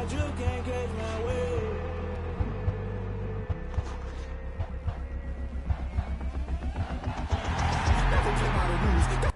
but you can't catch my way. Nothing came out of lose.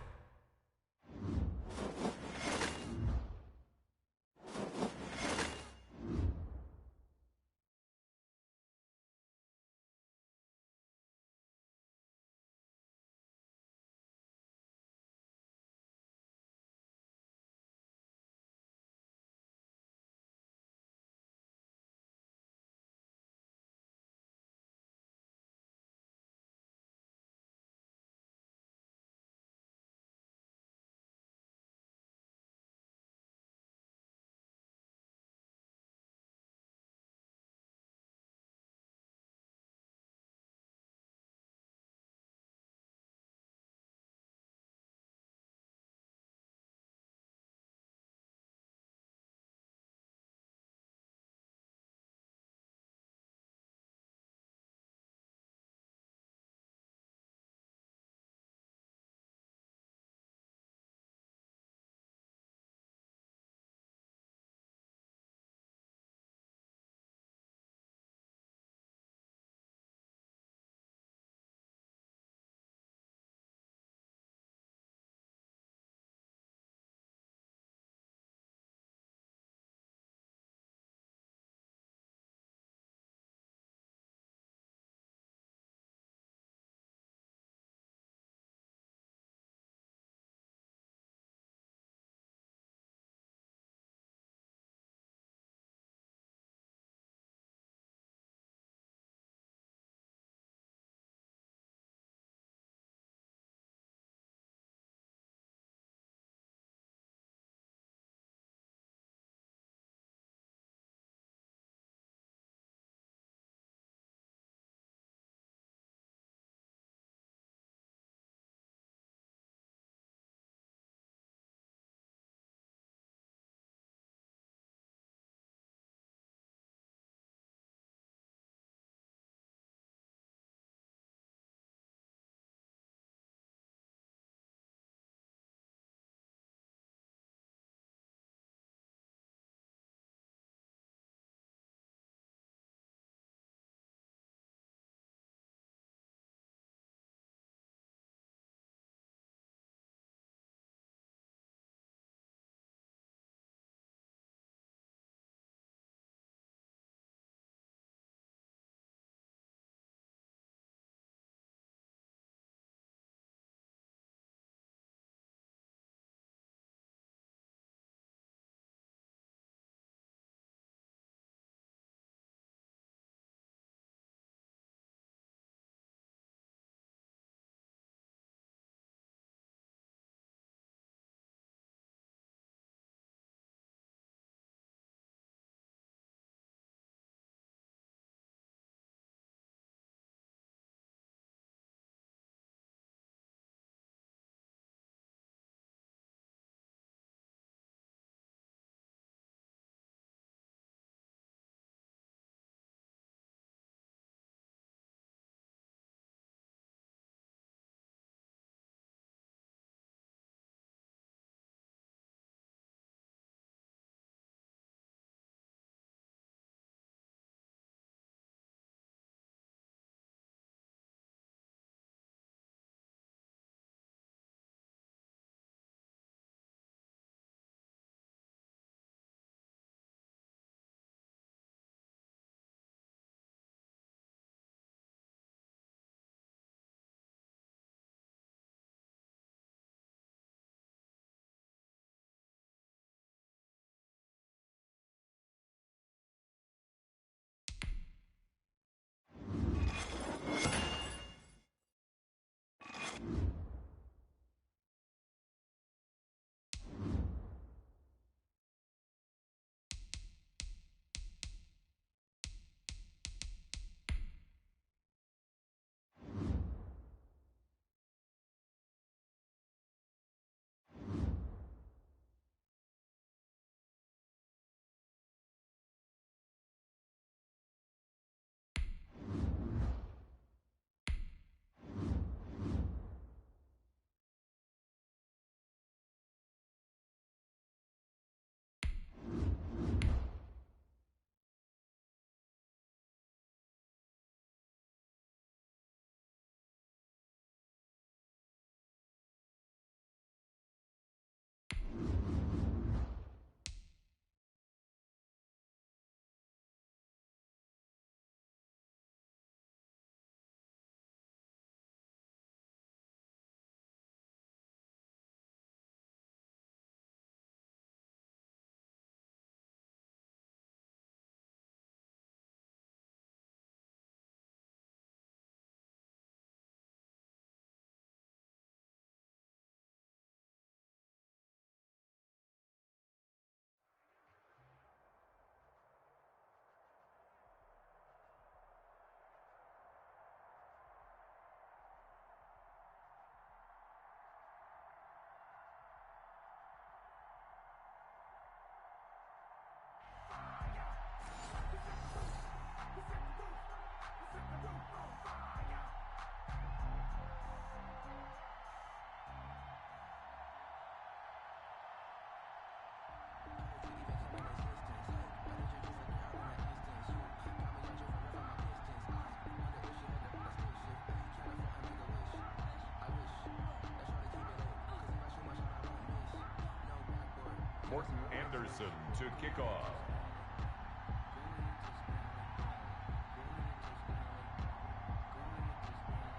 Morton Anderson to kick off.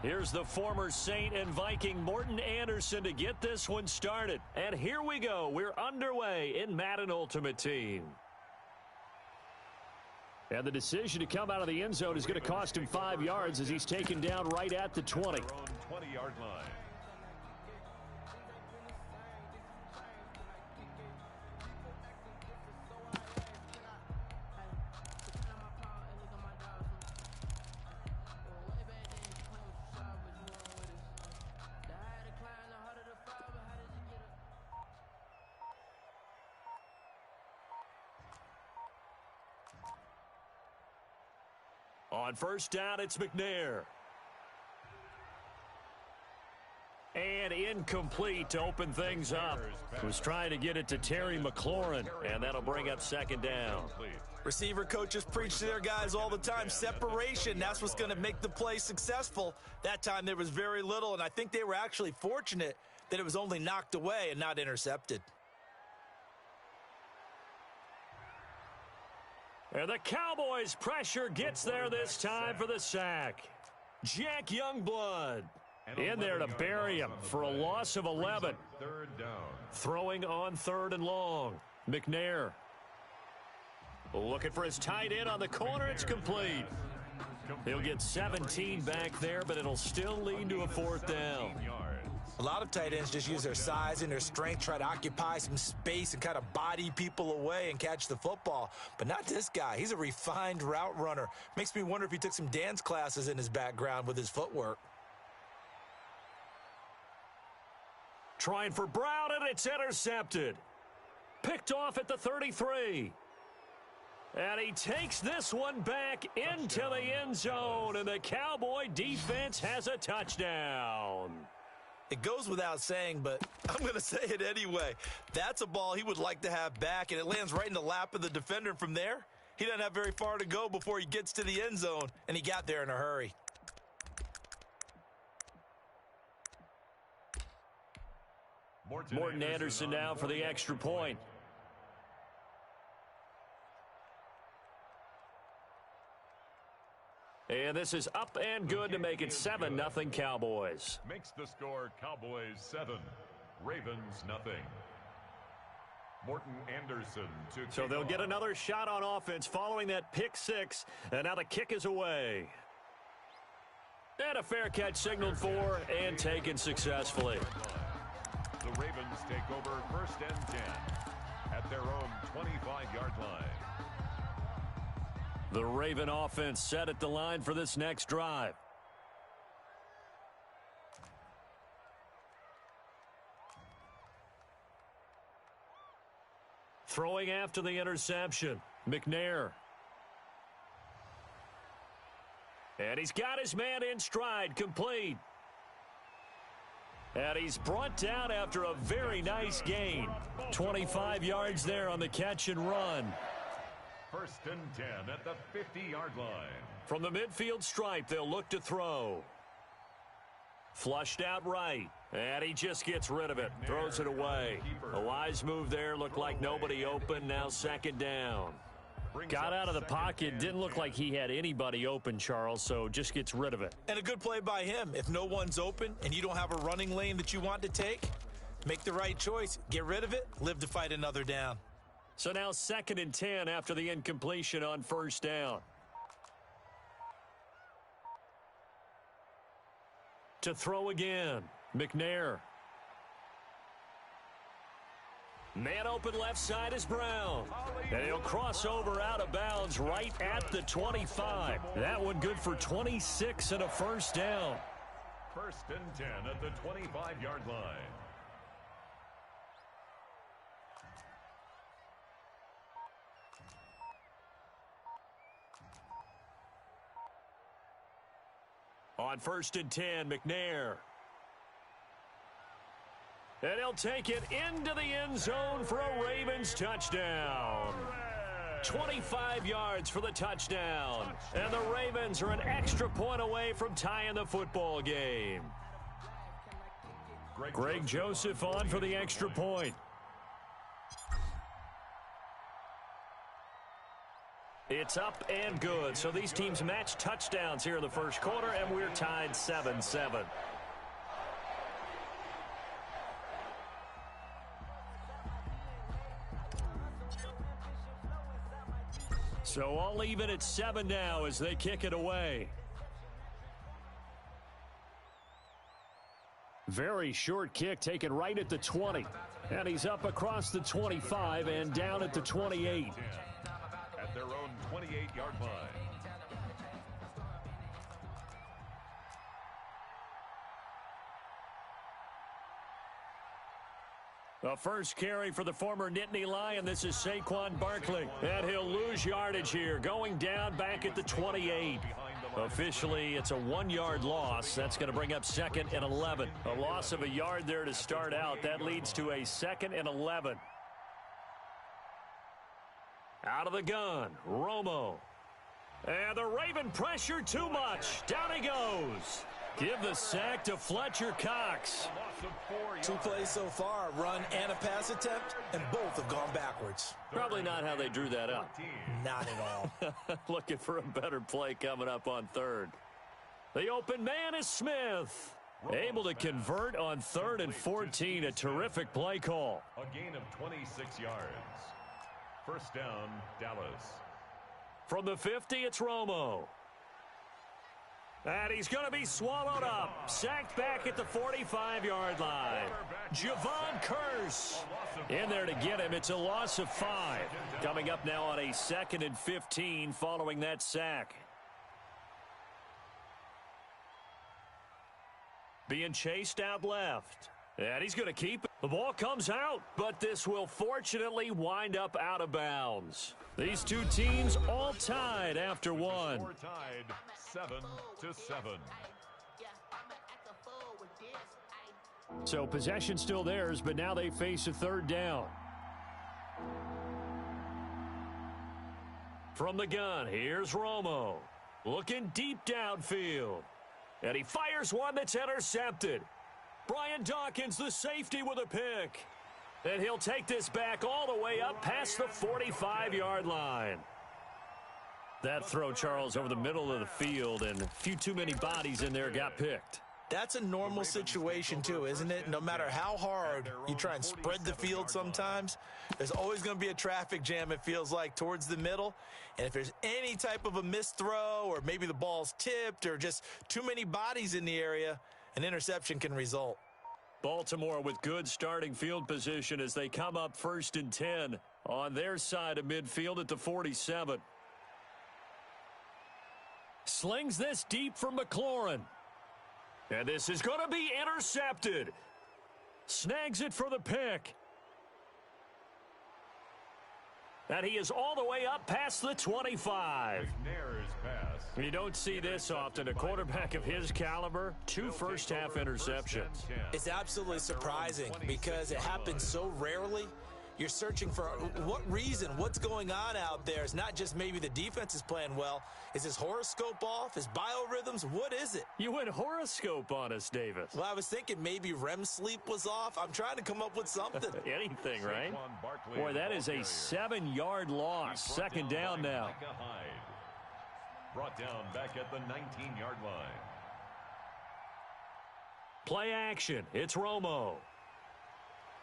Here's the former Saint and Viking Morton Anderson to get this one started. And here we go. We're underway in Madden Ultimate Team. And the decision to come out of the end zone is going to cost him 5 yards as he's taken down right at the 20. 20-yard line. On first down, it's McNair. And incomplete to open things up. Was trying to get it to Terry McLaurin, and that'll bring up second down. Receiver coaches preach to their guys all the time. Separation, that's what's going to make the play successful. That time there was very little, and I think they were actually fortunate that it was only knocked away and not intercepted. And the Cowboys' pressure gets there this time for the sack. Jack Youngblood in there to bury him for a loss of 11. Third down. Throwing on 3rd and long. McNair looking for his tight end on the corner. It's complete. He'll get 17 back there, but it'll still lead to a 4th down. A lot of tight ends just use their size and their strength, try to occupy some space and kind of body people away and catch the football. But not this guy. He's a refined route runner. Makes me wonder if he took some dance classes in his background with his footwork. Trying for Brown, and it's intercepted. Picked off at the 33. And he takes this one back into the end zone, and the Cowboy defense has a touchdown. It goes without saying, but I'm going to say it anyway. That's a ball he would like to have back, and it lands right in the lap of the defender. From there, he doesn't have very far to go before he gets to the end zone, and he got there in a hurry. Morton Anderson now for the extra point. And this is up and good to make it 7-0 Cowboys. Makes the score Cowboys 7, Ravens nothing. Morton Anderson to So they'll get another shot on offense following that pick 6, and now the kick is away. And a fair catch signaled for and taken successfully. The Ravens take over 1st and 10 at their own 25-yard line. The Raven offense set at the line for this next drive. Throwing after the interception, McNair. And he's got his man in stride, complete. And he's brought down after a very nice gain. 25 yards there on the catch and run. 1st and 10 at the 50-yard line. From the midfield stripe, they'll look to throw. Flushed out right. And he just gets rid of it. Throws it away. A wise move there. Looked like nobody open. Now 2nd down. Got out of the pocket. Didn't look like he had anybody open, Charles, so just gets rid of it. And a good play by him. If no one's open and you don't have a running lane that you want to take, make the right choice. Get rid of it. Live to fight another down. So now 2nd and 10 after the incompletion on 1st down. To throw again, McNair. Man open left side is Brown. And he'll cross over out of bounds right at the 25. That one good for 26 and a 1st down. 1st and 10 at the 25-yard line. On 1st and 10, McNair. And he'll take it into the end zone for a Ravens touchdown. 25 yards for the touchdown. And the Ravens are an extra point away from tying the football game. Greg Joseph on for the extra point. It's up and good. So these teams match touchdowns here in the first quarter, and we're tied 7-7. So all even at 7 now as they kick it away. Very short kick taken right at the 20. And he's up across the 25 and down at the 28. At their own 28-yard line. The first carry for the former Nittany Lion. This is Saquon Barkley. And he'll lose yardage here, going down back at the 28. Officially, it's a 1-yard loss. That's going to bring up 2nd and 11. A loss of a yard there to start out. That leads to a 2nd and 11. Out of the gun, Romo. And the Raven pressure too much. Down he goes. Give the sack to Fletcher Cox. 2 plays so far, a run and a pass attempt, and both have gone backwards. Probably not how they drew that up. Not at all. Looking for a better play coming up on 3rd. The open man is Smith. Able to convert on 3rd and 14. A terrific play call. A gain of 26 yards. First down, Dallas. From the 50, it's Romo. And he's going to be swallowed up. Sacked back at the 45-yard line. Javon Curse in there to get him. It's a loss of 5. Coming up now on a 2nd and 15 following that sack. Being chased out left. And he's going to keep it. The ball comes out, but this will fortunately wind up out of bounds. These two teams all tied after 1. Score tied 7-7. So possession still theirs, but now they face a 3rd down. From the gun, here's Romo. Looking deep downfield. And he fires one that's intercepted. Brian Dawkins, the safety, with a pick. And he'll take this back all the way up past the 45-yard line. That throw, Charles, over the middle of the field, and a few too many bodies in there got picked. That's a normal situation, too, isn't it? No matter how hard you try and spread the field sometimes, there's always going to be a traffic jam, it feels like, towards the middle. And if there's any type of a missed throw, or maybe the ball's tipped, or just too many bodies in the area, an interception can result. Baltimore with good starting field position as they come up 1st and 10 on their side of midfield at the 47. Slings this deep for McLaurin. And this is going to be intercepted. Snags it for the pick. And he is all the way up past the 25. McNair's pass. You don't see this often. A quarterback of his caliber, 2 first-half interceptions. It's absolutely surprising because it happens so rarely. You're searching for what reason, what's going on out there. It's not just maybe the defense is playing well. Is his horoscope off? His biorhythms? What is it? You went horoscope on us, Davis. Well, I was thinking maybe REM sleep was off. I'm trying to come up with something. Anything, right? Boy, that is a 7-yard loss. 2nd down now. Brought down back at the 19-yard line. Play action. It's Romo.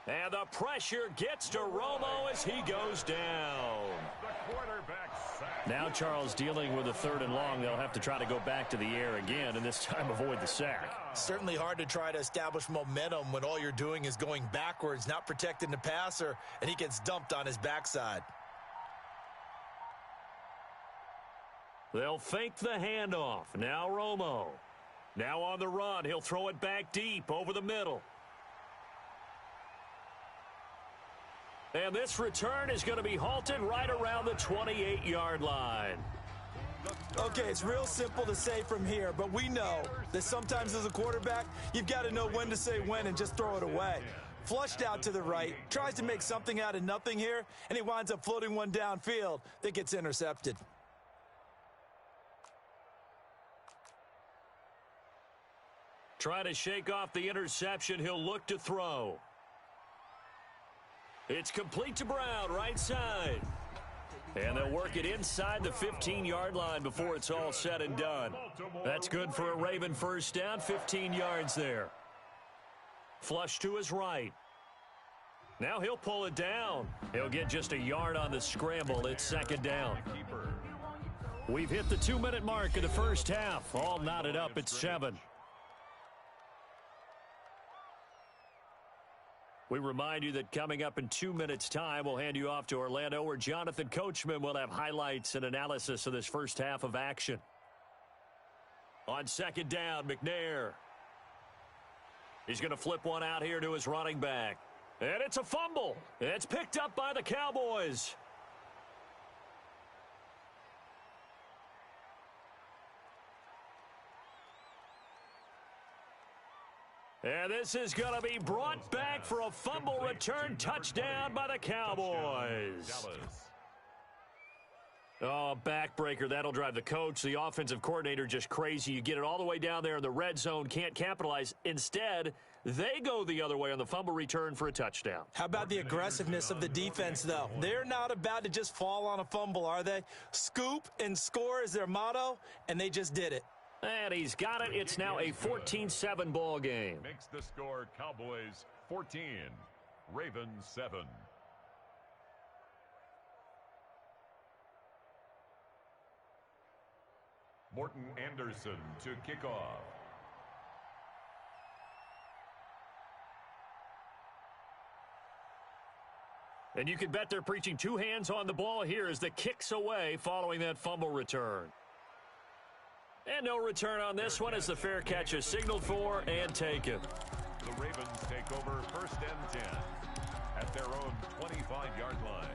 And the pressure gets to Romo as he goes down. The quarterback sack. Now Charles dealing with a 3rd and long. They'll have to try to go back to the air again, and this time avoid the sack. Certainly hard to try to establish momentum when all you're doing is going backwards, not protecting the passer, and he gets dumped on his backside. They'll fake the handoff. Now Romo. Now on the run. He'll throw it back deep over the middle. And this return is going to be halted right around the 28-yard line. Okay, it's real simple to say from here, but we know that sometimes as a quarterback, you've got to know when to say when and just throw it away. Flushed out to the right, tries to make something out of nothing here, and he winds up floating one downfield that gets intercepted. Try to shake off the interception. He'll look to throw. It's complete to Brown, right side. And they'll work it inside the 15-yard line before it's all said and done. That's good for a Raven first down, 15 yards there. Flush to his right. Now he'll pull it down. He'll get just a yard on the scramble. It's second down. We've hit the 2-minute mark of the first half. All knotted up at 7. We remind you that coming up in 2 minutes' time, we'll hand you off to Orlando, where Jonathan Coachman will have highlights and analysis of this first half of action. On second down, McNair. He's going to flip one out here to his running back. And it's a fumble. It's picked up by the Cowboys. And this is going to be brought back for a fumble return touchdown by the Cowboys. Oh, backbreaker. That'll drive the coach, the offensive coordinator, just crazy. You get it all the way down there in the red zone, can't capitalize. Instead, they go the other way on the fumble return for a touchdown. How about the aggressiveness of the defense, though? They're not about to just fall on a fumble, are they? Scoop and score is their motto, and they just did it. And he's got it. It's now a 14-7 ball game. Makes the score Cowboys 14, Ravens 7. Morton Anderson to kick off. And you can bet they're preaching two hands on the ball here as the kick's away following that fumble return. And no return on this one as the fair catch is signaled for and taken. The Ravens take over first and 10 at their own 25-yard line.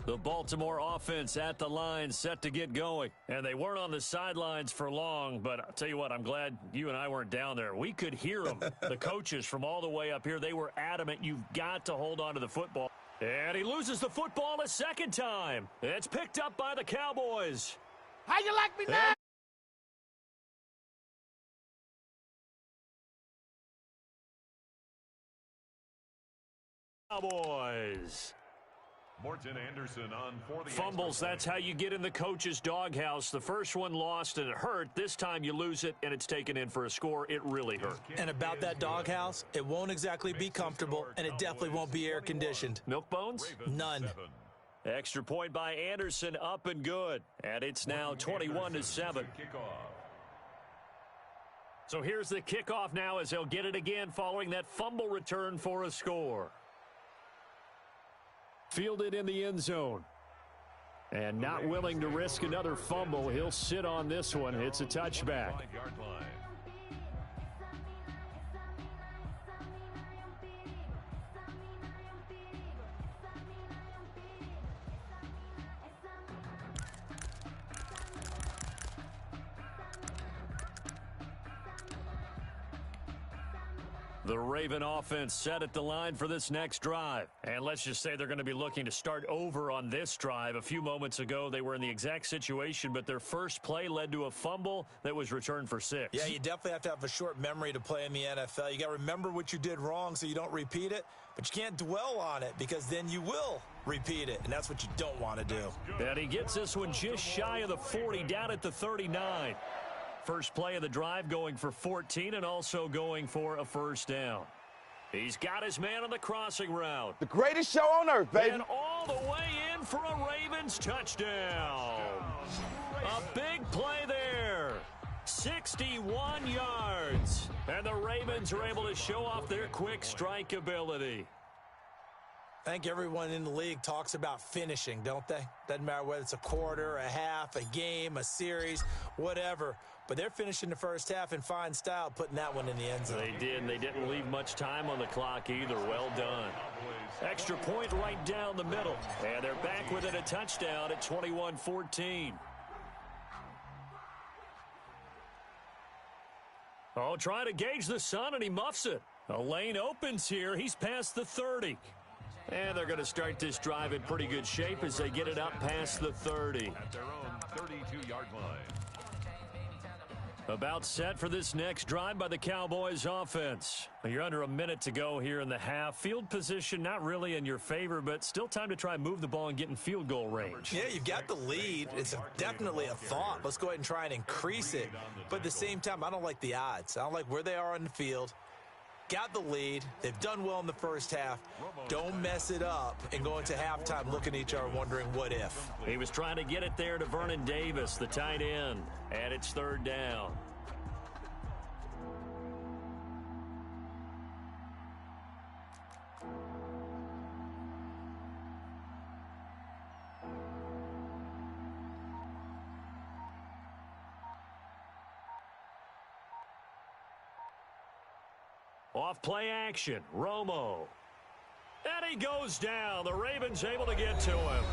The Baltimore offense at the line, set to get going. And they weren't on the sidelines for long, but I'll tell you what, I'm glad you and I weren't down there. We could hear them, the coaches from all the way up here. They were adamant, you've got to hold on to the football. And he loses the football a second time. It's picked up by the Cowboys. How you like me now? Cowboys. Morton Anderson on for the Fumbles, that's how you get in the coach's doghouse. The first one lost and it hurt. This time you lose it and it's taken in for a score. It really hurt. And about that doghouse, it won't exactly be comfortable, and it definitely won't be air-conditioned. Milk bones? None. Extra point by Anderson, up and good. And it's now 21-7. So here's the kickoff now as they'll get it again following that fumble return for a score. Fielded in the end zone. And not willing to risk another fumble. He'll sit on this one. It's a touchback. The Raven offense set at the line for this next drive. And let's just say they're going to be looking to start over on this drive. A few moments ago, they were in the exact situation, but their first play led to a fumble that was returned for 6. Yeah, you definitely have to have a short memory to play in the NFL. You got to remember what you did wrong so you don't repeat it, but you can't dwell on it because then you will repeat it, and that's what you don't want to do. And he gets this one just shy of the 40, down at the 39. First play of the drive going for 14 and also going for a first down. He's got his man on the crossing route. The greatest show on earth, baby. And all the way in for a Ravens touchdown. A big play there. 61 yards. And the Ravens are able to show off their quick strike ability. I think everyone in the league talks about finishing, don't they? Doesn't matter whether it's a quarter, a half, a game, a series, whatever. But they're finishing the first half in fine style, putting that one in the end zone. They did, and they didn't leave much time on the clock either. Well done. Extra point right down the middle. And they're back within a touchdown at 21-14. Oh, trying to gauge the sun, and he muffs it. A lane opens here. He's past the 30. And they're going to start this drive in pretty good shape as they get it up past the 30. At their own 32-yard line. About set for this next drive by the Cowboys offense. You're under a minute to go here in the half. Field position not really in your favor, but still time to try and move the ball and get in field goal range. Yeah, you've got the lead. It's definitely a thought. Let's go ahead and try and increase it. But at the same time, I don't like the odds. I don't like where they are on the field. Got the lead. They've done well in the first half. Don't mess it up and go into halftime looking at each other wondering what if. He was trying to get it there to Vernon Davis, the tight end, and it's third down. Off play action, Romo. And he goes down. The Ravens able to get to him.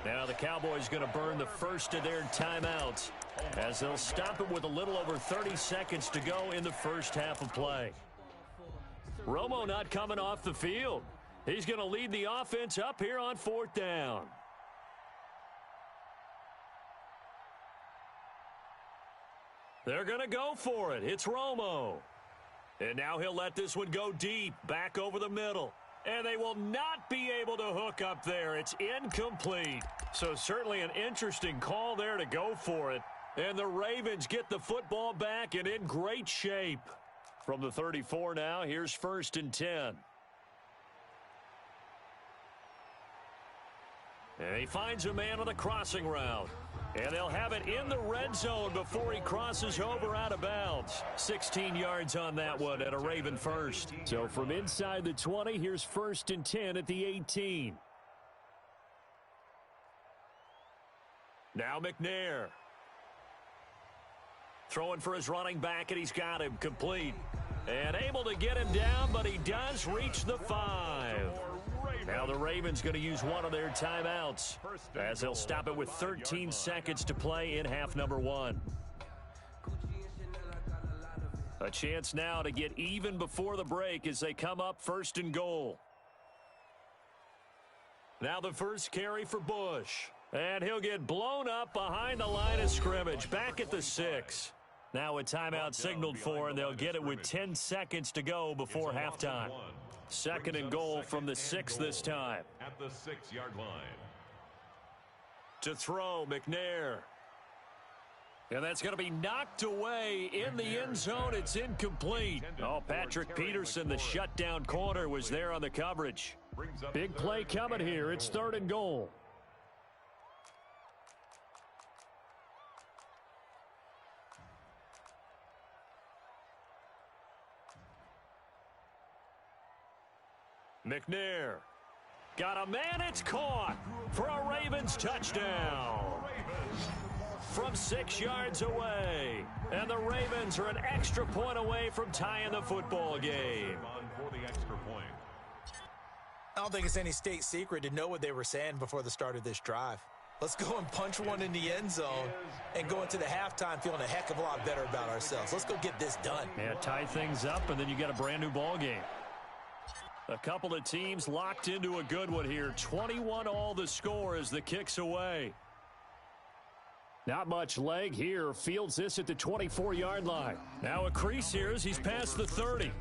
Now the Cowboys going to burn the first of their timeouts as they'll stop it with a little over 30 seconds to go in the first half of play. Romo not coming off the field. He's going to lead the offense up here on fourth down. They're going to go for it. It's Romo. And now he'll let this one go deep, back over the middle. And they will not be able to hook up there. It's incomplete. So certainly an interesting call there to go for it. And the Ravens get the football back and in great shape. From the 34 now, here's 1st and 10. And he finds a man on the crossing route. And they'll have it in the red zone before he crosses over out of bounds. 16 yards on that one at a Raven first. So from inside the 20, here's 1st and 10 at the 18. Now McNair. Throwing for his running back, and he's got him complete. And able to get him down, but he does reach the 5. Now the Ravens going to use one of their timeouts as they'll stop it with 13 seconds to play in half number 1. A chance now to get even before the break as they come up 1st and goal. Now the first carry for Bush. And he'll get blown up behind the line of scrimmage, back at the 6. Now a timeout signaled for, and they'll get it with 10 seconds to go before halftime. 2nd and goal from the 6 this time. At the 6-yard line. To throw, McNair. And that's going to be knocked away in the end zone. It's incomplete. Oh, Patrick Peterson, the shutdown corner, was there on the coverage. Big play coming here. It's 3rd and goal. McNair. Got a man, it's caught for a Ravens touchdown. From 6 yards away. And the Ravens are an extra point away from tying the football game. For the extra point. I don't think it's any state secret to know what they were saying before the start of this drive. Let's go and punch one in the end zone and go into the halftime feeling a heck of a lot better about ourselves. Let's go get this done. Yeah, tie things up, and then you get a brand new ball game. A couple of teams locked into a good one here. 21-all the score as the kick's away. Not much leg here. Fields this at the 24-yard line. Now a crease here as he's past the 30.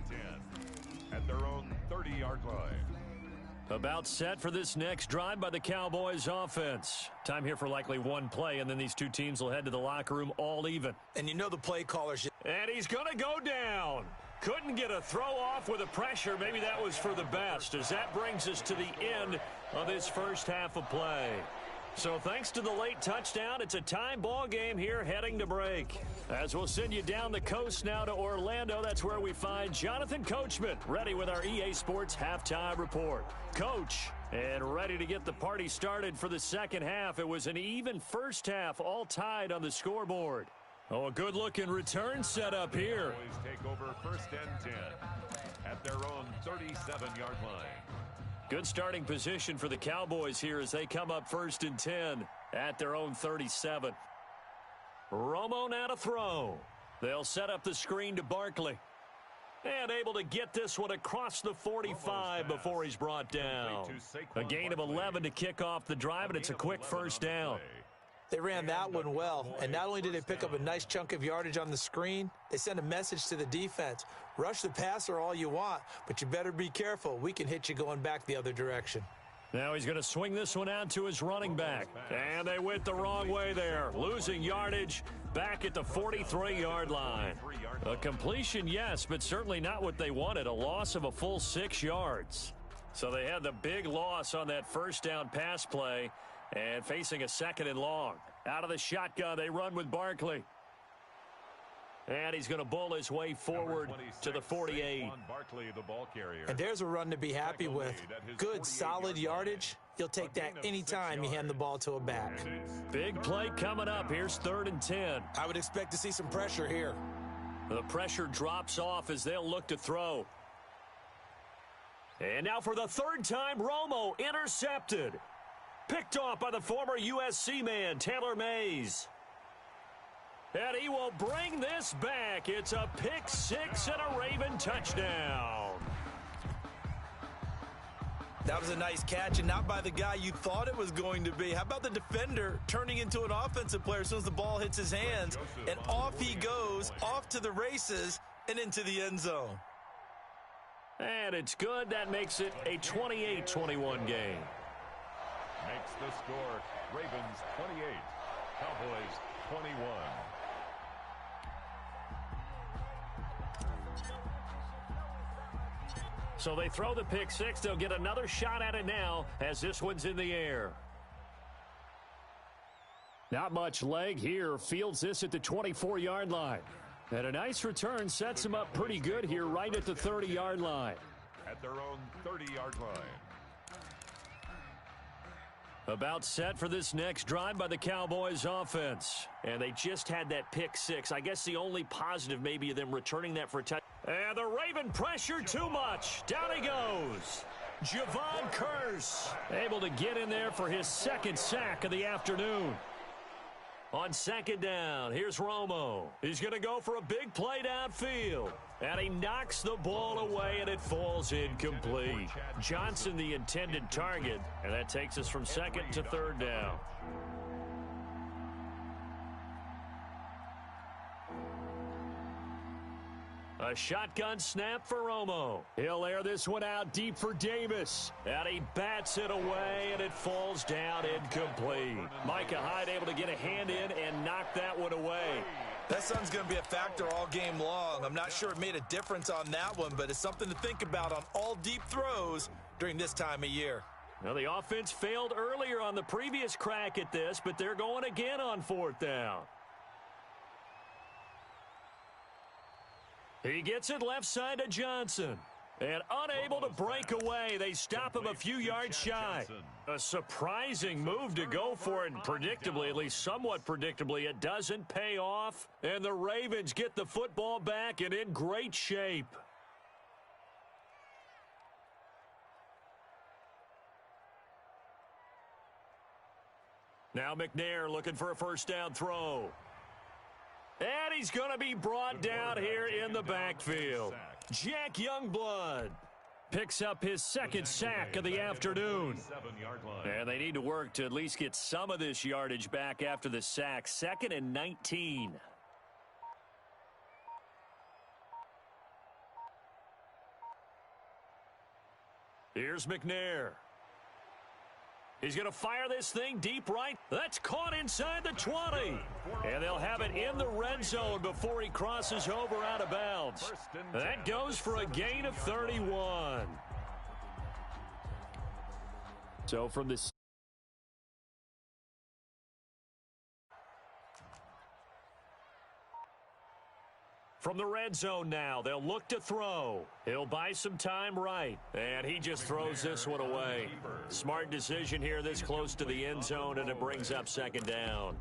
At their own 30-yard line. About set for this next drive by the Cowboys offense. Time here for likely one play, and then these two teams will head to the locker room all even. And you know the play callers. And he's going to go down. Couldn't get a throw off with the pressure. Maybe that was for the best, as that brings us to the end of this first half of play. So thanks to the late touchdown, it's a time ball game here heading to break. As we'll send you down the coast now to Orlando, that's where we find Jonathan Coachman ready with our EA Sports Halftime Report. Coach, and ready to get the party started for the second half. It was an even first half, all tied on the scoreboard. Oh, a good-looking return set up here. Cowboys take over 1st and 10 at their own 37-yard line. Good starting position for the Cowboys here as they come up 1st and 10 at their own 37. Romo now to throw. They'll set up the screen to Barkley. And able to get this one across the 45 before he's brought down. A gain of 11 to kick off the drive, and it's a quick first down. They ran that one well, and not only did they pick up a nice chunk of yardage on the screen, they sent a message to the defense. Rush the passer all you want, but you better be careful. We can hit you going back the other direction. Now he's going to swing this one out to his running back. And they went the wrong way there, losing yardage back at the 43-yard line. A completion, yes, but certainly not what they wanted, a loss of a full 6 yards. So they had the big loss on that first down pass play and facing a 2nd and long. Out of the shotgun, they run with Barkley. And he's going to bull his way forward to the 48. And there's a run to be happy with. Good, solid yardage. You'll take that anytime you hand the ball to a back. Big play coming up. Here's 3rd and 10. I would expect to see some pressure here. The pressure drops off as they'll look to throw. And now for the 3rd time, Romo intercepted. Picked off by the former USC man, Taylor Mays. And he will bring this back. It's a pick 6 and a Raven touchdown. That was a nice catch, and not by the guy you thought it was going to be. How about the defender turning into an offensive player as soon as the ball hits his hands? And off he goes, off to the races, and into the end zone. And it's good. That makes it a 28-21 game. Makes the score Ravens 28, Cowboys 21. So they throw the pick 6. They'll get another shot at it now as this one's in the air. Not much leg here. Fields this at the 24-yard line. And a nice return sets him up pretty good here right at the 30-yard line. At their own 30-yard line. About set for this next drive by the Cowboys offense. And they just had that pick 6. I guess the only positive maybe of them returning that for a touchdown. And the Raven pressure too much. Down he goes. Javon Curse able to get in there for his 2nd sack of the afternoon. On 2nd down, here's Romo. He's going to go for a big play downfield. And he knocks the ball away, and it falls incomplete. Johnson, the intended target, and that takes us from 2nd to 3rd down. A shotgun snap for Romo. He'll air this one out deep for Davis. And he bats it away, and it falls down incomplete. Micah Hyde able to get a hand in and knock that one away. That sun's going to be a factor all game long. I'm not sure it made a difference on that one, but it's something to think about on all deep throws during this time of year. Now, the offense failed earlier on the previous crack at this, but they're going again on 4th down. He gets it left side to Johnson. And unable to break away, they stop him a few yards shy. A surprising move to go for it, and predictably, at least somewhat predictably, it doesn't pay off. And the Ravens get the football back and in great shape. Now McNair looking for a 1st down throw. And he's going to be brought down here in the backfield. Jack Youngblood picks up his 2nd sack of the afternoon. And they need to work to at least get some of this yardage back after the sack. 2nd and 19. Here's McNair. He's going to fire this thing deep right. That's caught inside the 20. And they'll have it in the red zone before he crosses over out of bounds. That goes for a gain of 31. So from the red zone now, they'll look to throw. He'll buy some time right. And he just throws this one away. Smart decision here this close to the end zone, and it brings up 2nd down.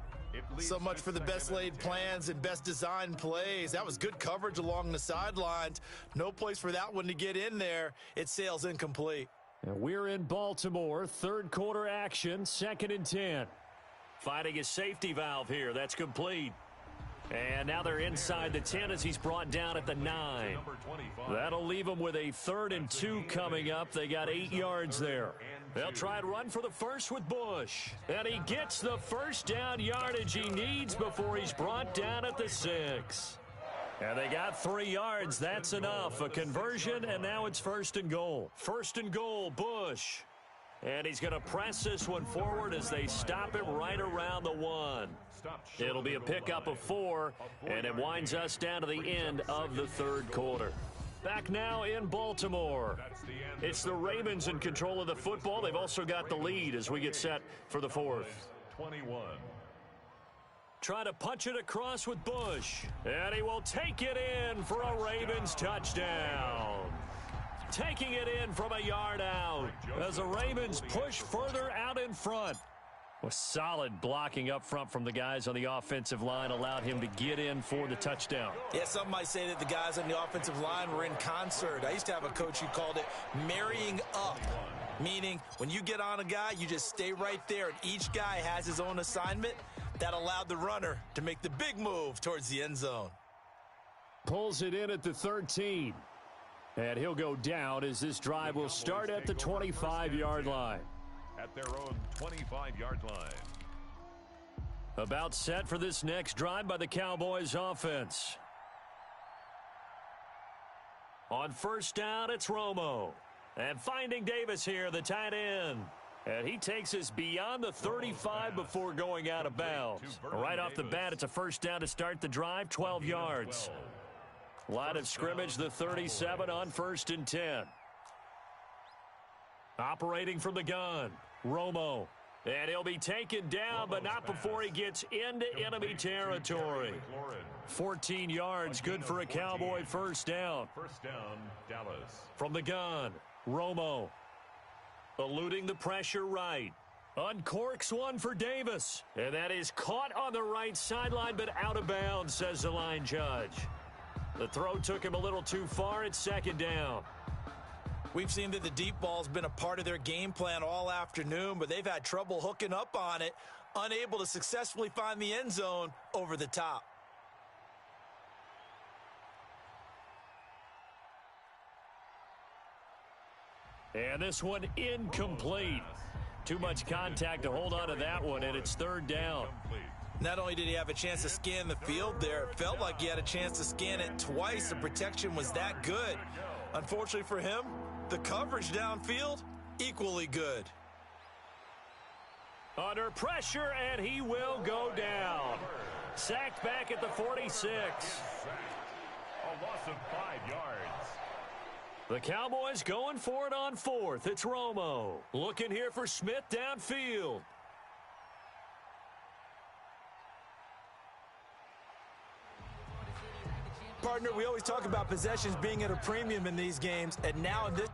So much for the best laid plans and best designed plays. That was good coverage along the sidelines. No place for that one to get in there. It sails incomplete. And we're in Baltimore. 3rd quarter action, 2nd and 10. Finding a safety valve here. That's complete. And now they're inside the 10 as he's brought down at the 9. That'll leave them with a 3rd and 2 coming up. They got 8 yards there. They'll try and run for the first with Bush. And he gets the first down yardage he needs before he's brought down at the 6. And they got 3 yards. That's enough. A conversion, and now it's 1st and goal. 1st and goal, Bush. And he's going to press this one forward as they stop him right around the 1. It'll be a pickup of 4, and it winds us down to the end of the 3rd quarter. Back now in Baltimore. It's the Ravens in control of the football. They've also got the lead as we get set for the 4th. 21. Try to punch it across with Bush. And he will take it in for a Ravens touchdown. Taking it in from a yard out as the Ravens push further out in front. With solid blocking up front from the guys on the offensive line allowed him to get in for the touchdown. Yeah, some might say that the guys on the offensive line were in concert. I used to have a coach who called it marrying up, meaning when you get on a guy, you just stay right there, and each guy has his own assignment. That allowed the runner to make the big move towards the end zone. Pulls it in at the 13. And he'll go down as this drive will start at the 25-yard line. At their own 25-yard line. About set for this next drive by the Cowboys offense. On 1st down, it's Romo. And finding Davis here, the tight end. And he takes us beyond the 35 before going out of bounds. Right off the bat, it's a 1st down to start the drive, 12 yards. Line of scrimmage, the 37 on 1st and 10. Operating from the gun, Romo. And he'll be taken down, but not before he gets into enemy territory. 14 yards, good for a Cowboy 1st down. 1st down, Dallas. From the gun, Romo. Eluding the pressure right. Uncorks one for Davis. And that is caught on the right sideline, but out of bounds, says the line judge. The throw took him a little too far. It's 2nd down. We've seen that the deep ball's been a part of their game plan all afternoon, but they've had trouble hooking up on it, unable to successfully find the end zone over the top. And this one incomplete. Too much contact to hold on to that one, and it's 3rd down. Not only did he have a chance to scan the field there, it felt like he had a chance to scan it twice. The protection was that good. Unfortunately for him, the coverage downfield, equally good. Under pressure, and he will go down. Sacked back at the 46. A loss of 5 yards. The Cowboys going for it on 4th. It's Romo. Looking here for Smith downfield. Partner, we always talk about possessions being at a premium in these games, and now in this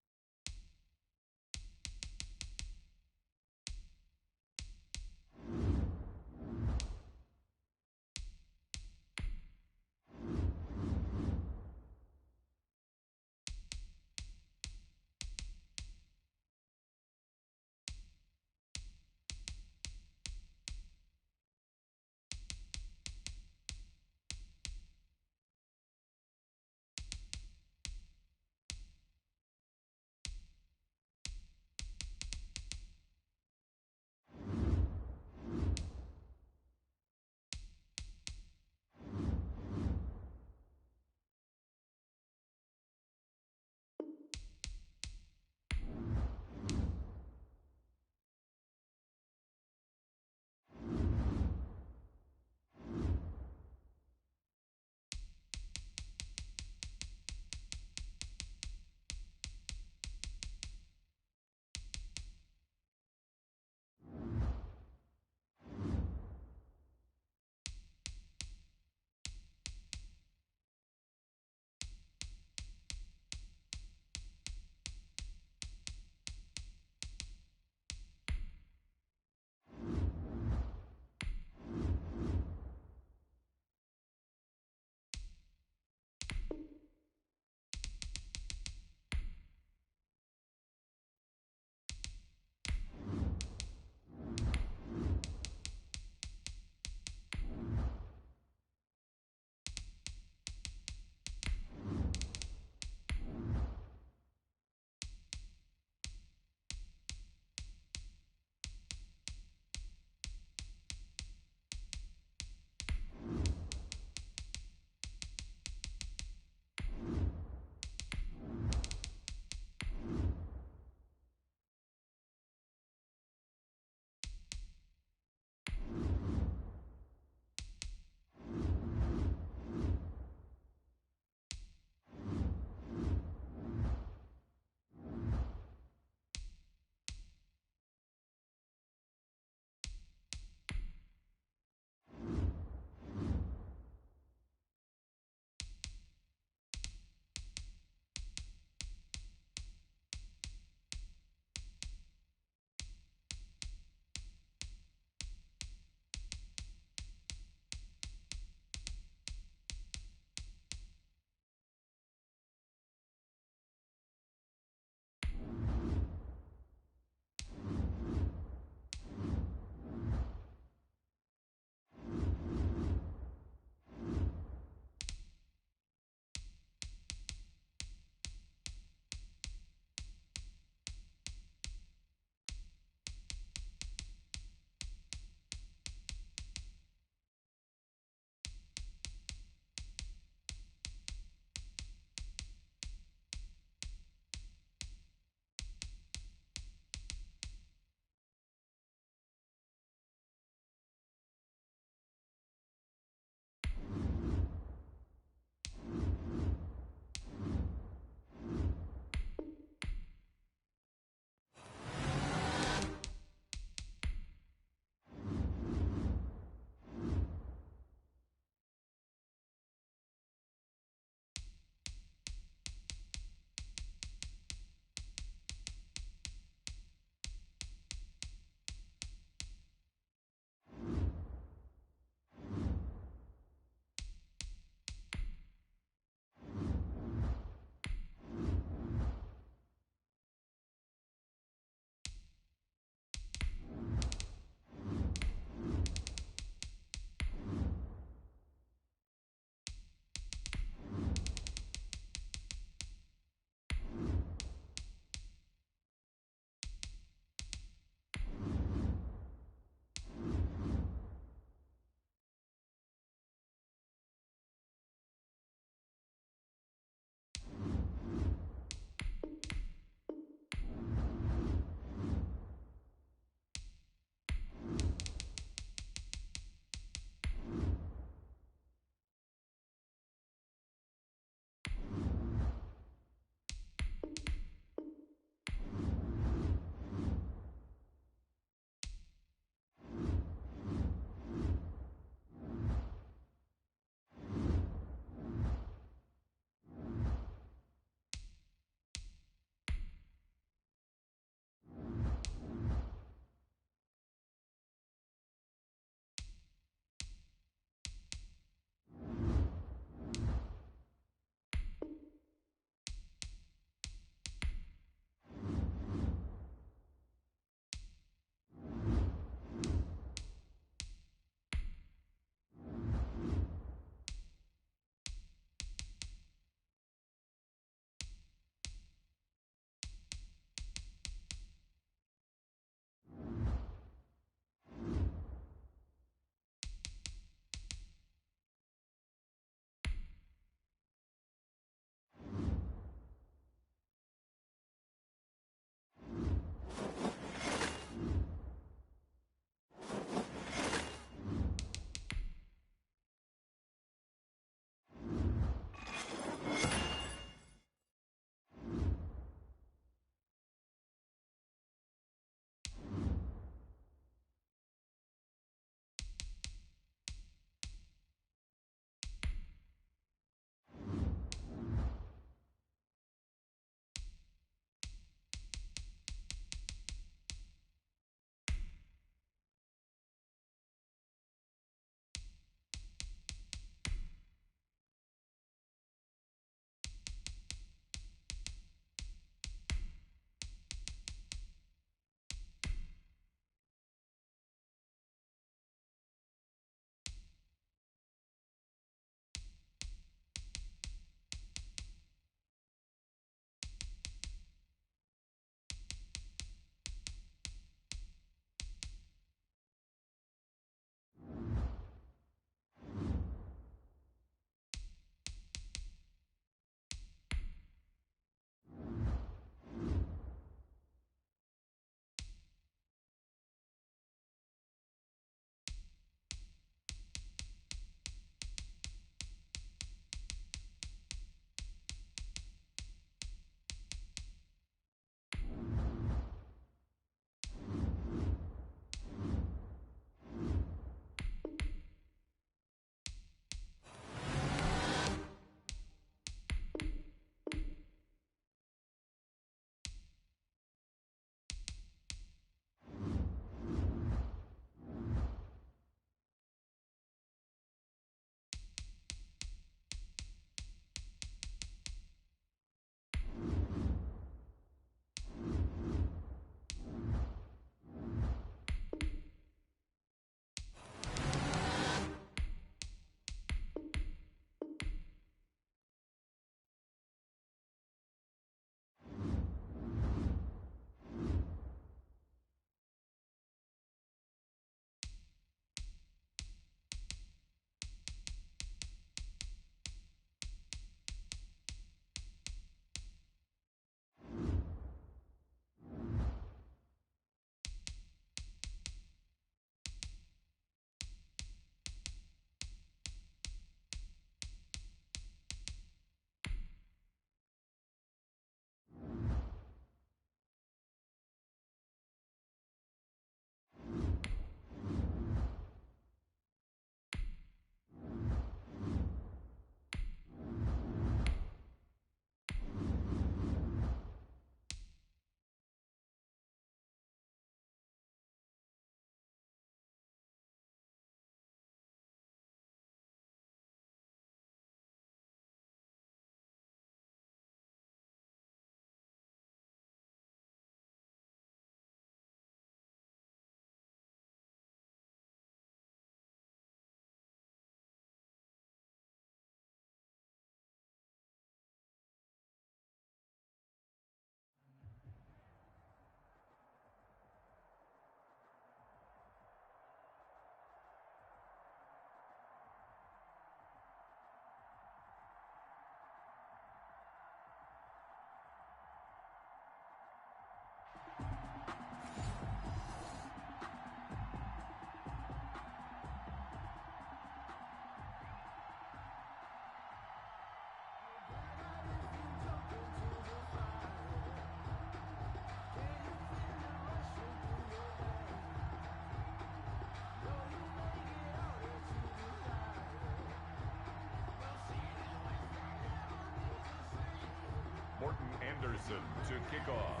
Morton Anderson to kick off.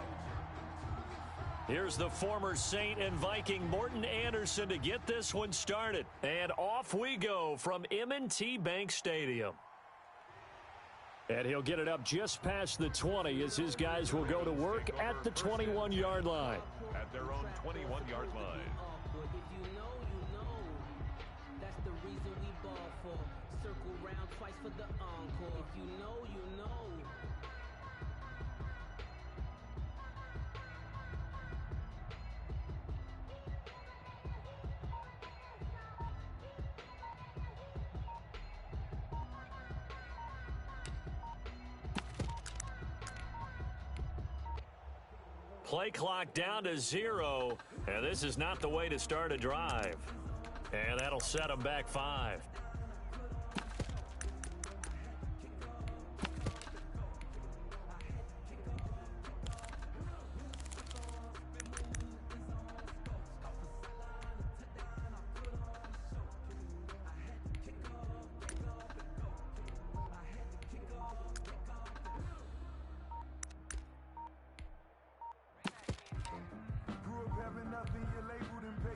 Here's the former Saint and Viking Morton Anderson to get this one started. And off we go from M&T Bank Stadium. And he'll get it up just past the 20 as his guys will go to work at the 21-yard line. At their own 21-yard line. If you know, you know. That's the reason we ball for. Circle round twice for the encore. If you know, you know. Play clock down to 0, and this is not the way to start a drive. And that'll set them back 5.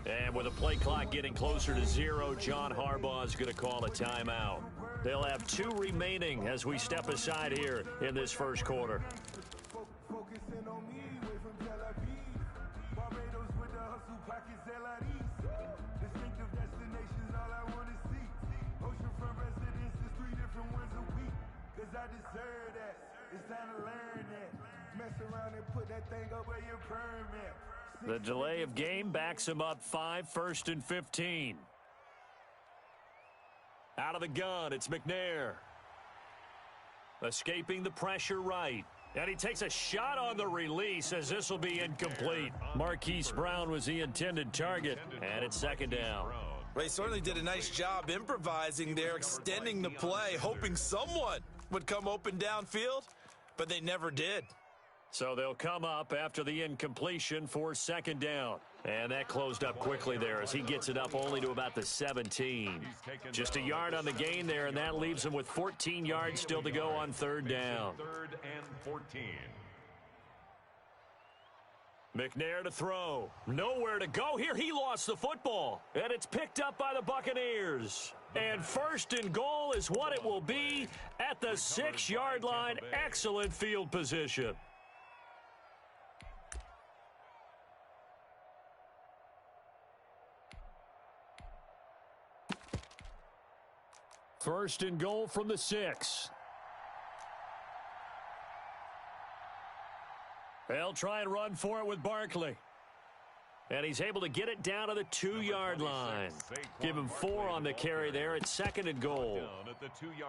And with the play clock getting closer to 0, John Harbaugh is going to call a timeout. They'll have 2 remaining as we step aside here in this first quarter. Focusing on me, away from Tel Aviv. Barbados with the hustle pockets, LIDs. Distinctive destinations, all I want to see. Oceanfront residences, 3 different ones a week. Cause I deserve that. It's time to learn that. Mess around and put that thing up where your permit. The delay of game backs him up 5, 1st and 15. Out of the gun, it's McNair. Escaping the pressure right. And he takes a shot on the release as this will be incomplete. Marquise Brown was the intended target, and it's 2nd down. Well, he certainly did a nice job improvising there, extending the play, hoping someone would come open downfield, but they never did. So they'll come up after the incompletion for 2nd down. And that closed up quickly there as he gets it up only to about the 17. Just a yard on the gain there, and that leaves him with 14 yards still to go on 3rd down. 3rd and 14. McNair to throw. Nowhere to go here. He lost the football. And it's picked up by the Buccaneers. And 1st and goal is what it will be at the 6-yard line. Excellent field position. First and goal from the 6. They'll try and run for it with Barkley. And he's able to get it down to the 2-yard line. Give him 4 on the carry there at 2nd and goal.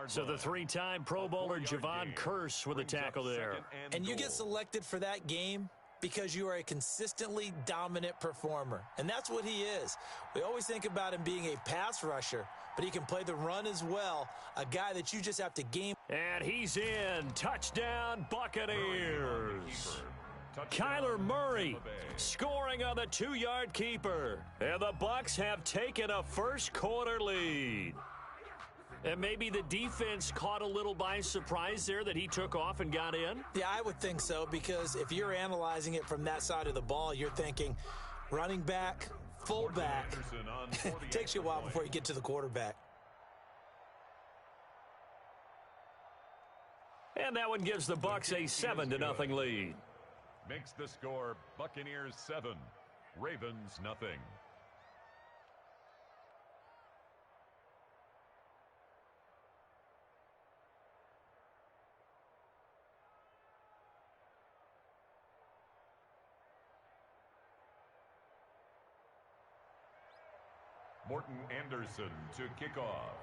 So the 3-time Pro Bowler Javon Curse with a tackle there. And you get selected for that game because you are a consistently dominant performer. And that's what he is. We always think about him being a pass rusher, but he can play the run as well. A guy that you just have to game. And he's in. Touchdown, Buccaneers. Kyler Murray scoring on the 2-yard keeper. And the Bucs have taken a first-quarter lead. And maybe the defense caught a little by surprise there that he took off and got in? Yeah, I would think so, because if you're analyzing it from that side of the ball, you're thinking running back, fullback. It takes you a while before you get to the quarterback. And that one gives the Bucs a 7-0 lead. Makes the score Buccaneers 7, Ravens nothing. Morton Anderson to kick off.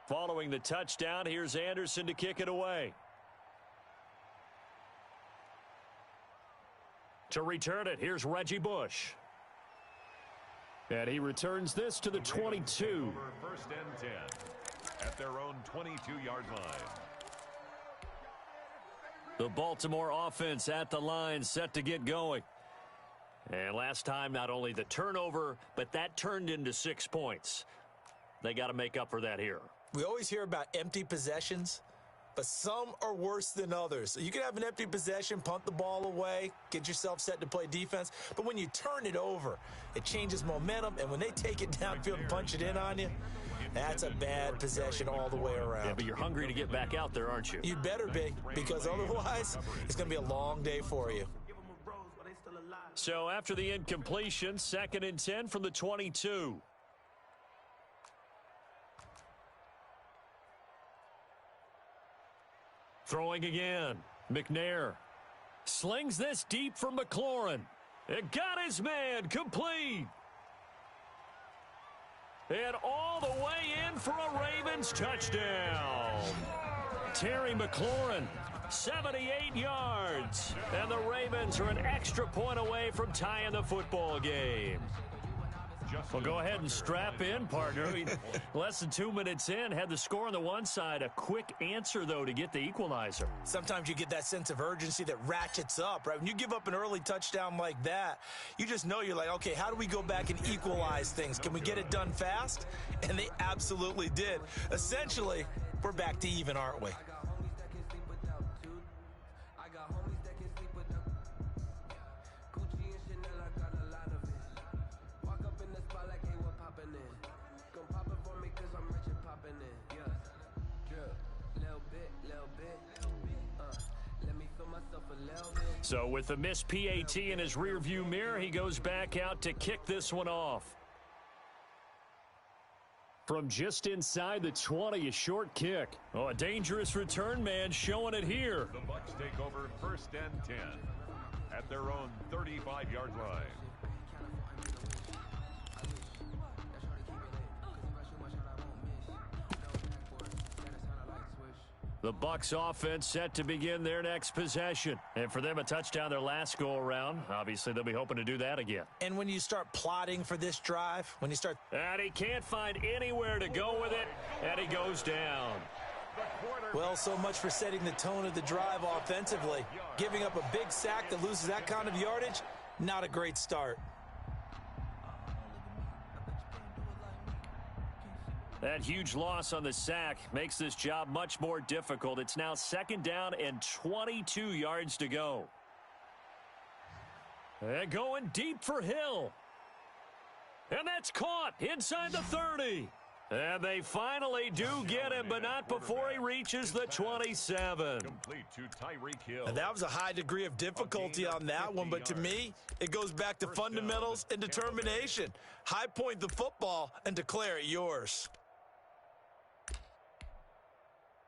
Following the touchdown, here's Anderson to kick it away. To return it, here's Reggie Bush. And he returns this to the 22. 1st and 10 at their own 22-yard line. The Baltimore offense at the line, set to get going. And last time, not only the turnover, but that turned into 6 points. They got to make up for that here. We always hear about empty possessions, but some are worse than others. So you can have an empty possession, punt the ball away, get yourself set to play defense. But when you turn it over, it changes momentum. And when they take it downfield and punch it in on you, that's a bad possession all the way around. Yeah, but you're hungry to get back out there, aren't you? You'd better be, because otherwise it's going to be a long day for you. So after the incompletion, 2nd and 10 from the 22. Throwing again. McNair slings this deep from McLaurin. It got his man complete. And all the way in for a Ravens touchdown. Terry McLaurin, 78 yards. And the Ravens are an extra point away from tying the football game. Well, go ahead and strap in, partner. Less than 2 minutes in, had the score on the one side. A quick answer, though, to get the equalizer. Sometimes you get that sense of urgency that ratchets up, right? When you give up an early touchdown like that, you just know you're like, okay, how do we go back and equalize things? Can we get it done fast? And they absolutely did. Essentially, we're back to even, aren't we? So with the missed PAT in his rearview mirror, he goes back out to kick this one off. From just inside the 20, a short kick. Oh, a dangerous return man showing it here. The Bucs take over 1st and 10 at their own 35-yard line. The Bucs offense set to begin their next possession. And for them, a touchdown their last go-around. Obviously, they'll be hoping to do that again. And when you start plotting for this drive, when you start... And he can't find anywhere to go with it, and he goes down. Well, so much for setting the tone of the drive offensively. Giving up a big sack that loses that kind of yardage, not a great start. That huge loss on the sack makes this job much more difficult. It's now 2nd down and 22 yards to go. And going deep for Hill. And that's caught inside the 30. And they finally do get him, but not before he reaches the 27. Complete to Tyreek Hill. And that was a high degree of difficulty on that one, but to me, it goes back to fundamentals and determination. High point the football and declare it yours.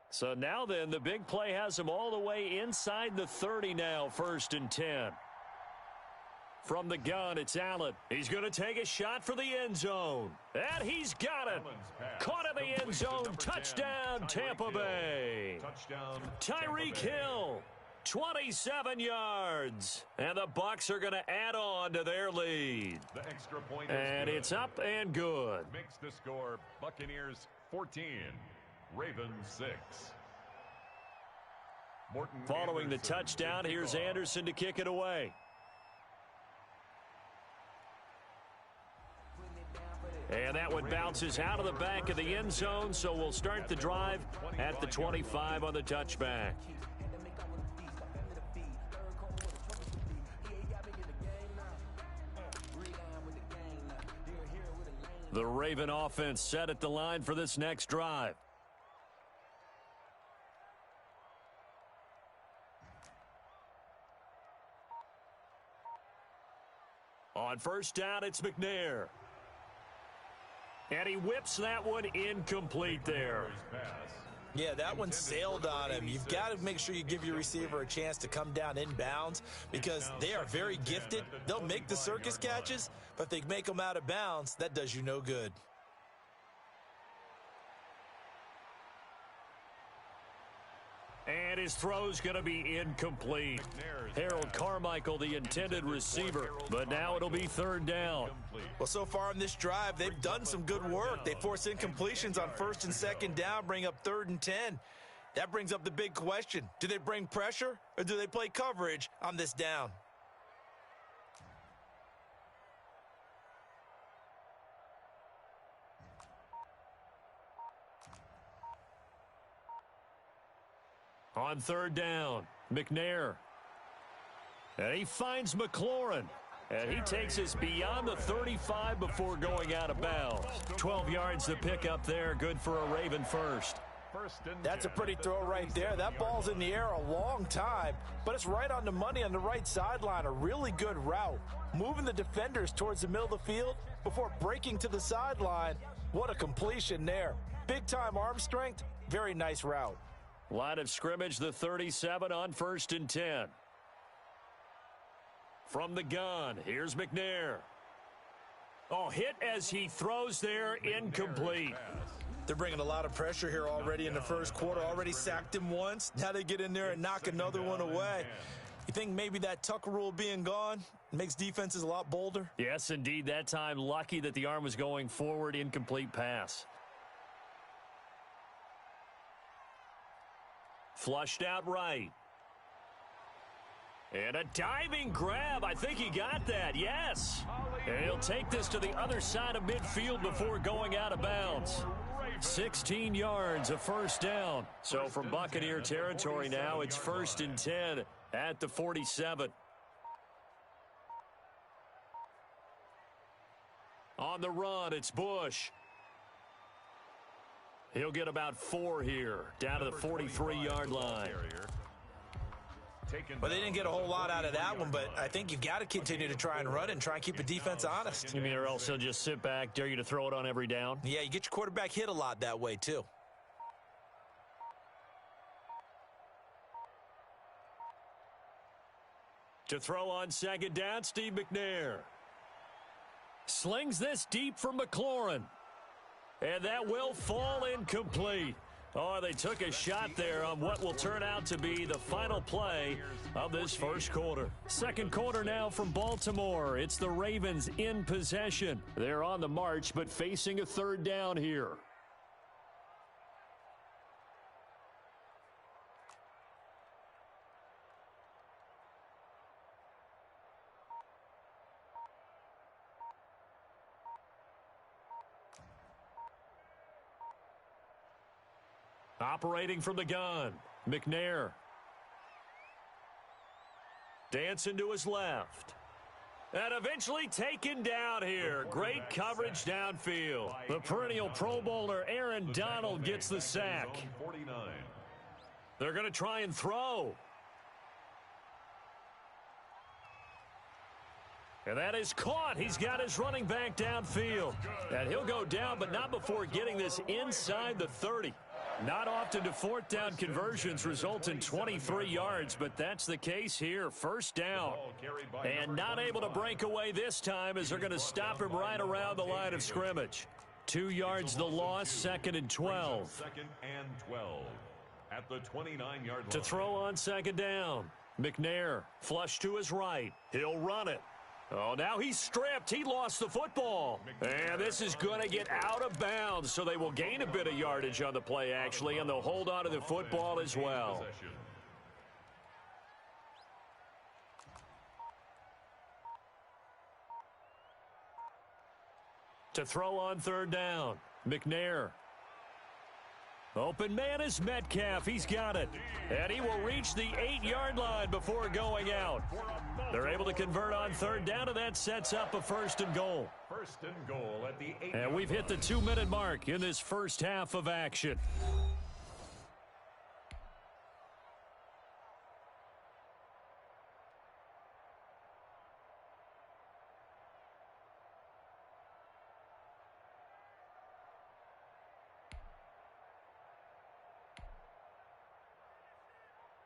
So now then, the big play has him all the way inside the 30 now, 1st and 10. From the gun, it's Allen. He's going to take a shot for the end zone. And he's got it. Caught in the end zone. Touchdown, Tampa Bay. Tyreek Hill, 27 yards. And the Bucs are going to add on to their lead. The extra point and it's up and good. Makes the score Buccaneers 14. Ravens 6. Morton Following the Anderson touchdown, here's Anderson to kick it away. And that one bounces out of the back of the end zone, so we'll start the drive at the 25 on the touchback. The Raven offense set at the line for this next drive. On 1st down, it's McNair. And he whips that one incomplete there. Yeah, that one sailed on him. You've got to make sure you give your receiver a chance to come down inbounds because they are very gifted. They'll make the circus catches, but if they make them out of bounds, that does you no good. And his throw's going to be incomplete. Harold Carmichael, the intended receiver, but now it'll be 3rd down. Well, so far in this drive, they've done some good work. They force incompletions on 1st and 2nd down, bring up 3rd and 10. That brings up the big question. Do they bring pressure or do they play coverage on this down? On third down, McNair. And he finds McLaurin. And he takes us beyond the 35 before going out of bounds. 12 yards to pick up there. Good for a Raven first. That's a pretty throw right there. That ball's in the air a long time, but it's right on the money on the right sideline. A really good route. Moving the defenders towards the middle of the field before breaking to the sideline. What a completion there. Big-time arm strength. Very nice route. Line of scrimmage, the 37 on 1st and 10. From the gun, here's McNair. Oh, hit as he throws there, incomplete. They're bringing a lot of pressure here already in the first quarter. Already sacked him once. Now they get in there and knock another one away. You think maybe that Tucker rule being gone makes defenses a lot bolder? Yes, indeed. That time, lucky that the arm was going forward, incomplete pass. Flushed out right. And a diving grab. I think he got that, yes. And he'll take this to the other side of midfield before going out of bounds. 16 yards, a first down. So from Buccaneer territory now, it's 1st and 10 at the 47. On the run, it's Bush. He'll get about 4 here, down to the 43-yard line. Well, they didn't get a whole lot out of that one, but I think you've got to continue to try and run and try and keep the defense honest. You mean or else he'll just sit back, dare you to throw it on every down? Yeah, you get your quarterback hit a lot that way, too. To throw on second down, Steve McNair. Slings this deep for McLaurin. And that will fall incomplete. Oh, they took a shot there on what will turn out to be the final play of this first quarter. Second quarter now from Baltimore. It's the Ravens in possession. They're on the march, but facing a third down here. Operating from the gun, McNair. Dancing to his left. And eventually taken down here. Great coverage downfield. The perennial Pro Bowler Aaron Donald gets the sack. They're going to try and throw. And that is caught. He's got his running back downfield. And he'll go down, but not before getting this inside the 30. Not often do fourth down conversions result in 23 yards, but that's the case here. First down. And not able to break away this time as they're going to stop him right around the line of scrimmage. 2 yards the loss, 2nd and 12. Second and 12 at the 29-yard line. To throw on second down. McNair flush to his right. He'll run it. Oh, now he's stripped. He lost the football. And this is going to get out of bounds, so they will gain a bit of yardage on the play, actually, and they'll hold on to the football as well. To throw on third down, McNair. Open man is Metcalf. He's got it. And he will reach the 8-yard line before going out. They're able to convert on third down, and that sets up a 1st and goal. 1st and goal at the 8. And we've hit the 2-minute mark in this first half of action.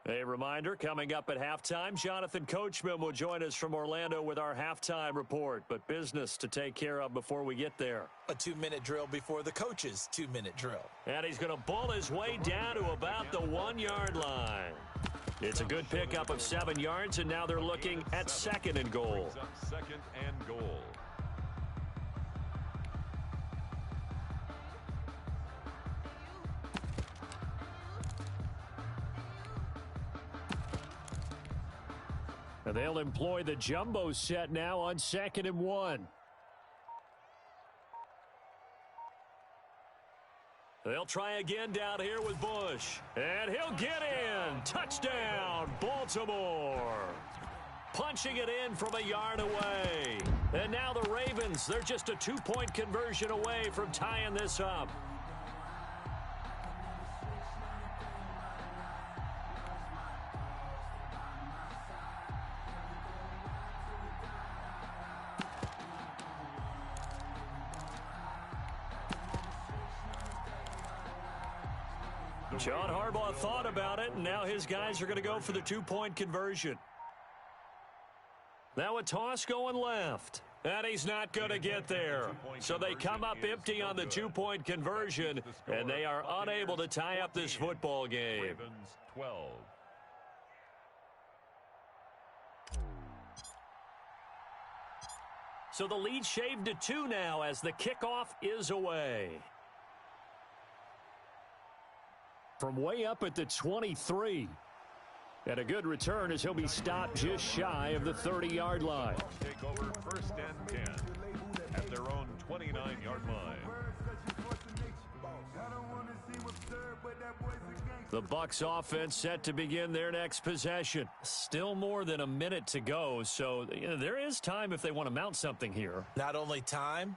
A reminder, coming up at halftime, Jonathan Coachman will join us from Orlando with our halftime report. But business to take care of before we get there. A 2-minute drill before the coach's 2-minute drill. And he's going to bull his way down to about the 1-yard line. It's a good pickup of 7 yards, and now they're looking at 2nd and goal. 2nd and goal. And they'll employ the jumbo set now on 2nd and 1. They'll try again down here with Bush. And he'll get in. Touchdown, Baltimore. Punching it in from a yard away. And now the Ravens, they're just a 2-point conversion away from tying this up. John Harbaugh thought about it, and now his guys are going to go for the 2-point conversion. Now a toss going left. And he's not going to get there. So they come up empty on the 2-point conversion, and they are unable to tie up this football game. Ravens 12. So the lead shaved to 2 now as the kickoff is away. From way up at the 23. And a good return as he'll be stopped just shy of the 30-yard line. Take over 1st and 10 at their own 29-yard line. The Bucs offense set to begin their next possession. Still more than a minute to go, so there is time if they want to mount something here. Not only time,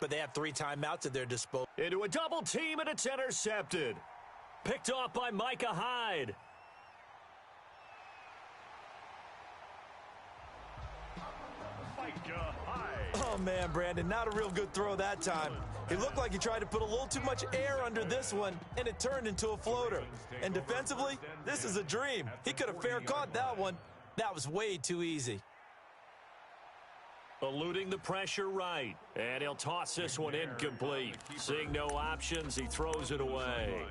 but they have 3 timeouts at their disposal. Into a double team, and it's intercepted. Picked off by Micah Hyde. Oh, man, Brandon, not a real good throw that time. He looked like he tried to put a little too much air under this one, and it turned into a floater. And defensively, this is a dream. He could have fair caught that one. That was way too easy. Eluding the pressure right, and he'll toss this one incomplete. Seeing no options, he throws it away.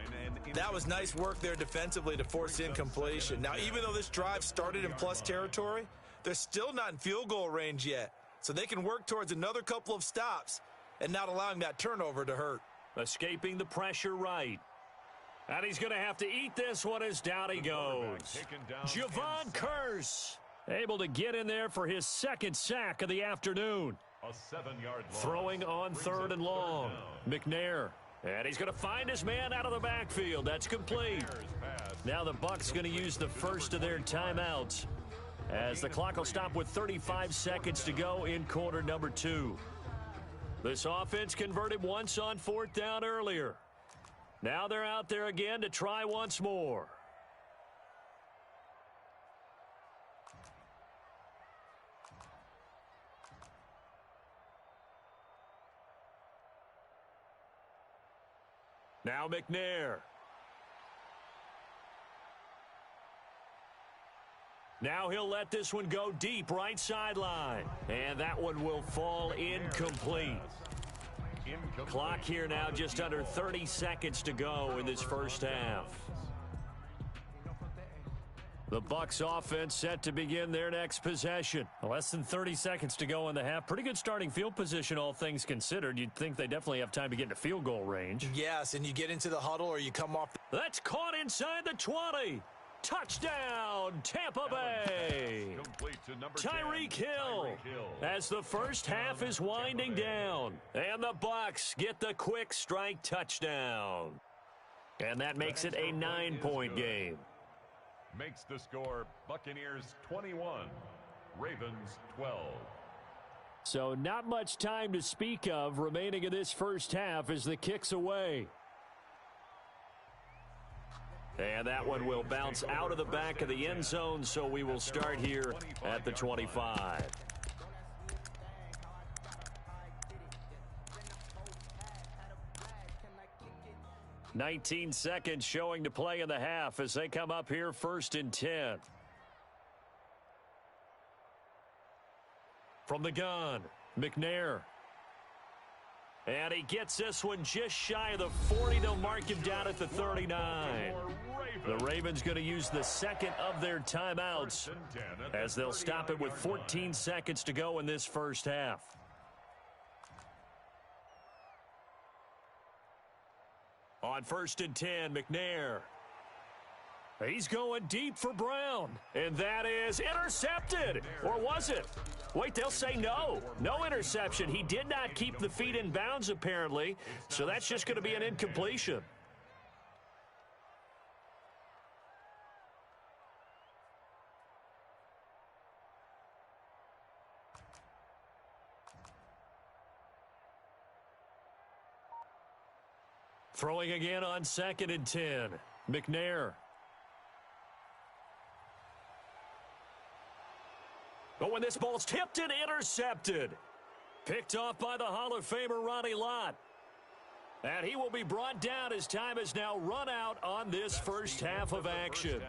That was nice work there defensively to force incompletion. Now, even though this drive started in plus territory, they're still not in field goal range yet. So they can work towards another couple of stops and not allowing that turnover to hurt. Escaping the pressure right. And he's going to have to eat this one as down he goes. Javon Kearse able to get in there for his 2nd sack of the afternoon. A 7-yard loss. Throwing on 3rd and long. McNair. And he's going to find his man out of the backfield. That's complete. Now the Bucs going to use the first of their timeouts, as the clock will stop with 35 seconds to go in quarter number 2. This offense converted once on 4th down earlier. Now they're out there again to try once more. Now McNair. Now he'll let this one go deep right sideline. And that one will fall incomplete. Clock here now just under 30 seconds to go in this first half. The Bucs offense set to begin their next possession. Less than 30 seconds to go in the half. Pretty good starting field position, all things considered. You'd think they definitely have time to get into field goal range. Yes, and you get into the huddle or you come off. That's caught inside the 20. Touchdown, Tampa Bay. Tyreek Hill as the first half is winding down. And the Bucs get the quick strike touchdown. And that makes it a 9-point game. Makes the score Buccaneers 21, Ravens 12. So not much time to speak of remaining in this first half as the kick's away. And that one will bounce out of the back of the end zone, so we will start here at the 25. "19 seconds showing to play in the half as they come up here 1st and 10. From the gun, McNair. And he gets this one just shy of the 40. They'll mark him down at the 39. The Ravens going to use the 2nd of their timeouts as they'll stop it with 14 seconds to go in this first half. On 1st and 10, McNair. He's going deep for Brown. And that is intercepted. Or was it? Wait, they'll say no. No interception. He did not keep the feet in bounds, apparently. So that's just going to be an incompletion. Throwing again on 2nd and 10. McNair. Oh, and this ball's tipped and intercepted. Picked off by the Hall of Famer Ronnie Lott. And he will be brought down as time has now run out on this first half of action.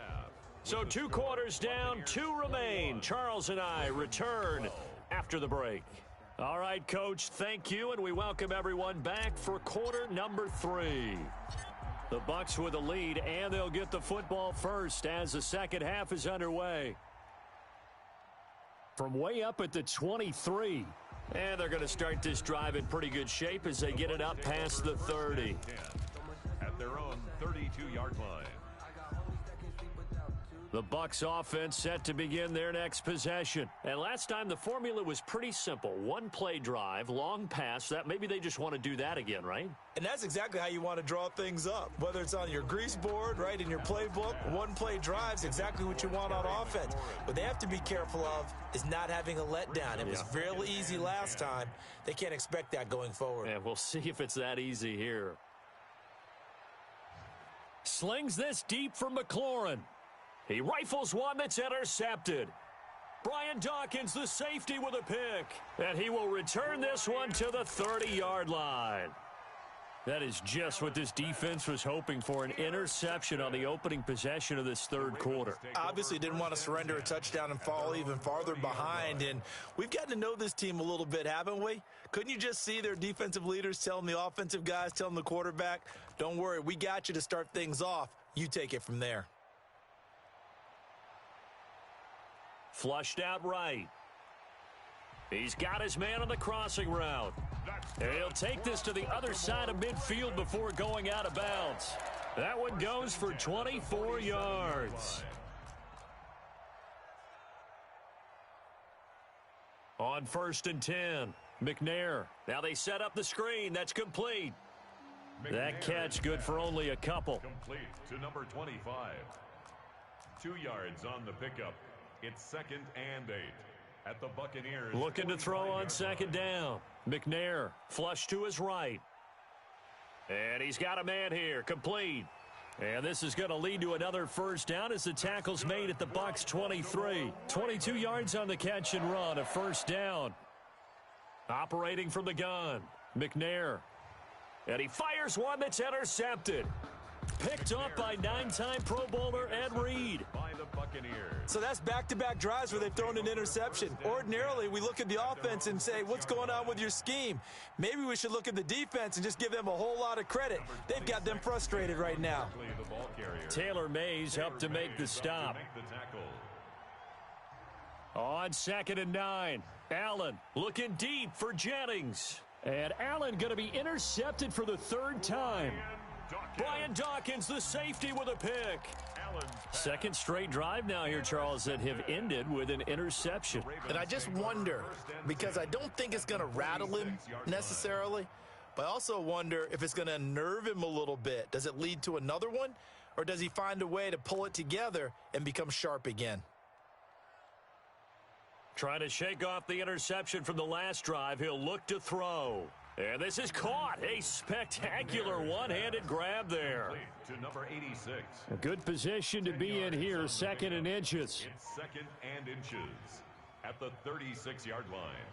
So 2 quarters down, 2 remain. Charles and I return after the break. All right, Coach, thank you, and we welcome everyone back for quarter number 3. The Bucs with the lead, and they'll get the football first as the second half is underway. From way up at the 23. And they're going to start this drive in pretty good shape as they get it up past the 30. At their own 32-yard line. The Bucs offense set to begin their next possession. And last time the formula was pretty simple. 1-play drive, long pass. That maybe they just want to do that again, right? And that's exactly how you want to draw things up. Whether it's on your grease board, right, in your playbook, 1-play drive's exactly what you want on offense. What they have to be careful of is not having a letdown. It was real easy last time. They can't expect that going forward. And we'll see if it's that easy here. Slings this deep for McLaurin. He rifles one that's intercepted. Brian Dawkins, the safety, with a pick. And he will return this one to the 30-yard line. That is just what this defense was hoping for, an interception on the opening possession of this third quarter. Obviously didn't want to surrender a touchdown and fall even farther behind. And we've gotten to know this team a little bit, haven't we? Couldn't you just see their defensive leaders telling the offensive guys, telling the quarterback, don't worry, we got you to start things off. You take it from there. Flushed out right. He's got his man on the crossing route. And he'll take this to the other side of midfield before going out of bounds. That one goes for 24 yards. On 1st and 10, McNair. Now they set up the screen. That's complete. That catch good for only a couple. Complete to number 25. 2 yards on the pickup. It's 2nd and 8 at the Buccaneers. Looking to throw on 2nd down. McNair flush to his right. And he's got a man here. Complete. And this is going to lead to another first down as the tackle's made at the Bucs 23. 22 yards on the catch and run. A first down. Operating from the gun. McNair. And he fires one that's intercepted. Picked up by 9-time Pro Bowler Ed Reed. By the Buccaneers. So that's back-to-back drives where they've thrown an interception. Ordinarily, we look at the offense and say, what's going on with your scheme? Maybe we should look at the defense and just give them a whole lot of credit. They've got them frustrated right now. Taylor Mays helped to make the stop. On 2nd and 9, Allen looking deep for Jennings. And Allen going to be intercepted for the 3rd time. Brian Dawkins, the safety, with a pick. Second straight drive now here, Charles, that have ended with an interception. And I just wonder, because I don't think it's going to rattle him necessarily, but I also wonder if it's going to unnerve him a little bit. Does it lead to another one, or does he find a way to pull it together and become sharp again? Trying to shake off the interception from the last drive. He'll look to throw. And this is caught. A spectacular one-handed grab there. To number 86. A good position to be in here, 2nd and inches. It's 2nd and inches at the 36-yard line.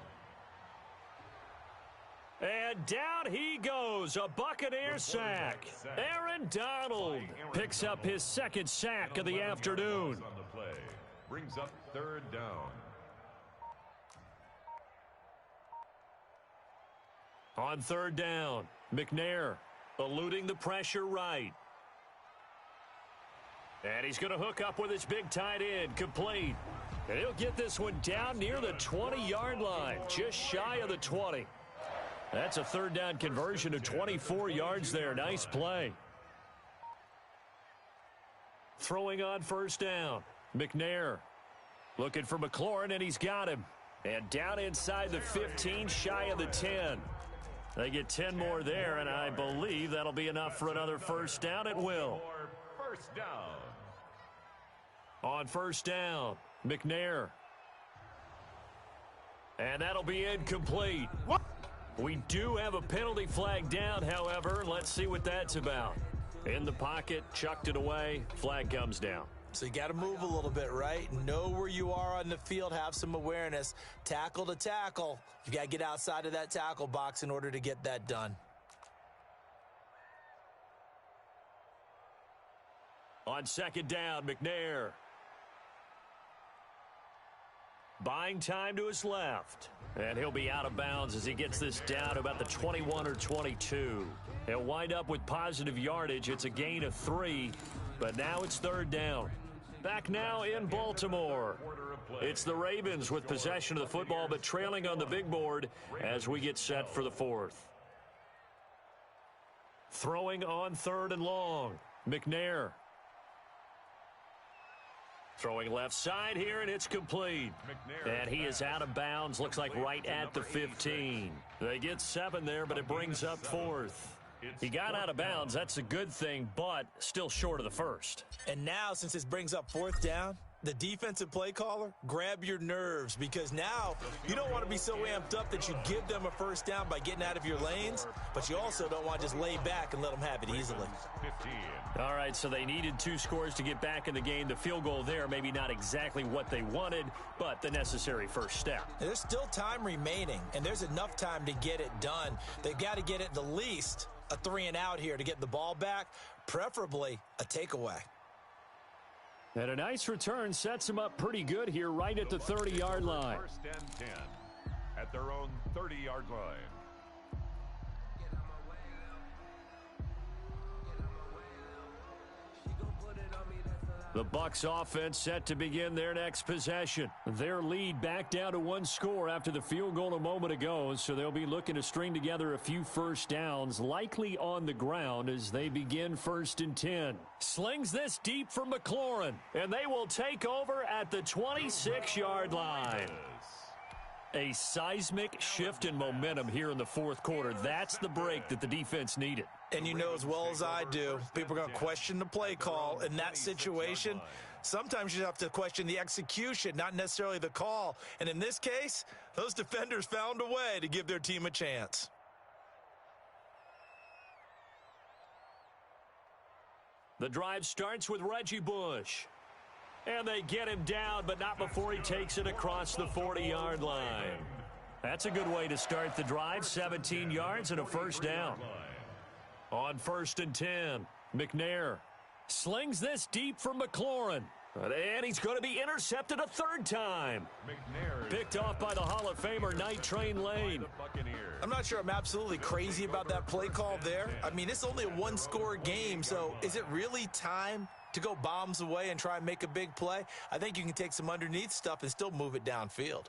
And down he goes, a Buccaneer sack. Aaron Donald picks up his 2nd sack of the afternoon. On the play. Brings up 3rd down. On 3rd down, McNair eluding the pressure right. And he's going to hook up with his big tight end, complete. And he'll get this one down near the 20-yard line, just shy of the 20. That's a 3rd down conversion of 24 yards there. Nice play. Throwing on 1st down, McNair looking for McLaurin, and he's got him. And down inside the 15, shy of the 10. They get 10 more there, and I believe that'll be enough for another first down. It will. First down. On 1st down, McNair. And that'll be incomplete. We do have a penalty flag down, however. Let's see what that's about. In the pocket, chucked it away, flag comes down. So you got to move a little bit, right? Know where you are on the field, have some awareness. Tackle to tackle. You got to get outside of that tackle box in order to get that done. On second down, McNair. Buying time to his left. And he'll be out of bounds as he gets this down to about the 21 or 22. He'll wind up with positive yardage. It's a gain of 3, but now it's third down. Back now in Baltimore. It's the Ravens with possession of the football, but trailing on the big board as we get set for the fourth. Throwing on third and long. McNair. Throwing left side here, and it's complete. And he is out of bounds, looks like right at the 15. They get 7 there, but it brings up fourth. He got out of bounds. That's a good thing, but still short of the first. And now, since this brings up fourth down, the defensive play caller, grab your nerves, because now you don't want to be so amped up that you give them a first down by getting out of your lanes, but you also don't want to just lay back and let them have it easily. All right, so they needed 2 scores to get back in the game. The field goal there, maybe not exactly what they wanted, but the necessary first step. There's still time remaining, and there's enough time to get it done. They've got to get at the least a 3 and out here to get the ball back, preferably a takeaway. And a nice return sets them up pretty good here right at the 30-yard line. First and 10 at their own 30-yard line. The Bucs offense set to begin their next possession. Their lead back down to 1 score after the field goal a moment ago, so they'll be looking to string together a few first downs, likely on the ground as they begin first and 10. Slings this deep for McLaurin, and they will take over at the 26-yard line. A seismic shift in momentum here in the fourth quarter. That's the break that the defense needed. And you know as well as I do, people are going to question the play call in that situation. Sometimes you have to question the execution, not necessarily the call. And in this case, those defenders found a way to give their team a chance. The drive starts with Reggie Bush. And they get him down, but not before he takes it across the 40-yard line. That's a good way to start the drive, 17 yards and a first down. On first and 10, McNair slings this deep for McLaurin. And he's going to be intercepted a third time. Picked off by the Hall of Famer, Night Train Lane. I'm not sure I'm absolutely crazy about that play call there. I mean, it's only a 1-score game, so is it really time to go bombs away and try and make a big play? I think you can take some underneath stuff and still move it downfield.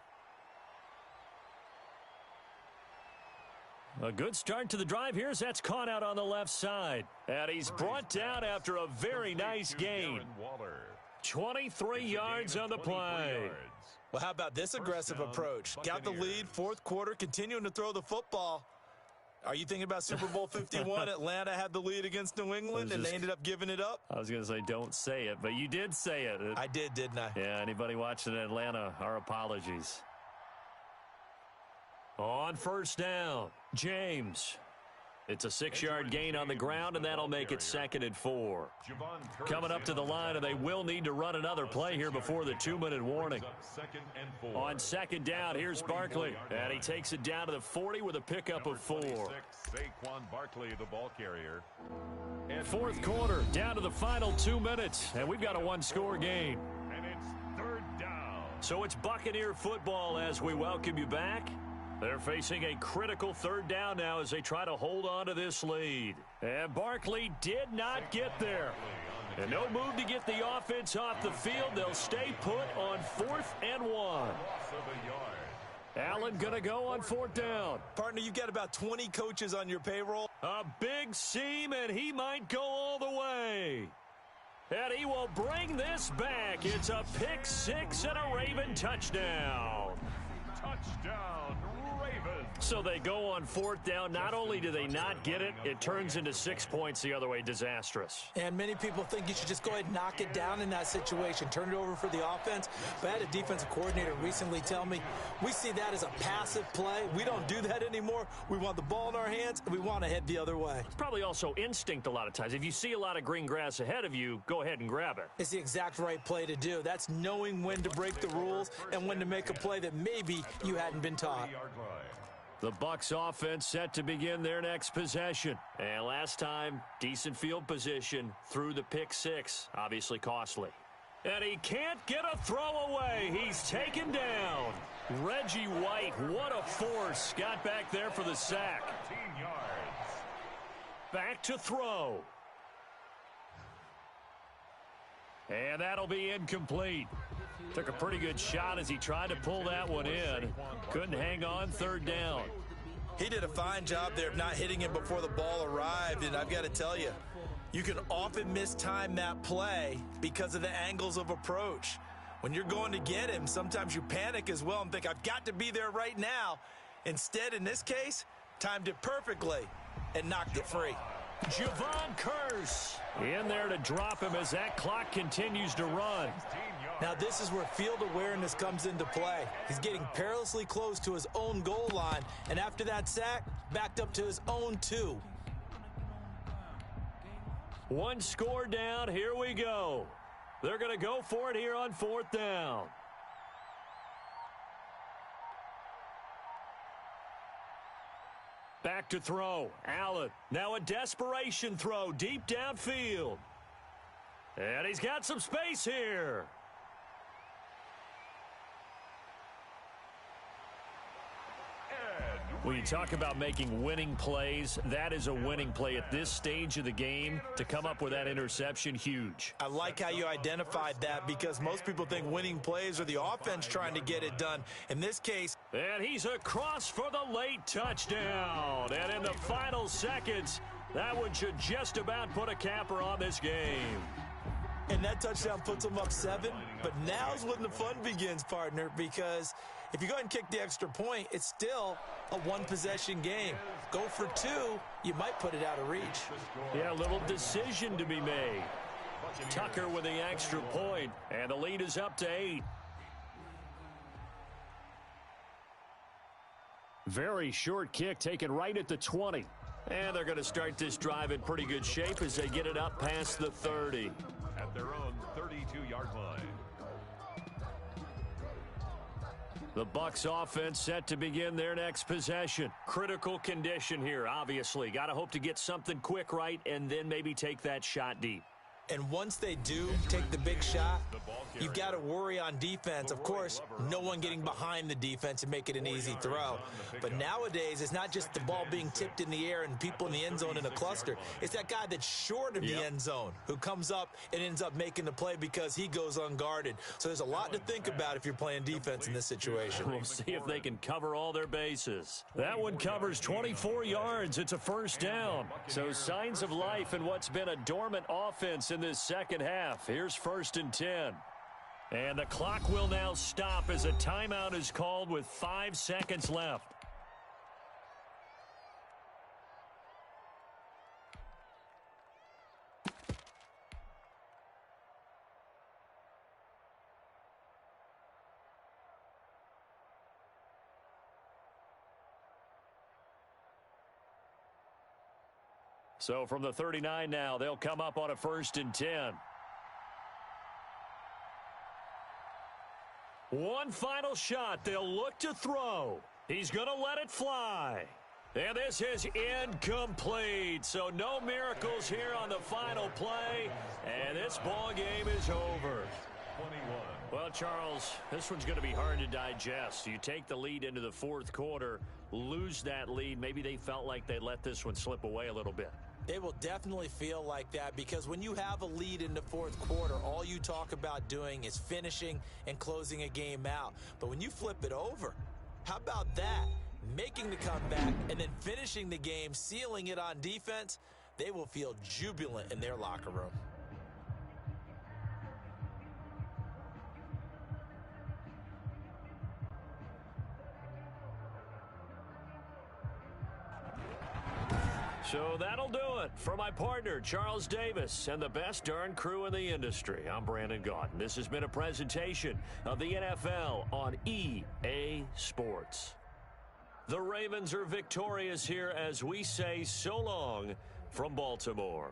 A good start to the drive here as that's caught out on the left side. And he's brought down after a very nice gain. 23 yards on the play. Well, how about this aggressive approach? Got the lead, fourth quarter, continuing to throw the football. Are you thinking about Super Bowl 51? Atlanta had the lead against New England, and they ended up giving it up? I was going to say don't say it, but you did say it. I did, didn't I? Yeah, anybody watching Atlanta, our apologies. On first down, James. It's a 6-yard gain on the ground, and that'll make it 2nd and 4. Coming up to the line, and they will need to run another play here before the 2-minute warning. On second down, here's Barkley, and he takes it down to the 40 with a pickup of 4. Saquon Barkley, the ball carrier. Fourth quarter, down to the final 2 minutes, and we've got a 1-score game. And it's third down. So it's Buccaneer football as we welcome you back. They're facing a critical third down now as they try to hold on to this lead. And Barkley did not get there. And no move to get the offense off the field. They'll stay put on 4th and 1. Allen going to go on 4th down. Partner, you've got about 20 coaches on your payroll. A big seam, and he might go all the way. And he will bring this back. It's a pick-6 and a Raven touchdown. Touchdown, Ravens. So they go on fourth down. Not only do they not get it, it turns into 6 points the other way. Disastrous. And many people think you should just go ahead and knock it down in that situation. Turn it over for the offense. But I had a defensive coordinator recently tell me, we see that as a passive play. We don't do that anymore. We want the ball in our hands, and we want to head the other way. Probably also instinct a lot of times. If you see a lot of green grass ahead of you, go ahead and grab it. It's the exact right play to do. That's knowing when to break the rules and when to make a play that maybe you hadn't been taught. The Bucs offense set to begin their next possession. And last time, decent field position through the pick six. Obviously costly. And he can't get a throw away. He's taken down. Reggie White, what a force. Got back there for the sack. 13 yards. Back to throw. And that'll be incomplete. Took a pretty good shot as he tried to pull that one in. Couldn't hang on, third down. He did a fine job there of not hitting him before the ball arrived, and I've got to tell you, you can often mistime that play because of the angles of approach. When you're going to get him, sometimes you panic as well and think, I've got to be there right now. Instead, in this case, timed it perfectly and knocked it free. Javon Curse in there to drop him as that clock continues to run. Now this is where field awareness comes into play. He's getting perilously close to his own goal line, and after that sack, backed up to his own 2. One score down, here we go. They're going to go for it here on fourth down. Back to throw. Allen. Now a desperation throw deep downfield. And he's got some space here. When you talk about making winning plays, that is a winning play at this stage of the game. To come up with that interception, huge. I like how you identified that because most people think winning plays are the offense trying to get it done. In this case, and he's across for the late touchdown. And in the final seconds, that one should just about put a capper on this game. And that touchdown puts them up 7. But now's when the fun begins, partner, because if you go ahead and kick the extra point, it's still a one-possession game. Go for 2, you might put it out of reach. Yeah, a little decision to be made. Tucker with the extra point, and the lead is up to 8. Very short kick taken right at the 20. And they're going to start this drive in pretty good shape as they get it up past the 30. At their own 32-yard line. The Bucs offense set to begin their next possession. Critical condition here, obviously. Got to hope to get something quick right and then maybe take that shot deep. And once they do take the big shot, you've got to worry on defense. Of course, no one getting behind the defense and make it an easy throw. But nowadays, it's not just the ball being tipped in the air and people in the end zone in a cluster. It's that guy that's short of the end zone who comes up and ends up making the play because he goes unguarded. So there's a lot to think about if you're playing defense in this situation. We'll see if they can cover all their bases. That one covers 24 yards. It's a first down. So signs of life in what's been a dormant offense in this second half. Here's 1st and 10. And the clock will now stop as a timeout is called with 5 seconds left. So from the 39 now, they'll come up on a 1st and 10. One final shot. They'll look to throw. He's going to let it fly. And this is incomplete. So no miracles here on the final play. And this ball game is over. 21. Well, Charles, this one's going to be hard to digest. You take the lead into the 4th quarter, lose that lead. Maybe they felt like they let this one slip away a little bit. They will definitely feel like that because when you have a lead in the 4th quarter, all you talk about doing is finishing and closing a game out. But when you flip it over, how about that? Making the comeback and then finishing the game, sealing it on defense, they will feel jubilant in their locker room. So that'll do it. For my partner, Charles Davis, and the best darn crew in the industry, I'm Brandon Gaudin. This has been a presentation of the NFL on EA Sports. The Ravens are victorious here as we say so long from Baltimore.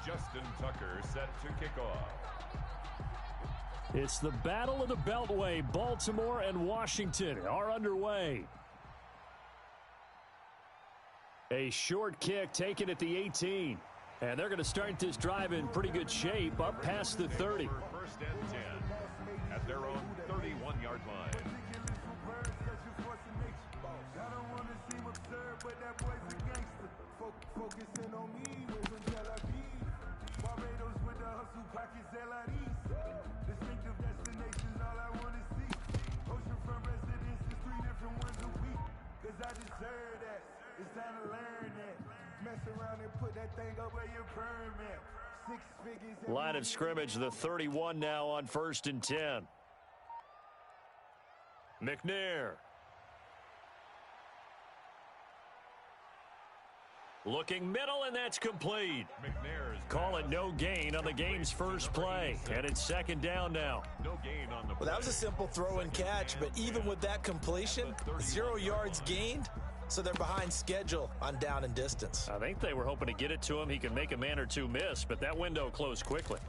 Justin Tucker set to kick off. It's the Battle of the Beltway. Baltimore and Washington are underway. A short kick taken at the 18. And they're going to start this drive in pretty good shape up past the 30. First and 10 at their own 31-yard line. Focusing on me, way from Tel Aviv. Barbados with the hustle pockets, LIDs. Distinctive destinations, all I want to see. Oceanfront residences, 3 different ones a week. Cause I deserve that. It's time to learn that. Mess around and put that thing up where your permit. 6 figures. Line of scrimmage, the 31 now on 1st and 10. McNair. Looking middle, and that's complete. Call it no gain on the game's first play, and it's 2nd down now. No gain on the play. Well, that was a simple throw and catch, but even with that completion, 0 yards gained, so they're behind schedule on down and distance. I think they were hoping to get it to him. He could make a man or two miss, but that window closed quickly.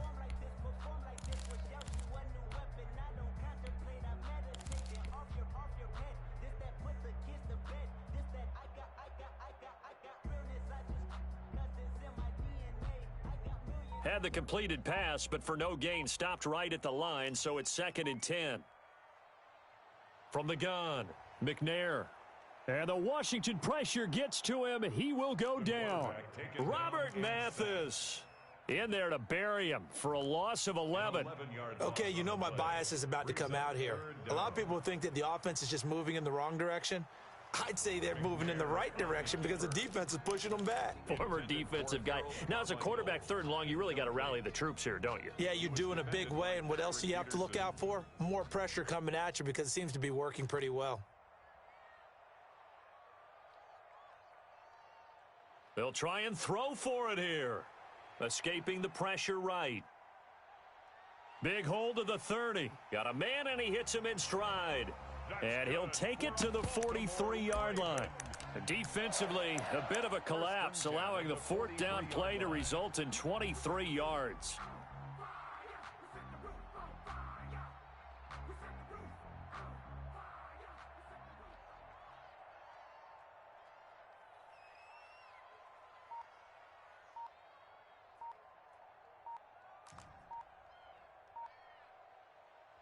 Had the completed pass, but for no gain, stopped right at the line, so it's 2nd and 10. From the gun, McNair. And the Washington pressure gets to him. He will go down. Robert Mathis in there to bury him for a loss of 11. Okay, you know my bias is about to come out here. A lot of people think that the offense is just moving in the wrong direction. I'd say they're moving in the right direction because the defense is pushing them back. Former defensive guy. Now, as a quarterback 3rd and long, you really got to rally the troops here, don't you? Yeah, you do in a big way. And what else do you have to look out for? More pressure coming at you because it seems to be working pretty well. They'll try and throw for it here. Escaping the pressure right. Big hold of the 30. Got a man, and he hits him in stride. And he'll take it to the 43-yard line. Defensively, a bit of a collapse, allowing the 4th down play to result in 23 yards.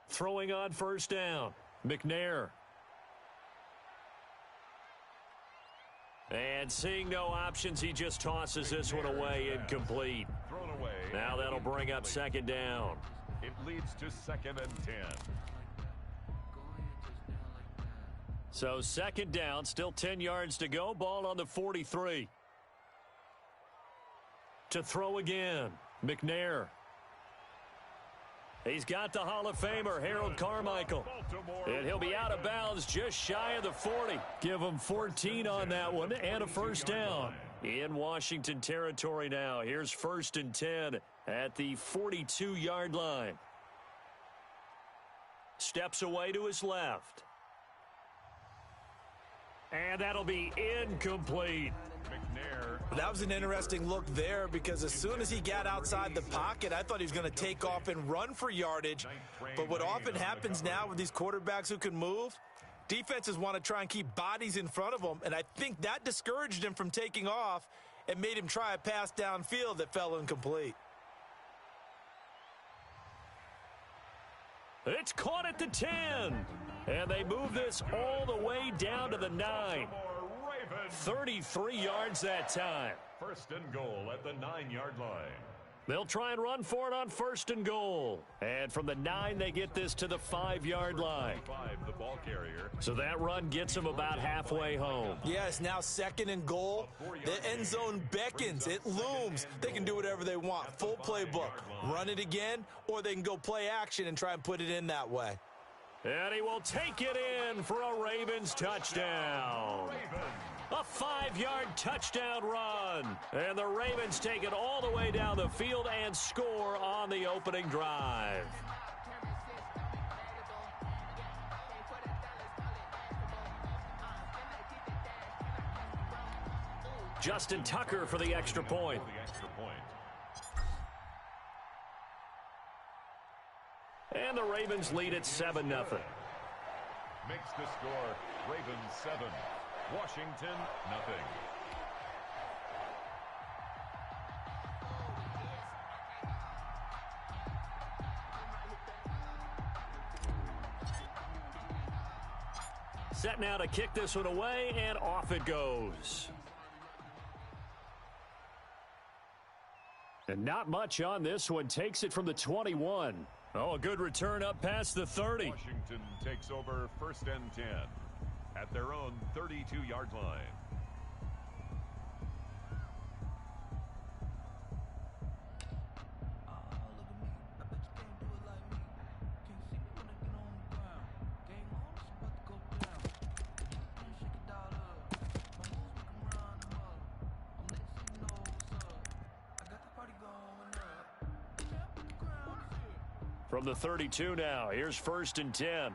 Throwing on 1st down. McNair. And seeing no options, he just tosses this one away, incomplete. Thrown away. Now that'll bring up 2nd down. It leads to 2nd and 10. So 2nd down, still 10 yards to go. Ball on the 43. To throw again, McNair. He's got the Hall of Famer, Harold Carmichael. And he'll be out of bounds just shy of the 40. Give him 14 on that one and a 1st down. In Washington territory now. Here's 1st and 10 at the 42-yard line. Steps away to his left. And that'll be incomplete. That was an interesting look there because as soon as he got outside the pocket, I thought he was going to take off and run for yardage. But what often happens now with these quarterbacks who can move, defenses want to try and keep bodies in front of them, and I think that discouraged him from taking off and made him try a pass downfield that fell incomplete. It's caught at the 10, and they move this all the way down to the 9. 33 yards that time. 1st and goal at the 9-yard line. They'll try and run for it on 1st and goal. And from the 9, they get this to the 5-yard line. 5, the ball carrier. So that run gets them about halfway home. Yes, now 2nd and goal. The end zone beckons. It looms. They can do whatever they want. Full playbook. Run it again, or they can go play action and try and put it in that way. And he will take it in for a Ravens touchdown. A 5-yard touchdown run. And the Ravens take it all the way down the field and score on the opening drive. Justin Tucker for the extra point. Ravens lead at 7-0. Makes the score Ravens 7, Washington nothing. Set now to kick this one away, and off it goes. And not much on this one. Takes it from the 21. Oh, a good return up past the 30. Washington takes over 1st and 10 at their own 32-yard line. From the 32 now, here's 1st and 10.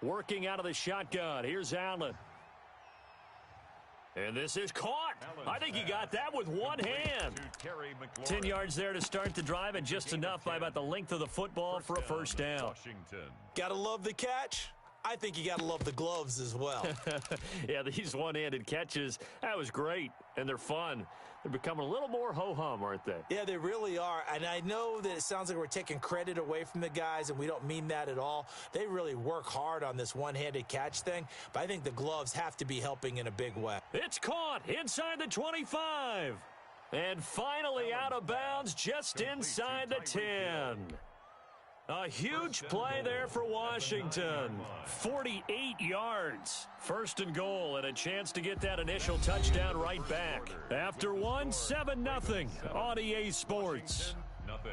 Working out of the shotgun, here's Allen. And this is caught. I think he got that with one hand. 10 yards there to start the drive, and just enough by about the length of the football for a first down. Washington. Gotta love the catch. I think you got to love the gloves as well. Yeah, these one-handed catches, that was great, and they're fun. They're becoming a little more ho-hum, aren't they? Yeah, they really are, and I know that it sounds like we're taking credit away from the guys, and we don't mean that at all. They really work hard on this one-handed catch thing, but I think the gloves have to be helping in a big way. It's caught inside the 25. And finally out of bounds just inside the 10. A huge play there for Washington. 48 yards. 1st and goal, and a chance to get that initial touchdown right back. After one, 7-0 on EA Sports. Nothing.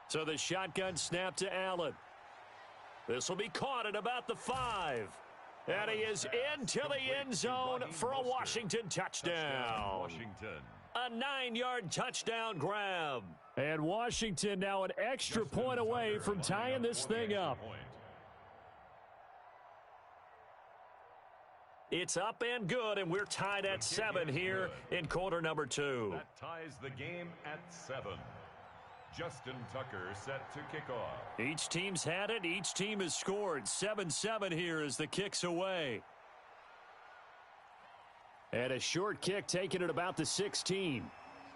So the shotgun snap to Allen. This will be caught at about the 5. And he is into the end zone for a Washington touchdown. Washington. A 9-yard touchdown grab. And Washington now an extra point away from tying this thing up. It's up and good, and we're tied at 7 here in quarter number 2. That ties the game at 7. Justin Tucker set to kick off. Each team's had it. Each team has scored. 7-7 here as the kick's away. And a short kick taken at about the 16.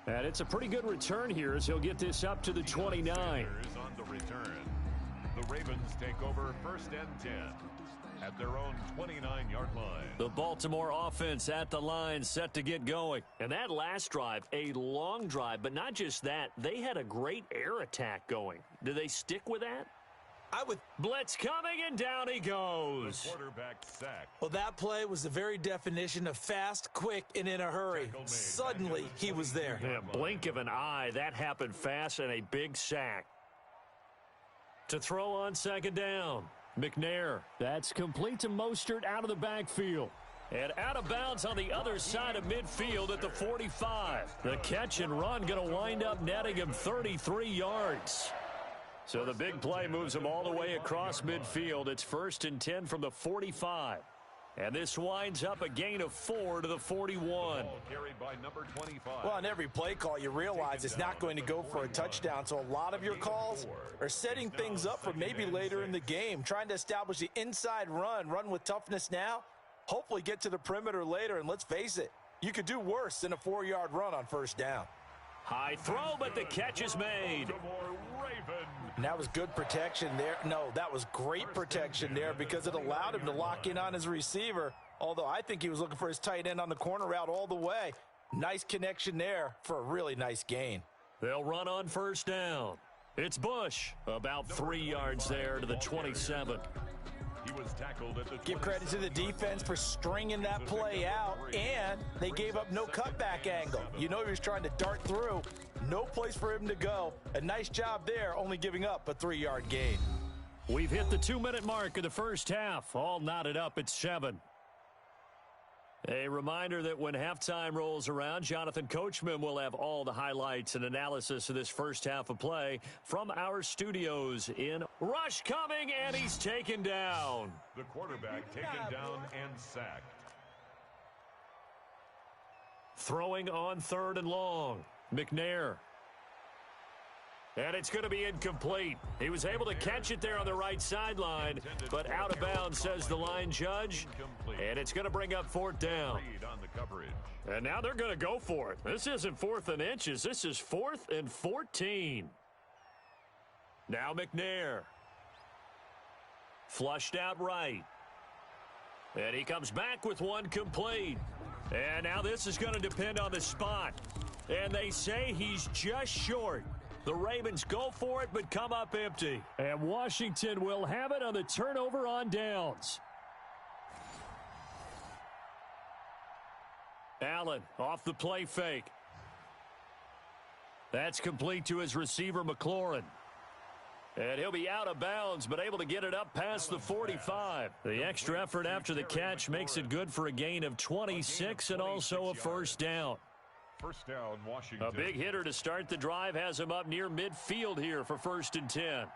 And it's a pretty good return here as he'll get this up to the 29. On the return. The Ravens take over 1st and 10 at their own 29-yard line. The Baltimore offense at the line, set to get going. And that last drive, a long drive, but not just that. They had a great air attack going. Do they stick with that? Blitz coming, and down he goes. The quarterback sack. Well, that play was the very definition of fast, quick, and in a hurry. Suddenly, he was there. Yeah, blink of an eye. That happened fast, and a big sack. To throw on 2nd down. McNair. That's complete to Mostert out of the backfield. And out of bounds on the other side of midfield at the 45. The catch and run going to wind up netting him 33 yards. So the big play moves him all the way across midfield. It's 1st and 10 from the 45. And this winds up a gain of 4 to the 41. Carried by number 25. Well, on every play call, you realize it's not going to go for a touchdown. So a lot of your calls are setting things up for maybe later in the game, trying to establish the inside run with toughness now, hopefully get to the perimeter later. And let's face it, you could do worse than a 4-yard run on 1st down. High throw, but the catch is made. And that was good protection there. No, that was great protection there because it allowed him to lock in on his receiver, although I think he was looking for his tight end on the corner route all the way. Nice connection there for a really nice gain. They'll run on 1st down. It's Bush, about 3 yards there to the 27. He was tackled at the Give credit to the defense for stringing that play out, and they gave up no cutback angle. You know he was trying to dart through. No place for him to go. A nice job there, only giving up a 3-yard gain. We've hit the 2-minute mark of the first half. All knotted up at 7. A reminder that when halftime rolls around, Jonathan Coachman will have all the highlights and analysis of this first half of play from our studios in Rush coming, and he's taken down. The quarterback taken down and sacked. Throwing on 3rd and long. McNair. And it's going to be incomplete. He was able to catch it there on the right sideline, but out of bounds, says the line judge. And it's going to bring up 4th down. And now they're going to go for it. This isn't 4th and inches. This is 4th and 14. Now McNair. Flushed out right. And he comes back with one complete. And now this is going to depend on the spot. And they say he's just short. The Ravens go for it, but come up empty. And Washington will have it on the turnover on downs. Allen off the play fake. That's complete to his receiver, McLaurin. And he'll be out of bounds, but able to get it up past the 45. The extra effort after the catch makes it good for a gain of 26 and also a first down. First down, Washington. A big hitter to start the drive has him up near midfield here for 1st and 10.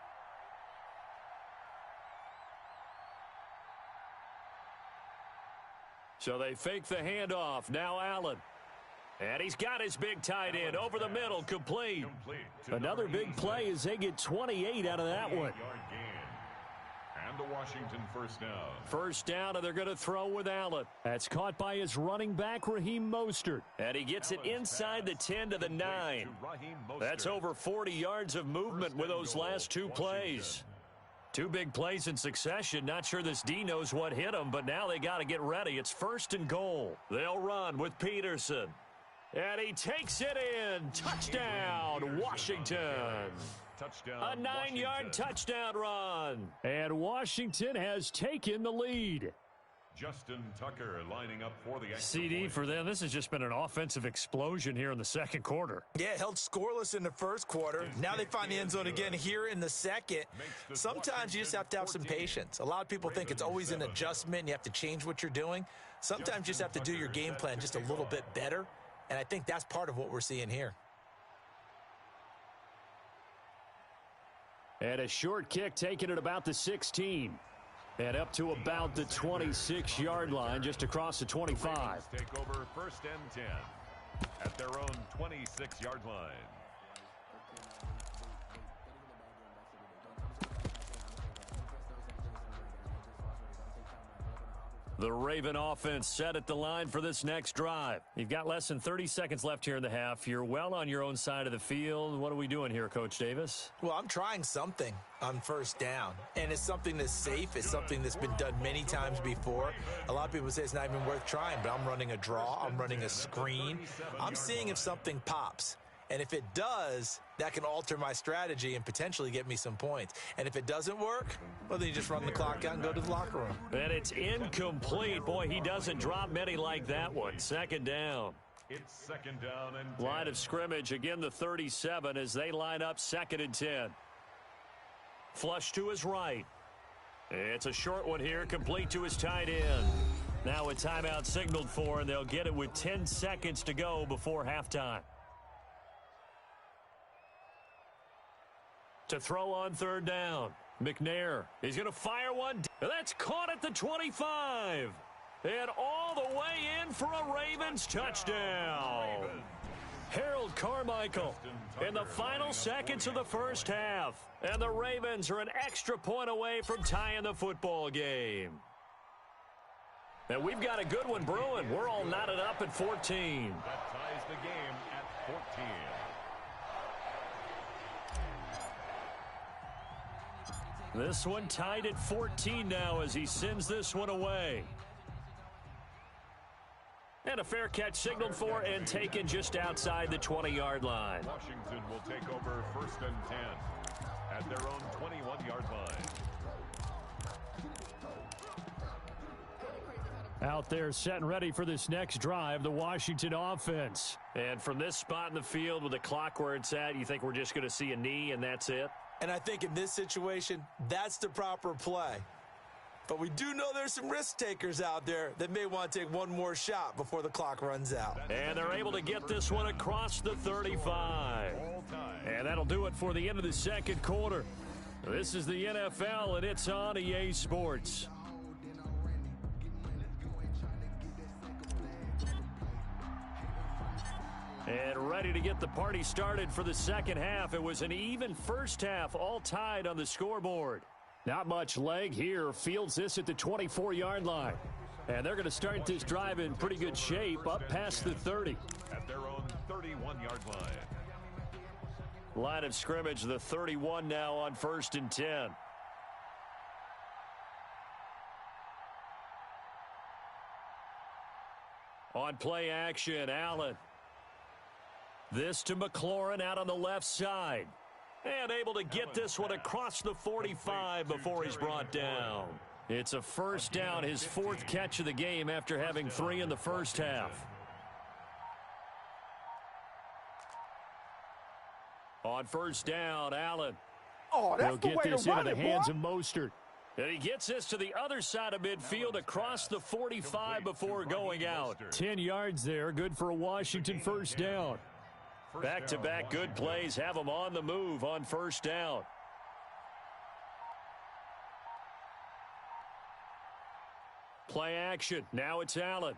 So they fake the handoff. Now Allen. And he's got his big tight end over the middle, complete. Another big play as they get 28 out of that one. And the Washington first down. First down, and they're going to throw with Allen. That's caught by his running back, Raheem Mostert. And he gets it inside the 10 to the 9. That's over 40 yards of movement with those last 2 plays. 2 big plays in succession. Not sure this D knows what hit him, but now they got to get ready. It's 1st and goal. They'll run with Peterson. And he takes it in. Touchdown, Washington. Touchdown, a 9-yard touchdown run. And Washington has taken the lead. Justin Tucker lining up for the CD for them. This has just been an offensive explosion here in the second quarter. Yeah, held scoreless in the first quarter. Now they find the end zone again here in the second. Sometimes you just have to have some patience. A lot of people think it's always an adjustment and you have to change what you're doing. Sometimes you just have to do your game plan just a little bit better. And I think that's part of what we're seeing here. And a short kick taken at about the 16. And up to about the 26-yard line, just across the 25. Take over 1st and 10 at their own 26-yard line. The Raven offense set at the line for this next drive. You've got less than 30 seconds left here in the half. You're well on your own side of the field. What are we doing here, Coach Davis? Well, I'm trying something on 1st down, and it's something that's safe. It's something that's been done many times before. A lot of people say it's not even worth trying, but I'm running a draw. I'm running a screen. I'm seeing if something pops. And if it does, that can alter my strategy and potentially get me some points. And if it doesn't work, well, then you just run the clock out and go to the locker room. And it's incomplete. Boy, he doesn't drop many like that one. 2nd down. It's 2nd down and 10. Line of scrimmage, again the 37 as they line up 2nd and 10. Flush to his right. It's a short one here, complete to his tight end. Now a timeout signaled for, and they'll get it with 10 seconds to go before halftime. To throw on 3rd down. McNair. He's going to fire one. That's caught at the 25. And all the way in for a Ravens touchdown. Harold Carmichael in the final seconds of the first half. And the Ravens are an extra point away from tying the football game. And we've got a good one brewing. We're all knotted up at 14. That ties the game at 14. This one tied at 14 now as he sends this one away. And a fair catch signaled for and taken just outside the 20-yard line. Washington will take over 1st and 10 at their own 21-yard line. Out there set and ready for this next drive, the Washington offense. And from this spot in the field with the clock where it's at, you think we're just going to see a knee and that's it? And I think in this situation, that's the proper play. But we do know there's some risk takers out there that may want to take one more shot before the clock runs out. And they're able to get this one across the 35. And that'll do it for the end of the second quarter. This is the NFL, and it's on EA Sports. And ready to get the party started for the second half. It was an even first half, all tied on the scoreboard. Not much leg here. Fields this at the 24-yard line. And they're going to start this drive in pretty good shape up past the 30. At their own 31-yard line. Line of scrimmage, the 31 now on 1st and 10. On play action, Allen. This to McLaurin out on the left side. And able to get this one across the 45 before he's brought down. It's a first down, his 4th catch of the game after having 3 in the first half. On first down, Allen. Oh, that's the way to run it, boy. He'll get this into the hands of Mostert. And he gets this to the other side of midfield across the 45 before going out. 10 yards there, good for a Washington first down. Back-to-back good plays have them on the move on first down. Play action. Now it's Allen.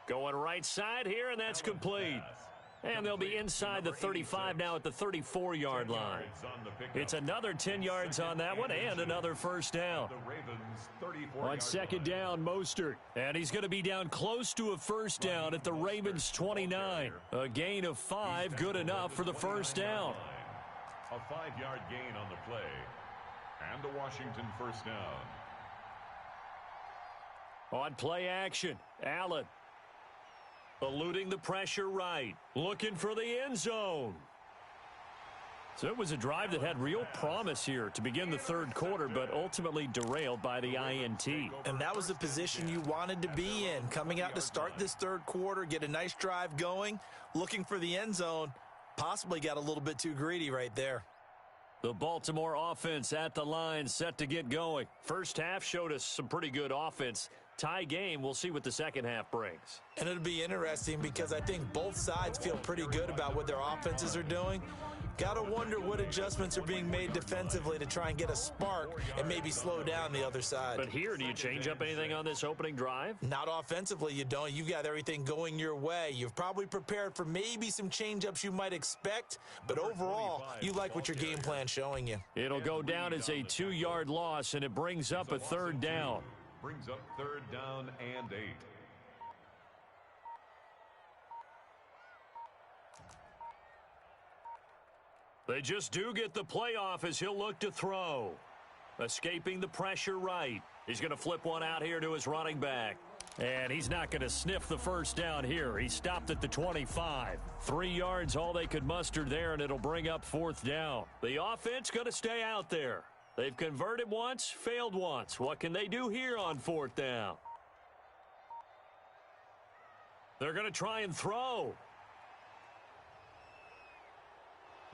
Going right side here, and that's complete. And they'll be inside the 35 now at the 34-yard line. It's another 10 yards on that one and another first down. On second down, Mostert. And he's going to be down close to a first down at the Ravens 29. A gain of 5, good enough for the first down. A 5-yard gain on the play. And a Washington first down. On play action, Allen. Eluding the pressure right. Looking for the end zone. So it was a drive that had real promise here to begin the third quarter, but ultimately derailed by the INT. And that was the position you wanted to be in. Coming out to start this third quarter, get a nice drive going, looking for the end zone. Possibly got a little bit too greedy right there. The Baltimore offense at the line, set to get going. First half showed us some pretty good offense. Tie game, we'll see what the second half brings. And it'll be interesting because I think both sides feel pretty good about what their offenses are doing. Got to wonder what adjustments are being made defensively to try and get a spark and maybe slow down the other side. But here, do you change up anything on this opening drive? Not offensively, you don't. You've got everything going your way. You've probably prepared for maybe some change-ups you might expect, but overall, you like what your game plan's showing you. It'll go down as a 2-yard loss, and it brings up a third down. Brings up third down and 8. They just do get the playoff as he'll look to throw. Escaping the pressure right. He's going to flip one out here to his running back. And he's not going to sniff the first down here. He stopped at the 25. 3 yards all they could muster there, and it'll bring up fourth down. The offense going to stay out there. They've converted once, failed once. What can they do here on fourth down? They're going to try and throw.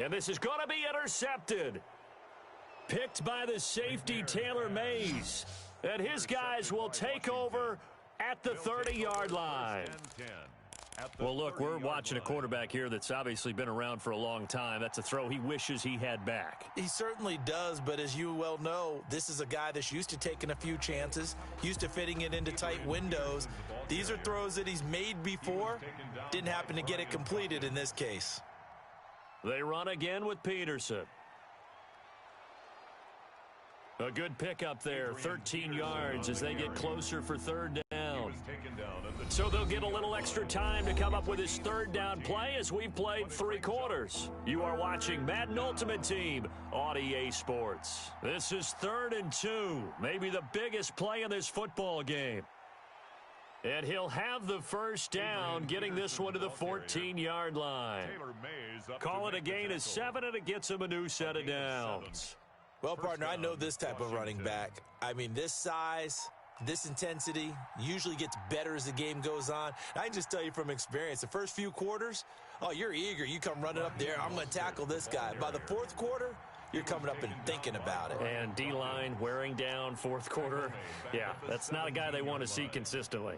And this is going to be intercepted. Picked by the safety, Taylor Mays. And his guys will take over at the 30-yard line. Well, look, we're watching a quarterback here that's obviously been around for a long time. That's a throw he wishes he had back. He certainly does, but as you well know, this is a guy that's used to taking a few chances, used to fitting it into tight windows. These are throws that he's made before. Didn't happen to get it completed in this case. They run again with Peterson. A good pickup there, 13 yards as they get closer for third down. So they'll get a little extra time to come up with his third down play as we've played 3 quarters. You are watching Madden Ultimate Team on EA Sports. This is 3rd and 2, maybe the biggest play in this football game. And he'll have the first down, getting this one to the 14-yard line. Call it a gain of 7, and it gets him a new set of downs. Well, partner, I know this type of running back. I mean, this size, this intensity usually gets better as the game goes on. I can just tell you from experience, the first few quarters, oh, you're eager. You come running up there, I'm going to tackle this guy. By the fourth quarter, you're coming up and thinking about it. And D-line wearing down fourth quarter. Yeah, that's not a guy they want to see consistently.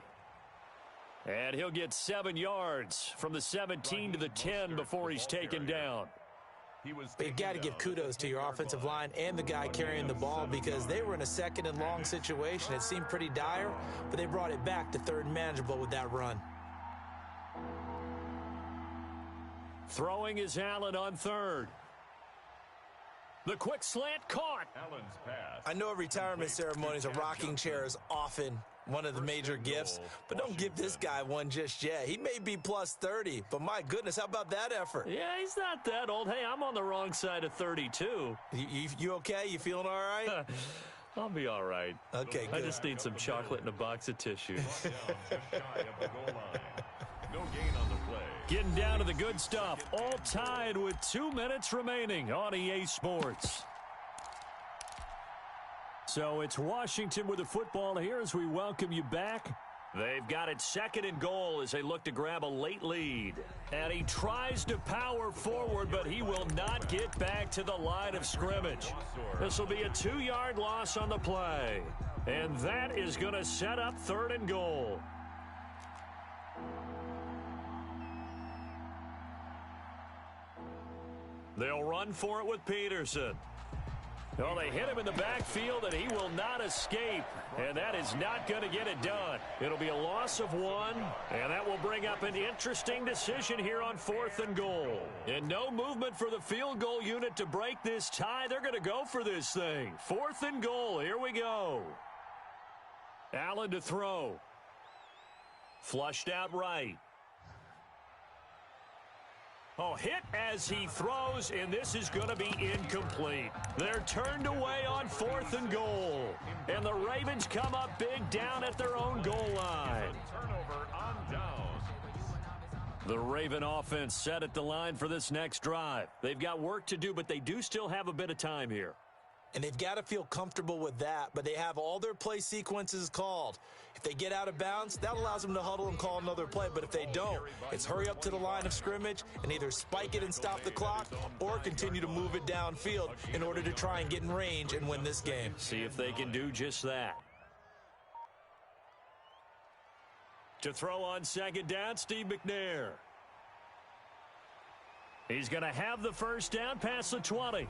And he'll get 7 yards from the 17 to the 10 before he's taken down. But you got to give kudos to your offensive line and the guy carrying the ball because they were in a second and long situation. It seemed pretty dire, but they brought it back to third and manageable with that run. Throwing is Allen on third. The quick slant caught. Allen's pass. I know at retirement ceremonies, a rocking chair is often one of the major gifts, but don't give this guy one just yet. He may be plus 30, but my goodness, how about that effort? Yeah, he's not that old. Hey, I'm on the wrong side of 32. You okay? You feeling all right? I'll be all right. Okay, good. I just need some chocolate and a box of tissue. Just shy of the goal line. No gain on the play. Getting down to the good stuff. All tied with 2 minutes remaining on EA Sports. So it's Washington with the football here as we welcome you back. They've got it second and goal as they look to grab a late lead. And he tries to power forward, but he will not get back to the line of scrimmage. This will be a 2-yard loss on the play. And that is going to set up third and goal. They'll run for it with Peterson. Well, they hit him in the backfield, and he will not escape. And that is not going to get it done. It'll be a loss of 1, and that will bring up an interesting decision here on fourth and goal. And no movement for the field goal unit to break this tie. They're going to go for this thing. Fourth and goal. Here we go. Allen to throw. Flushed out right. Oh, hit as he throws, and this is going to be incomplete. They're turned away on fourth and goal. And the Ravens come up big down at their own goal line. Turnover on downs. The Raven offense set at the line for this next drive. They've got work to do, but they do still have a bit of time here. And they've got to feel comfortable with that, but they have all their play sequences called. If they get out of bounds, that allows them to huddle and call another play. But if they don't, it's hurry up to the line of scrimmage and either spike it and stop the clock or continue to move it downfield in order to try and get in range and win this game. See if they can do just that. To throw on second down, Steve McNair. He's going to have the first down past the 20.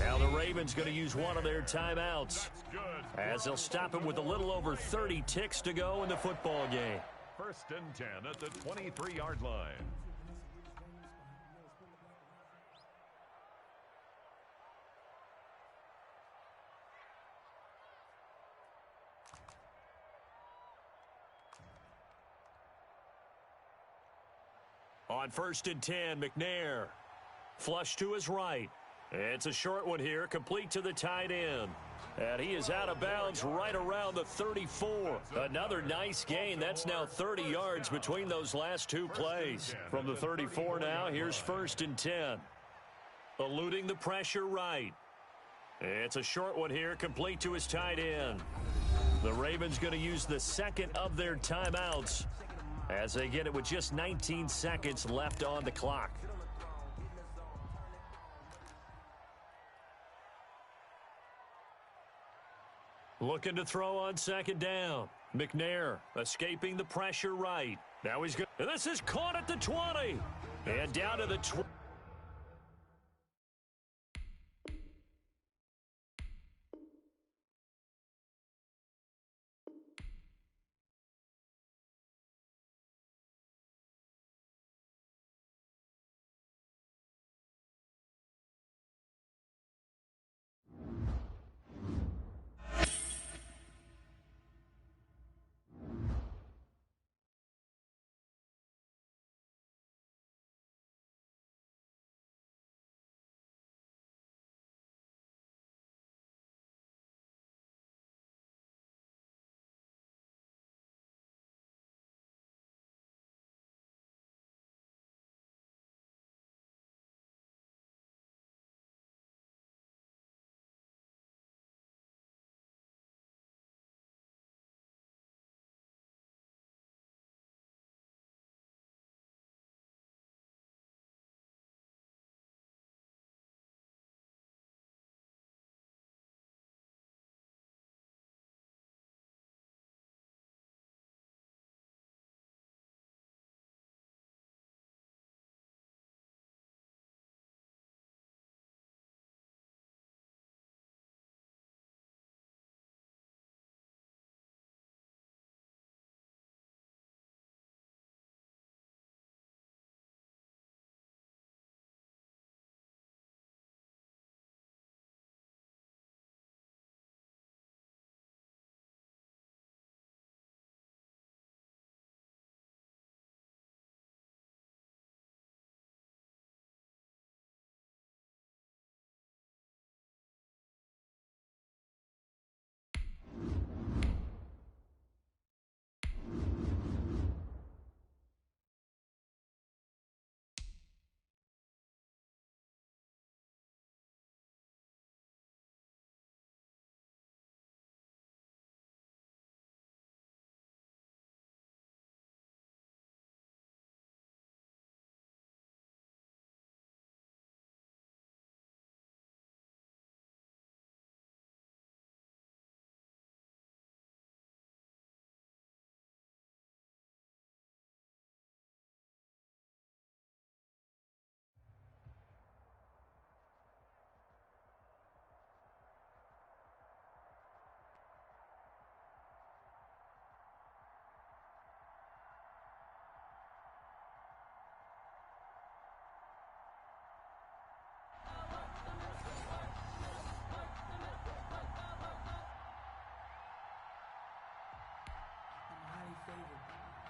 Now the Ravens going to use one of their timeouts as they'll stop him with a little over 30 ticks to go in the football game. First and 10 at the 23-yard line. On first and 10, McNair. Flush to his right. It's a short one here, complete to the tight end. And he is out of bounds right around the 34. Another nice gain. That's now 30 yards between those last two plays. From the 34 now, here's first and 10. Eluding the pressure right. It's a short one here, complete to his tight end. The Ravens going to use the second of their timeouts as they get it with just 19 seconds left on the clock. Looking to throw on second down. McNair escaping the pressure right. Now he's good. This is caught at the 20. And down to the 20.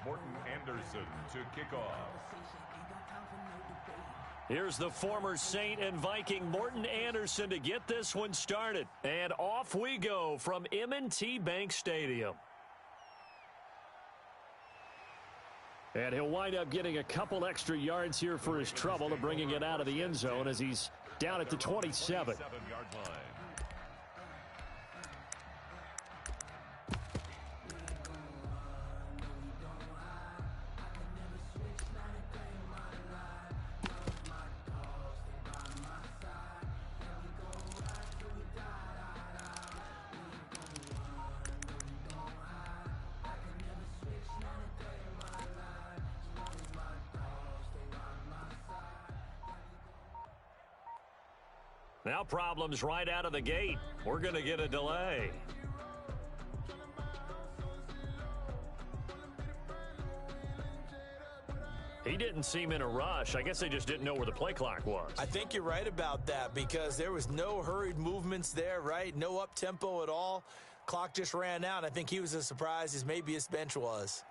Morton Anderson to kick off. Here's the former Saint and Viking Morton Anderson to get this one started. And off we go from M&T Bank Stadium. And he'll wind up getting a couple extra yards here for his trouble to bringing it out of the end zone as he's down at the 27. 27-yard line. Now problems right out of the gate. We're going to get a delay. He didn't seem in a rush. I guess they just didn't know where the play clock was. I think you're right about that because there was no hurried movements there, right? No up-tempo at all. Clock just ran out. I think he was as surprised as maybe his bench was.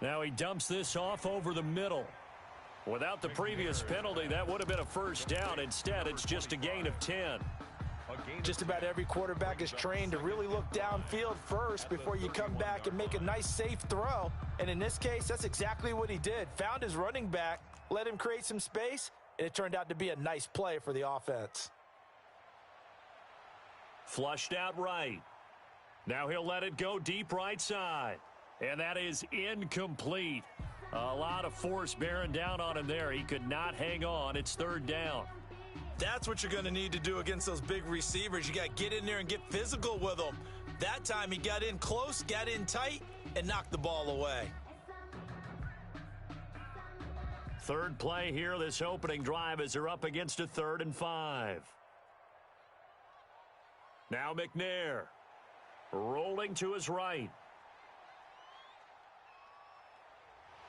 Now he dumps this off over the middle. Without the previous penalty, that would have been a first down. Instead, it's just a gain of 10. Just about every quarterback is trained to really look downfield first before you come back and make a nice, safe throw. And in this case, that's exactly what he did. Found his running back, let him create some space, and it turned out to be a nice play for the offense. Flushed out right. Now he'll let it go deep right side. And that is incomplete. A lot of force bearing down on him there. He could not hang on. It's third down. That's what you're going to need to do against those big receivers. You got to get in there and get physical with them. That time he got in close, got in tight, and knocked the ball away. Third play here, this opening drive, as they're up against a 3rd and 5. Now McNair rolling to his right.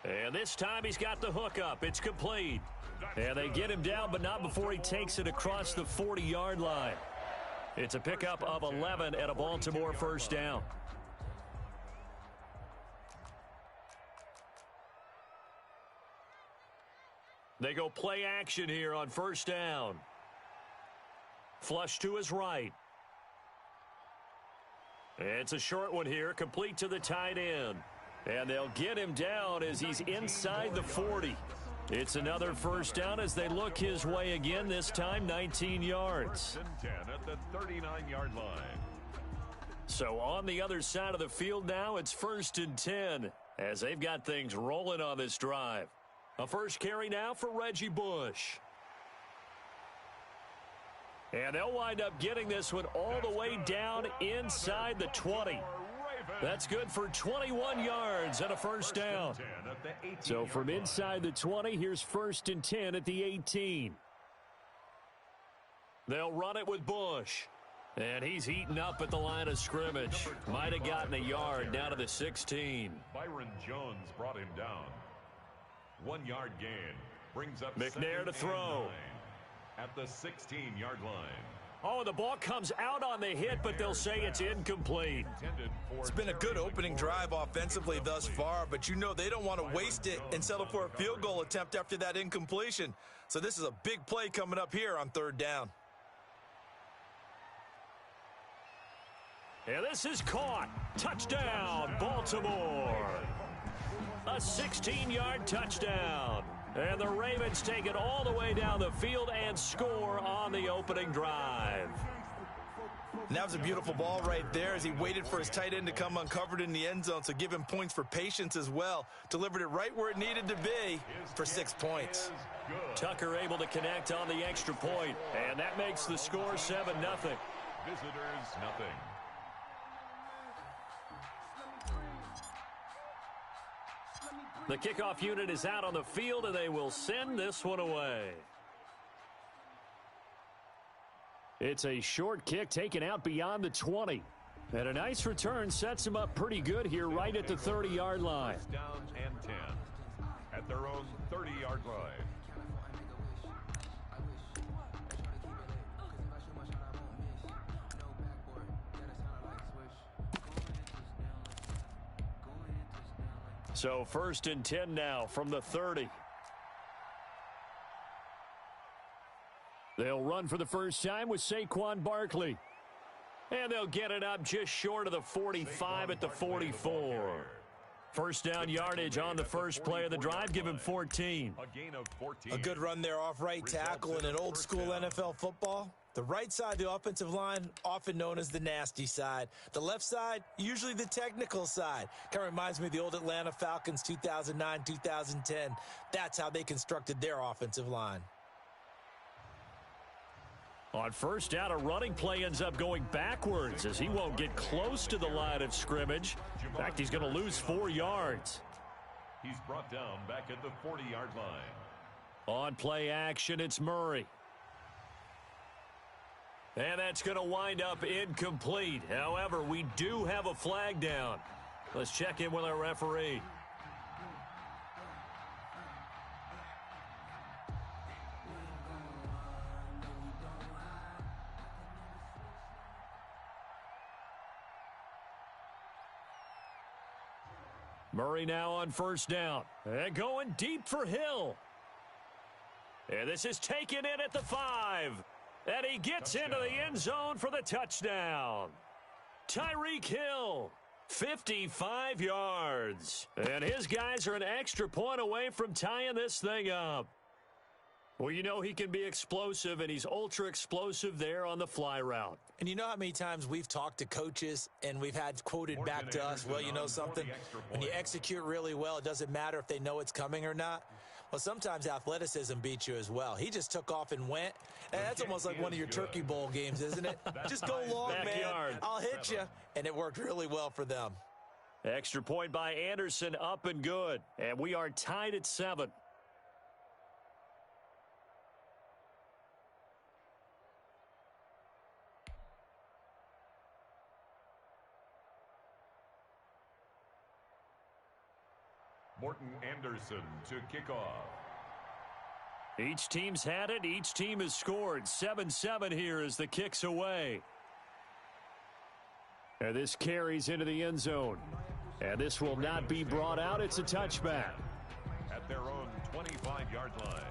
And this time he's got the hook up. It's complete. And they get him down, but not before he takes it across the 40-yard line. It's a pickup of 11 at a Baltimore first down. They go play action here on first down. Flush to his right. It's a short one here, complete to the tight end. And they'll get him down as he's inside the 40. It's another first down as they look his way again, this time 19 yards. 10 at the 39-yard line. So on the other side of the field now, it's 1st and 10 as they've got things rolling on this drive. A first carry now for Reggie Bush. And they'll wind up getting this one all the way down inside the 20. That's good for 21 yards and a first down. So from inside the 20, here's 1st and 10 at the 18. They'll run it with Bush. And he's heating up at the line of scrimmage. Might have gotten a yard down to the 16. Byron Jones brought him down. 1 yard gain. Brings up McNair to throw. At the 16-yard line. Oh, the ball comes out on the hit, but they'll say it's incomplete. It's been a good opening drive offensively thus far, but you know they don't want to waste it and settle for a field goal attempt after that incompletion. So this is a big play coming up here on 3rd down. And this is caught. Touchdown, Baltimore. A 16-yard touchdown. And the Ravens take it all the way down the field and score on the opening drive. And that was a beautiful ball right there as he waited for his tight end to come uncovered in the end zone, so give him points for patience as well. Delivered it right where it needed to be for 6 points. Tucker able to connect on the extra point, and that makes the score 7-0. Visitors, nothing. The kickoff unit is out on the field, and they will send this one away. It's a short kick taken out beyond the 20. And a nice return sets them up pretty good here right at the 30-yard line. Down and 10 at their own 30-yard line. So 1st and 10 now from the 30. They'll run for the first time with Saquon Barkley. And they'll get it up just short of the 45 at the 44. First down yardage on the first play of the drive. Give him 14. A gain of 14. A good run there off right tackle in an old school NFL football. The right side of the offensive line, often known as the nasty side. The left side, usually the technical side. Kind of reminds me of the old Atlanta Falcons 2009, 2010. That's how they constructed their offensive line. On first down, a running play ends up going backwards as he won't get close to the line of scrimmage. In fact, he's going to lose 4 yards. He's brought down back at the 40-yard line. On play action, it's Murray. And that's going to wind up incomplete. However, we do have a flag down. Let's check in with our referee. Murray now on first down. And going deep for Hill. And this is taken in at the 5. And he gets into the end zone for the touchdown. Tyreek Hill, 55 yards. And his guys are an extra point away from tying this thing up. Well, you know he can be explosive, and he's ultra explosive there on the fly route. And you know how many times we've talked to coaches and we've had quoted back to us, well, you know something, when you execute really well, it doesn't matter if they know it's coming or not. Well, sometimes athleticism beats you as well. He just took off and went. And that's almost like one of your Turkey Bowl games, isn't it? Just go long, Backyard. man. I'll hit you. And it worked really well for them. Extra point by Anderson, up and good. And we are tied at 7. Morton Anderson to kick off. Each team's had it. Each team has scored. 7-7 here as the kick's away. And this carries into the end zone. And this will not be brought out. It's a touchback. At their own 25-yard line.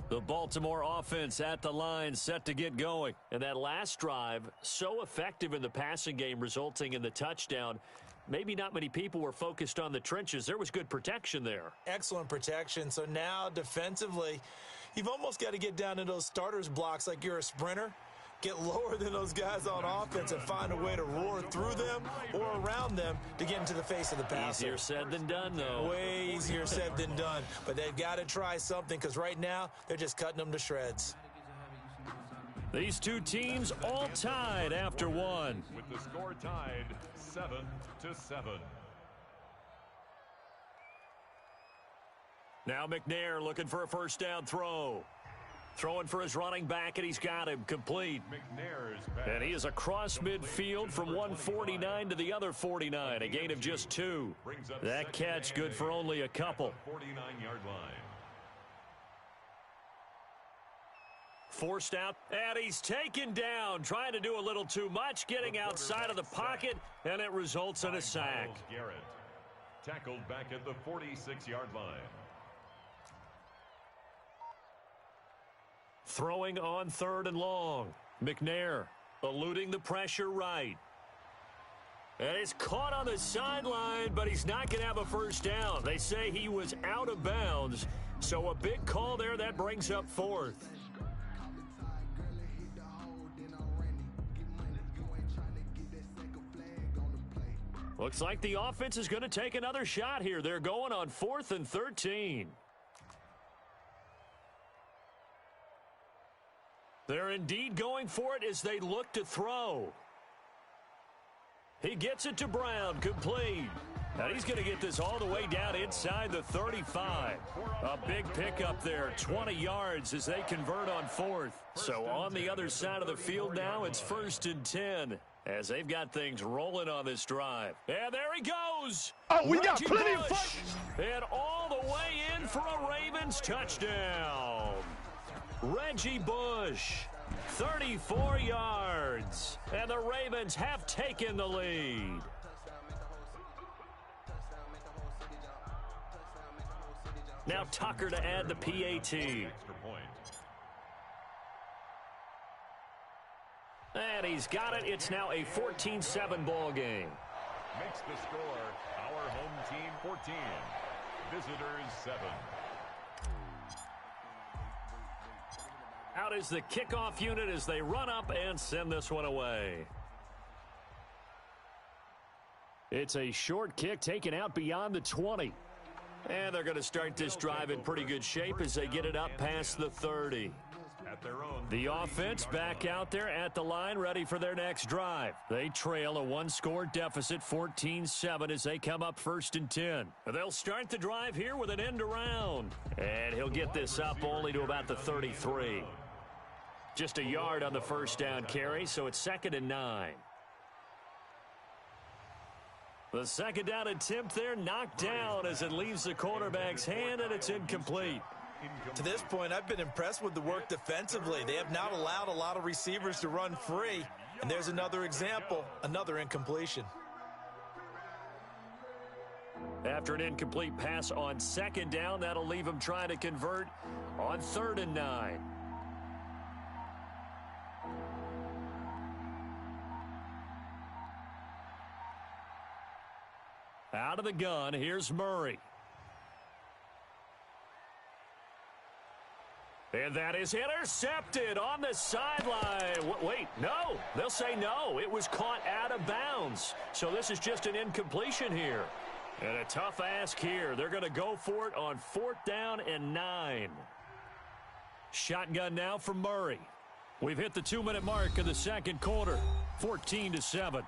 The Baltimore offense at the line, set to get going. And that last drive, so effective in the passing game, resulting in the touchdown. Maybe not many people were focused on the trenches. There was good protection there. Excellent protection. So now, defensively, you've almost got to get down to those starters blocks like you're a sprinter. Get lower than those guys on offense and find a way to roar through them or around them to get into the face of the passer. Easier said than done, though. Way easier said than done. But they've got to try something because right now they're just cutting them to shreds. These two teams all tied after one. With the score tied 7-7. Now McNair looking for a first down throw. Throwing for his running back, and he's got him complete. McNair's pass. And he is across midfield from 149 to the other 49, a gain of just 2. That catch good for only a couple. 49-yard line. Forced out, and he's taken down, trying to do a little too much, getting outside of the pocket, and it results in a sack. Myles Garrett tackled back at the 46-yard line. Throwing on 3rd and long. McNair eluding the pressure right. And it's caught on the sideline, but he's not going to have a first down. They say he was out of bounds, so a big call there that brings up 4th. Looks like the offense is going to take another shot here. They're going on 4th and 13. They're indeed going for it as they look to throw. He gets it to Brown, complete. And he's going to get this all the way down inside the 35. A big pickup there, 20 yards as they convert on 4th. So on the other side of the field now, it's 1st and 10 as they've got things rolling on this drive. And there he goes. Oh, we got Reggie plenty of Bush. fun. And all the way in for a Ravens touchdown. Reggie Bush 34 yards. And the Ravens have taken the lead. Now Tucker to add the PAT. And he's got it. It's now a 14-7 ball game. Makes the score our home team 14, visitors 7. Out is the kickoff unit as they run up and send this one away. It's a short kick taken out beyond the 20. And they're going to start this drive in pretty good shape as they get it up past the 30. The offense back out there at the line, ready for their next drive. They trail a one-score deficit, 14-7, as they come up 1st and 10. They'll start the drive here with an end around. And he'll get this up only to about the 33. Just a yard on the first down carry, so it's 2nd and 9. The second down attempt there knocked down as it leaves the quarterback's hand, and it's incomplete. To this point, I've been impressed with the work defensively. They have not allowed a lot of receivers to run free. And there's another example, another incompletion. After an incomplete pass on 2nd down, that'll leave him trying to convert on 3rd and 9. Out of the gun, here's Murray. And that is intercepted on the sideline. Wait, no. They'll say no. It was caught out of bounds. So this is just an incompletion here. And a tough ask here. They're going to go for it on 4th down and 9. Shotgun now from Murray. We've hit the 2-minute mark of the second quarter. 14-7.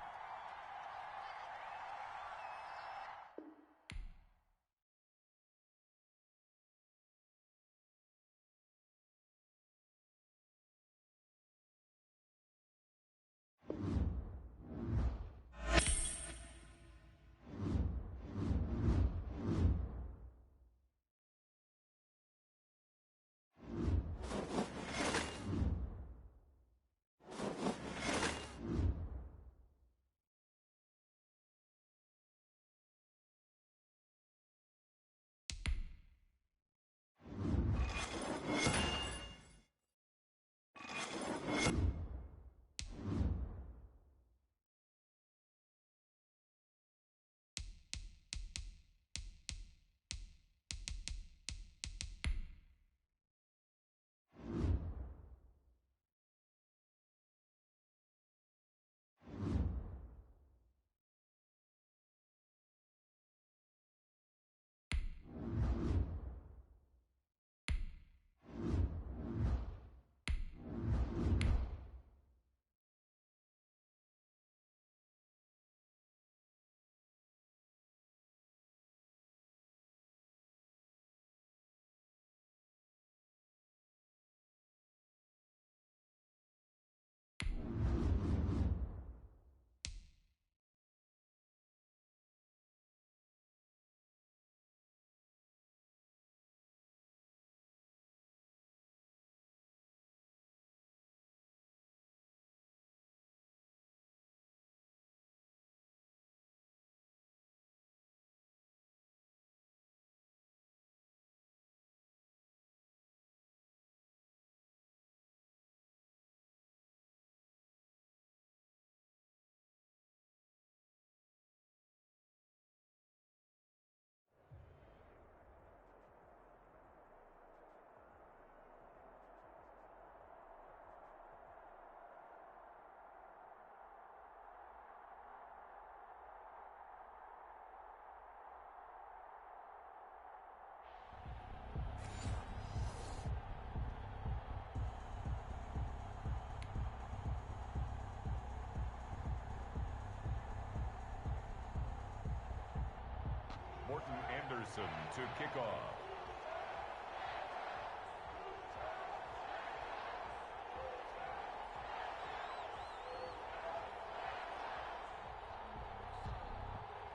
Morton Anderson to kick off.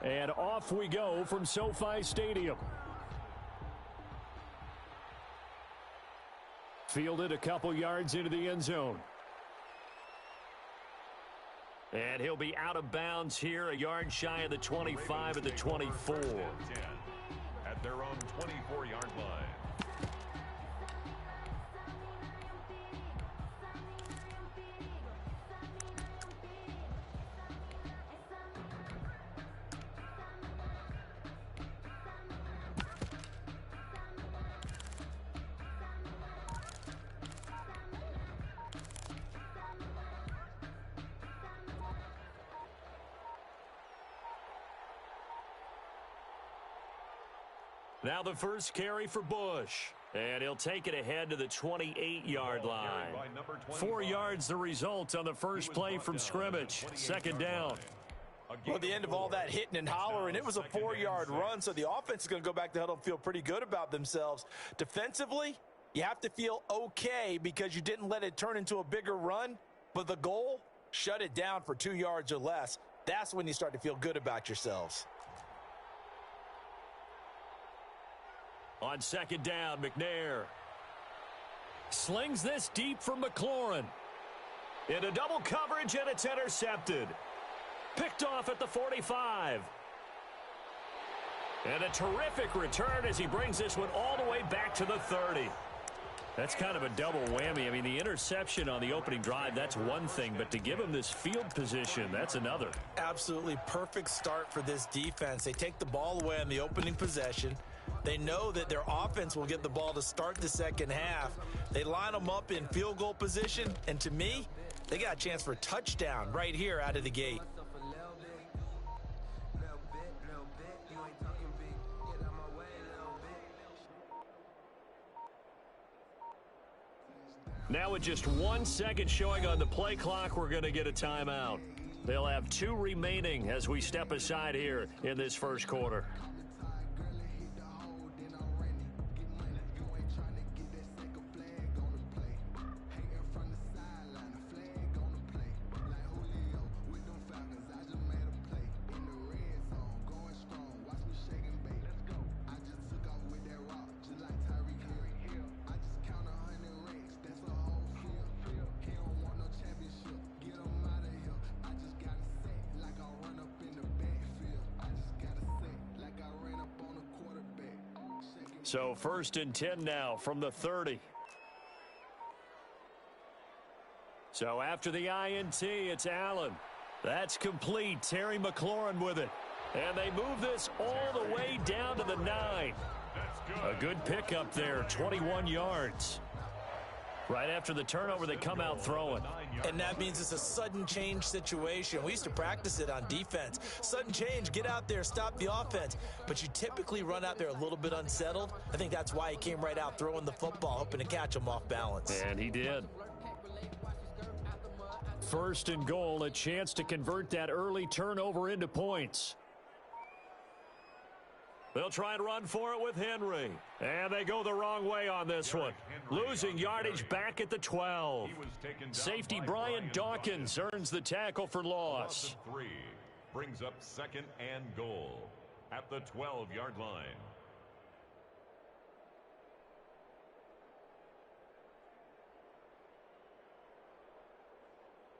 And off we go from SoFi Stadium. Fielded a couple yards into the end zone. And he'll be out of bounds here, a yard shy of the 25 at the 24. At their own 24-yard line. Now the first carry for Bush. And he'll take it ahead to the 28-yard line. 4 yards the result on the first play from scrimmage. Second down. Well, at the end of all that hitting and hollering, it was a 4-yard run, so the offense is going to go back to huddle and feel pretty good about themselves. Defensively, you have to feel okay because you didn't let it turn into a bigger run, but the goal, shut it down for 2 yards or less. That's when you start to feel good about yourselves. On second down, McNair slings this deep from McLaurin. Into double coverage, and it's intercepted. Picked off at the 45. And a terrific return as he brings this one all the way back to the 30. That's kind of a double whammy. I mean, the interception on the opening drive, that's one thing, but to give him this field position, that's another. Absolutely perfect start for this defense. They take the ball away on the opening possession. They know that their offense will get the ball to start the second half. They line them up in field goal position, and to me, they got a chance for a touchdown right here out of the gate. Now with just 1 second showing on the play clock, we're going to get a timeout. They'll have 2 remaining as we step aside here in this first quarter. So 1st and 10 now from the 30. So after the INT, it's Allen. That's complete. Terry McLaurin with it. And they move this all the way down to the 9. A good pickup there, 21 yards. Right after the turnover, they come out throwing. And that means it's a sudden change situation. We used to practice it on defense. Sudden change, get out there, stop the offense. But you typically run out there a little bit unsettled. I think that's why he came right out throwing the football, hoping to catch him off balance. And he did. 1st and goal, a chance to convert that early turnover into points. They'll try and run for it with Henry. And they go the wrong way on this one. Losing yardage back at the 12. Safety Brian Dawkins earns the tackle for loss. 3 brings up 2nd and goal at the 12-yard line.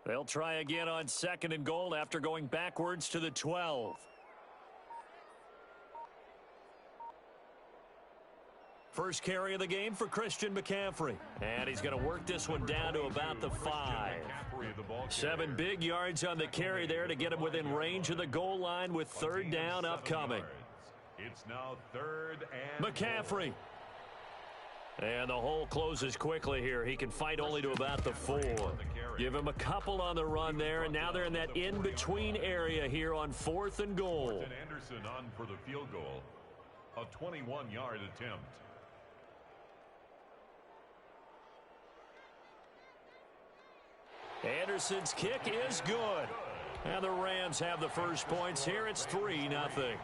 They'll try again on 2nd and goal after going backwards to the 12. First carry of the game for Christian McCaffrey. And he's going to work this one down to about the 5. 7 big yards on the carry there to get him within range of the goal line with 3rd down upcoming. It's now 3rd and McCaffrey. And the hole closes quickly here. He can fight only to about the 4. Give him a couple on the run there, and now they're in that in-between area here on 4th and goal. Anderson on for the field goal. A 21-yard attempt. Anderson's kick is good. And the Rams have the first points here. It's 3-0.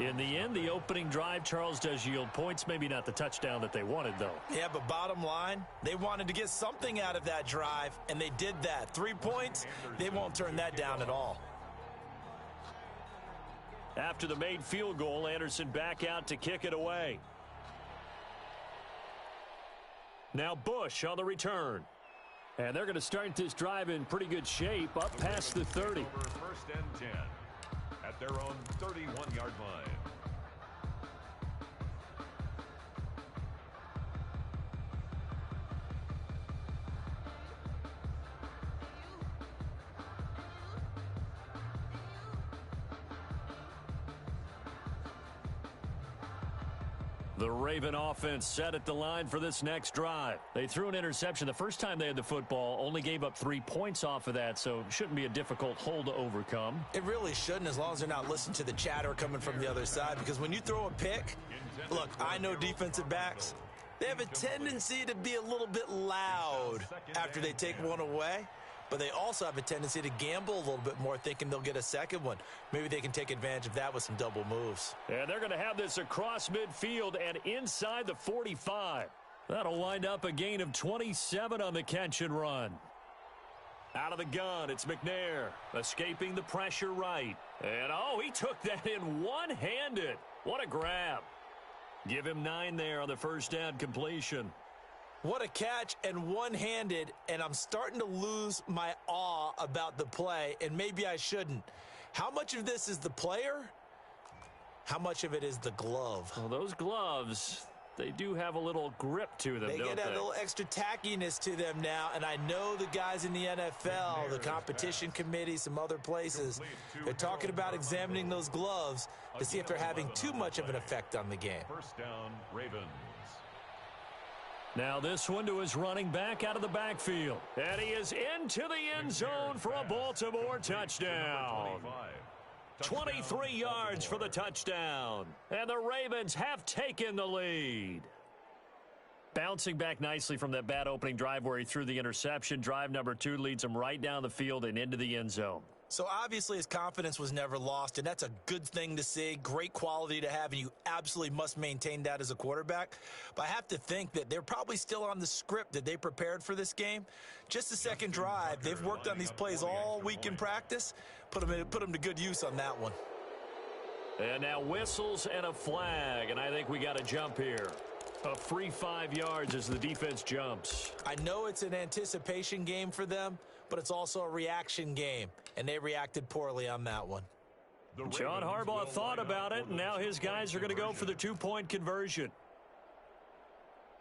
In the end, the opening drive, Charles, does yield points. Maybe not the touchdown that they wanted, though. Yeah, but bottom line, they wanted to get something out of that drive, and they did that. 3 points, they won't turn that down at all. After the made field goal, Anderson back out to kick it away. Now Bush on the return. And they're going to start this drive in pretty good shape, up past the 30. First and 10 at their own 31-yard line. The Raven offense set at the line for this next drive. They threw an interception the first time they had the football, only gave up 3 points off of that, so it shouldn't be a difficult hole to overcome. It really shouldn't, as long as they're not listening to the chatter coming from the other side, because when you throw a pick, look, I know defensive backs, they have a tendency to be a little bit loud after they take one away. But they also have a tendency to gamble a little bit more, thinking they'll get a second one. Maybe they can take advantage of that with some double moves. And they're going to have this across midfield and inside the 45. That'll wind up a gain of 27 on the catch and run. Out of the gun, it's McNair, escaping the pressure right. And, oh, he took that in one-handed. What a grab. Give him 9 there on the first down completion. What a catch, and one-handed, and I'm starting to lose my awe about the play, and maybe I shouldn't. How much of this is the player? How much of it is the glove? Well, those gloves, they do have a little grip to them, They don't get that little extra tackiness to them now, and I know the guys in the NFL, the competition committee, some other places, they're talking about examining those gloves to see if they're having too much of an effect on the game. First down, Ravens. Now this one to his running back out of the backfield. And he is into the end zone for a Baltimore touchdown. 23 yards for the touchdown. And the Ravens have taken the lead. Bouncing back nicely from that bad opening drive where he threw the interception. Drive number 2 leads him right down the field and into the end zone. So obviously his confidence was never lost, and that's a good thing to see, great quality to have, and you absolutely must maintain that as a quarterback. But I have to think that they're probably still on the script that they prepared for this game. Just the second drive, they've worked on these plays all week in practice. Put them to good use on that one. And now whistles and a flag, and I think we got a jump here. A free 5 yards as the defense jumps. I know it's an anticipation game for them, but it's also a reaction game, and they reacted poorly on that one. John Harbaugh thought about it, and now his guys are going to go for the 2-point conversion.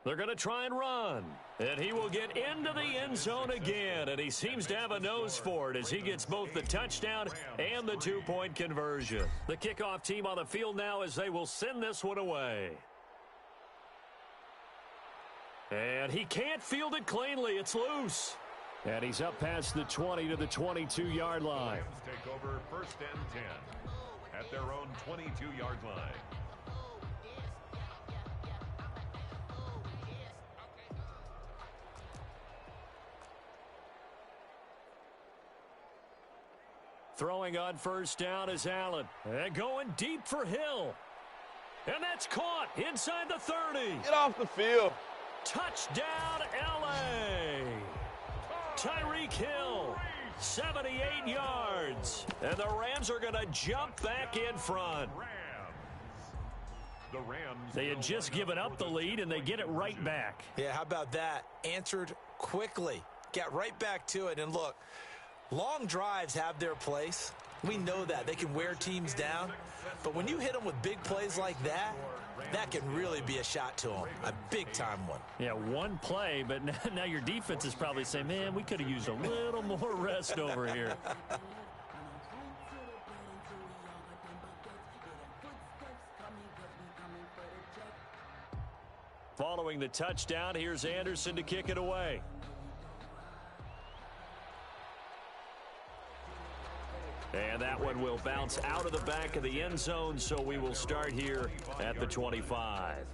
They're going to try and run, and he will get into the end zone again, and he seems to have a nose for it as he gets both the touchdown and the 2-point conversion. The kickoff team on the field now as they will send this one away. And he can't field it cleanly. It's loose. And he's up past the 20 to the 22-yard line. Take over first and 10 at their own 22-yard line. Throwing on first down is Allen. And going deep for Hill. And that's caught inside the 30. Get off the field. Touchdown, L.A. Tyreek Hill, 78 yards. And the Rams are going to jump back in front. They had just given up the lead, and they get it right back. Yeah, how about that? Answered quickly. Got right back to it. And look, long drives have their place. We know that. They can wear teams down. But when you hit them with big plays like that, that can really be a shot to them, a big-time one. Yeah, one play, but now your defense is probably saying, man, we could have used a little more rest over here. Following the touchdown, here's Anderson to kick it away. And that one will bounce out of the back of the end zone, so we will start here at the 25.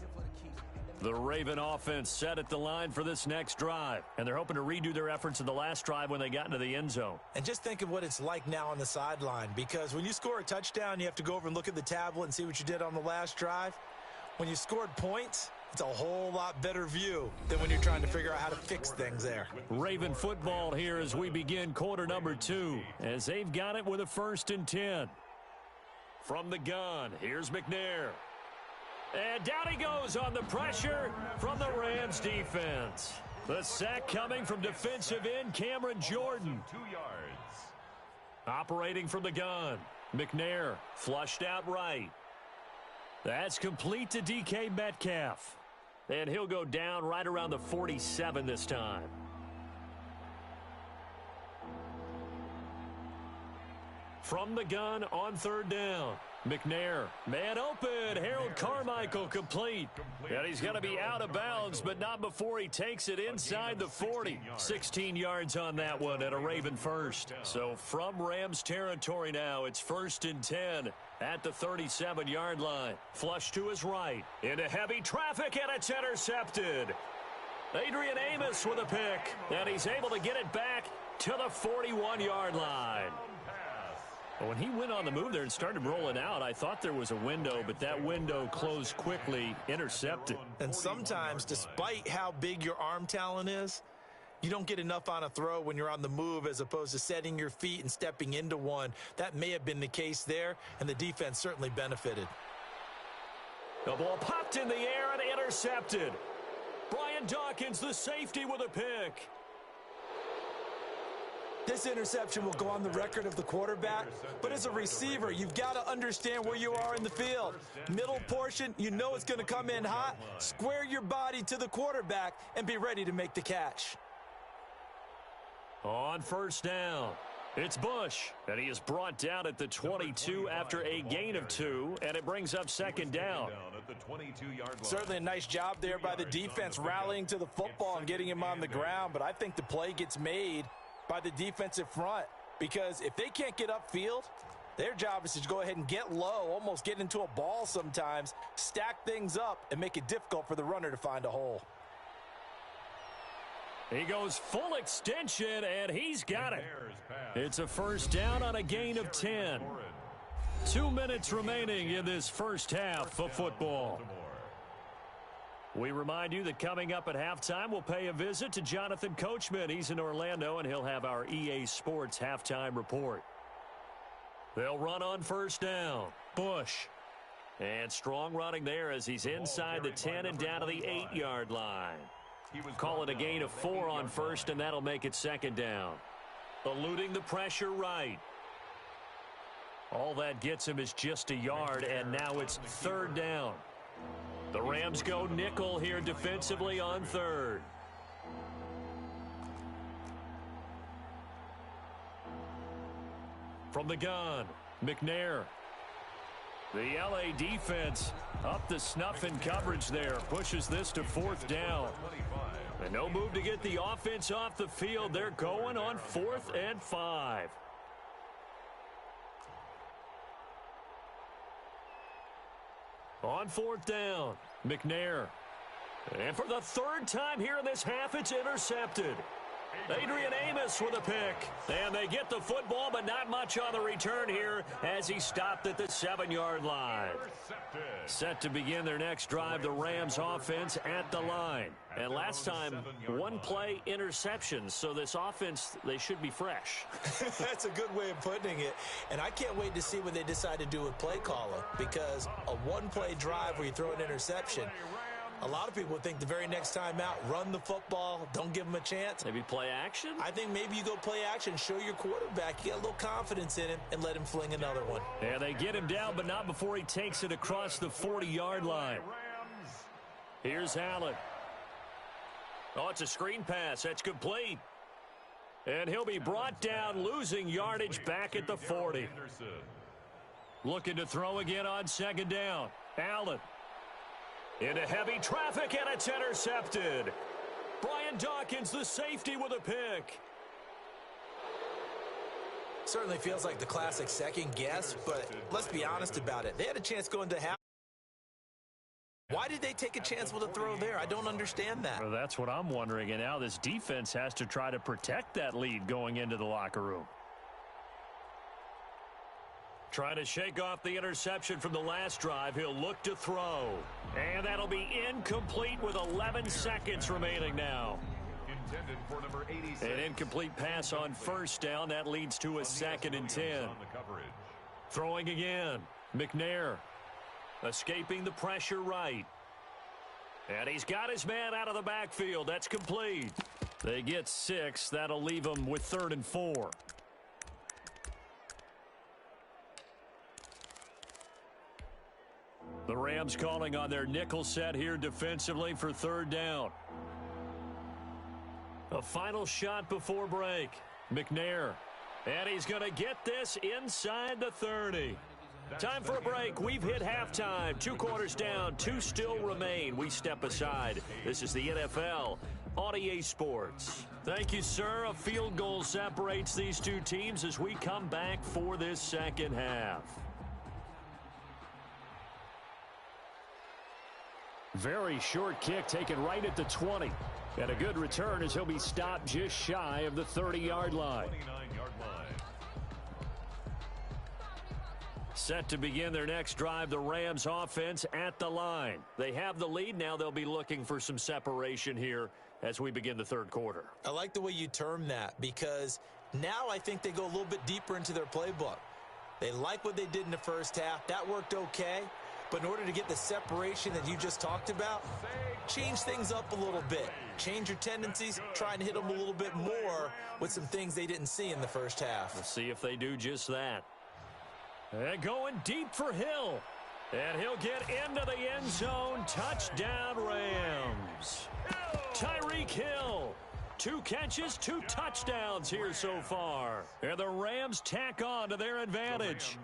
The Raven offense set at the line for this next drive, and they're hoping to redo their efforts in the last drive when they got into the end zone. And just think of what it's like now on the sideline, because when you score a touchdown, you have to go over and look at the tablet and see what you did on the last drive. When you scored points, it's a whole lot better view than when you're trying to figure out how to fix things there. Raven football here as we begin quarter number 2, as they've got it with a 1st and 10. From the gun, here's McNair. And down he goes on the pressure from the Rams defense. The sack coming from defensive end Cameron Jordan. 2 yards. Operating from the gun, McNair flushed out right. That's complete to DK Metcalf. And he'll go down right around the 47 this time. From the gun on third down. McNair, man open. Harold Carmichael complete. And he's going to be out of bounds, but not before he takes it inside the 40. 16 yards on that one and a Raven first. So from Rams territory now, it's 1st and 10 at the 37-yard line. Flush to his right. Into heavy traffic, and it's intercepted. Adrian Amos with a pick, and he's able to get it back to the 41-yard line. When he went on the move there and started rolling out, I thought there was a window, but that window closed quickly, intercepted. And sometimes, despite how big your arm talent is, you don't get enough on a throw when you're on the move as opposed to setting your feet and stepping into one. That may have been the case there, and the defense certainly benefited. The ball popped in the air and intercepted. Brian Dawkins, the safety, with a pick. This interception will go on the record of the quarterback, but as a receiver, you've got to understand where you are in the field. Middle portion, you know it's going to come in hot. Square your body to the quarterback and be ready to make the catch. On first down, it's Bush, and he is brought down at the 22 after a gain of 2, and it brings up second down. Certainly a nice job there by the defense rallying to the football and getting him on the ground, but I think the play gets made by the defensive front, because if they can't get upfield, their job is to go ahead and get low, almost get into a ball sometimes, stack things up, and make it difficult for the runner to find a hole. He goes full extension, and he's got it. It's a first down on a gain of 10. 2 minutes remaining in this first half of football. We remind you that coming up at halftime, we'll pay a visit to Jonathan Coachman. He's in Orlando, and he'll have our EA Sports halftime report. They'll run on first down. Bush. And strong running there as he's inside the 10 and down to the 8-yard line. Call it a gain of 4 on first, and that'll make it second down. Eluding the pressure right. All that gets him is just a yard, and now it's third down. The Rams go nickel here defensively on third. From the gun, McNair. The LA defense up the snuff in coverage there. Pushes this to fourth down. And no move to get the offense off the field. They're going on 4th and 5. On fourth down, McNair. And for the third time here in this half, it's intercepted. Adrian Amos with a pick. And they get the football, but not much on the return here as he stopped at the 7-yard line. Set to begin their next drive, the Rams offense at the line. And last time, one play interception. So this offense, they should be fresh. That's a good way of putting it. And I can't wait to see what they decide to do with play calling, because a one-play drive where you throw an interception, a lot of people would think the very next time out, run the football, don't give them a chance. Maybe play action? I think maybe you go play action, show your quarterback, get a little confidence in him, and let him fling another one. Yeah, they get him down, but not before he takes it across the 40-yard line. Here's Allen. Oh, it's a screen pass. That's complete. And he'll be brought down, losing yardage back at the 40. Looking to throw again on second down. Allen. Into heavy traffic, and it's intercepted. Brian Dawkins, the safety, with a pick. Certainly feels like the classic second guess, but let's be honest about it. They had a chance going to half. Why did they take a chance with a throw there? I don't understand that. Well, that's what I'm wondering, and now this defense has to try to protect that lead going into the locker room. Trying to shake off the interception from the last drive. He'll look to throw. And that'll be incomplete with 11 seconds remaining now. Intended for number 86. An incomplete pass on first down. That leads to a 2nd and 10. Throwing again. McNair escaping the pressure right. And he's got his man out of the backfield. That's complete. They get 6. That'll leave them with 3rd and 4. The Rams calling on their nickel set here defensively for 3rd down. A final shot before break. McNair. And he's going to get this inside the 30. Time for a break. We've hit halftime. 2 quarters down. 2 still remain. We step aside. This is the NFL on EA Sports. Thank you, sir. A field goal separates these 2 teams as we come back for this second half. Very short kick taken right at the 20. And a good return as he'll be stopped just shy of the 30-yard line. 29-yard line. Set to begin their next drive, the Rams offense at the line. They have the lead. Now they'll be looking for some separation here as we begin the 3rd quarter. I like the way you term that because now I think they go a little bit deeper into their playbook. They like what they did in the first half. That worked okay. But in order to get the separation that you just talked about, change things up a little bit. Change your tendencies, try and hit them a little bit more with some things they didn't see in the first half. Let's see if they do just that. And going deep for Hill. And he'll get into the end zone. Touchdown, Rams. Tyreek Hill. 2 catches, 2 touchdowns here so far. And the Rams tack on to their advantage.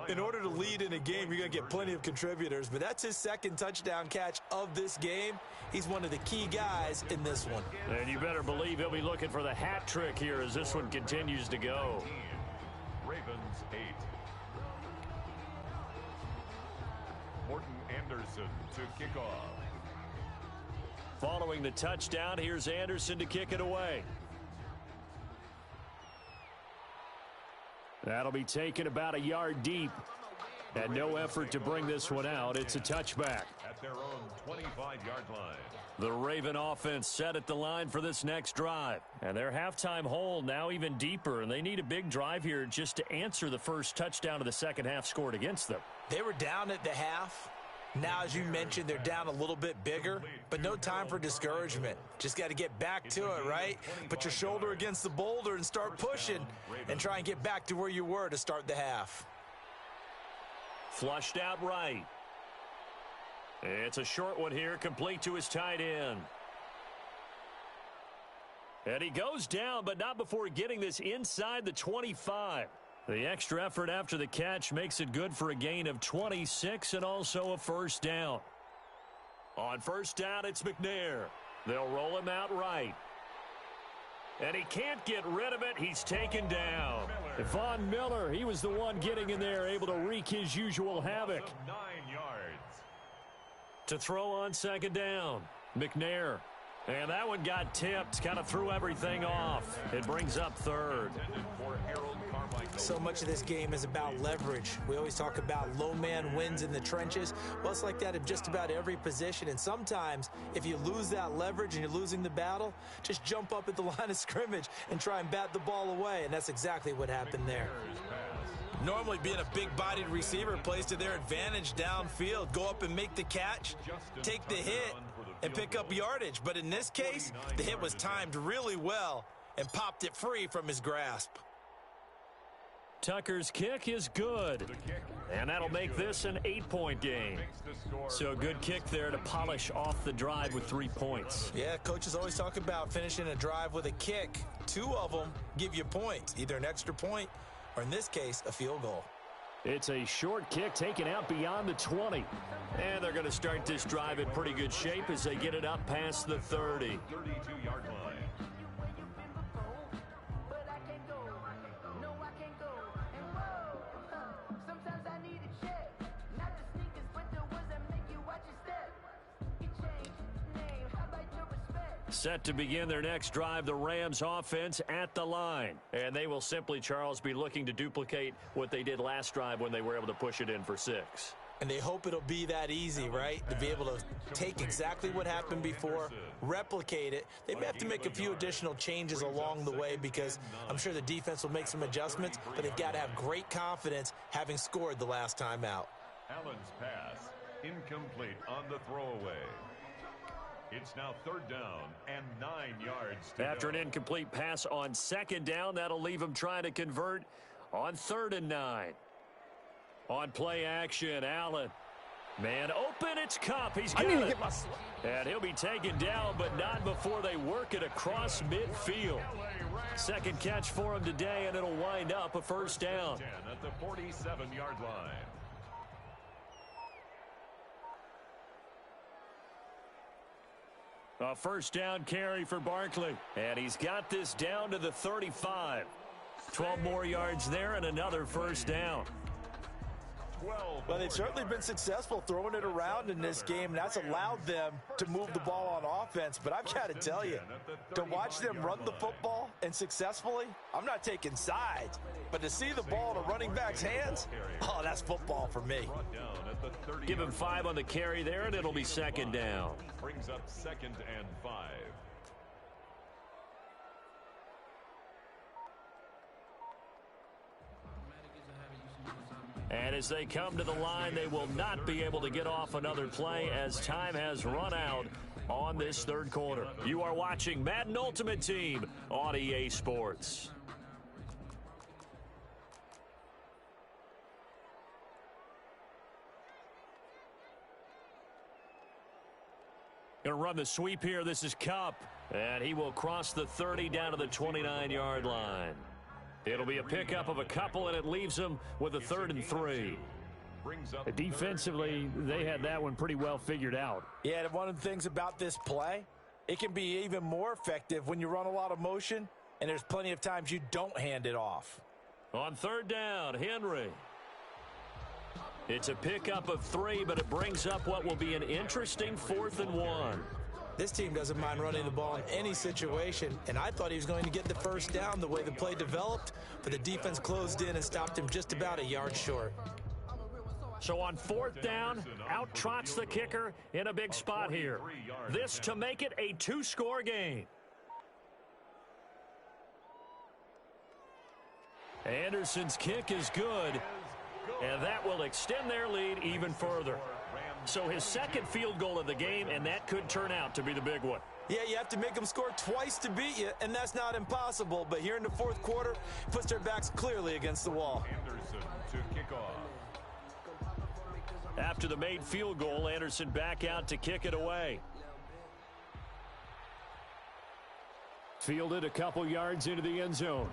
In order to lead in a game, you're going to get plenty of contributors, but that's his 2nd touchdown catch of this game. He's one of the key guys in this one. And you better believe he'll be looking for the hat trick here as this one continues to go. Ravens 8. Morton Anderson to kick off. Following the touchdown, here's Anderson to kick it away. That'll be taken about a yard deep. And no effort to bring this one out. It's a touchback. At their own 25-yard line. The Raven offense set at the line for this next drive. And their halftime hole now even deeper. And they need a big drive here just to answer the first touchdown of the second half scored against them. They were down at the half. Now, as you mentioned, they're down a little bit bigger, but no time for discouragement. Just got to get back to it, right? Put your shoulder against the boulder and start pushing and try and get back to where you were to start the half. Flushed out right. It's a short one here, complete to his tight end. And he goes down, but not before getting this inside the 25. The extra effort after the catch makes it good for a gain of 26 and also a first down. On first down, it's McNair. They'll roll him out right. And he can't get rid of it. He's taken down. Von Miller, he was the one getting in there, able to wreak his usual havoc. 9 yards. To throw on second down, McNair. And that one got tipped, kind of threw everything off. It brings up 3rd. So much of this game is about leverage. We always talk about low man wins in the trenches. Well, it's like that in just about every position. And sometimes, if you lose that leverage and you're losing the battle, just jump up at the line of scrimmage and try and bat the ball away. And that's exactly what happened there. Normally, being a big-bodied receiver plays to their advantage downfield. Go up and make the catch, take the hit, and pick up yardage. But in this case, the hit was timed really well and popped it free from his grasp. Tucker's kick is good. And that'll make this an 8-point game. So a good kick there to polish off the drive with 3 points. Yeah, coaches always talk about finishing a drive with a kick. 2 of them give you points, either an extra point or, in this case, a field goal. It's a short kick taken out beyond the 20. And they're going to start this drive in pretty good shape as they get it up past the 30. 32-yard line. Set to begin their next drive, the Rams offense at the line. And they will simply, Charles, be looking to duplicate what they did last drive when they were able to push it in for 6. And they hope it'll be that easy, right? To be able to take exactly what happened before, replicate it. They may have to make a few additional changes along the way because I'm sure the defense will make some adjustments, but they've got to have great confidence having scored the last time out. Allen's pass, incomplete on the throwaway. It's now 3rd down and 9 yards to After go. an incomplete pass on 2nd down, that'll leave him trying to convert on 3rd and 9. On play action, Allen. Man open, it's Kupp. He's got it. And he'll be taken down, but not before they work it across midfield. 2nd catch for him today, and it'll wind up a 1st down. 10 at the 47-yard line. A 1st down carry for Barkley. And he's got this down to the 35. 12 more yards there and another 1st down. Well, they've certainly been successful throwing it around in this game, and that's allowed them to move the ball on offense. But I've got to tell you, to watch them run the football and successfully, I'm not taking sides. But to see the ball in a running back's hands, oh, that's football for me. Give him 5 on the carry there, and it'll be 2nd down. Brings up 2nd and 5. And as they come to the line, they will not be able to get off another play as time has run out on this 3rd quarter. You are watching Madden Ultimate Team on EA Sports. Going to run the sweep here. This is Kupp. And he will cross the 30 down to the 29-yard line. It'll be a pickup of a couple, and it leaves them with a 3rd and 3. Defensively, they had that one pretty well figured out. Yeah, and one of the things about this play, it can be even more effective when you run a lot of motion, and there's plenty of times you don't hand it off. On 3rd down, Henry. It's a pickup of 3, but it brings up what will be an interesting 4th and 1. This team doesn't mind running the ball in any situation, and I thought he was going to get the 1st down the way the play developed, but the defense closed in and stopped him just about a yard short. So on 4th down, out trots the kicker in a big spot here. This to make it a 2-score game. Anderson's kick is good, and that will extend their lead even further. So his 2nd field goal of the game, and that could turn out to be the big one. Yeah, you have to make them score twice to beat you, and that's not impossible. But here in the 4th quarter, puts their backs clearly against the wall. Anderson to kick off. After the made field goal, Anderson back out to kick it away. Fielded a couple yards into the end zone.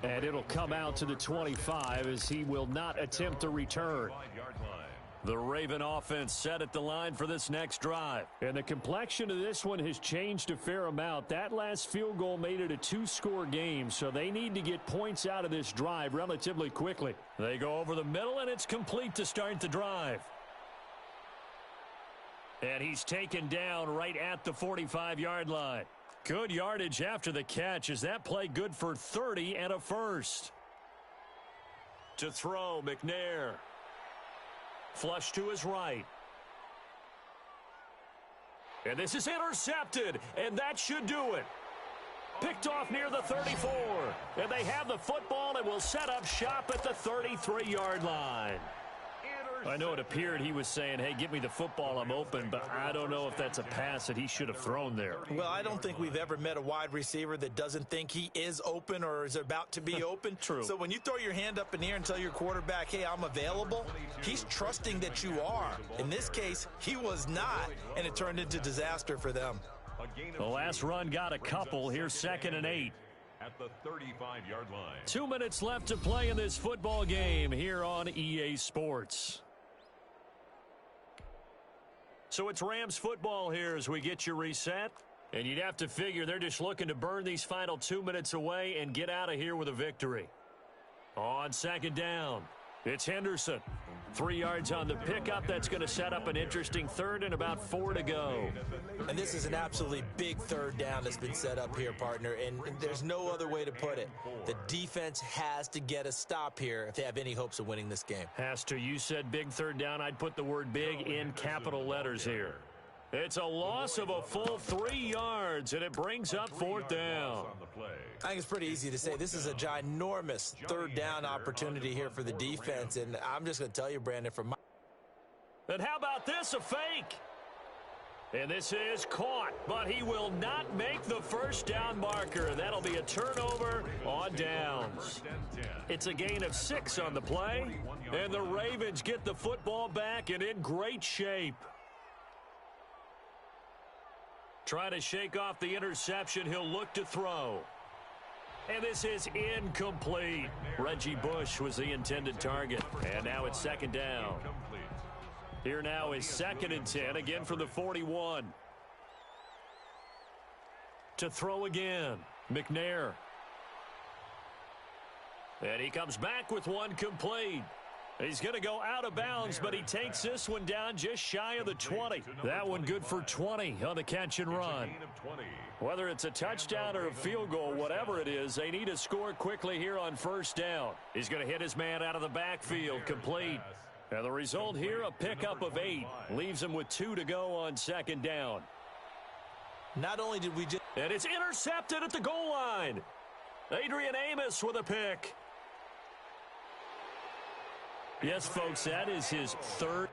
And it'll come out to the 25 as he will not attempt to return. 5-yard line. The Raven offense set at the line for this next drive. And the complexion of this one has changed a fair amount. That last field goal made it a 2-score game, so they need to get points out of this drive relatively quickly. They go over the middle, and it's complete to start the drive. And he's taken down right at the 45-yard line. Good yardage after the catch. Is that play good for 30 and a 1st? To throw, McNair. Flush to his right. And this is intercepted, and that should do it. Picked off near the 34. And they have the football and will set up shop at the 33-yard line. I know it appeared he was saying, hey, give me the football, I'm open, but I don't know if that's a pass that he should have thrown there. Well, I don't think we've ever met a wide receiver that doesn't think he is open or is about to be open. True. So when you throw your hand up in the air and tell your quarterback, hey, I'm available, he's trusting that you are. In this case, he was not, and it turned into disaster for them. The last run got a couple. Here's 2nd and 8. At the 35-yard line. 2 minutes left to play in this football game here on EA Sports. So it's Rams football here as we get you reset. And you'd have to figure they're just looking to burn these final 2 minutes away and get out of here with a victory. On 2nd down, it's Henderson. 3 yards on the pickup. That's going to set up an interesting 3rd and about 4 to go. And this is an absolutely big 3rd down that's been set up here, partner, and there's no other way to put it. The defense has to get a stop here if they have any hopes of winning this game. Has to. You said big 3rd down. I'd put the word big in capital letters here. It's a loss of a full 3 yards, and it brings up 4th down. I think it's pretty easy to say this is a ginormous 3rd down opportunity here for the defense, and I'm just going to tell you, Brandon, from my... And how about this, a fake? And this is caught, but he will not make the first down marker. That'll be a turnover on downs. It's a gain of 6 on the play, and the Ravens get the football back and in great shape. Trying to shake off the interception, he'll look to throw. And this is incomplete. Reggie Bush was the intended target, and now it's second down. Here now is 2nd and 10, again from the 41. To throw again, McNair. And he comes back with one complete. He's going to go out of bounds, but he takes this one down just shy of the 20. That one good for 20 on the catch and run. Whether it's a touchdown or a field goal, whatever it is, they need to score quickly here on first down. He's going to hit his man out of the backfield, complete. And the result here, a pickup of 8. Leaves him with 2 to go on second down. Not only did we just... And it's intercepted at the goal line. Adrian Amos with a pick. Yes, folks, that is his 3rd.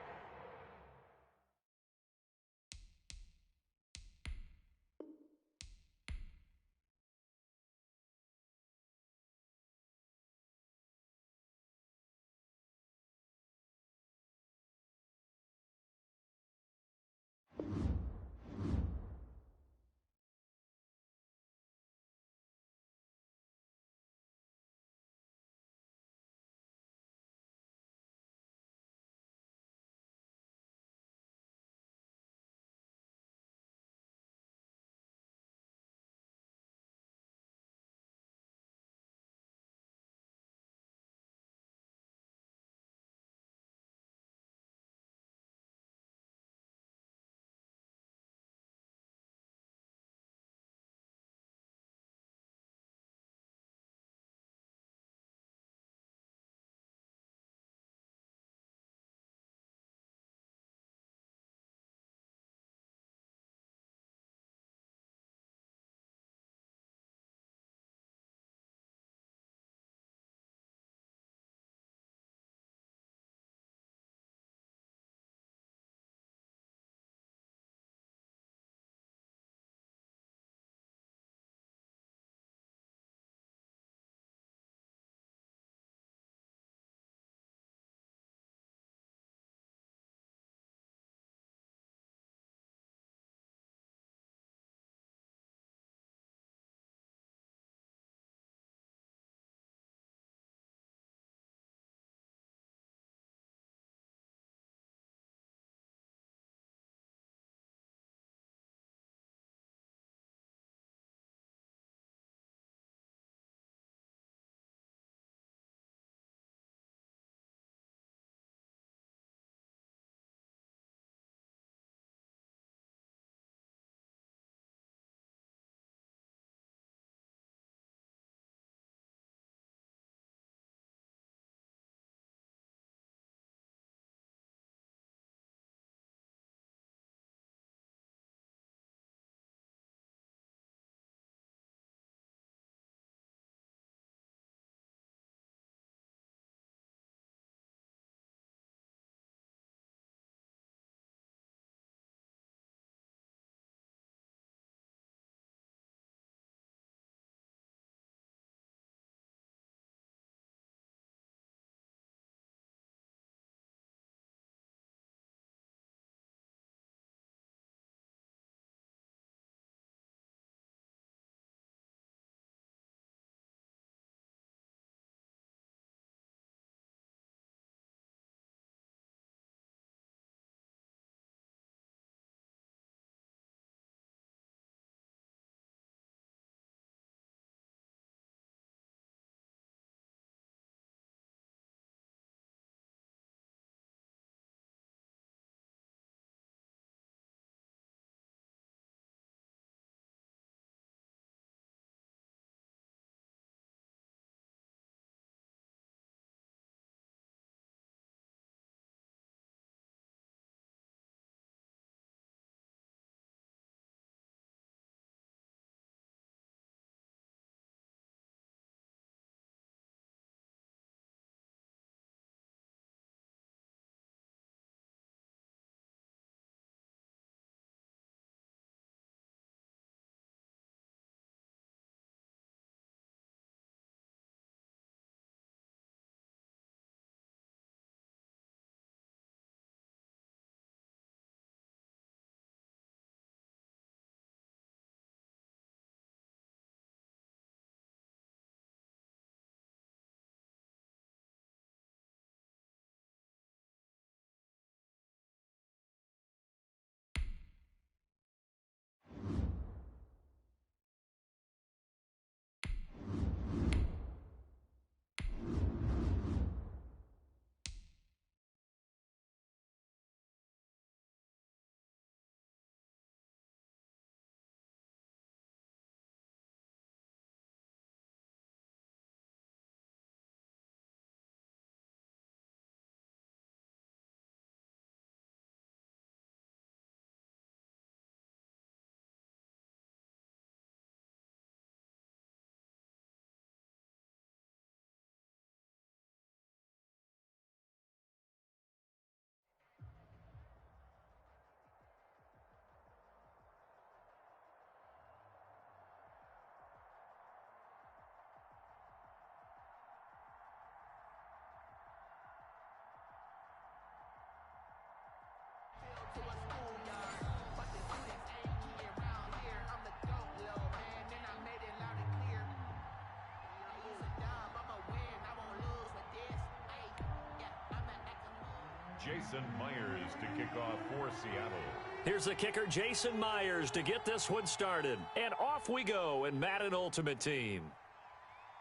Jason Myers to kick off for Seattle. Here's the kicker, Jason Myers, to get this one started. And off we go in Madden Ultimate Team.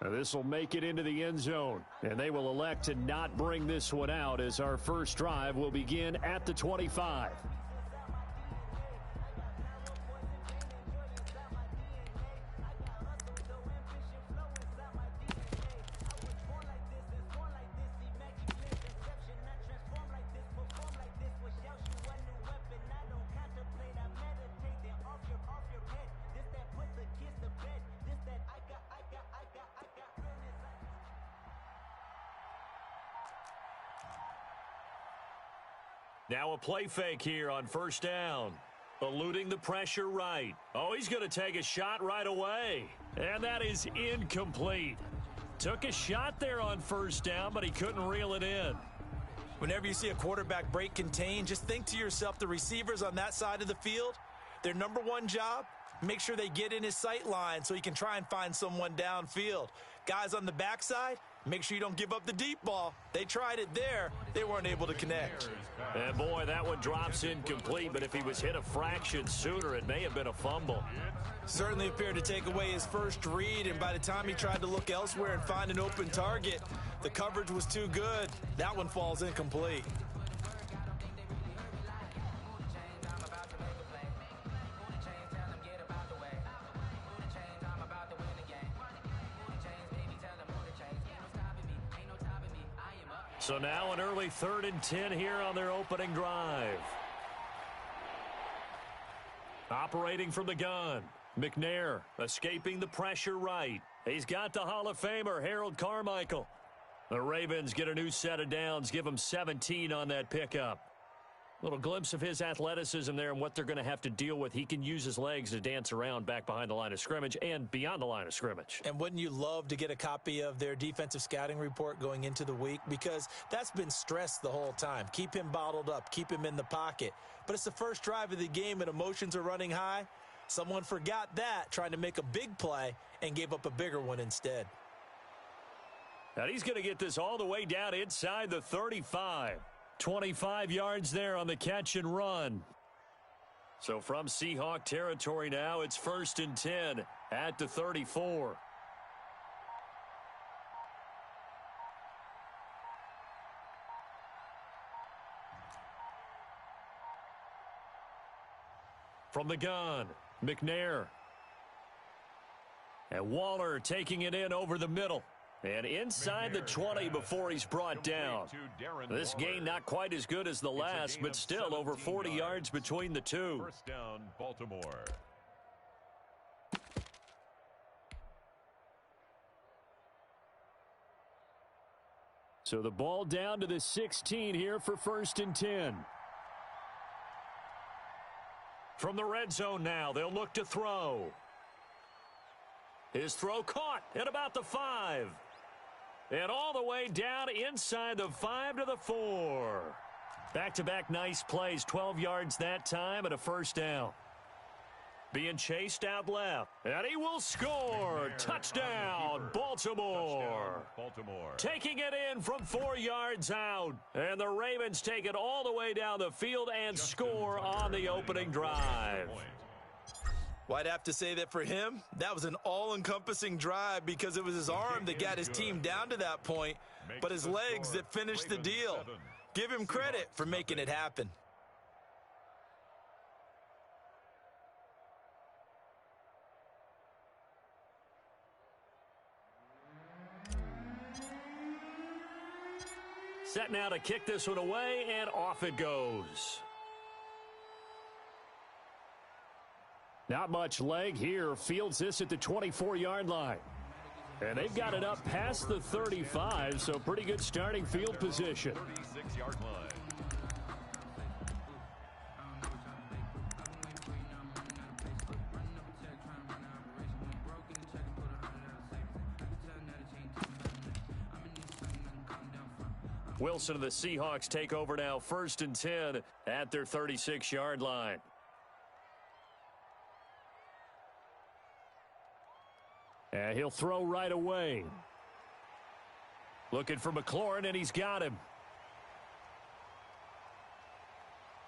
This will make it into the end zone, and they will elect to not bring this one out as our first drive will begin at the 25. Now a play fake here on first down. Eluding the pressure right. Oh, he's going to take a shot right away. And that is incomplete. Took a shot there on first down, but he couldn't reel it in. Whenever you see a quarterback break contain, just think to yourself, the receivers on that side of the field, their number one job, make sure they get in his sight line so he can try and find someone downfield. Guys on the backside, make sure you don't give up the deep ball. They tried it there. They weren't able to connect. And boy, that one drops incomplete, but if he was hit a fraction sooner, it may have been a fumble. Certainly appeared to take away his first read, and by the time he tried to look elsewhere and find an open target, the coverage was too good. That one falls incomplete. So now an early 3rd and 10 here on their opening drive. Operating from the gun. McNair escaping the pressure right. He's got the Hall of Famer, Harold Carmichael. The Ravens get a new set of downs, give him 17 on that pickup. Little glimpse of his athleticism there and what they're going to have to deal with. He can use his legs to dance around back behind the line of scrimmage and beyond the line of scrimmage. And wouldn't you love to get a copy of their defensive scouting report going into the week? Because that's been stressed the whole time. Keep him bottled up. Keep him in the pocket. But it's the first drive of the game and emotions are running high. Someone forgot that, trying to make a big play, and gave up a bigger one instead. And he's going to get this all the way down inside the 35. 25 yards there on the catch and run. So from Seahawk territory now, it's 1st and 10 at the 34. From the gun, McNair. And Waller taking it in over the middle. And inside the 20 before he's brought down. This gain not quite as good as the last, but still over 40 yards between the two. First down, Baltimore. So the ball down to the 16 here for 1st and 10. From the red zone now, they'll look to throw. His throw caught at about the 5. And all the way down inside the 5 to the 4. Back-to-back nice plays, 12 yards that time and a first down. Being chased out left. And he will score. Touchdown, Baltimore. Taking it in from 4 yards out. And the Ravens take it all the way down the field and score on the opening drive. Well, I'd have to say that for him, that was an all-encompassing drive because it was his arm that got his team down to that point, but his legs that finished the deal. Give him credit for making it happen. Set now to kick this one away, and off it goes. Not much leg here. Fields this at the 24-yard line. And they've got it up past the 35, so pretty good starting field position. 36-yard line. Wilson and the Seahawks take over now, 1st and 10 at their 36-yard line. And he'll throw right away. Looking for McLaurin, and he's got him.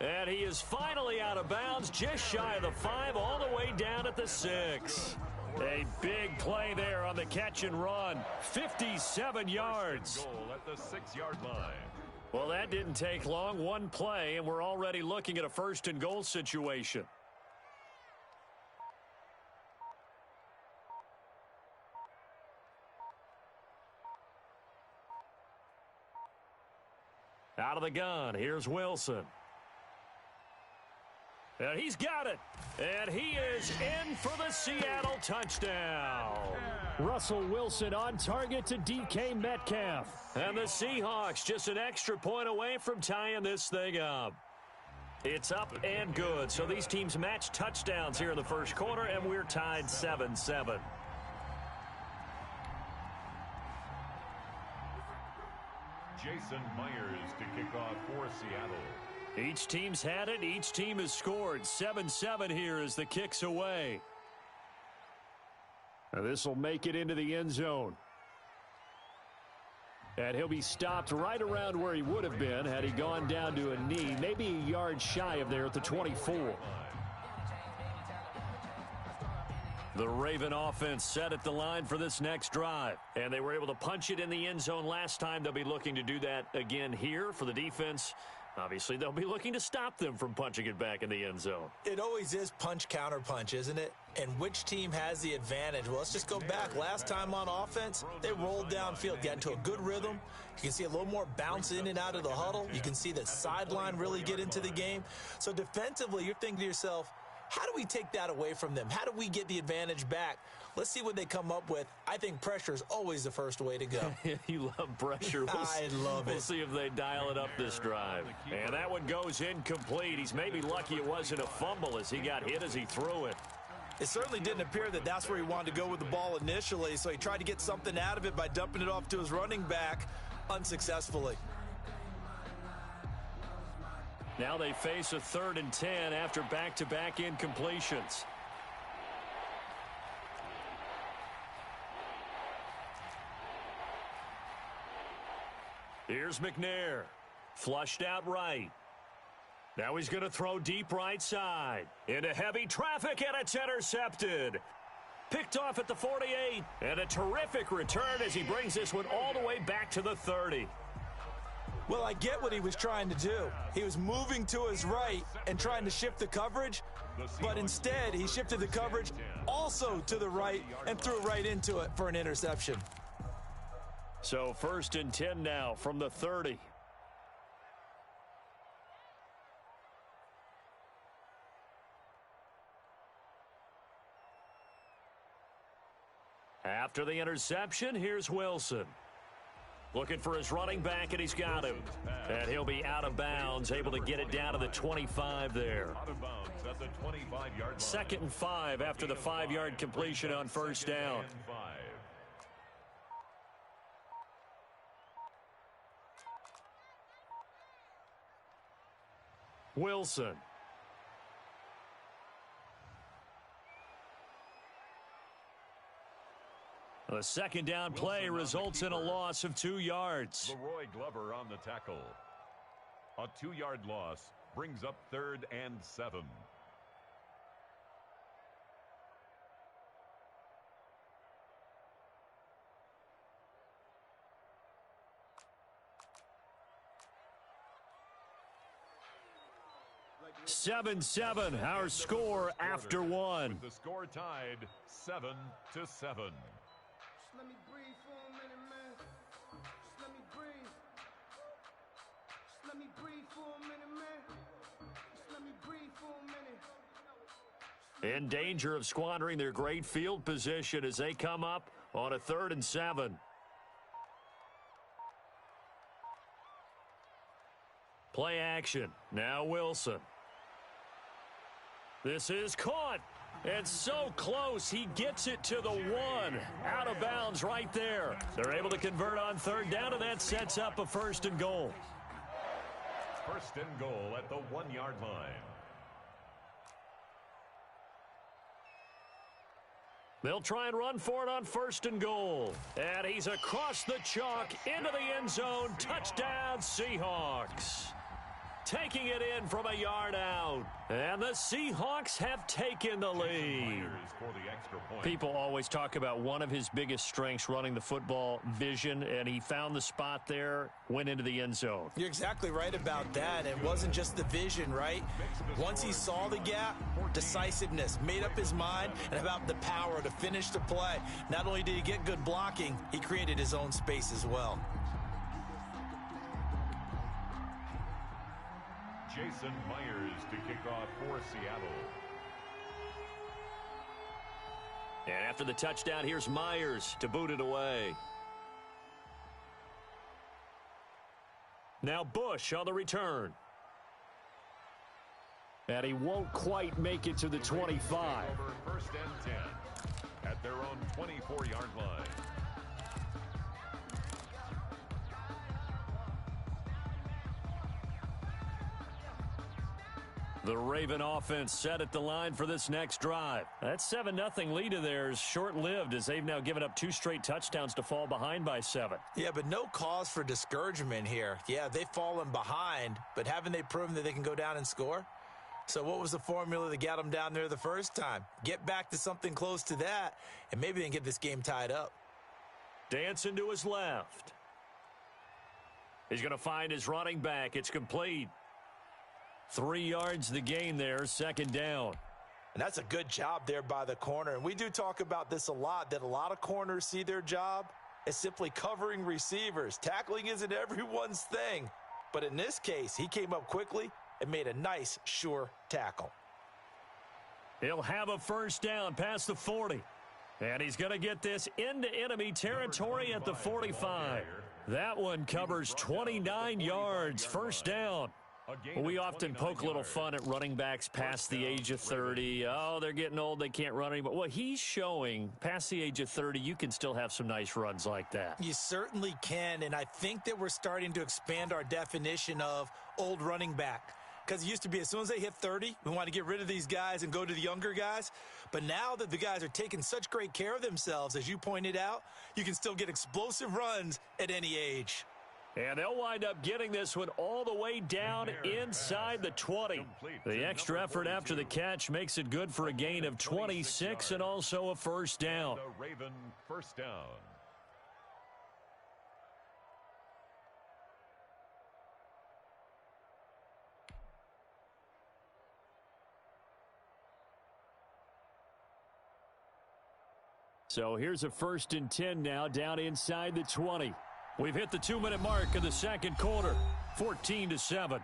And he is finally out of bounds, just shy of the 5, all the way down at the 6. A big play there on the catch and run. 57 yards. Goal at the 6-yard line. Well, that didn't take long. One play, and we're already looking at a 1st and goal situation. Out of the gun, here's Wilson. And he's got it. And he is in for the Seattle touchdown. Russell Wilson on target to DK Metcalf. And the Seahawks just an extra point away from tying this thing up. It's up and good. So these teams match touchdowns here in the first quarter, and we're tied 7-7. Jason Myers to kick off for Seattle. Each team's had it. Each team has scored. 7-7 here as the kick's away. This will make it into the end zone. And he'll be stopped right around where he would have been had he gone down to a knee, maybe a yard shy of there at the 24. The Raven offense set at the line for this next drive. And they were able to punch it in the end zone last time. They'll be looking to do that again here for the defense. Obviously, they'll be looking to stop them from punching it back in the end zone. It always is punch, counter punch, isn't it? And which team has the advantage? Well, let's just go back. Last time on offense, they rolled downfield, got into a good rhythm. You can see a little more bounce in and out of the huddle. You can see the sideline really get into the game. So defensively, you're thinking to yourself, how do we take that away from them? How do we get the advantage back? Let's see what they come up with. I think pressure is always the first way to go. You love pressure. I love it. We'll see if they dial it up this drive. And that one goes incomplete. He's maybe lucky it wasn't a fumble as he got hit as he threw it. It certainly didn't appear that that's where he wanted to go with the ball initially, so he tried to get something out of it by dumping it off to his running back unsuccessfully. Now they face a 3rd and 10 after back-to-back incompletions. Here's McNair. Flushed out right. Now he's going to throw deep right side. Into heavy traffic, and it's intercepted. Picked off at the 48. And a terrific return as he brings this one all the way back to the 30. Well, I get what he was trying to do. He was moving to his right and trying to shift the coverage, but instead he shifted the coverage also to the right and threw right into it for an interception. So 1st and 10 now from the 30. After the interception, here's Wilson. Looking for his running back, and he's got him. And he'll be out of bounds, able to get it down to the 25 there. Out of bounds at the 25-yard line. 2nd and 5 after the 5-yard completion on 1st down. Wilson. The 2nd down play results in a loss of 2 yards. Leroy Glover on the tackle. A 2-yard loss brings up 3rd and 7. Seven, our score after one. With the score tied 7-7. Let me breathe for a minute, man. Just let me breathe. Just let me breathe for a minute, man. Just let me breathe for a minute. In danger of squandering their great field position as they come up on a 3rd and 7. Play action. Now Wilson. This is caught. And so close, he gets it to the 1. Out of bounds right there. They're able to convert on 3rd down, and that sets up a 1st and goal. 1st and goal at the 1-yard line. They'll try and run for it on 1st and goal. And he's across the chalk into the end zone. Touchdown, Seahawks. taking it in from a yard out. And the Seahawks have taken the lead. People always talk about one of his biggest strengths running the football, vision, and he found the spot there, went into the end zone. You're exactly right about that. It wasn't just the vision, right? Once he saw the gap, decisiveness, made up his mind, and about the power to finish the play. Not only did he get good blocking, he created his own space as well. Jason Myers to kick off for Seattle. And after the touchdown, here's Myers to boot it away. Now Bush on the return. And he won't quite make it to the 25. First and 10 at their own 24-yard line. The Raven offense set at the line for this next drive. That 7-0 lead of theirs short-lived as they've now given up 2 straight touchdowns to fall behind by 7. Yeah, but no cause for discouragement here. Yeah, they've fallen behind, but haven't they proven that they can go down and score? So what was the formula that got them down there the first time? Get back to something close to that, and maybe they can get this game tied up. Dancing to his left. He's going to find his running back. It's complete. 3 yards the gain there, second down. And that's a good job there by the corner. And we do talk about this a lot, that a lot of corners see their job as simply covering receivers. Tackling isn't everyone's thing. But in this case, he came up quickly and made a nice, sure tackle. He'll have a first down past the 40. And he's going to get this into enemy territory at the 45. That one covers 29 yards, first down. We often poke a little fun at running backs past the age of 30. Oh, they're getting old, they can't run anymore. Well, he's showing past the age of 30, you can still have some nice runs like that. You certainly can, and I think that we're starting to expand our definition of old running back. Because it used to be as soon as they hit 30, we want to get rid of these guys and go to the younger guys. But now that the guys are taking such great care of themselves, as you pointed out, you can still get explosive runs at any age. And they'll wind up getting this one all the way down inside the 20. The extra effort after the catch makes it good for a gain of 26 and also a first down. The Raven first down. So here's a 1st and 10 now down inside the 20. We've hit the 2-minute mark of the second quarter, 14-7.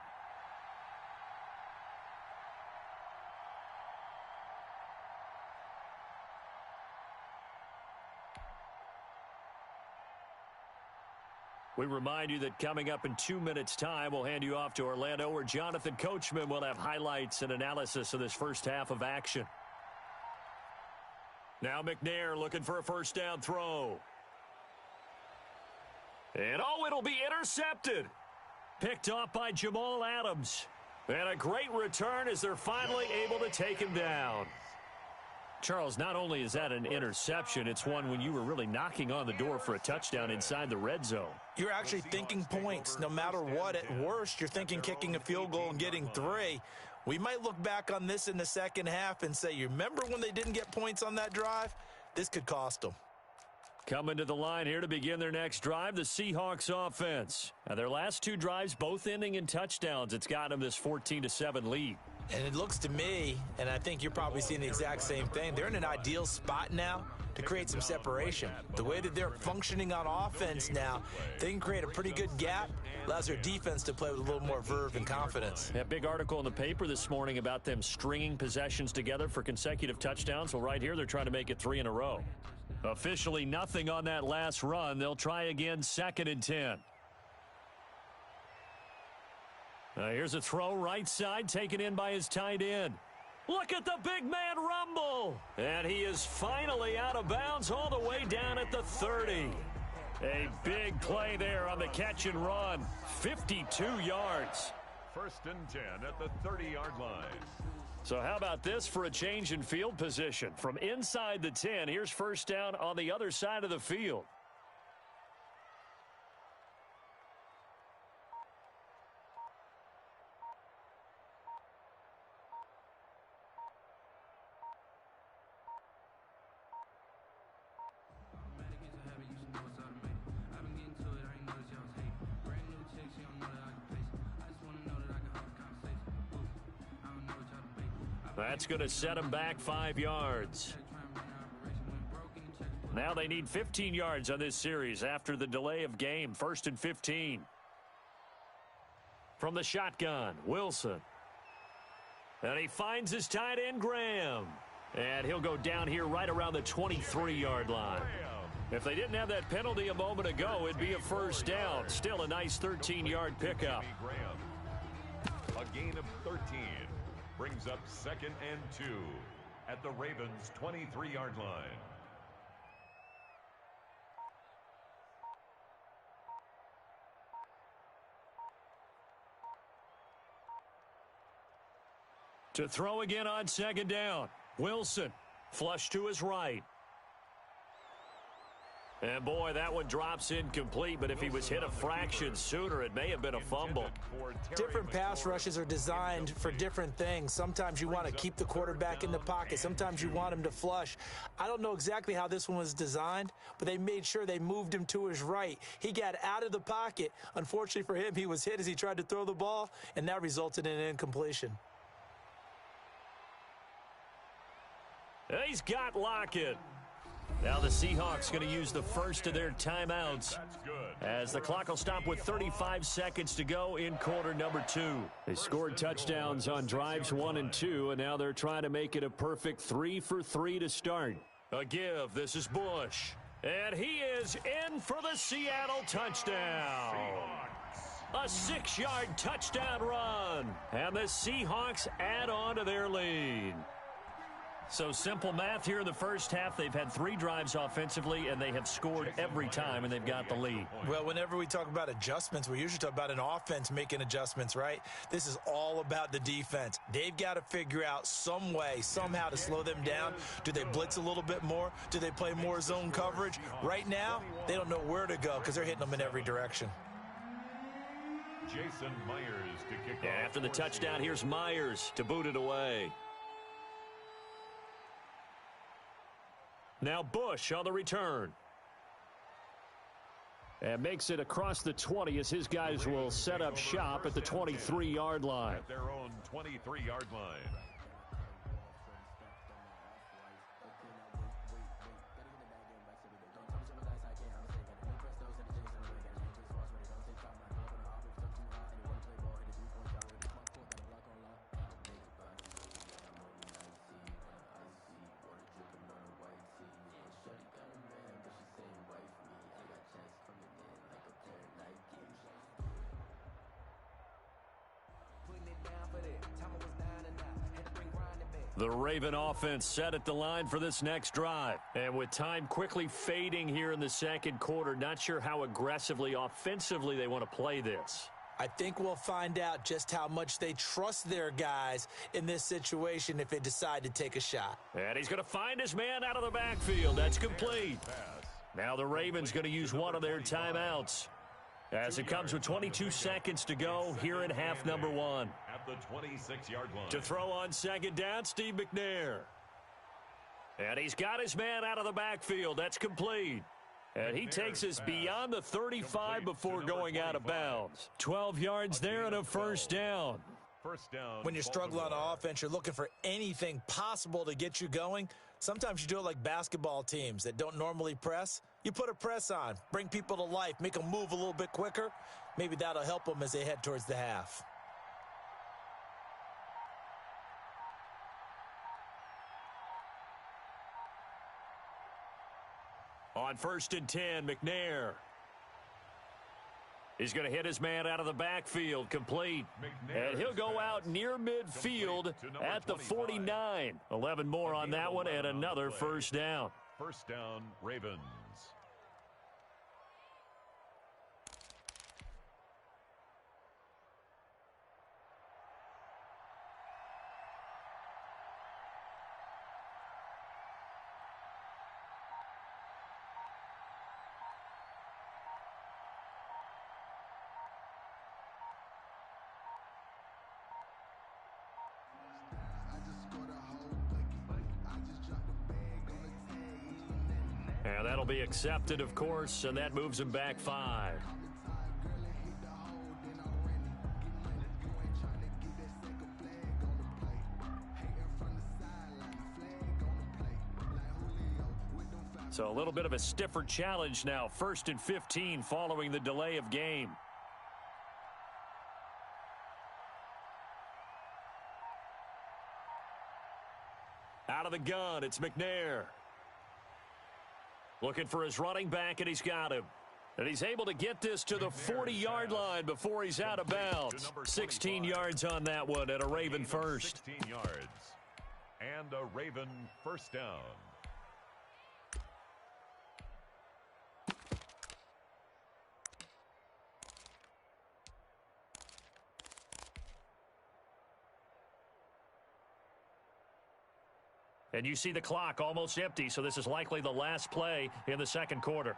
We remind you that coming up in 2 minutes' time, we'll hand you off to Orlando, where Jonathan Coachman will have highlights and analysis of this first half of action. Now McNair looking for a first down throw. And it'll be intercepted. Picked off by Jamal Adams. And a great return as they're finally able to take him down. Charles, not only is that an interception, it's one when you were really knocking on the door for a touchdown inside the red zone. You're actually thinking points. No matter what, at worst, you're thinking kicking a field goal and getting 3. We might look back on this in the second half and say, you remember when they didn't get points on that drive? This could cost them. Coming to the line here to begin their next drive, the Seahawks offense. Now, their last 2 drives, both ending in touchdowns. It's got them this 14-7 lead. And it looks to me, and I think you're probably seeing the exact same thing, they're in an ideal spot now to create some separation. The way that they're functioning on offense now, they can create a pretty good gap, allows their defense to play with a little more verve and confidence. That big article in the paper this morning about them stringing possessions together for consecutive touchdowns. Well, right here, they're trying to make it 3 in a row. Officially nothing on that last run. They'll try again, 2nd and 10. Here's a throw right side, taken in by his tight end. Look at the big man rumble. And he is finally out of bounds all the way down at the 30. A big play there on the catch and run. 52 yards. 1st and 10 at the 30-yard line. So how about this for a change in field position? From inside the 10, here's first down on the other side of the field. That's going to set them back 5 yards. Now they need 15 yards on this series after the delay of game. 1st and 15. From the shotgun, Wilson. And he finds his tight end, Graham. And he'll go down here right around the 23-yard line. If they didn't have that penalty a moment ago, it'd be a first down. Still a nice 13-yard pickup. A gain of 13 brings up 2nd and 2 at the Ravens' 23-yard line. To throw again on 2nd down. Wilson, flush to his right. And boy, that one drops incomplete, but if he was hit a fraction sooner, it may have been a fumble. Different pass rushes are designed for different things. Sometimes you want to keep the quarterback in the pocket. Sometimes you want him to flush. I don't know exactly how this one was designed, but they made sure they moved him to his right. He got out of the pocket. Unfortunately for him, he was hit as he tried to throw the ball, and that resulted in an incompletion. He's got Lockett. Now the Seahawks going to use the first of their timeouts as the clock will stop with 35 seconds to go in quarter number 2. They scored touchdowns on drives 1 and 2, and now they're trying to make it a perfect 3 for 3 to start. A give. This is Bush. And he is in for the Seattle touchdown. A 6-yard touchdown run. And the Seahawks add on to their lead. So simple math here in the first half. They've had 3 drives offensively, and they have scored every time, and they've got the lead. Well, whenever we talk about adjustments, we usually talk about an offense making adjustments, right? This is all about the defense. They've got to figure out some way, somehow to slow them down. Do they blitz a little bit more? Do they play more zone coverage? Right now, they don't know where to go because they're hitting them in every direction. Jason Myers to kick off. After the touchdown, here's Myers to boot it away. Now Bush on the return. And makes it across the 20 as his guys will set up shop at the 23-yard line. At their own 23-yard line. The Raven offense set at the line for this next drive. And with time quickly fading here in the second quarter, not sure how aggressively, offensively they want to play this. I think we'll find out just how much they trust their guys in this situation if they decide to take a shot. And he's going to find his man out of the backfield. That's complete. Now the Ravens going to use one of their timeouts, as it comes with 22 seconds to go here in half number 1. At the 26-yard line. To throw on 2nd down, Steve McNair. And he's got his man out of the backfield. That's complete. And he takes us beyond the 35 before going out of bounds. 12 yards there and a first down. First down. When you're struggling on offense, you're looking for anything possible to get you going. Sometimes you do it like basketball teams that don't normally press. You put a press on, bring people to life, make them move a little bit quicker. Maybe that'll help them as they head towards the half. On 1st and 10, McNair. He's going to hit his man out of the backfield, complete. And he'll go out near midfield at the 49. 11 more on that one and another first down. First down, Ravens. And that'll be accepted, of course, and that moves him back 5. So a little bit of a stiffer challenge now. 1st and 15 following the delay of game. Out of the gun, it's McNair. Looking for his running back, and he's got him. And he's able to get this to the 40-yard line before he's out of bounds. 16 yards on that one, and a Raven first. 16 yards. And a Raven first down. And you see the clock almost empty, so this is likely the last play in the second quarter.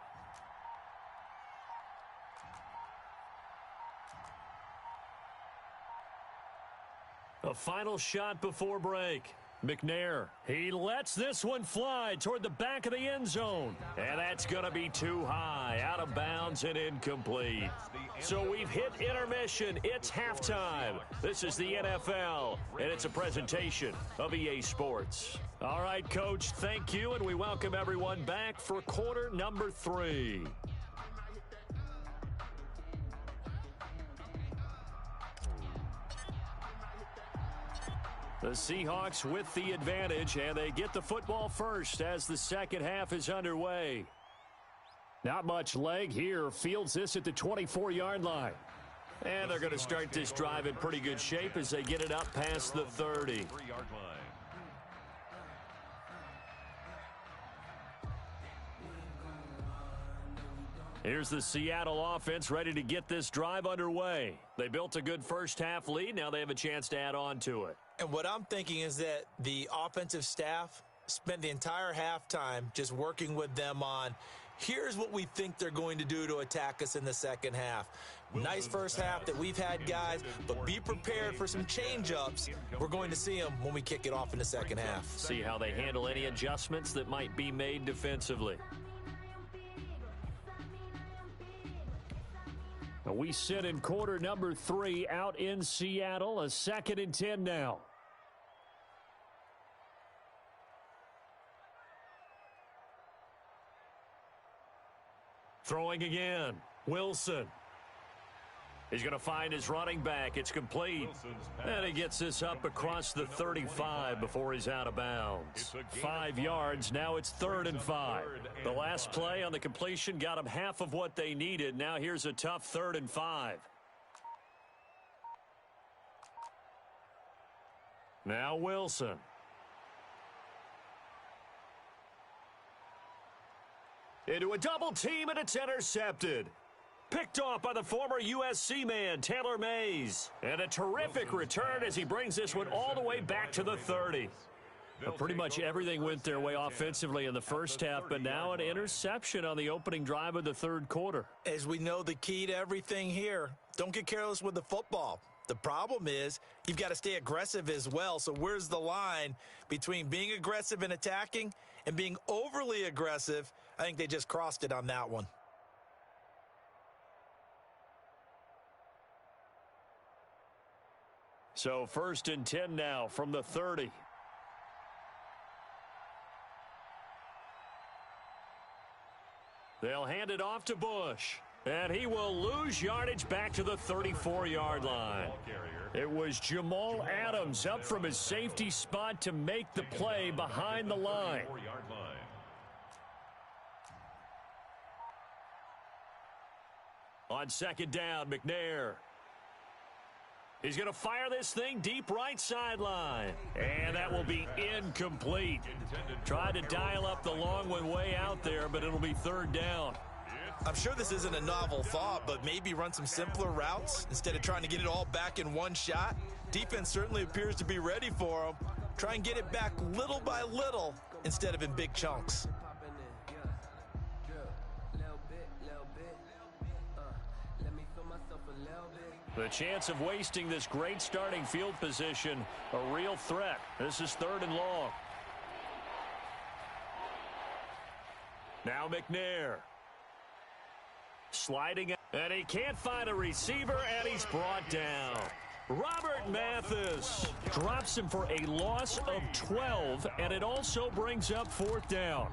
A final shot before break. McNair, he lets this one fly toward the back of the end zone. And that's going to be too high, out of bounds and incomplete. So we've hit intermission. It's halftime. This is the NFL, and it's a presentation of EA Sports. All right, Coach, thank you, and we welcome everyone back for quarter number 3. The Seahawks with the advantage, and they get the football first as the second half is underway. Not much leg here. Fields this at the 24-yard line. And they're going to start this drive in pretty good shape as they get it up past the 30. 3-yard line. Here's the Seattle offense ready to get this drive underway. They built a good first half lead. Now they have a chance to add on to it. And what I'm thinking is that the offensive staff spent the entire halftime just working with them on, here's what we think they're going to do to attack us in the second half. Nice first half that we've had, guys, but be prepared for some change-ups. We're going to see them when we kick it off in the second half. See how they handle any adjustments that might be made defensively. We sit in quarter number 3 out in Seattle. A 2nd and 10 now. Throwing again. Wilson. He's going to find his running back. It's complete. And he gets this up across the 35 before he's out of bounds. 5 yards. Now it's 3rd and 5. The last play on the completion got them half of what they needed. Now here's a tough 3rd and 5. Now Wilson. Into a double team, and it's intercepted. Picked off by the former USC man, Taylor Mays. And a terrific return as he brings this one all the way back to the 30. Pretty much everything went their way offensively in the first half, but now an interception on the opening drive of the third quarter. As we know, the key to everything here, don't get careless with the football. The problem is you've got to stay aggressive as well. So where's the line between being aggressive and attacking and being overly aggressive? I think they just crossed it on that one. So 1st and 10 now from the 30. They'll hand it off to Bush. And he will lose yardage back to the 34-yard line. It was Jamal Adams up from his safety spot to make the play behind the line. On 2nd down, McNair. He's going to fire this thing deep right sideline. And that will be incomplete. Tried to dial up the long one way out there, but it'll be 3rd down. I'm sure this isn't a novel thought, but maybe run some simpler routes instead of trying to get it all back in one shot. Defense certainly appears to be ready for them. Try and get it back little by little instead of in big chunks. The chance of wasting this great starting field position, a real threat. This is 3rd and long. Now McNair. Sliding, and he can't find a receiver, and he's brought down. Robert Mathis drops him for a loss of 12, and it also brings up 4th down.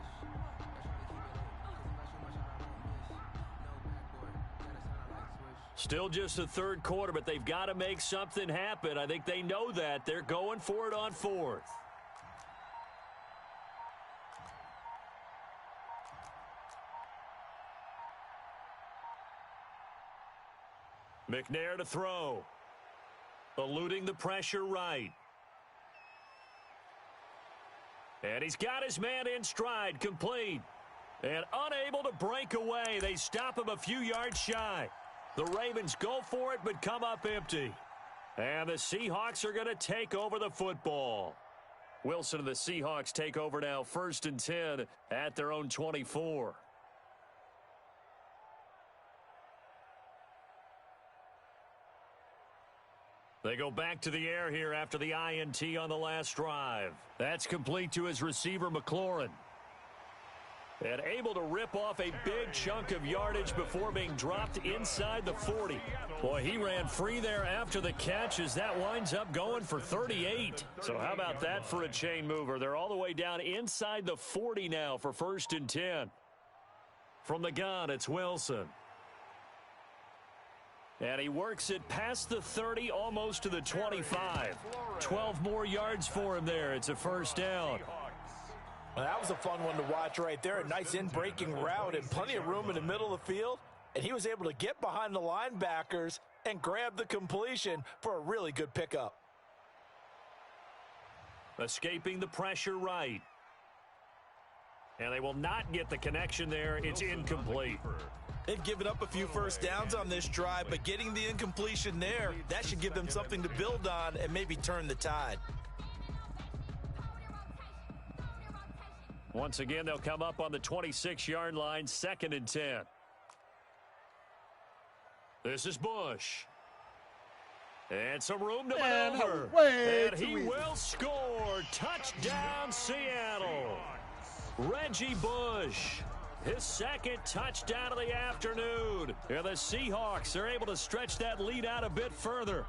Still just the third quarter, but they've got to make something happen. I think they know that. They're going for it on fourth. McNair to throw. Eluding the pressure right. And he's got his man in stride, complete. And unable to break away. They stop him a few yards shy. The Ravens go for it, but come up empty. And the Seahawks are going to take over the football. Wilson and the Seahawks take over now, 1st and 10 at their own 24. They go back to the air here after the INT on the last drive. That's complete to his receiver, McLaurin. And able to rip off a big chunk of yardage before being dropped inside the 40. Boy, he ran free there after the catch as that winds up going for 38. So how about that for a chain mover? They're all the way down inside the 40 now for 1st and 10. From the gun, it's Wilson. And he works it past the 30, almost to the 25. 12 more yards for him there. It's a 1st down. Well, that was a fun one to watch right there. A nice in-breaking route and plenty of room in the middle of the field. And he was able to get behind the linebackers and grab the completion for a really good pickup. Escaping the pressure right. And they will not get the connection there. It's incomplete. They've given up a few 1st downs on this drive, but getting the incompletion there, that should give them something to build on and maybe turn the tide. Once again, they'll come up on the 26-yard line, 2nd and 10. This is Bush. And some room to maneuver. And he will score. Touchdown, Seattle. Reggie Bush. His 2nd touchdown of the afternoon. And the Seahawks are able to stretch that lead out a bit further.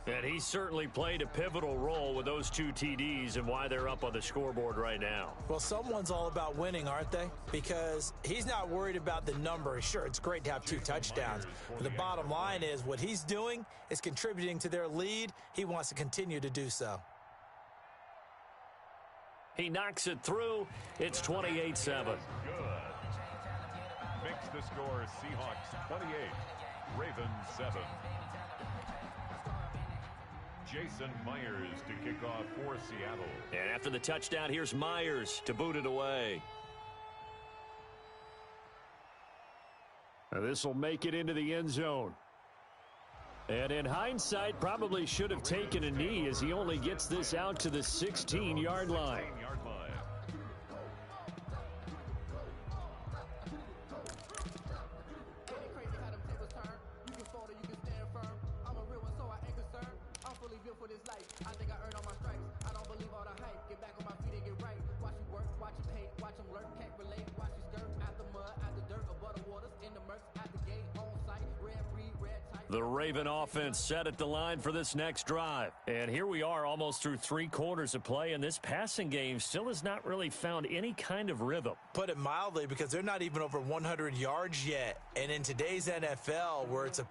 And he certainly played a pivotal role with those 2 TDs and why they're up on the scoreboard right now. Well, someone's all about winning, aren't they? Because he's not worried about the number. Sure, it's great to have 2 touchdowns. But the bottom line is what he's doing is contributing to their lead. He wants to continue to do so. He knocks it through. It's 28-7. Good. Makes the score Seahawks 28, Ravens 7. Jason Myers to kick off for Seattle. And after the touchdown, here's Myers to boot it away. This will make it into the end zone. And in hindsight, probably should have taken a knee as he only gets this out to the 16-yard line. The Raven offense set at the line for this next drive. And here we are almost through 3 quarters of play, and this passing game still has not really found any kind of rhythm. Put it mildly, because they're not even over 100 yards yet. And in today's NFL, where it's a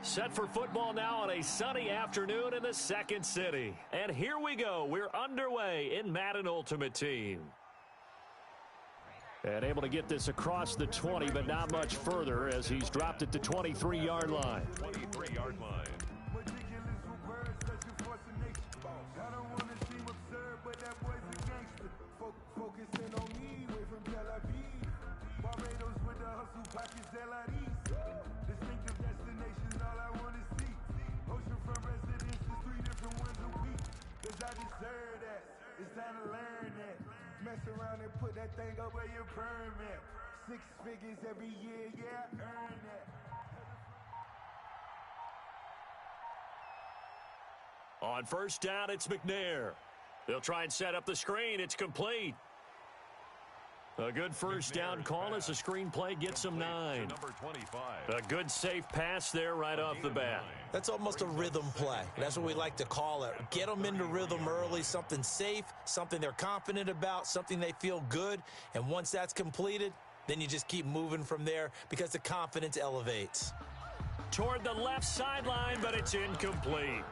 Set for football now on a sunny afternoon in the second city. And here we go. We're underway in Madden Ultimate Team. And able to get this across the 20, but not much further as he's dropped at the 23-yard line. 23-yard line. Focusing on me, way from Tel Aviv. Barbados with the hustle pockets, distinctive destinations, all I want to see. Oceanfront residences, 3 different ones a week. Cause I deserve that, it's time to learn that. Mess around and put that thing up where your permit. 6 figures every year, yeah, I earn that. On first down, it's McNair. They'll try and set up the screen. It's complete. A good first down call as the screen play gets him 9. Number 25. A good safe pass there right off the bat. That's almost a rhythm play. That's what we like to call it. Get them into rhythm early, something safe, something they're confident about, something they feel good. And once that's completed, then you just keep moving from there because the confidence elevates. Toward the left sideline, but it's incomplete.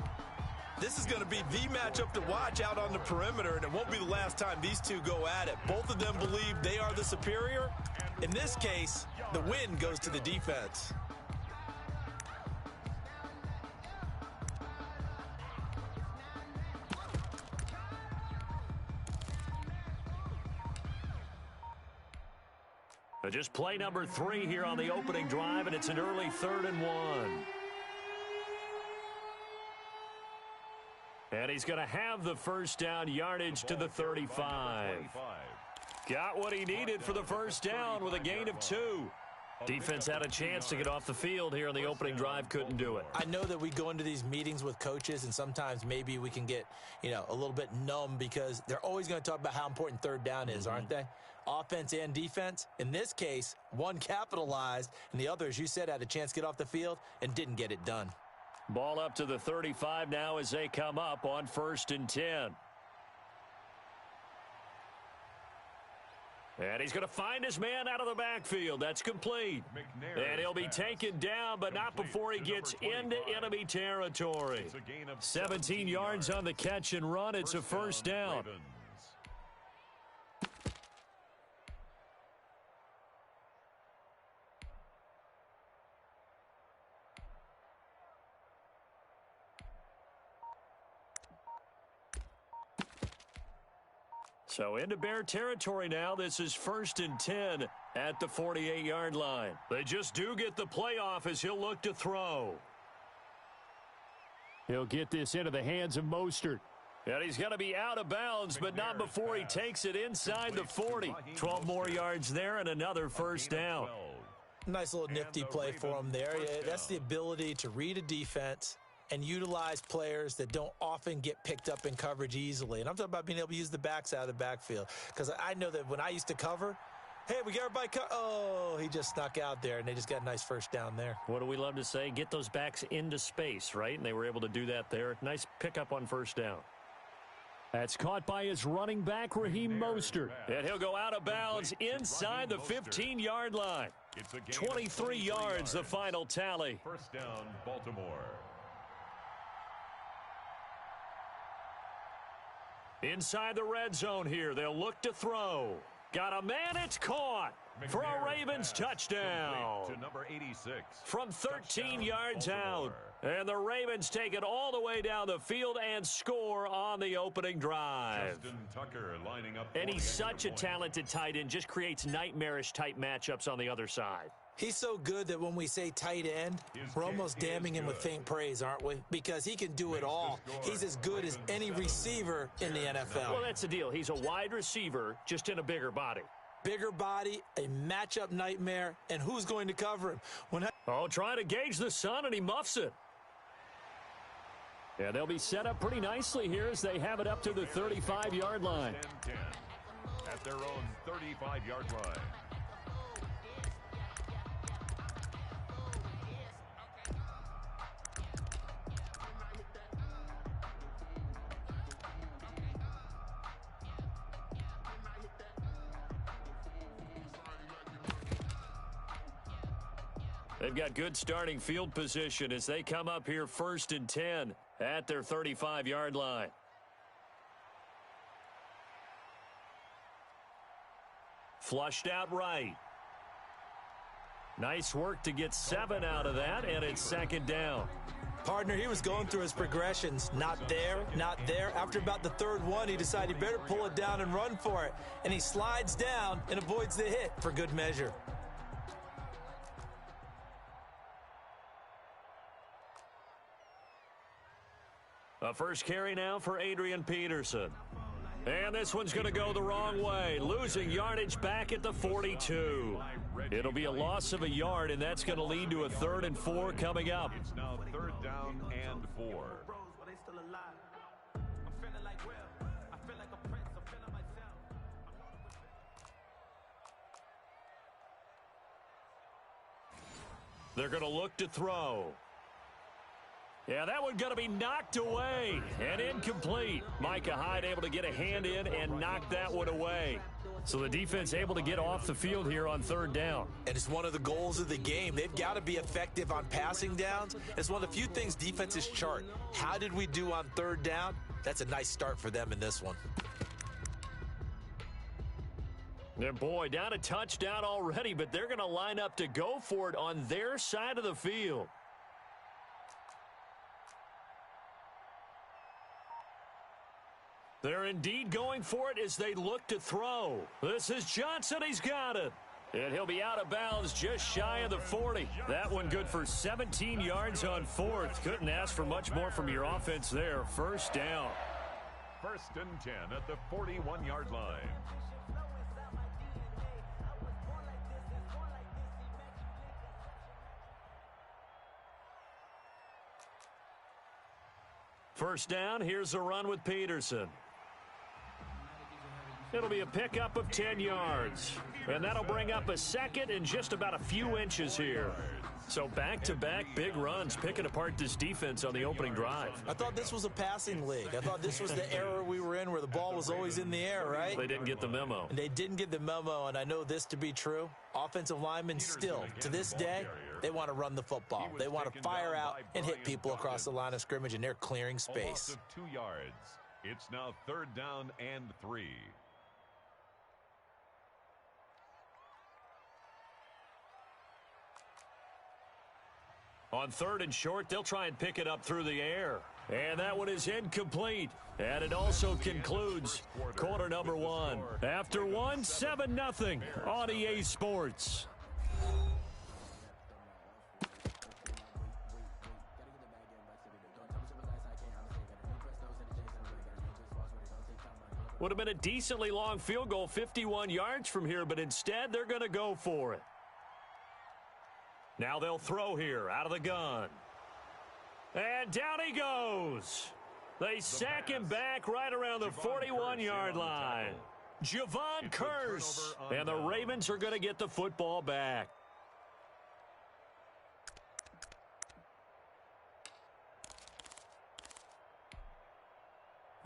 This is going to be the matchup to watch out on the perimeter, and it won't be the last time these two go at it. Both of them believe they are the superior. In this case, the win goes to the defense. Just play number 3 here on the opening drive, and it's an early 3rd and 1. And he's going to have the first down, yardage to the 35. Got what he needed for the first down with a gain of 2. Defense had a chance to get off the field here on the opening drive, couldn't do it. I know that we go into these meetings with coaches, and sometimes maybe we can get, a little bit numb because they're always going to talk about how important third down is, aren't they? Offense and defense. In this case, one capitalized, and the other, as you said, had a chance to get off the field and didn't get it done. Ball up to the 35 now as they come up on 1st and 10. And he's going to find his man out of the backfield. That's complete. And he'll be taken down, but not before he gets into enemy territory. 17 yards on the catch and run. It's a first down. So into Bear territory now. This is 1st and 10 at the 48-yard line. They just do get the playoff as he'll look to throw. He'll get this into the hands of Mostert. And he's going to be out of bounds, but not before he takes it inside the 40. 12 more yards there and another first down. Nice little nifty play for him there. That's the ability to read a defense and utilize players that don't often get picked up in coverage easily. And I'm talking about being able to use the backs out of the backfield. Because I know that when I used to cover, hey, we got everybody oh, he just snuck out there, and they just got a nice first down there. What do we love to say? Get those backs into space, right? And they were able to do that there. Nice pickup on first down. That's caught by his running back, Raheem Mostert. And he'll go out of bounds inside the 15-yard line. 23 yards, the final tally. First down, Baltimore. Inside the red zone here, they'll look to throw. Got a man, it's caught for a Ravens touchdown. To number 86. From 13 yards out. And the Ravens take it all the way down the field and score on the opening drive. Justin Tucker lining up. And he's such a talented tight end, just creates nightmarish type matchups on the other side. He's so good that when we say tight end, we're almost damning him with faint praise, aren't we? Because he can do it all. He's as good as any receiver in the NFL. Well, that's the deal. He's a wide receiver, just in a bigger body. Bigger body, a matchup nightmare, and who's going to cover him? Trying to gauge the sun, and he muffs it. Yeah, they'll be set up pretty nicely here as they have it up to the 35-yard line. 10-10 at their own 35-yard line. They've got good starting field position as they come up here 1st and 10 at their 35-yard line. Flushed out right. Nice work to get 7 out of that, and it's 2nd down. Partner, he was going through his progressions. Not there, not there. After about the 3rd one, he decided he better pull it down and run for it. And he slides down and avoids the hit for good measure. A first carry now for Adrian Peterson. And this one's going to go the wrong way, losing yardage back at the 42. It'll be a loss of a yard, and that's going to lead to a 3rd and 4 coming up. It's now 3rd down and 4. They're going to look to throw. Yeah, that one's going to be knocked away and incomplete. Micah Hyde able to get a hand in and knock that one away. So the defense able to get off the field here on 3rd down. And it's one of the goals of the game. They've got to be effective on passing downs. It's one of the few things defenses chart. How did we do on 3rd down? That's a nice start for them in this one. And boy, down a touchdown already, but they're going to line up to go for it on their side of the field. They're indeed going for it as they look to throw. This is Johnson. He's got it. And he'll be out of bounds just shy of the 40. That one good for 17 yards on 4th. Couldn't ask for much more from your offense there. 1st down. 1st and 10 at the 41-yard line. First down, here's a run with Peterson. It'll be a pickup of 10 yards. And that'll bring up a 2nd and just about a few inches here. So back-to-back big runs picking apart this defense on the opening drive. I thought this was a passing league. I thought this was the era we were in where the ball was always in the air, right? They didn't get the memo. And they didn't get the memo, and I know this to be true. Offensive linemen still, to this day, they want to run the football. They want to fire out and hit people across the line of scrimmage, and they're clearing space. A loss of 2 yards. It's now 3rd down and 3. On 3rd and short, they'll try and pick it up through the air. And that one is incomplete. And it also concludes quarter number 1. After 1, 7-0 on EA Sports. Would have been a decently long field goal, 51 yards from here, but instead they're going to go for it. Now they'll throw here out of the gun. And down he goes. They sack him back right around the 41-yard line. Javon Curse. And the Ravens are going to get the football back.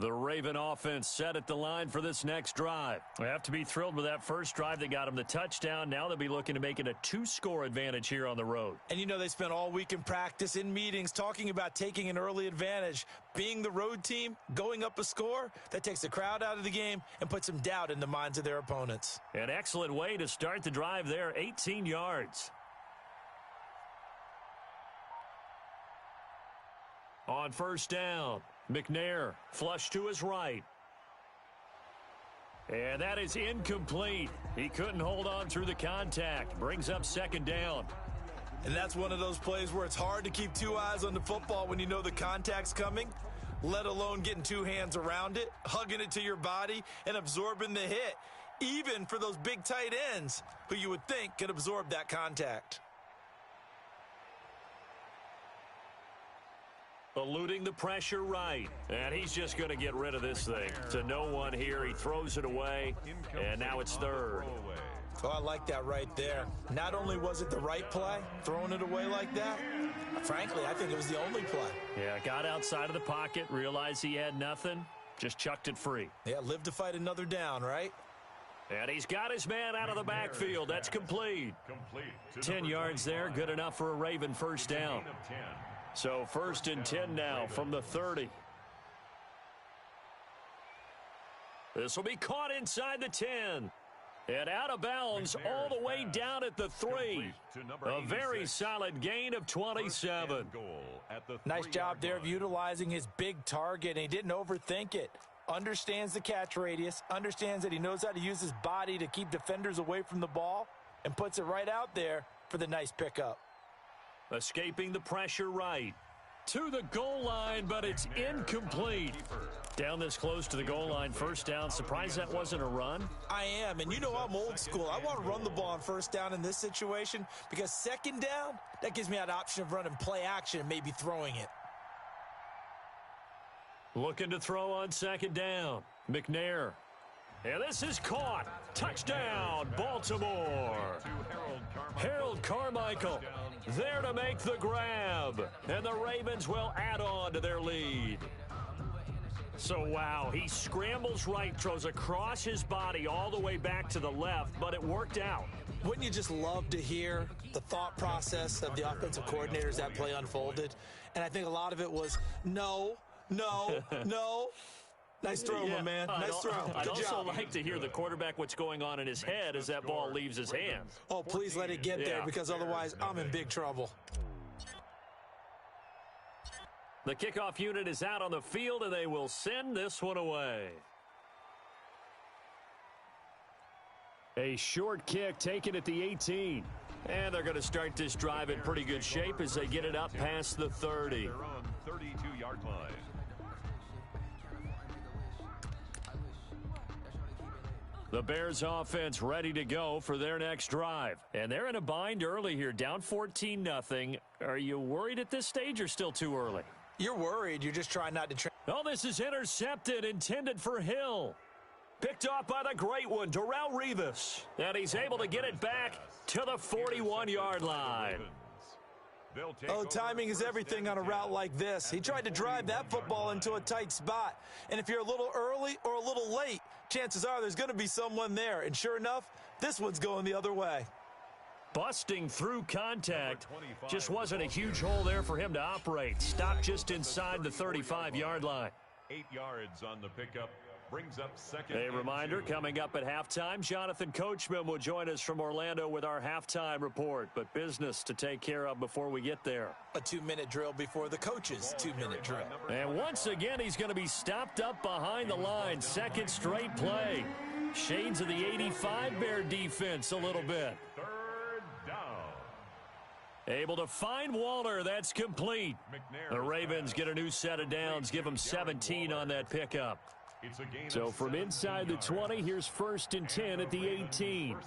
The Raven offense set at the line for this next drive. They have to be thrilled with that first drive that got them the touchdown. Now they'll be looking to make it a 2-score advantage here on the road. And you know they spent all week in practice, in meetings, talking about taking an early advantage. Being the road team, going up a score, that takes the crowd out of the game and puts some doubt in the minds of their opponents. An excellent way to start the drive there, 18 yards. On first down, McNair flush to his right. And that is incomplete. He couldn't hold on through the contact. Brings up 2nd down. And that's one of those plays where it's hard to keep 2 eyes on the football when you know the contact's coming, let alone getting 2 hands around it, hugging it to your body, and absorbing the hit, even for those big tight ends who you would think could absorb that contact. Eluding the pressure right. And he's just going to get rid of this thing. To no one here. He throws it away. And now it's 3rd. Oh, I like that right there. Not only was it the right play, throwing it away like that, frankly, I think it was the only play. Yeah, got outside of the pocket, realized he had nothing, just chucked it free. Yeah, live to fight another down, right? And he's got his man out of the backfield. That's complete. 10 yards there, good enough for a Raven first down. So 1st and 10 now from the 30. This will be caught inside the 10. And out of bounds all the way down at the 3. A very solid gain of 27. Nice job there of utilizing his big target, and he didn't overthink it. Understands the catch radius, understands that he knows how to use his body to keep defenders away from the ball, and puts it right out there for the nice pickup. Escaping the pressure right. To the goal line, but it's incomplete. Down this close to the goal line, first down. Surprised that wasn't a run? I am, and you know I'm old school. I want to run the ball on first down in this situation because second down, that gives me that option of running play action and maybe throwing it. Looking to throw on second down. McNair. And this is caught. Touchdown, Baltimore. Harold Carmichael there to make the grab. And the Ravens will add on to their lead. So, wow, he scrambles right, throws across his body all the way back to the left, but it worked out. Wouldn't you just love to hear the thought process of the offensive coordinators that play unfolded? And I think a lot of it was, no. Nice throw, my man. Nice throw. I'd Good also job. like to hear the quarterback what's going on in his head as that ball leaves his hands. Oh, please let it get there because otherwise I'm in big trouble. The kickoff unit is out on the field, and they will send this one away. A short kick taken at the 18. And they're going to start this drive in pretty good shape as they get it up past the 30. Their own 32-yard line. The Bears offense ready to go for their next drive. And they're in a bind early here, down 14-0. Are you worried at this stage or still too early? You're worried. You're just trying not to... Oh, this is intercepted, intended for Hill. Picked off by the great one, Darrelle Revis. And he's able to get it back to the 41-yard line. Oh, timing is everything on a route like this. He tried to drive that football into a tight spot. And if you're a little early or a little late, chances are there's going to be someone there. And sure enough, this one's going the other way. Busting through contact. Just wasn't a huge hole there for him to operate. Stopped just inside the 35-yard line. 8 yards on the pickup. Brings up second. A reminder, coming up at halftime, Jonathan Coachman will join us from Orlando with our halftime report. But business to take care of before we get there. A 2-minute drill before the coach's 2-minute drill. And once again, he's going to be stopped up behind the line. Second straight play. Shades of the 85 Bear defense a little bit. Third down. Able to find Waller. That's complete. The Ravens get a new set of downs. Give them 17 on that pickup. So from inside the 20, here's 1st and 10 at the 18.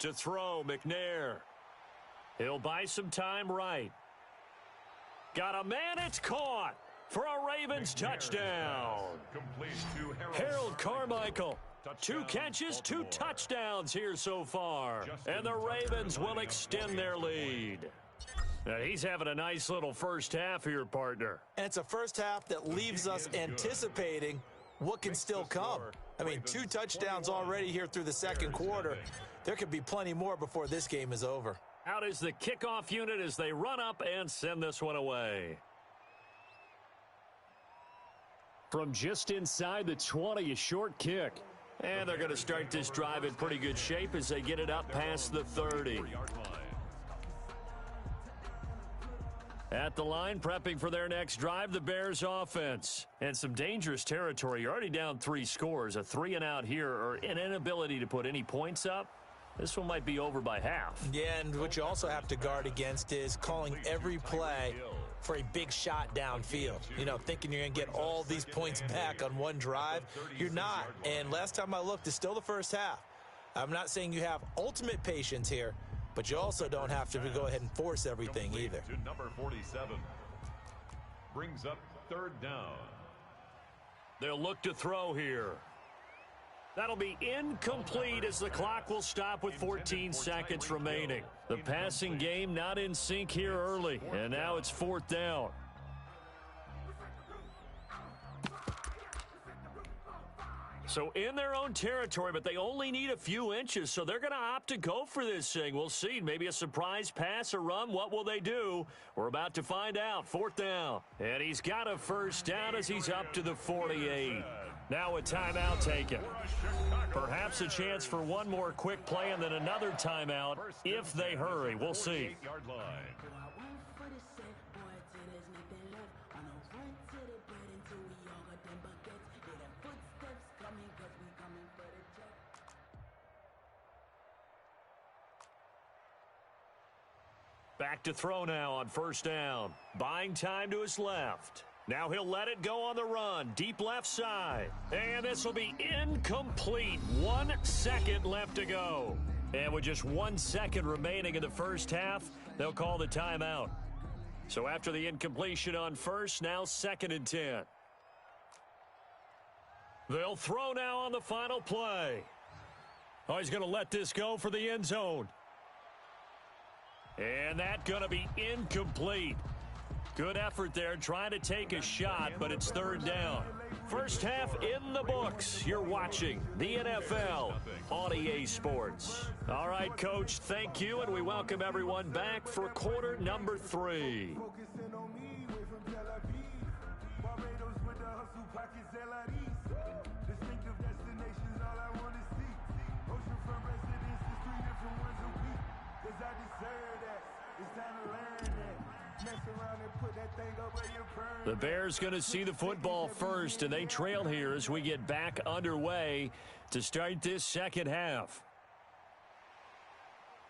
To throw, McNair. He'll buy some time right. Got a man, it's caught for a Ravens touchdown. Harold Carmichael. 2 catches, 2 touchdowns here so far. And the Ravens will extend their lead. Now, he's having a nice little first half here, partner. And it's a first half that leaves us anticipating what can still come. I mean, 2 touchdowns already here through the second quarter. There could be plenty more before this game is over. Out is the kickoff unit as they run up and send this one away. From just inside the 20, a short kick. And they're going to start this drive in pretty good shape as they get it up past the 30. At the line, prepping for their next drive, the Bears offense. And some dangerous territory. You're already down 3 scores. A 3-and-out here, or an inability to put any points up. This one might be over by half. Yeah, and what you also have to guard against is calling every play for a big shot downfield. You know, thinking you're going to get all these points back on one drive. You're not. And last time I looked, it's still the first half. I'm not saying you have ultimate patience here, but you also don't have to go ahead and force everything either. To number 47. Brings up 3rd down. They'll look to throw here. That'll be incomplete as the clock will stop with 14 seconds remaining. The passing game not in sync here early, and now it's 4th down. So in their own territory, but they only need a few inches, so they're going to opt to go for this thing. We'll see. Maybe a surprise pass or run. What will they do? We're about to find out. 4th down. And he's got a first down as he's up to the 48. Now a timeout taken. Perhaps a chance for one more quick play and then another timeout if they hurry. We'll see. Back to throw now on 1st down. Buying time to his left. Now he'll let it go on the run. Deep left side. And this will be incomplete. 1 second left to go. And with just 1 second remaining in the first half, they'll call the timeout. So after the incompletion on first, now 2nd and 10. They'll throw now on the final play. Oh, he's going to let this go for the end zone. And that's going to be incomplete. Good effort there trying to take a shot, but it's 3rd down. First half in the books. You're watching the NFL on EA Sports. All right, Coach, thank you, and we welcome everyone back for quarter number 3. Focusing on me, way from Tel Aviv. Barbados with the hustle pockets, LIDs. Distinctive destinations, all I want to see. Oceanfront residences, 3 different ones a week. 'Cause I deserve that. It's time to learn that. Mess around and put that thing up where you burn. The Bears going to see the football first, and they trail here as we get back underway to start this second half.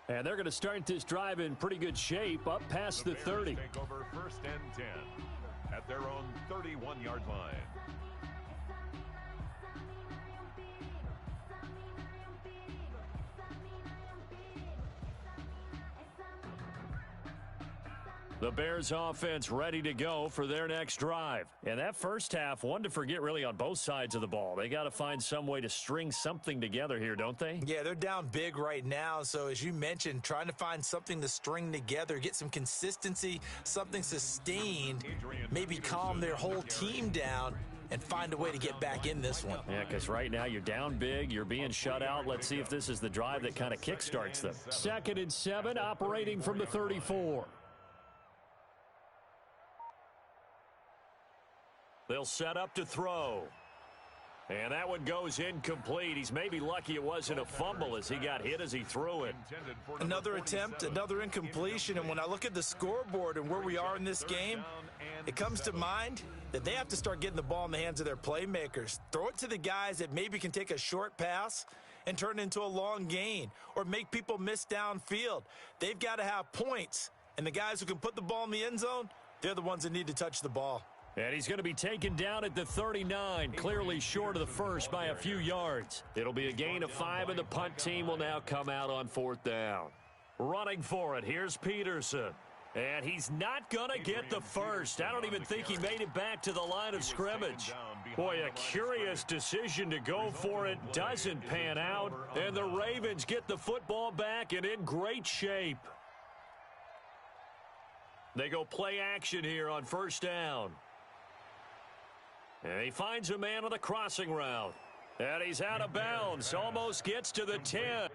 And they're going to start this drive in pretty good shape, up past the 30. Take over 1st and 10 at their own 31-yard line. The Bears offense ready to go for their next drive. And that first half, one to forget really on both sides of the ball. They got to find some way to string something together here, don't they? Yeah, they're down big right now. So as you mentioned, trying to find something to string together, get some consistency, something sustained, maybe calm their whole team down and find a way to get back in this one. Yeah, because right now you're down big, you're being shut out. Let's see if this is the drive that kind of kickstarts them. 2nd and 7, operating from the 34. They'll set up to throw. And that one goes incomplete. He's maybe lucky it wasn't a fumble as he got hit as he threw it. Another attempt, another incompletion. And when I look at the scoreboard and where we are in this game, it comes to mind that they have to start getting the ball in the hands of their playmakers. Throw it to the guys that maybe can take a short pass and turn it into a long gain or make people miss downfield. They've got to have points. And the guys who can put the ball in the end zone, they're the ones that need to touch the ball. And he's going to be taken down at the 39, clearly short of the first by a few yards. It'll be a gain of 5, and the punt team will now come out on 4th down. Running for it, here's Peterson. And he's not going to get the first. I don't even think he made it back to the line of scrimmage. Boy, a curious decision to go for it. Doesn't pan out. And the Ravens get the football back and in great shape. They go play action here on 1st down. And he finds a man on the crossing route. And he's out of bounds. Almost gets to the 10.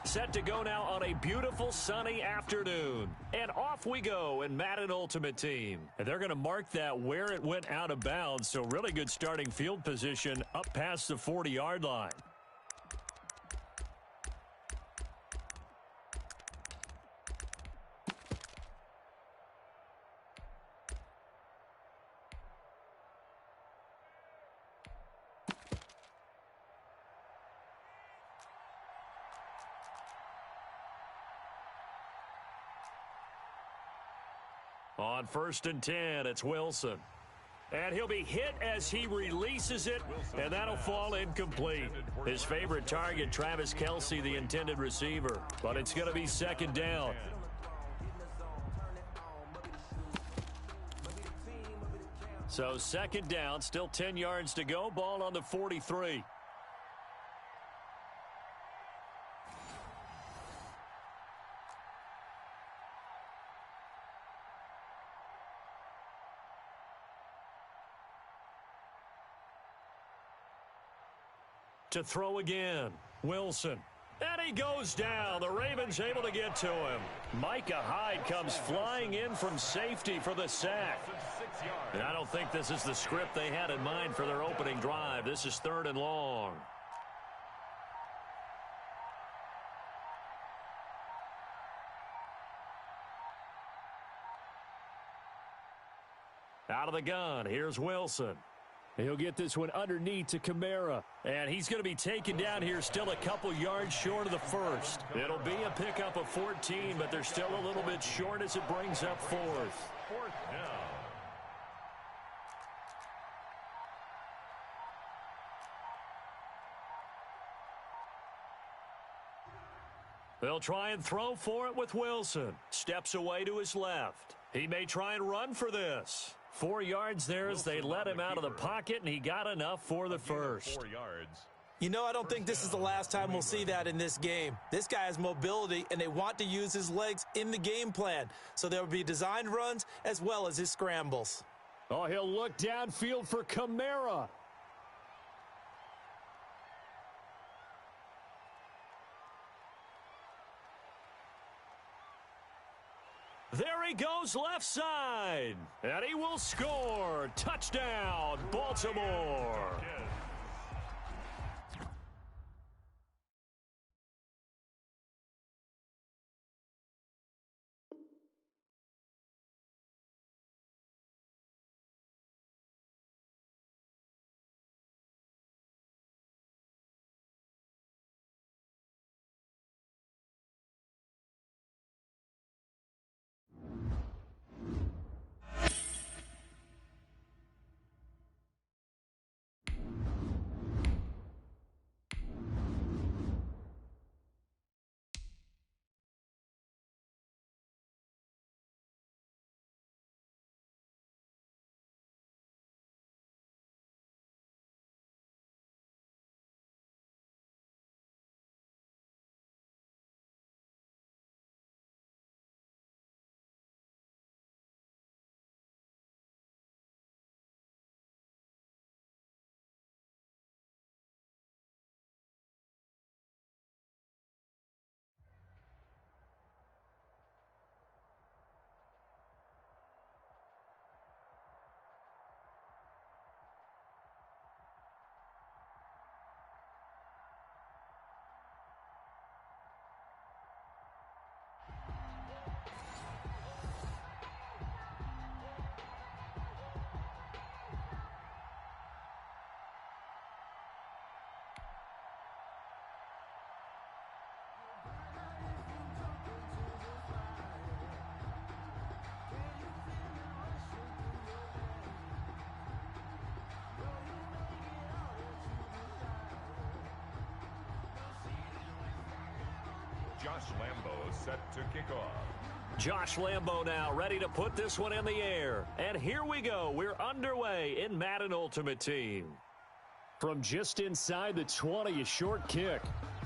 Set to go now on a beautiful sunny afternoon. And off we go in Madden Ultimate Team. And they're going to mark that where it went out of bounds. So really good starting field position up past the 40-yard line. On 1st and 10, it's Wilson. And he'll be hit as he releases it, and that'll fall incomplete. His favorite target, Travis Kelce, the intended receiver. But it's going to be 2nd down. So 2nd down, still 10 yards to go. Ball on the 43. To throw again, Wilson. And he goes down. The Ravens able to get to him. Micah Hyde comes flying in from safety for the sack. And I don't think this is the script they had in mind for their opening drive. This is 3rd and long. Out of the gun, here's Wilson. He'll get this one underneath to Kamara. And he's going to be taken down here still a couple yards short of the first. It'll be a pickup of 14, but they're still a little bit short as it brings up 4th. 4th down. They'll try and throw for it with Wilson. Steps away to his left. He may try and run for this. 4 yards there as they let him out of the pocket, and he got enough for the first. 4 yards. You know, I don't think this is the last time we'll see that in this game. This guy has mobility, and they want to use his legs in the game plan. So there will be designed runs as well as his scrambles. Oh, he'll look downfield for Kamara. There he goes left side. And he will score. Touchdown, Baltimore. Josh Lambo set to kick off. Josh Lambo now ready to put this one in the air. And here we go. We're underway in Madden Ultimate Team. From just inside the 20, a short kick.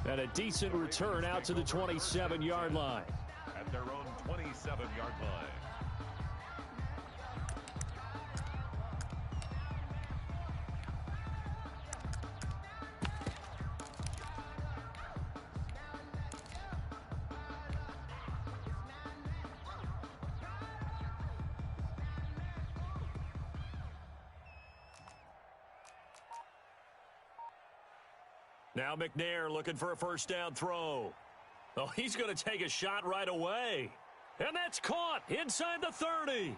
And a decent return out to the 27-yard line. At their own 27-yard line. Now McNair looking for a first down throw. Oh, he's going to take a shot right away. And that's caught inside the 30.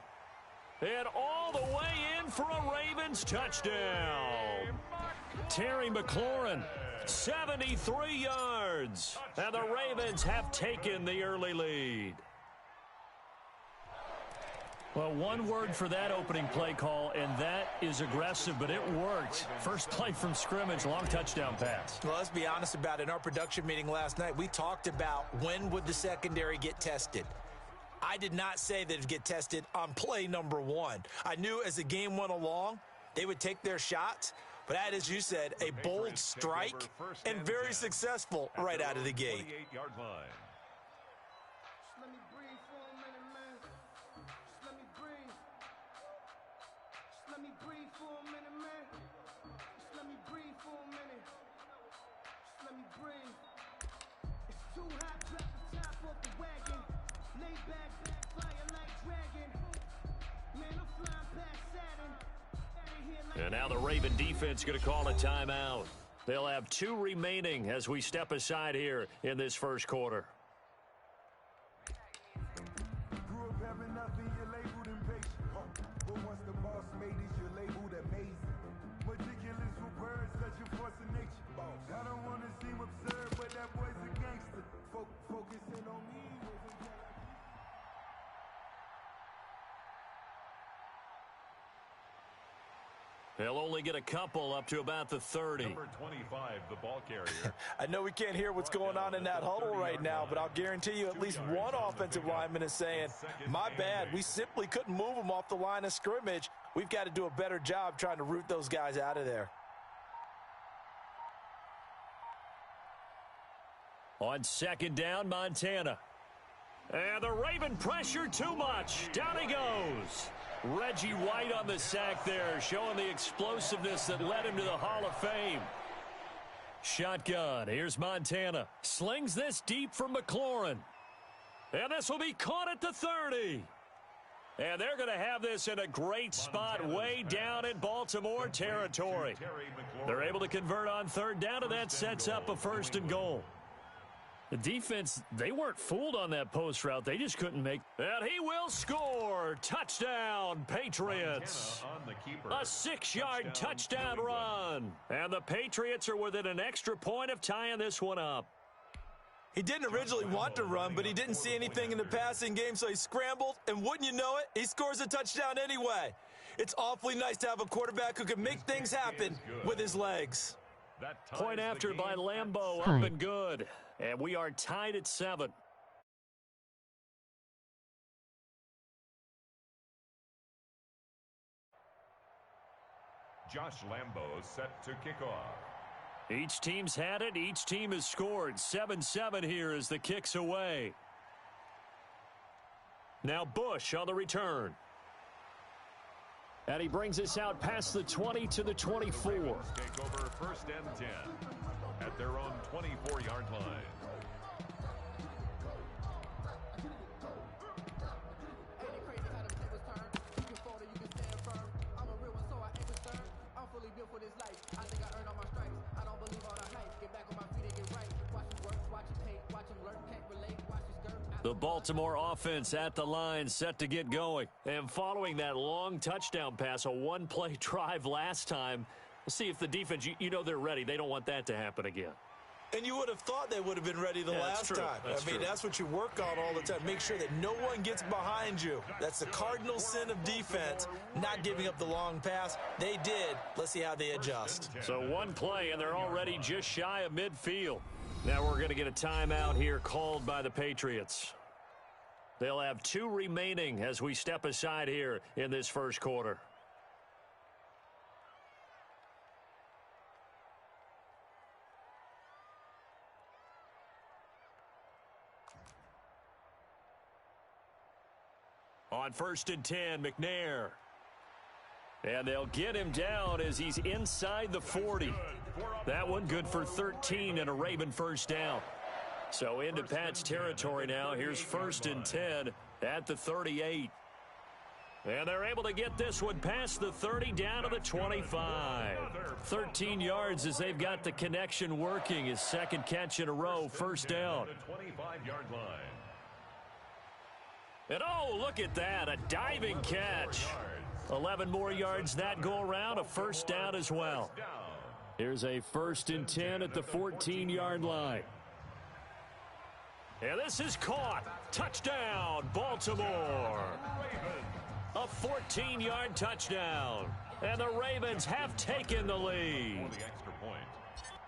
And all the way in for a Ravens touchdown. Terry McLaurin, 73 yards. And the Ravens have taken the early lead. Well, one word for that opening play call, and that is aggressive, but it worked. First play from scrimmage, long touchdown pass. Well, let's be honest about it. In our production meeting last night, we talked about when would the secondary get tested. I did not say that it would get tested on play number 1. I knew as the game went along, they would take their shots. But that, as you said, a bold strike and very successful right out of the gate. 28-yard line. Just let me breathe for a minute, man. Just let me breathe. Just let me breathe for a minute, man. Just let me breathe for a minute. Just let me breathe. It's too hot, drop the top off the wagon. Lay back, fire like dragon. Man, I'm flying past Saturn. And now the Raven defense going to call a timeout. They'll have 2 remaining as we step aside here in this first quarter. Grew up having nothing, you're labeled impatient. But once the boss made it, you're labeled amazing. Meticulous for birds, such a force of nature. I don't want to seem absurd, but that boy's a gangster. Focusing on me. They'll only get a couple up to about the 30. Number 25, the ball carrier. I know we can't hear what's going on in that huddle right now, but I'll guarantee you at least one offensive lineman is saying, my bad, we simply couldn't move them off the line of scrimmage. We've got to do a better job trying to root those guys out of there. On second down, Montana. And the Raven pressure too much. Down he goes. Reggie White on the sack there, showing the explosiveness that led him to the Hall of Fame. Shotgun. Here's Montana. Slings this deep for McLaurin. And this will be caught at the 30. And they're going to have this in a great spot way down in Baltimore territory. They're able to convert on third down, and that sets up a first and goal. The defense, they weren't fooled on that post route. They just couldn't make. And he will score. Touchdown, Patriots. A 6-yard touchdown run. And the Patriots are within an extra point of tying this one up. He didn't originally want to run, but he didn't see anything in the passing game, so he scrambled, and wouldn't you know it, he scores a touchdown anyway. It's awfully nice to have a quarterback who can make things happen with his legs. Point after by Lambeau, up and good. And we are tied at 7. Josh Lambeau set to kick off. Each team's had it. Each team has scored. 7-7 here as the kick's away. Now Bush on the return. And he brings us out past the 20 to the 24. Take over first and 10 at their own 24-yard line. The Baltimore offense at the line, set to get going. And following that long touchdown pass, a one-play drive last time, let's see if the defense, you know they're ready. They don't want that to happen again. And you would have thought they would have been ready the last time. That's what you work on all the time. Make sure that no one gets behind you. That's the cardinal sin of defense, not giving up the long pass. They did. Let's see how they adjust. So one play, and they're already just shy of midfield. Now we're going to get a timeout here called by the Patriots. They'll have 2 remaining as we step aside here in this first quarter. On first and 10, McNair. And they'll get him down as he's inside the 40. That one good for 13 and a Raven first down. So into Pat's territory now. Here's first and 10 at the 38. And they're able to get this one past the 30 down to the 25. 13 yards as they've got the connection working. His second catch in a row, first down. 25-yard line. And oh, look at that, a diving catch. 11 more yards that go around, a first down as well. Here's a 1st and 10 at the 14-yard line. And this is caught. Touchdown, Baltimore. A 14-yard touchdown. And the Ravens have taken the lead. For the extra point.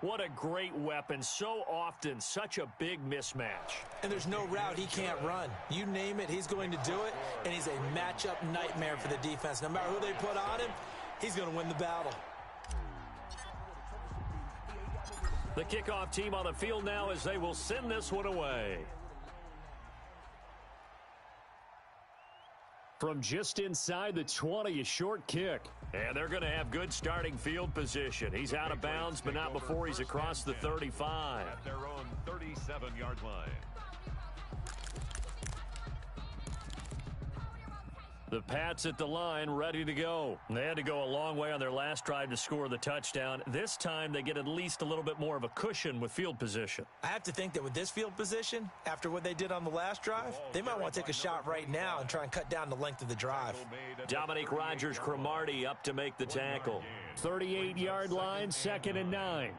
What a great weapon. So often, such a big mismatch. And there's no route he can't run. You name it, he's going to do it, and he's a matchup nightmare for the defense. No matter who they put on him, he's going to win the battle. The kickoff team on the field now as they will send this one away. From just inside the 20, a short kick. And they're going to have good starting field position. He's out of bounds, but not before he's across the 35. At their own 37-yard line. The Pats at the line, ready to go. They had to go a long way on their last drive to score the touchdown. This time, they get at least a little bit more of a cushion with field position. I have to think that with this field position, after what they did on the last drive, they might want to take a shot right now and try and cut down the length of the drive. Dominique Rodgers-Cromartie up to make the tackle. 38-yard line, 2nd and 9.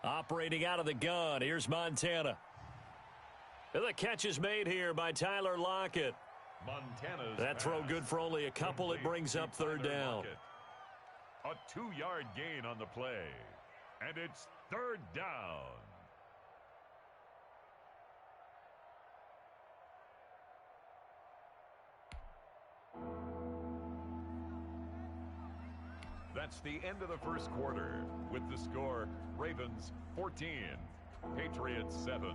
Operating out of the gun, here's Montana. And the catch is made here by Tyler Lockett. Montana's that throw good for only a couple. It brings up 3rd down. A 2-yard gain on the play. And it's 3rd down. That's the end of the first quarter. With the score, Ravens 14, Patriots 7.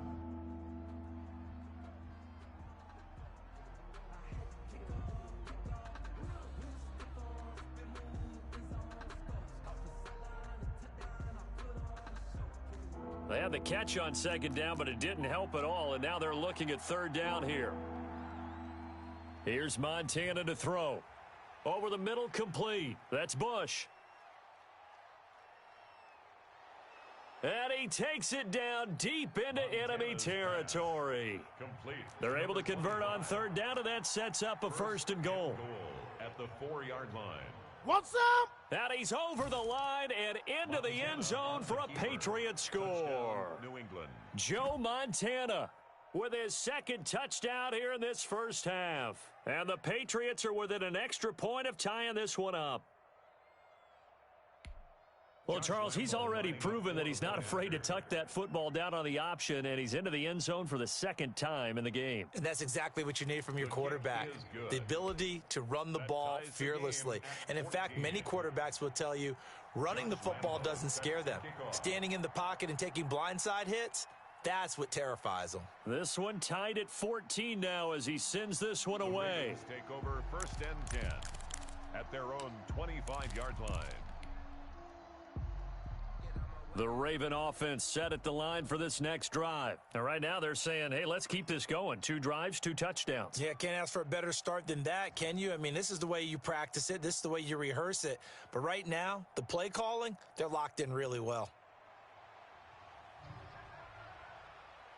They had the catch on 2nd down, but it didn't help at all, and now they're looking at 3rd down here. Here's Montana to throw. Over the middle, complete. That's Bush. And he takes it down deep into enemy territory. Complete. They're able to convert on 3rd down, and that sets up a 1st and goal. At the 4-yard line. What's up? And he's over the line and into the end zone for a Patriot score. New England. Joe Montana with his 2nd touchdown here in this first half. And the Patriots are within an extra point of tying this one up. Well, Charles, he's already proven that he's not afraid to tuck that football down on the option, and he's into the end zone for the 2nd time in the game. And that's exactly what you need from your quarterback, the ability to run the ball fearlessly. And in fact, many quarterbacks will tell you running the football doesn't scare them. Standing in the pocket and taking blindside hits, that's what terrifies them. This one tied at 14 now as he sends this one away. Take over 1st and 10 at their own 25-yard line. The Raven offense set at the line for this next drive. And right now they're saying, hey, let's keep this going. 2 drives, 2 touchdowns. Yeah, can't ask for a better start than that, can you? I mean, this is the way you practice it. This is the way you rehearse it. But right now, the play calling, they're locked in really well.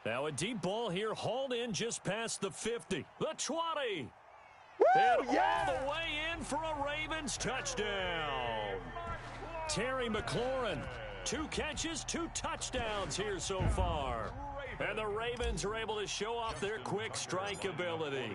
Now a deep ball here, hauled in just past the 50. The 20. And all the way in for a Ravens touchdown. Terry McLaurin. 2 catches, 2 touchdowns here so far. And the Ravens are able to show off their quick strike ability.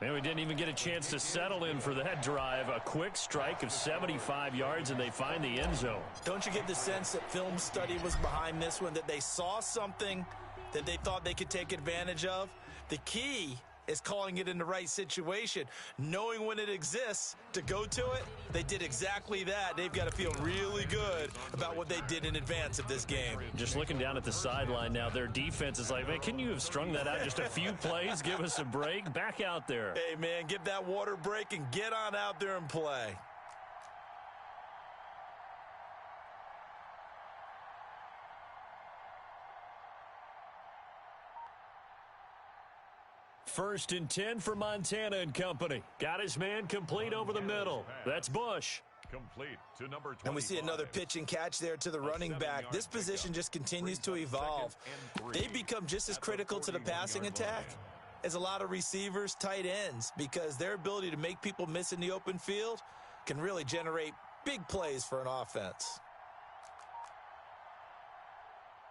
And we didn't even get a chance to settle in for that drive. A quick strike of 75 yards, and they find the end zone. Don't you get the sense that film study was behind this one, that they saw something that they thought they could take advantage of? The key is calling it in the right situation, knowing when it exists to go to it. They did exactly that. They've got to feel really good about what they did in advance of this game. Just looking down at the sideline now, their defense is like, man, can you have strung that out just a few plays? Give us a break. Back out there. Hey, man, give that water break and get on out there and play. 1st and 10 for Montana and company. Got his man complete over the middle. That's Bush. Complete to number 25. And we see another pitch and catch there to the running back. This position just continues to evolve. They become just as critical to the passing attack as a lot of receivers, tight ends, because their ability to make people miss in the open field can really generate big plays for an offense.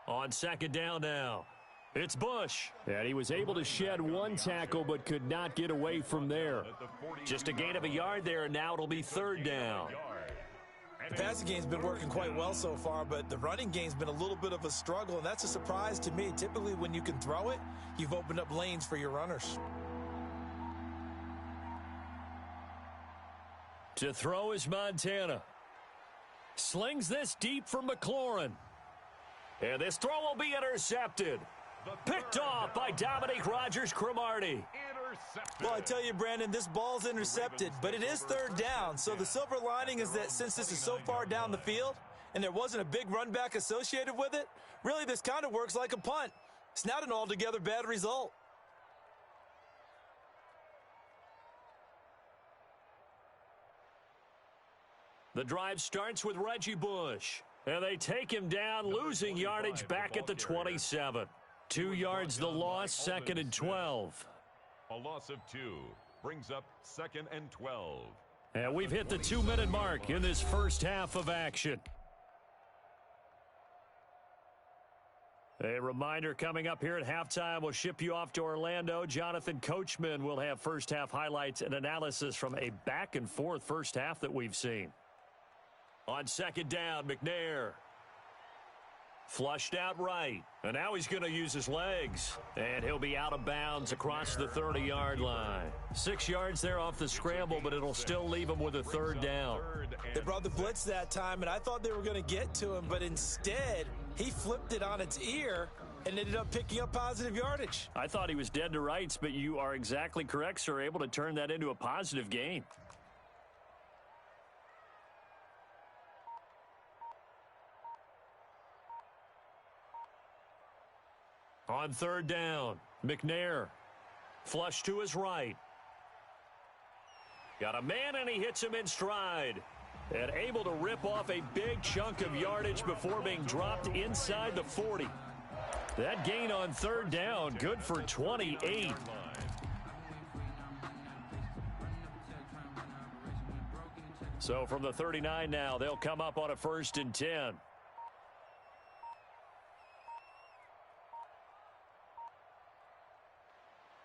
On 2nd down now, it's Bush. And he was able to shed one tackle but could not get away from there. Just a gain of a yard there, and now it'll be 3rd down. The passing game's been working quite well so far, but the running game's been a little bit of a struggle, and that's a surprise to me. Typically, when you can throw it, you've opened up lanes for your runners. To throw is Montana. Slings this deep for McLaurin. And this throw will be intercepted. Picked off by Dominique Rodgers-Cromartie. Well, I tell you, Brandon, this ball's intercepted, but it is 3rd down. So the silver lining is that since this is so far down the field and there wasn't a big run back associated with it, really this kind of works like a punt. It's not an altogether bad result. The drive starts with Reggie Bush. And they take him down, losing yardage back at the 27. 2 yards the loss, 2nd and 12. A loss of 2 brings up 2nd and 12. And we've hit the 2-minute mark in this first half of action. A reminder coming up here at halftime, we'll ship you off to Orlando. Jonathan Coachman will have first half highlights and analysis from a back-and-forth first half that we've seen. On 2nd down, McNair. Flushed out right. And now he's going to use his legs. And he'll be out of bounds across the 30-yard line. 6 yards there off the scramble, but it'll still leave him with a 3rd down. They brought the blitz that time, and I thought they were going to get to him, but instead, he flipped it on its ear and ended up picking up positive yardage. I thought he was dead to rights, but you are exactly correct, sir. Able to turn that into a positive gain. On 3rd down, McNair. Flush to his right. Got a man, and he hits him in stride. And able to rip off a big chunk of yardage before being dropped inside the 40. That gain on 3rd down, good for 28. So from the 39 now, they'll come up on a 1st and 10.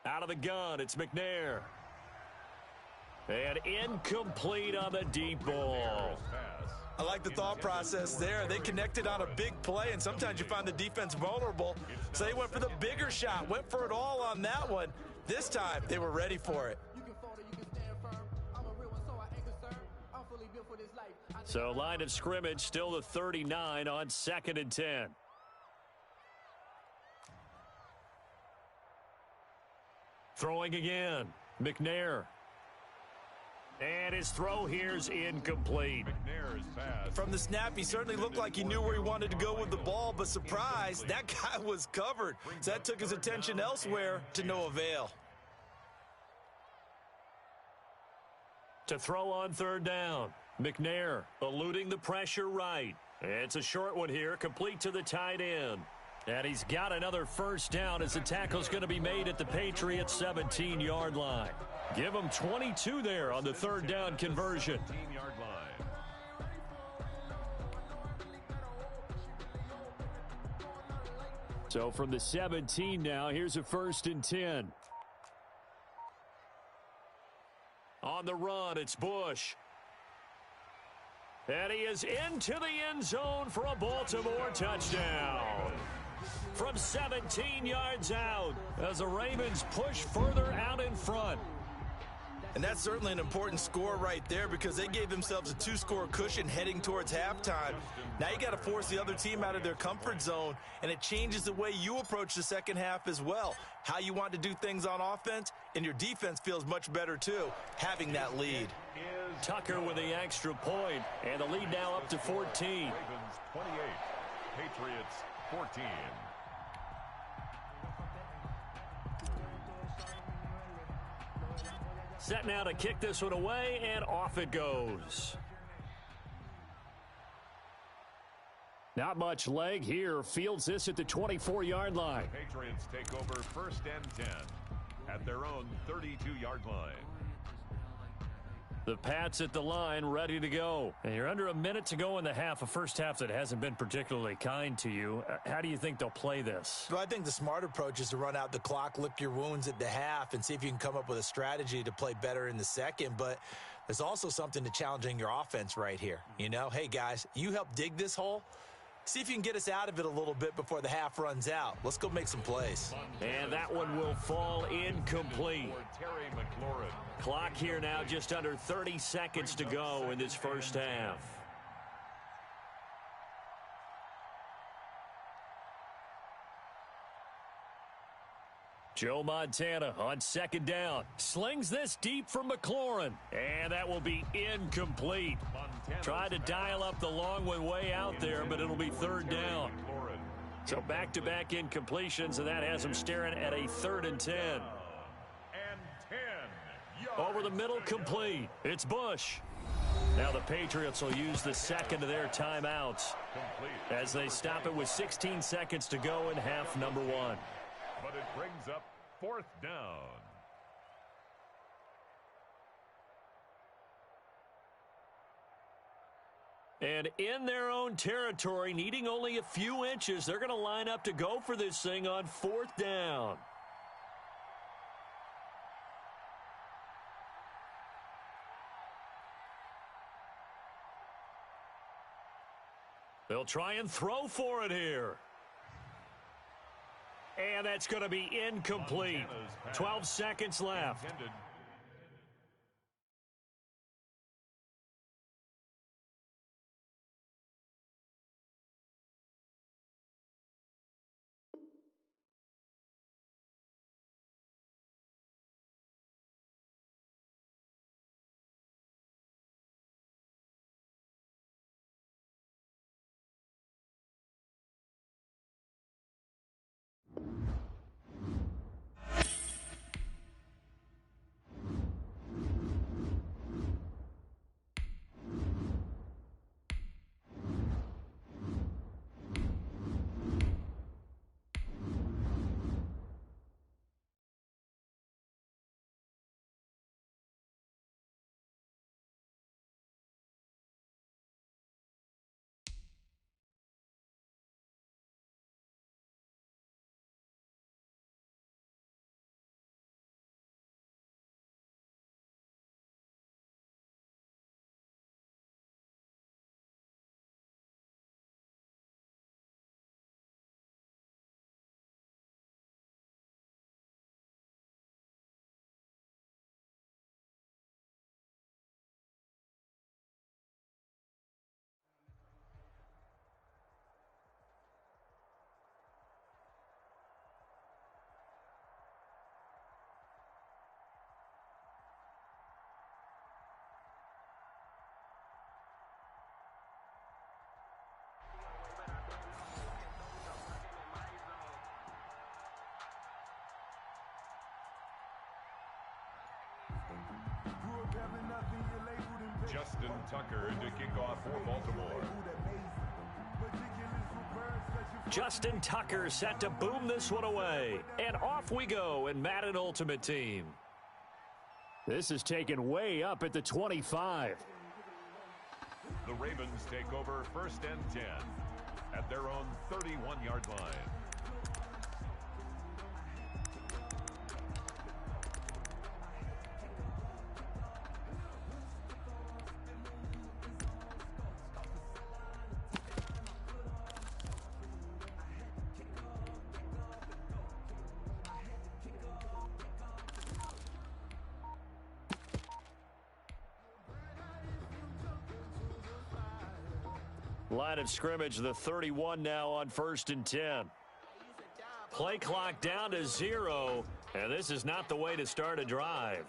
Out of the gun, it's McNair. And incomplete on the deep ball. I like the thought process there. They connected on a big play, and sometimes you find the defense vulnerable. So they went for the bigger shot, went for it all on that one. This time, they were ready for it. So line of scrimmage, still the 39 on 2nd and 10. Throwing again, McNair. And his throw here's incomplete. McNair's pass. From the snap, he certainly looked like he knew where he wanted to go with the ball, but surprise, that guy was covered. So that took his attention elsewhere to no avail. To throw on 3rd down, McNair eluding the pressure right. It's a short one here, complete to the tight end. And he's got another 1st down as the tackle's going to be made at the Patriots 17-yard line. Give him 22 there on the 3rd down conversion. 17-yard line. So from the 17 now, here's a 1st and 10. On the run, it's Bush. And he is into the end zone for a Baltimore touchdown. From 17 yards out as the Ravens push further out in front. And that's certainly an important score right there because they gave themselves a 2-score cushion heading towards halftime. Now you got to force the other team out of their comfort zone, and it changes the way you approach the second half as well. How you want to do things on offense, and your defense feels much better too, having that lead. Tucker with the extra point, and the lead now up to 14. Ravens 28, Patriots 14. Set now to kick this one away, and off it goes. Not much leg here. Fields this at the 24-yard line. The Patriots take over 1st and 10 at their own 32-yard line. The Pats at the line, ready to go. And you're under a minute to go in the half, a first half that hasn't been particularly kind to you. How do you think they'll play this? Well, I think the smart approach is to run out the clock, lick your wounds at the half, and see if you can come up with a strategy to play better in the second. But there's also something to challenging your offense right here. You know, hey, guys, you help dig this hole. See if you can get us out of it a little bit before the half runs out. Let's go make some plays. And that one will fall incomplete. Terry McLaurin. Clock here now, just under 30 seconds to go in this first half. Joe Montana on 2nd down. Slings this deep for McLaurin. And that will be incomplete. Tried to dial up the long one way out there, but it'll be 3rd down. So back-to-back incompletions, and that has him staring at a 3rd and 10. Over the middle, complete. It's Bush. Now the Patriots will use the second of their timeouts as they stop it with 16 seconds to go in half number 1. But it brings up 4th down. And in their own territory, needing only a few inches, they're going to line up to go for this thing on 4th down. They'll try and throw for it here. And that's going to be incomplete. 12 seconds left. Justin Tucker to kick off for Baltimore. Justin Tucker set to boom this one away. And off we go in Madden Ultimate Team. This is taken way up at the 25. The Ravens take over 1st and 10 at their own 31-yard line. Line of scrimmage, the 31 now on 1st and 10. Play clock down to 0, and this is not the way to start a drive.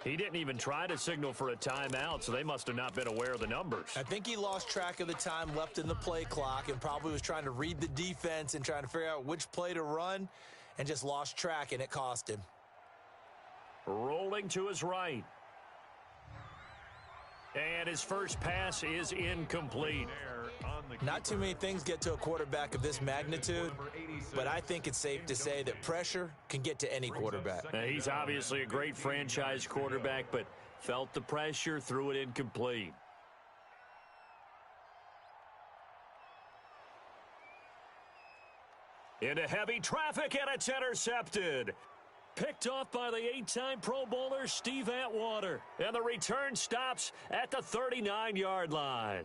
He didn't even try to signal for a timeout, so they must have not been aware of the numbers. I think he lost track of the time left in the play clock and probably was trying to read the defense and trying to figure out which play to run and just lost track, and it cost him. Rolling to his right. And his first pass is incomplete. Not too many things get to a quarterback of this magnitude, but I think it's safe to say that pressure can get to any quarterback. He's obviously a great franchise quarterback, but felt the pressure, threw it incomplete. Into heavy traffic, and it's intercepted. Picked off by the 8-time Pro Bowler Steve Atwater. And the return stops at the 39-yard line.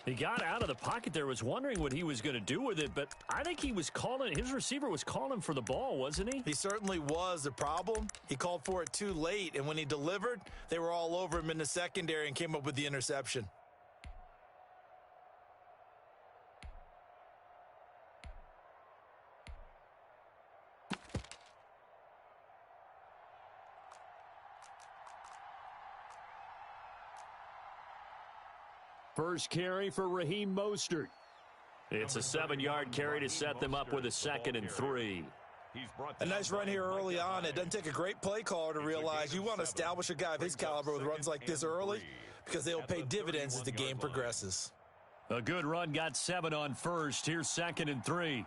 He got out of the pocket there, was wondering what he was going to do with it, but I think he was calling, his receiver was calling for the ball, wasn't he? He certainly was. The problem, he called for it too late, and when he delivered, they were all over him in the secondary and came up with the interception. First carry for Raheem Mostert. It's a 7-yard carry to set them up with a 2nd and 3. A nice run here early on. It doesn't take a great play caller to realize you want to establish a guy of his caliber with runs like this early because they'll pay dividends as the game progresses. A good run got 7 on first. Here's 2nd and 3.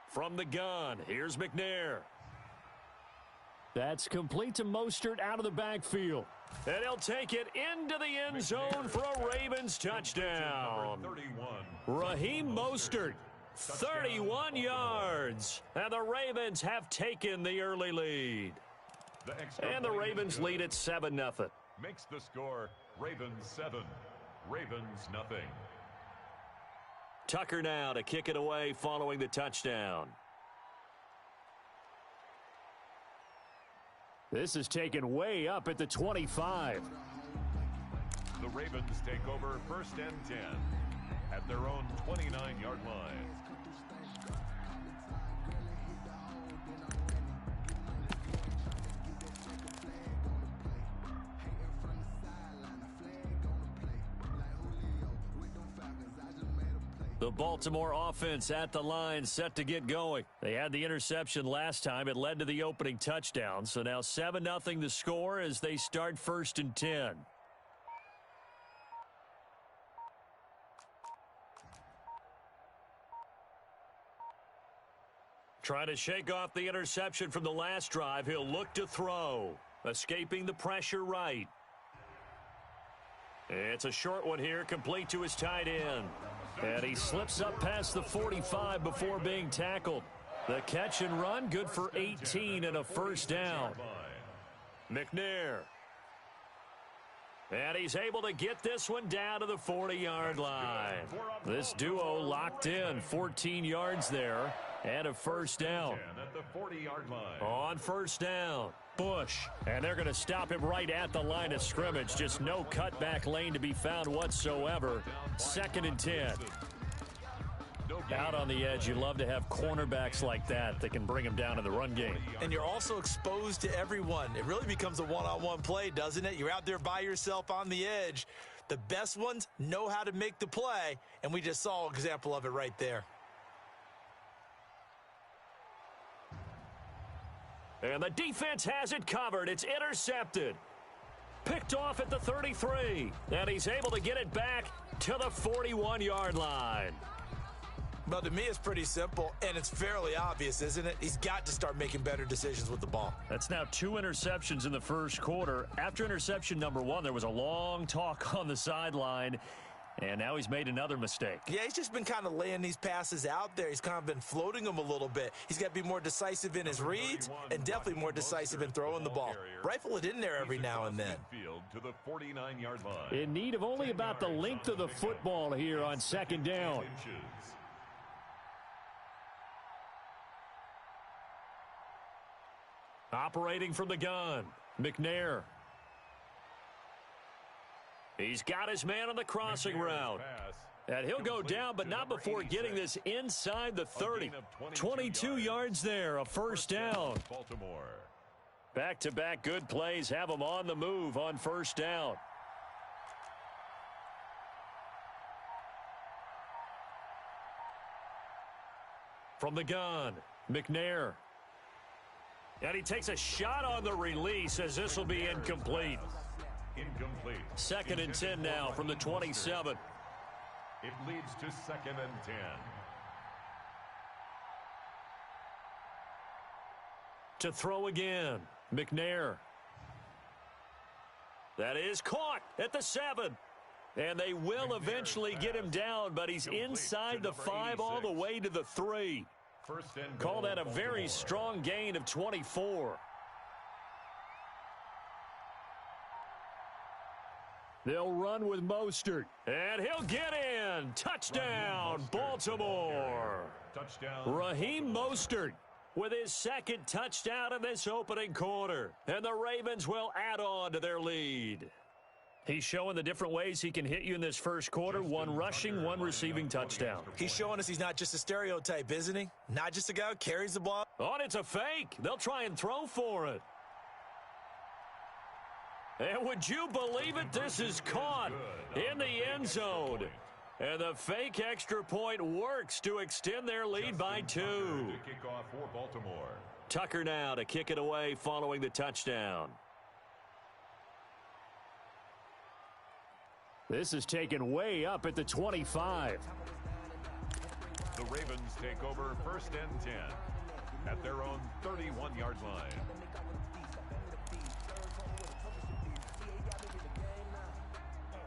From the gun, here's McNair. That's complete to Mostert out of the backfield. And he'll take it into the end zone for a Ravens touchdown. Raheem Mostert, 31 yards. And the Ravens have taken the early lead. And the Ravens lead at 7-0. Makes the score Ravens 7, Ravens nothing. Tucker now to kick it away following the touchdown. This is taken way up at the 25. The Ravens take over 1st and 10 at their own 29-yard line. The Baltimore offense at the line, set to get going. They had the interception last time. It led to the opening touchdown. So now 7-0 the score as they start 1st and 10. Trying to shake off the interception from the last drive. He'll look to throw. Escaping the pressure right. It's a short one here, complete to his tight end. And he slips up past the 45 before being tackled. The catch and run, good for 18 and a 1st down. McNair. And he's able to get this one down to the 40-yard line. This duo locked in, 14 yards there, and a 1st down. On 1st down, Bush. And they're going to stop him right at the line of scrimmage. Just no cutback lane to be found whatsoever. 2nd and 10. Out on the edge, you love to have cornerbacks like that can bring him down in the run game. And you're also exposed to everyone. It really becomes a one-on-one play, doesn't it? You're out there by yourself on the edge. The best ones know how to make the play, and we just saw an example of it right there. And the defense has it covered. It's intercepted. Picked off at the 33. And he's able to get it back to the 41-yard line. Well, to me, it's pretty simple, and it's fairly obvious, isn't it? He's got to start making better decisions with the ball. That's now 2 interceptions in the first quarter. After interception number 1, there was a long talk on the sideline, and now he's made another mistake. Yeah, he's just been kind of laying these passes out there. He's kind of been floating them a little bit. He's got to be more decisive in his reads and definitely more decisive in throwing the ball. Rifle it in there every now and then. In need of only about the length of the football here on 2nd down. Operating from the gun, McNair. He's got his man on the crossing route. And he'll go down, but not before getting this inside the 30. 22 yards there, a 1st down. Back-to-back good plays have him on the move on 1st down. From the gun, McNair. And he takes a shot on the release as this will be incomplete. Incomplete. 2nd and 10 now from the 27. It leads to 2nd and 10. To throw again, McNair. That is caught at the 7. And they will eventually get him down, but he's inside the 5 all the way to the 3. Call that a very strong gain of 24. They'll run with Mostert, and he'll get in. Touchdown, Baltimore. Touchdown. Raheem Mostert with his 2nd touchdown in this opening quarter. And the Ravens will add on to their lead. He's showing the different ways he can hit you in this first quarter. 1 rushing, 1 receiving touchdown. He's showing us he's not just a stereotype, isn't he? Not just a guy who carries the ball. Oh, and it's a fake. They'll try and throw for it. And would you believe it? This is caught in the end zone. And the fake extra point works to extend their lead by 2. Kickoff for Baltimore. Tucker now to kick it away following the touchdown. This is taken way up at the 25. The Ravens take over 1st and 10 at their own 31-yard line.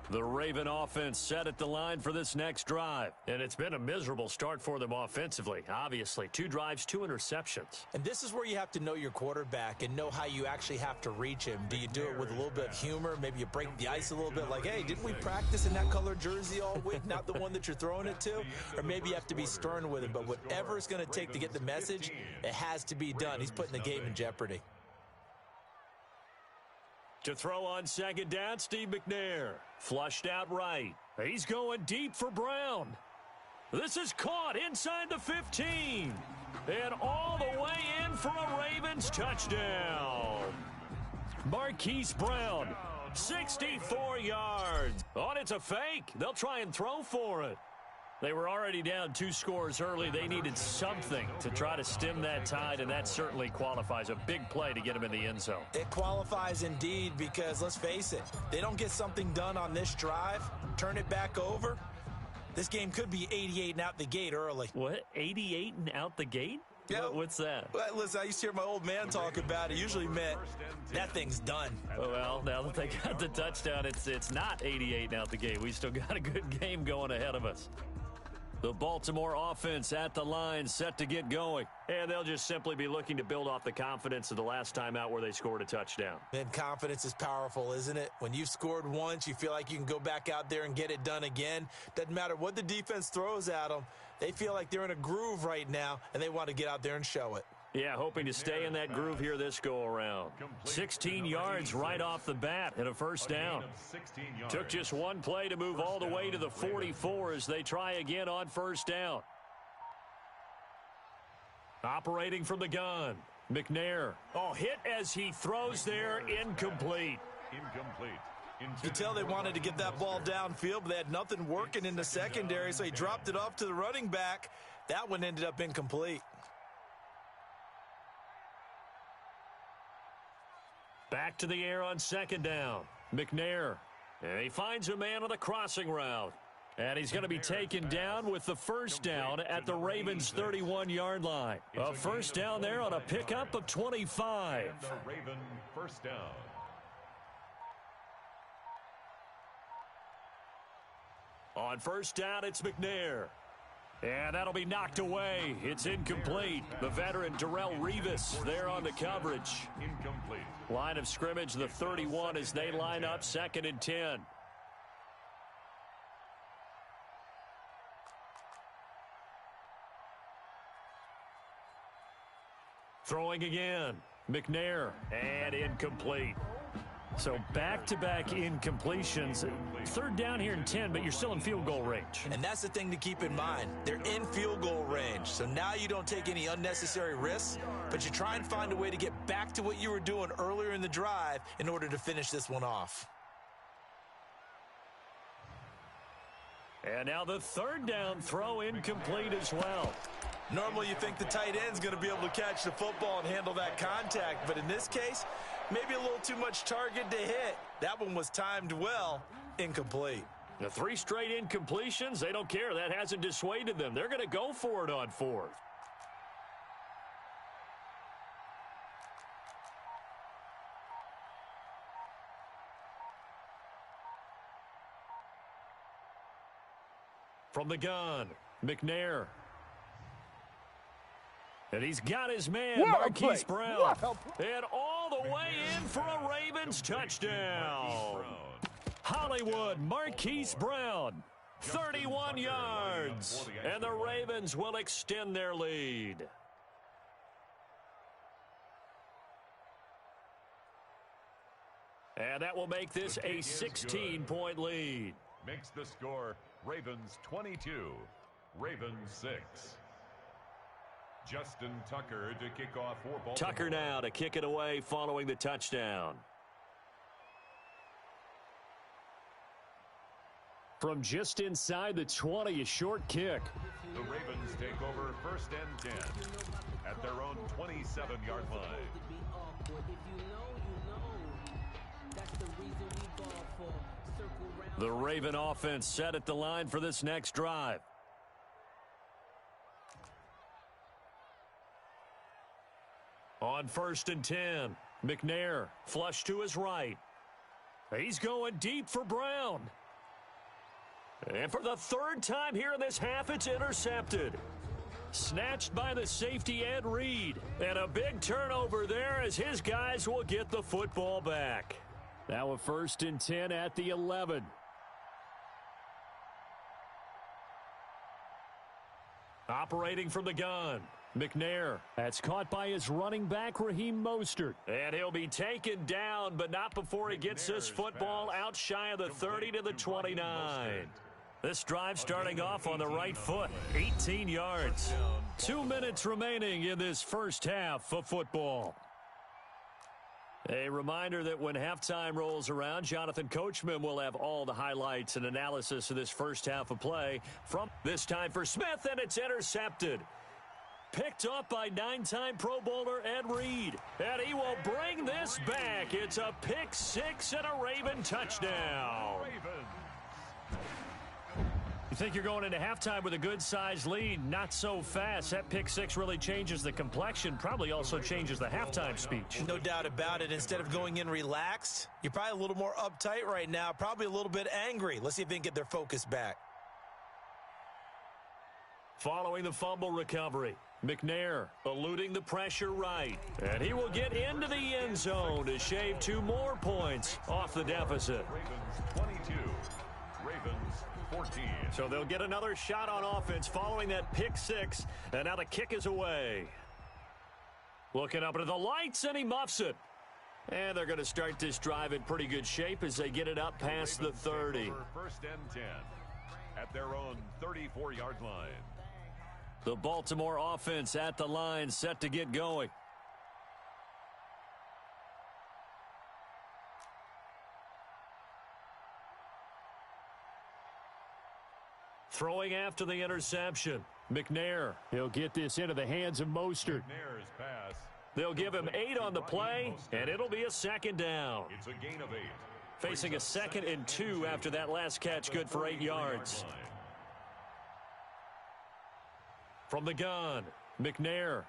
The Raven offense set at the line for this next drive. And it's been a miserable start for them offensively. Obviously, 2 drives, 2 interceptions. And this is where you have to know your quarterback and know how you actually have to reach him. Do you do it with a little bit of humor? Maybe you break the ice a little bit like, hey, didn't we practice in that colored jersey all week? Not the one that you're throwing it to? Or maybe you have to be stern with him. But whatever it's going to take to get the message, it has to be done. He's putting the game in jeopardy. To throw on 2nd down, Steve McNair. Flushed out right. He's going deep for Brown. This is caught inside the 15. And all the way in for a Ravens touchdown. Marquise Brown, 64 yards. Oh, and it's a fake. They'll try and throw for it. They were already down 2 scores early. They needed something to try to stem that tide, and that certainly qualifies. A big play to get him in the end zone. It qualifies indeed because, let's face it, they don't get something done on this drive, turn it back over, this game could be 88 and out the gate early. What, 88 and out the gate? Yeah. What's that? Well, listen, I used to hear my old man talk about it. Usually meant that thing's done. Well, now that they got the touchdown, it's not 88 and out the gate. We still got a good game going ahead of us. The Baltimore offense at the line, set to get going. And they'll just simply be looking to build off the confidence of the last time out where they scored a touchdown. And confidence is powerful, isn't it? When you've scored once, you feel like you can go back out there and get it done again. Doesn't matter what the defense throws at them. They feel like they're in a groove right now, and they want to get out there and show it. Yeah, hoping to stay in that groove here this go-around. 16 yards right off the bat and a first down. Took just 1 play to move all the way to the 44 as they try again on first down. Operating from the gun, McNair. Oh, hit as he throws there, incomplete. Incomplete. You tell they wanted to get that ball downfield, but they had nothing working in the secondary, so he dropped it off to the running back. That one ended up incomplete. Back to the air on 2nd down. McNair. And he finds a man on the crossing route. And he's going to be taken down with the first down at the Ravens' 31-yard line. A first down there on a pickup of 25. The Raven first down. On first down, it's McNair. And that'll be knocked away. It's incomplete. The veteran Darrelle Revis there on the coverage. Incomplete. Line of scrimmage, the 31 as they line up 2nd and 10. Throwing again. McNair. And incomplete. So back-to-back incompletions. 3rd down here in 10, but you're still in field goal range. And that's the thing to keep in mind. They're in field goal range. So now you don't take any unnecessary risks, but you try and find a way to get back to what you were doing earlier in the drive in order to finish this one off. And now the 3rd down throw incomplete as well. Normally you think the tight end's going to be able to catch the football and handle that contact, but in this case, maybe a little too much target to hit. That one was timed well, incomplete. The 3 straight incompletions, they don't care. That hasn't dissuaded them. They're going to go for it on 4th. From the gun, McNair. And he's got his man, Marquise Brown. And all the way in for a Ravens touchdown. Hollywood, Marquise Brown, 31 yards. And the Ravens will extend their lead. And that will make this a 16-point lead. Makes the score Ravens 22, Ravens 6. Justin Tucker to kick off for Baltimore. Tucker now to kick it away following the touchdown. From just inside the 20, a short kick. The Ravens take over 1st and 10 at their own 27-yard line. The Raven offense set at the line for this next drive. On 1st and 10, McNair flush to his right. He's going deep for Brown. And for the 3rd time here in this half, it's intercepted. Snatched by the safety, Ed Reed. And a big turnover there as his guys will get the football back. Now a 1st and 10 at the 11. Operating from the gun, McNair. That's caught by his running back, Raheem Mostert. And he'll be taken down, but not before he gets this football out shy of the 30 to the 29. This drive starting off on the right foot, 18 yards. 2 minutes remaining in this first half of football. A reminder that when halftime rolls around, Jonathan Coachman will have all the highlights and analysis of this first half of play. From this time for Smith, and it's intercepted. Picked up by 9-time Pro Bowler Ed Reed. And he will bring this back. It's a pick 6 and a Raven touchdown. You think you're going into halftime with a good-sized lead. Not so fast. That pick 6 really changes the complexion. Probably also changes the halftime speech. No doubt about it. Instead of going in relaxed, you're probably a little more uptight right now. Probably a little bit angry. Let's see if they can get their focus back. Following the fumble recovery, McNair eluding the pressure right. And he will get into the end zone to shave 2 more points off the deficit. Ravens 22, Ravens 14. So they'll get another shot on offense following that pick 6. And now the kick is away. Looking up into the lights, and he muffs it. And they're going to start this drive in pretty good shape as they get it up past the 30. 1st and 10 at their own 34-yard line. The Baltimore offense at the line, set to get going. Throwing after the interception, McNair. He'll get this into the hands of Mostert. McNair's pass. They'll give him 8 on the play, and it'll be a 2nd down. It's a gain of 8. Facing a 2nd and 2 after that last catch, good for 8 yards. From the gun, McNair.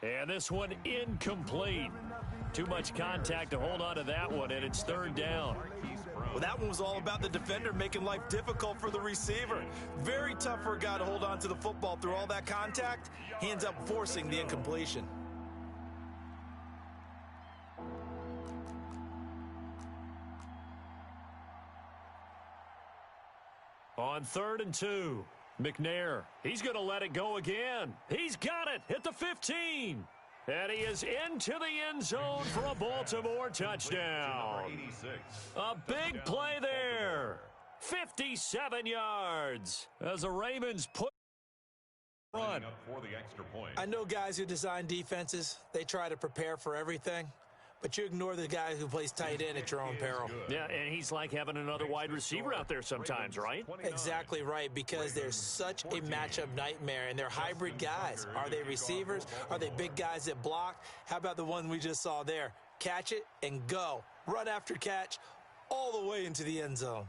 And this one incomplete. Too much contact to hold on to that one, and it's 3rd down. Well, that one was all about the defender making life difficult for the receiver. Very tough for a guy to hold on to the football through all that contact. He ends up forcing the incompletion. On 3rd and 2, McNair. He's going to let it go again. He's got it at the 15. And he is into the end zone for a Baltimore touchdown. A big play there. 57 yards as the Ravens put run. For the extra point. I know guys who design defenses, they try to prepare for everything. but you ignore the guy who plays tight end at your own peril. Yeah, and he's like having another wide receiver out there sometimes, right? Exactly right, because they're such a matchup nightmare, and they're hybrid guys. Are they receivers? Are they big guys that block? How about the one we just saw there? Catch it and go. Run after catch all the way into the end zone.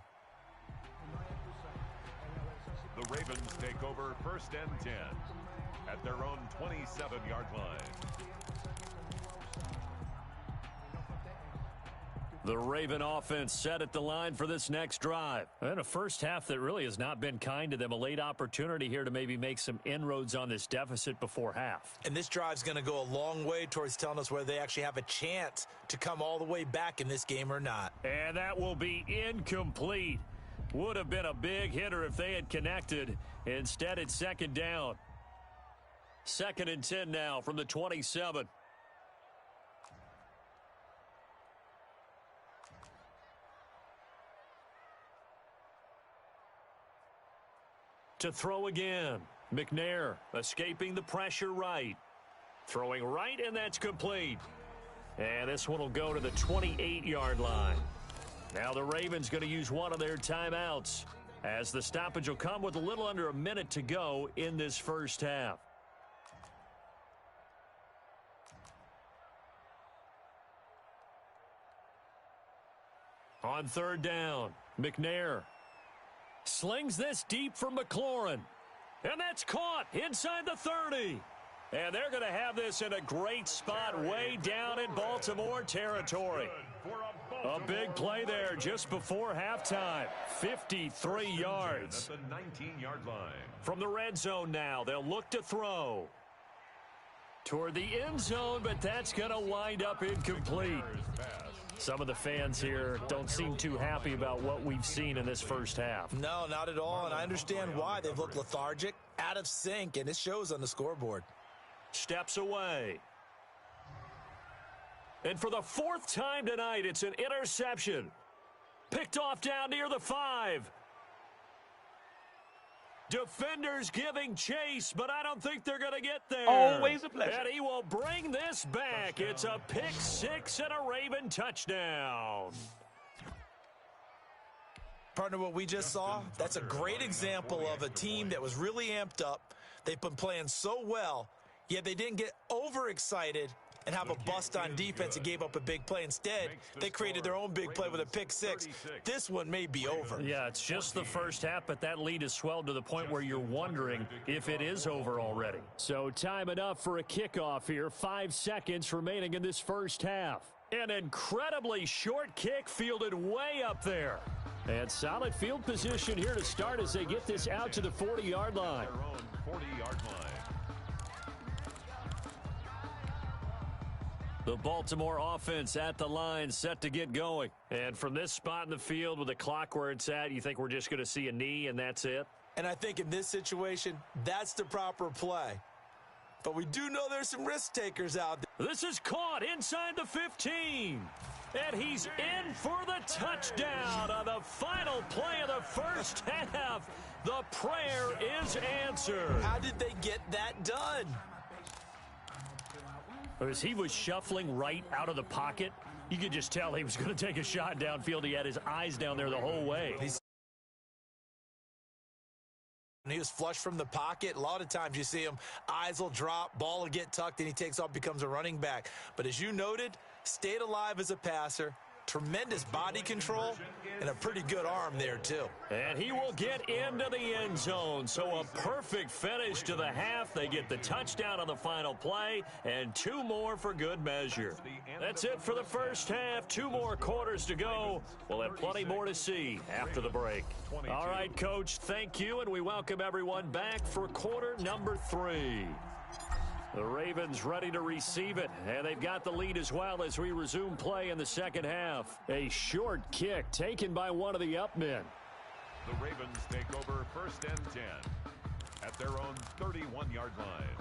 The Ravens take over 1st and 10 at their own 27-yard line. The Raven offense set at the line for this next drive. And a first half that really has not been kind to them. A late opportunity here to maybe make some inroads on this deficit before half. And this drive's going to go a long way towards telling us whether they actually have a chance to come all the way back in this game or not. And that will be incomplete. Would have been a big hitter if they had connected. Instead, it's 2nd down. 2nd and 10 now from the 27. To throw again. McNair escaping the pressure right. Throwing right, and that's complete. And this one will go to the 28-yard line. Now the Ravens going to use one of their timeouts, as the stoppage will come with a little under a minute to go in this first half. On 3rd down, McNair slings this deep for McLaurin. And that's caught inside the 30. And they're going to have this in a great spot way down in Baltimore territory. A big play there just before halftime. 53 yards. At the 19-yard line. From the red zone now, they'll look to throw toward the end zone, but that's going to wind up incomplete. Some of the fans here don't seem too happy about what we've seen in this first half. No, not at all, and I understand why. They've looked lethargic, out of sync, and it shows on the scoreboard. Steps away. And for the 4th time tonight, it's an interception. Picked off down near the 5. Defenders giving chase, but I don't think they're going to get there. Always a pleasure. And he will bring this back. It's a pick 6 and a Raven touchdown. Partner, what we just saw, that's a great example of a team that was really amped up. They've been playing so well, yet they didn't get overexcited and have a bust on defense and gave up a big play. Instead, they created their own big play with a pick 6. This one may be over. Yeah, it's just the first half, but that lead has swelled to the point where you're wondering if it is over already. So time enough for a kickoff here. 5 seconds remaining in this first half. An incredibly short kick fielded way up there. And solid field position here to start as they get this out to the 40-yard line. Their own 40-yard line. The Baltimore offense at the line, set to get going. And from this spot in the field with the clock where it's at, you think we're just going to see a knee and that's it? And I think in this situation, that's the proper play. But we do know there's some risk takers out there. This is caught inside the 15. And he's in for the touchdown on the final play of the first half. The prayer is answered. How did they get that done? As he was shuffling right out of the pocket, you could just tell he was going to take a shot downfield. He had his eyes down there the whole way. He was flush from the pocket. A lot of times you see him, eyes will drop, ball will get tucked, and he takes off, becomes a running back. But as you noted, stayed alive as a passer, tremendous body control, and a pretty good arm there too. And he will get into the end zone. So a perfect finish to the half. They get the touchdown on the final play, and 2 more for good measure. That's it for the first half. 2 more quarters to go. We'll have plenty more to see after the break. All right, Coach, thank you, and we welcome everyone back for quarter number 3. The Ravens ready to receive it, and they've got the lead as well as we resume play in the second half. A short kick taken by one of the upmen. The Ravens take over 1st and 10 at their own 31-yard line.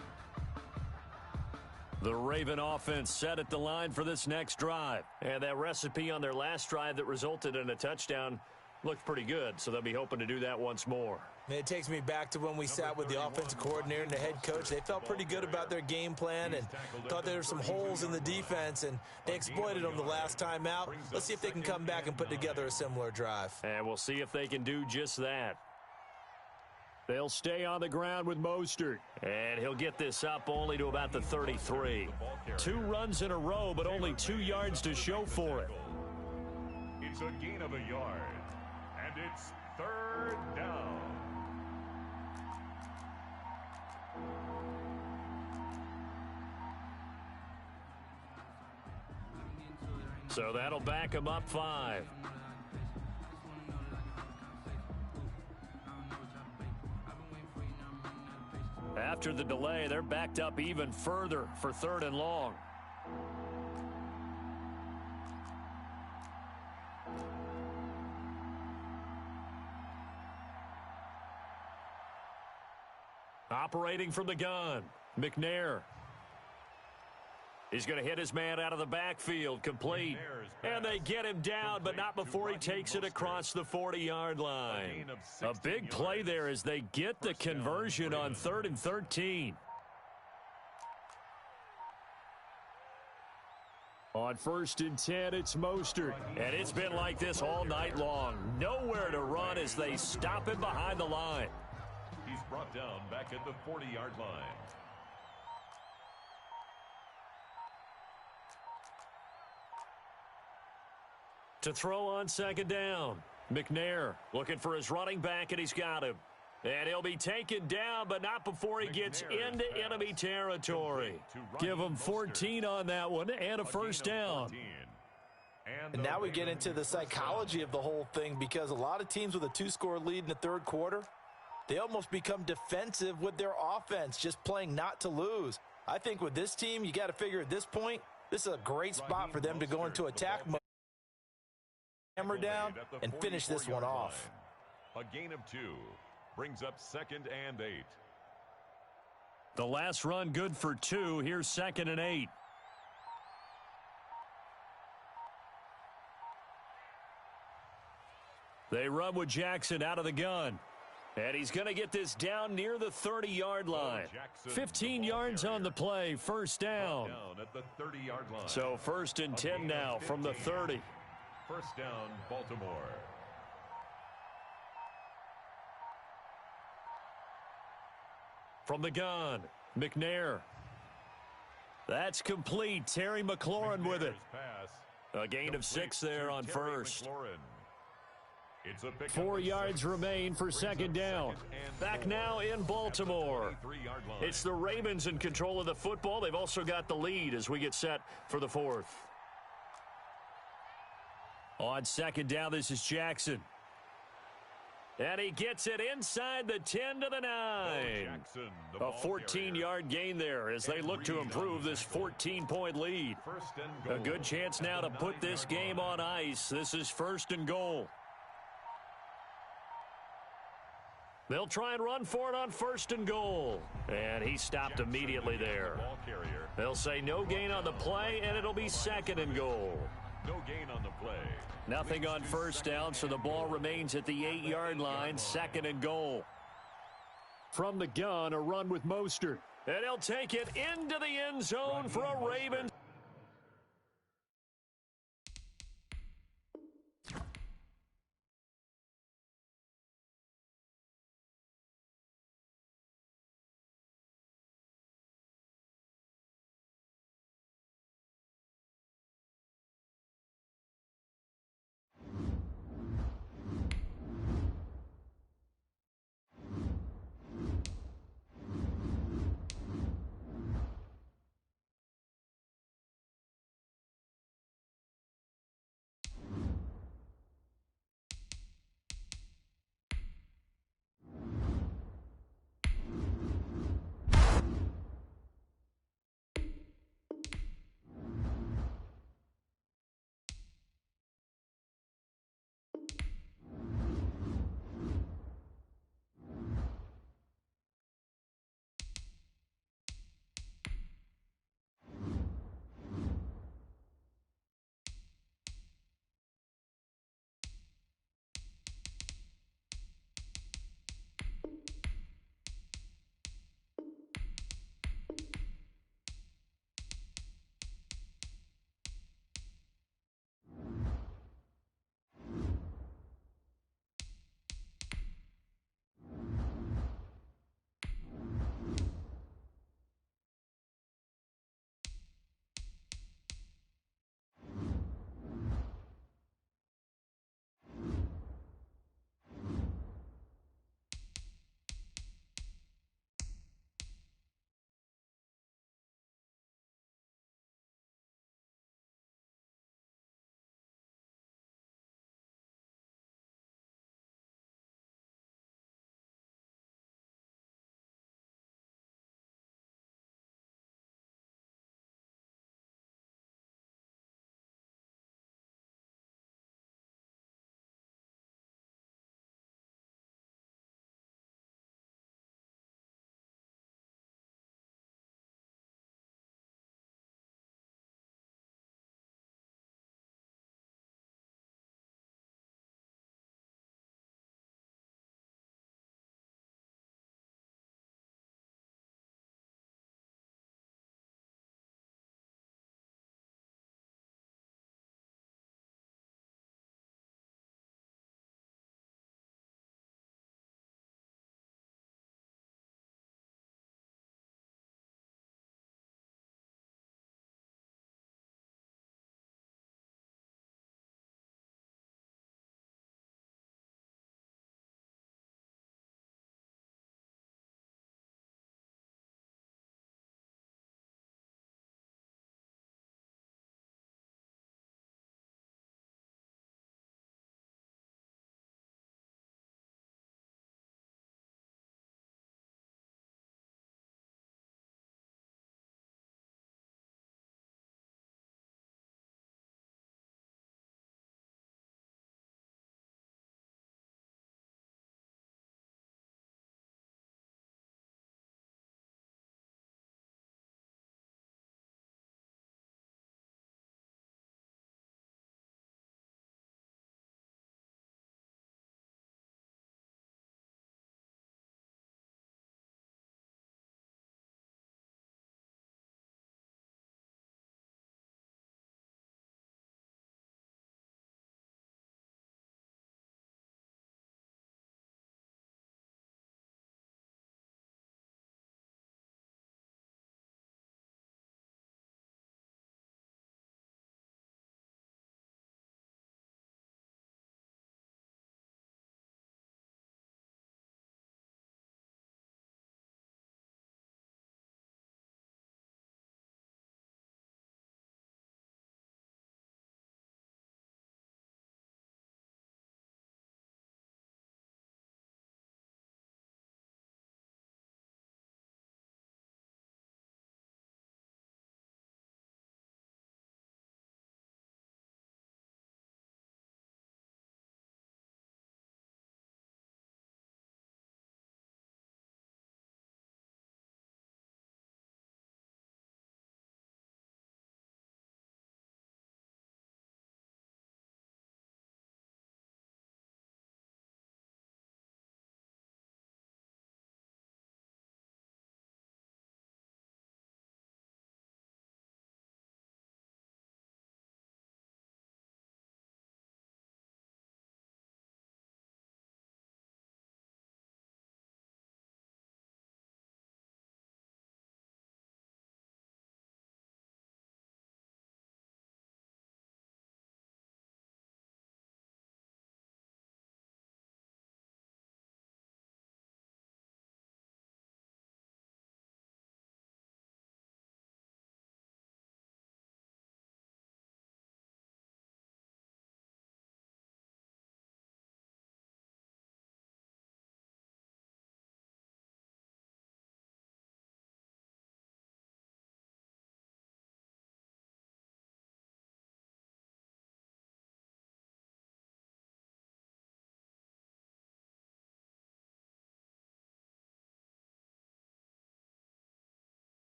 The Raven offense set at the line for this next drive. And that recipe on their last drive that resulted in a touchdown looked pretty good, so they'll be hoping to do that once more. It takes me back to when we sat with the offensive coordinator and the head coach. They felt pretty good about their game plan and thought there were some holes in the defense, and they exploited them the last time out. Let's see if they can come back and put together a similar drive. And we'll see if they can do just that. They'll stay on the ground with Mostert. And he'll get this up only to about the 33. 2 runs in a row, but only 2 yards to show for it. It's a gain of a yard, and it's 3rd down. So that'll back him up 5. After the delay, they're backed up even further for 3rd and long. Operating from the gun, McNair. He's going to hit his man out of the backfield, complete. And they get him down, but not before he takes it across the 40-yard line. A big play there as they get the conversion on 3rd and 13. On 1st and 10, it's Mostert. And it's been like this all night long. Nowhere to run as they stop him behind the line. He's brought down back at the 40-yard line. To throw on 2nd down. McNair looking for his running back, and he's got him. And he'll be taken down, but not before he gets into enemy territory. Give him 14 on that one and a 1st down. And now we get into the psychology of the whole thing, because a lot of teams with a 2-score lead in the 3rd quarter, they almost become defensive with their offense, just playing not to lose. I think with this team, you got to figure at this point, this is a great spot for them to go into attack mode, hammer down, and finish this one off. A gain of 2 brings up 2nd and 8. The last run good for 2. Here's 2nd and 8. They run with Jackson out of the gun. And he's going to get this down near the 30-yard line. 15 yards on the play, 1st down. At the 30-yard line. So 1st and 10 now from the 30. 1st down, Baltimore. From the gun, McNair. That's complete. Terry McLaurin with it. Pass. A gain of 6 there on 1st. It's a 4 yards remain for 2nd down. Back now in Baltimore. It's the Ravens in control of the football. They've also got the lead as we get set for the 4th. On 2nd down, this is Jackson. And he gets it inside the 10 to the 9. A 14-yard gain there as they look to improve this 14-point lead. A good chance now to put this game on ice. This is 1st and goal. They'll try and run for it on 1st and goal. And he stopped immediately there. They'll say no gain on the play, and it'll be 2nd and goal. No gain on the play. Nothing on 1st down, so the ball remains at the 8-yard line, 2nd and goal. From the gun, a run with Mostert. And he'll take it into the end zone for a Ravens.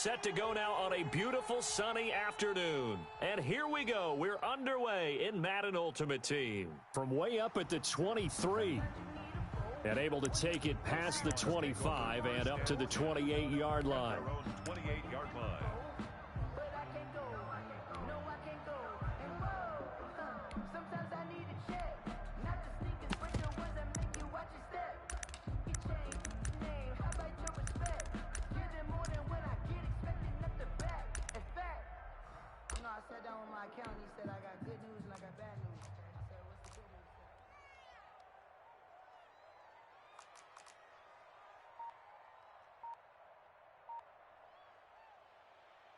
Set to go now on a beautiful sunny afternoon. And here we go. We're underway in Madden Ultimate Team. From way up at the 23. And able to take it past the 25 and up to the 28-yard line. 28-yard line. I sat down with my accountant. He said I got good news and I got bad news. I said, what's the good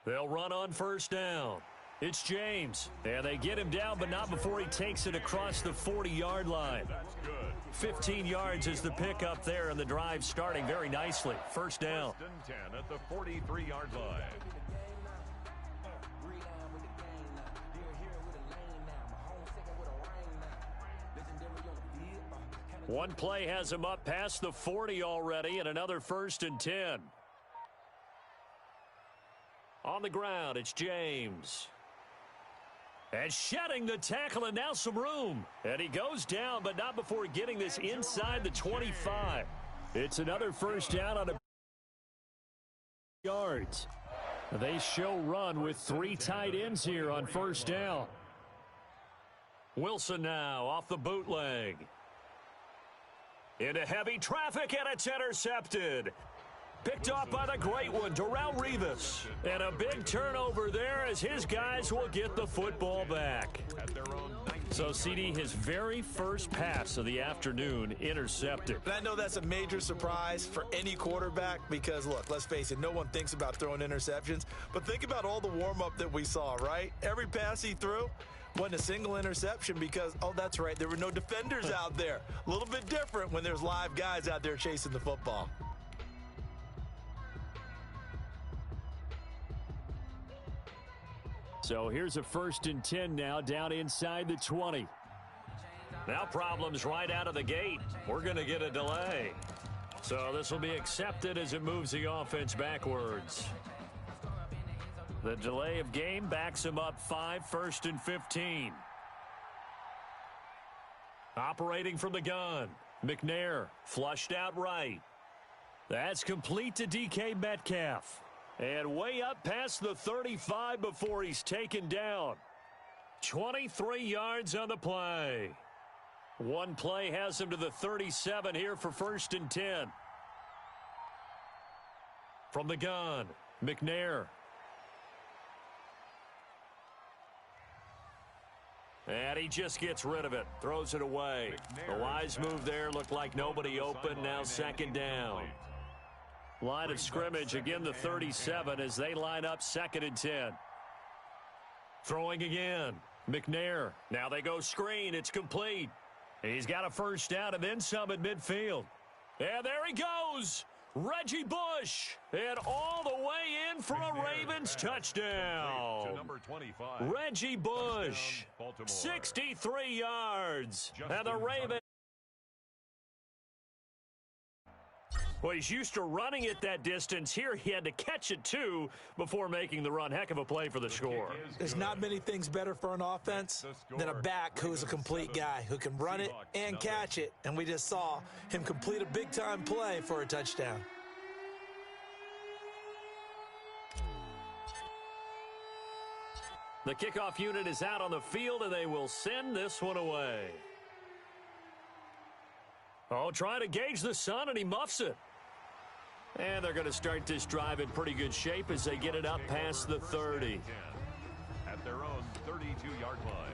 news? They'll run on first down. It's James. And they get him down, but not before he takes it across the 40-yard line. That's good. 15 yards is the pickup there, and the drive starting very nicely. First down. First and 10 at the 43-yard line. One play has him up past the 40 already, and another first and 10. On the ground, it's James. And shedding the tackle, and now some room. And he goes down, but not before getting this inside the 25. It's another first down on a yards. They show run with 3 tight ends here on first down. Wilson now off the bootleg. Into heavy traffic, and it's intercepted. Picked off by the great one, Darrelle Revis. And a big turnover there as his guys will get the football back. So, CD, his very first pass of the afternoon intercepted. And I know that's a major surprise for any quarterback because, look, let's face it, no one thinks about throwing interceptions. But think about all the warm-up that we saw, right? Every pass he threw wasn't a single interception because, oh, that's right, there were no defenders out there. A little bit different when there's live guys out there chasing the football. So here's a first and 10 now down inside the 20. Now problems right out of the gate. We're going to get a delay. So this will be accepted as it moves the offense backwards. The delay of game backs him up 5, first and 15. Operating from the gun. McNair flushed out right. That's complete to DK Metcalf. And way up past the 35 before he's taken down. 23 yards on the play. One play has him to the 37 here for first and 10. From the gun, McNair. And he just gets rid of it. Throws it away. The wise move there looked like nobody open. Now second down. Line of scrimmage, again the 37 as they line up second and 10. Throwing again. McNair. Now they go screen. It's complete. He's got a first down and then some at midfield. And there he goes. Reggie Bush. And all the way in for a Ravens touchdown. To number 25. Reggie Bush. 63 yards. And the Ravens. Well, he's used to running it that distance. Here he had to catch it, too, before making the run. Heck of a play for the score. There's not many things better for an offense than a back who's a complete guy, who can run it and catch it. And we just saw him complete a big-time play for a touchdown. The kickoff unit is out on the field, and they will send this one away. Oh, trying to gauge the sun, and he muffs it. And they're going to start this drive in pretty good shape as they get it up past the 30. At their own 32-yard line.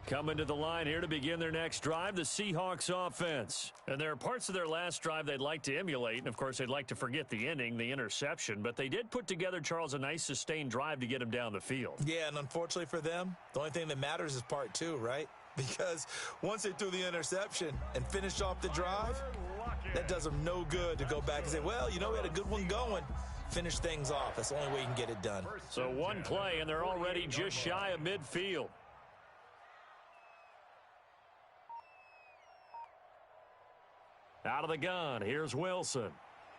Coming to the line here to begin their next drive, the Seahawks offense. And there are parts of their last drive they'd like to emulate. And, of course, they'd like to forget the ending, the interception. But they did put together, Charles, a nice sustained drive to get him down the field. Yeah, and unfortunately for them, the only thing that matters is part 2, right? Because once they threw the interception and finished off the drive, that does them no good to go back and say, well, you know, we had a good one going. Finish things off. That's the only way you can get it done. So one play, and they're already just shy of midfield. Out of the gun, here's Wilson.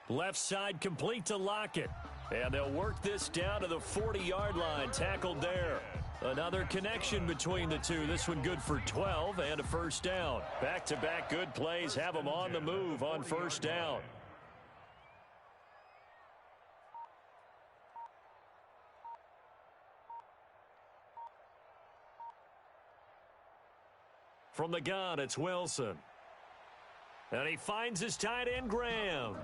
Left side complete to Lockett. And they'll work this down to the 40-yard line, tackled there. Another connection between the two. This one good for 12 and a first down. Back-to-back good plays have them on the move on first down. From the gun, it's Wilson. And he finds his tight end, Graham.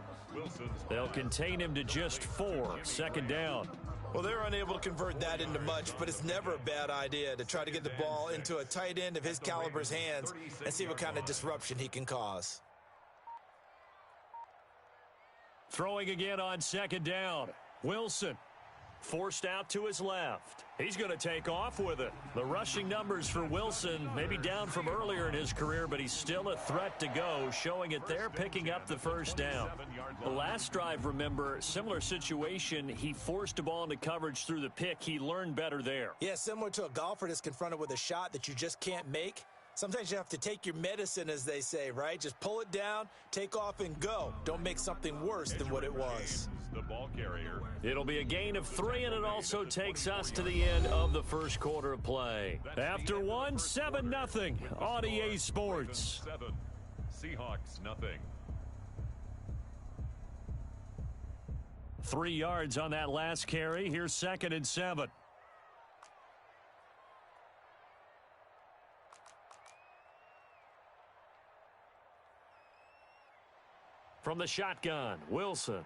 They'll contain him to just 4. Second down. Well, they're unable to convert that into much, but it's never a bad idea to try to get the ball into a tight end of his caliber's hands and see what kind of disruption he can cause. Throwing again on second down. Wilson forced out to his left. He's going to take off with it. The rushing numbers for Wilson may be down from earlier in his career, but he's still a threat to go, showing it there, picking up the first down. The last drive, remember, similar situation. He forced a ball into coverage through the pick. He learned better there. Yeah, similar to a golfer that's confronted with a shot that you just can't make. Sometimes you have to take your medicine, as they say, right? Just pull it down, take off, and go. Don't make something worse than what it was. The ball carrier. It'll be a gain of 3, and it also takes us to the end of the first quarter of play. After 1, 7-0 on EA Sports. 7. Seahawks, nothing. 3 yards on that last carry. Here's 2nd and 7. From the shotgun, Wilson.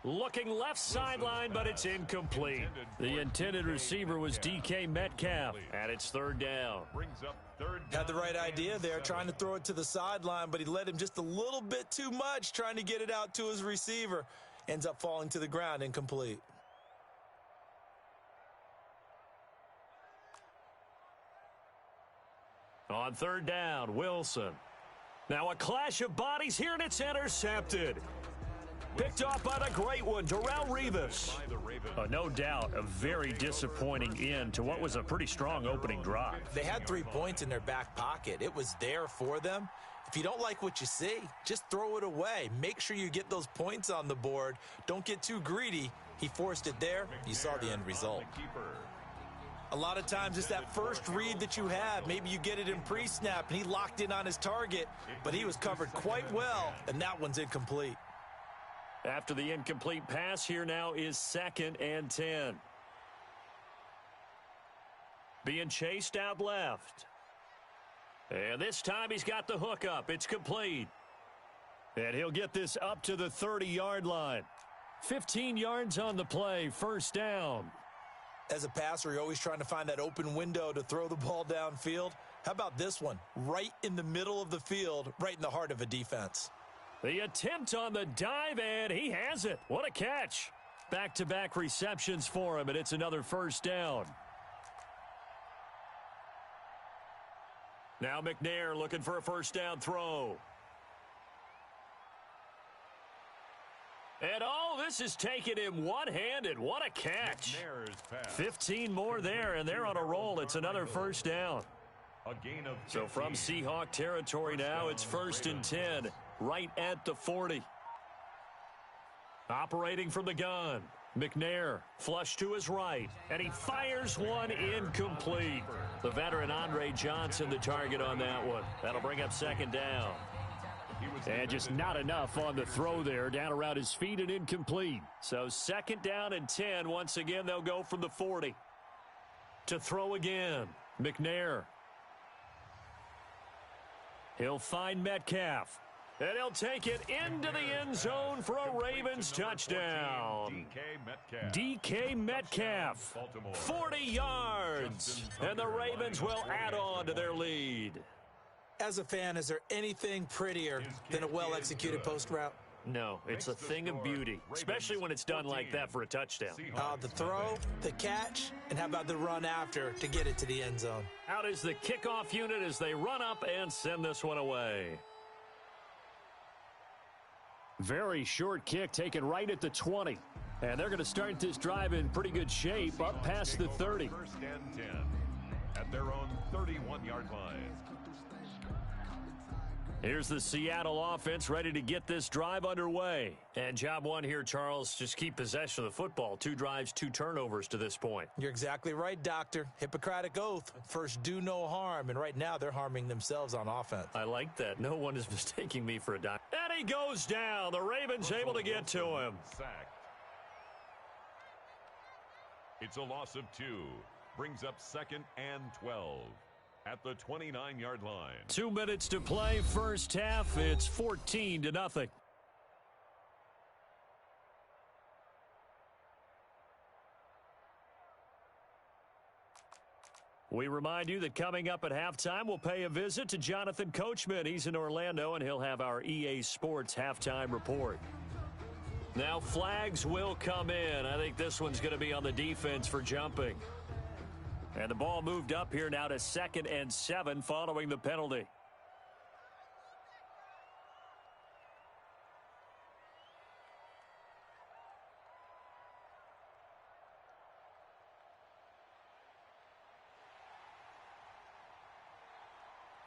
Looking left sideline, but it's incomplete. The intended receiver was DK Metcalf, and it's 3rd down. Had the right idea there, trying to throw it to the sideline, but he led him just a little bit too much, trying to get it out to his receiver. Ends up falling to the ground, incomplete. On 3rd down, Wilson. Now a clash of bodies here, and it's intercepted. Picked off by the great one, Darrelle Revis. No doubt a very disappointing end to what was a pretty strong opening drive. They had 3 points in their back pocket. It was there for them. If you don't like what you see, just throw it away. Make sure you get those points on the board. Don't get too greedy. He forced it there. You saw the end result. A lot of times it's that first read that you have. Maybe you get it in pre-snap, and he locked in on his target, but he was covered quite well, and that one's incomplete. After the incomplete pass, here now is 2nd and 10. Being chased out left. And this time he's got the hook up. It's complete. And he'll get this up to the 30-yard line. 15 yards on the play, first down. As a passer, you're always trying to find that open window to throw the ball downfield. How about this one? Right in the middle of the field, right in the heart of a defense. The attempt on the dive, and he has it. What a catch. Back-to-back receptions for him, and it's another first down. Now McNair looking for a first down throw. And this is taking him one-handed. What a catch. 15 more there, and they're on a roll. It's another first down. So from Seahawk territory now, it's 1st and 10, right at the 40. Operating from the gun, McNair flush to his right, and he fires one incomplete. The veteran Andre Johnson the target on that one. That'll bring up 2nd down. And just not enough on the throw there, down around his feet and incomplete. So 2nd down and 10. Once again, they'll go from the 40. To throw again, McNair. He'll find Metcalf. And he'll take it into the end zone for a Ravens touchdown. DK Metcalf, 40 yards. And the Ravens will add on to their lead. As a fan, is there anything prettier than a well-executed post route? No, it's a thing of beauty, especially when it's done like that for a touchdown. The throw, the catch, and how about the run after to get it to the end zone? Out is the kickoff unit as they run up and send this one away. Very short kick taken right at the 20. And they're going to start this drive in pretty good shape up past the 30. 1st and 10 at their own 31-yard line. Here's the Seattle offense ready to get this drive underway. And job one here, Charles, just keep possession of the football. 2 drives, 2 turnovers to this point. You're exactly right, Doctor. Hippocratic oath. First, do no harm. And right now, they're harming themselves on offense. I like that. No one is mistaking me for a doctor. And he goes down. The Ravens able to get to him. Sacked. It's a loss of 2. Brings up 2nd and 12. At the 29-yard line. 2 minutes to play, first half. It's 14-0. We remind you that coming up at halftime, we'll pay a visit to Jonathan Coachman. He's in Orlando, and he'll have our EA Sports halftime report. Now flags will come in. I think this one's going to be on the defense for jumping. And the ball moved up here now to 2nd and 7 following the penalty.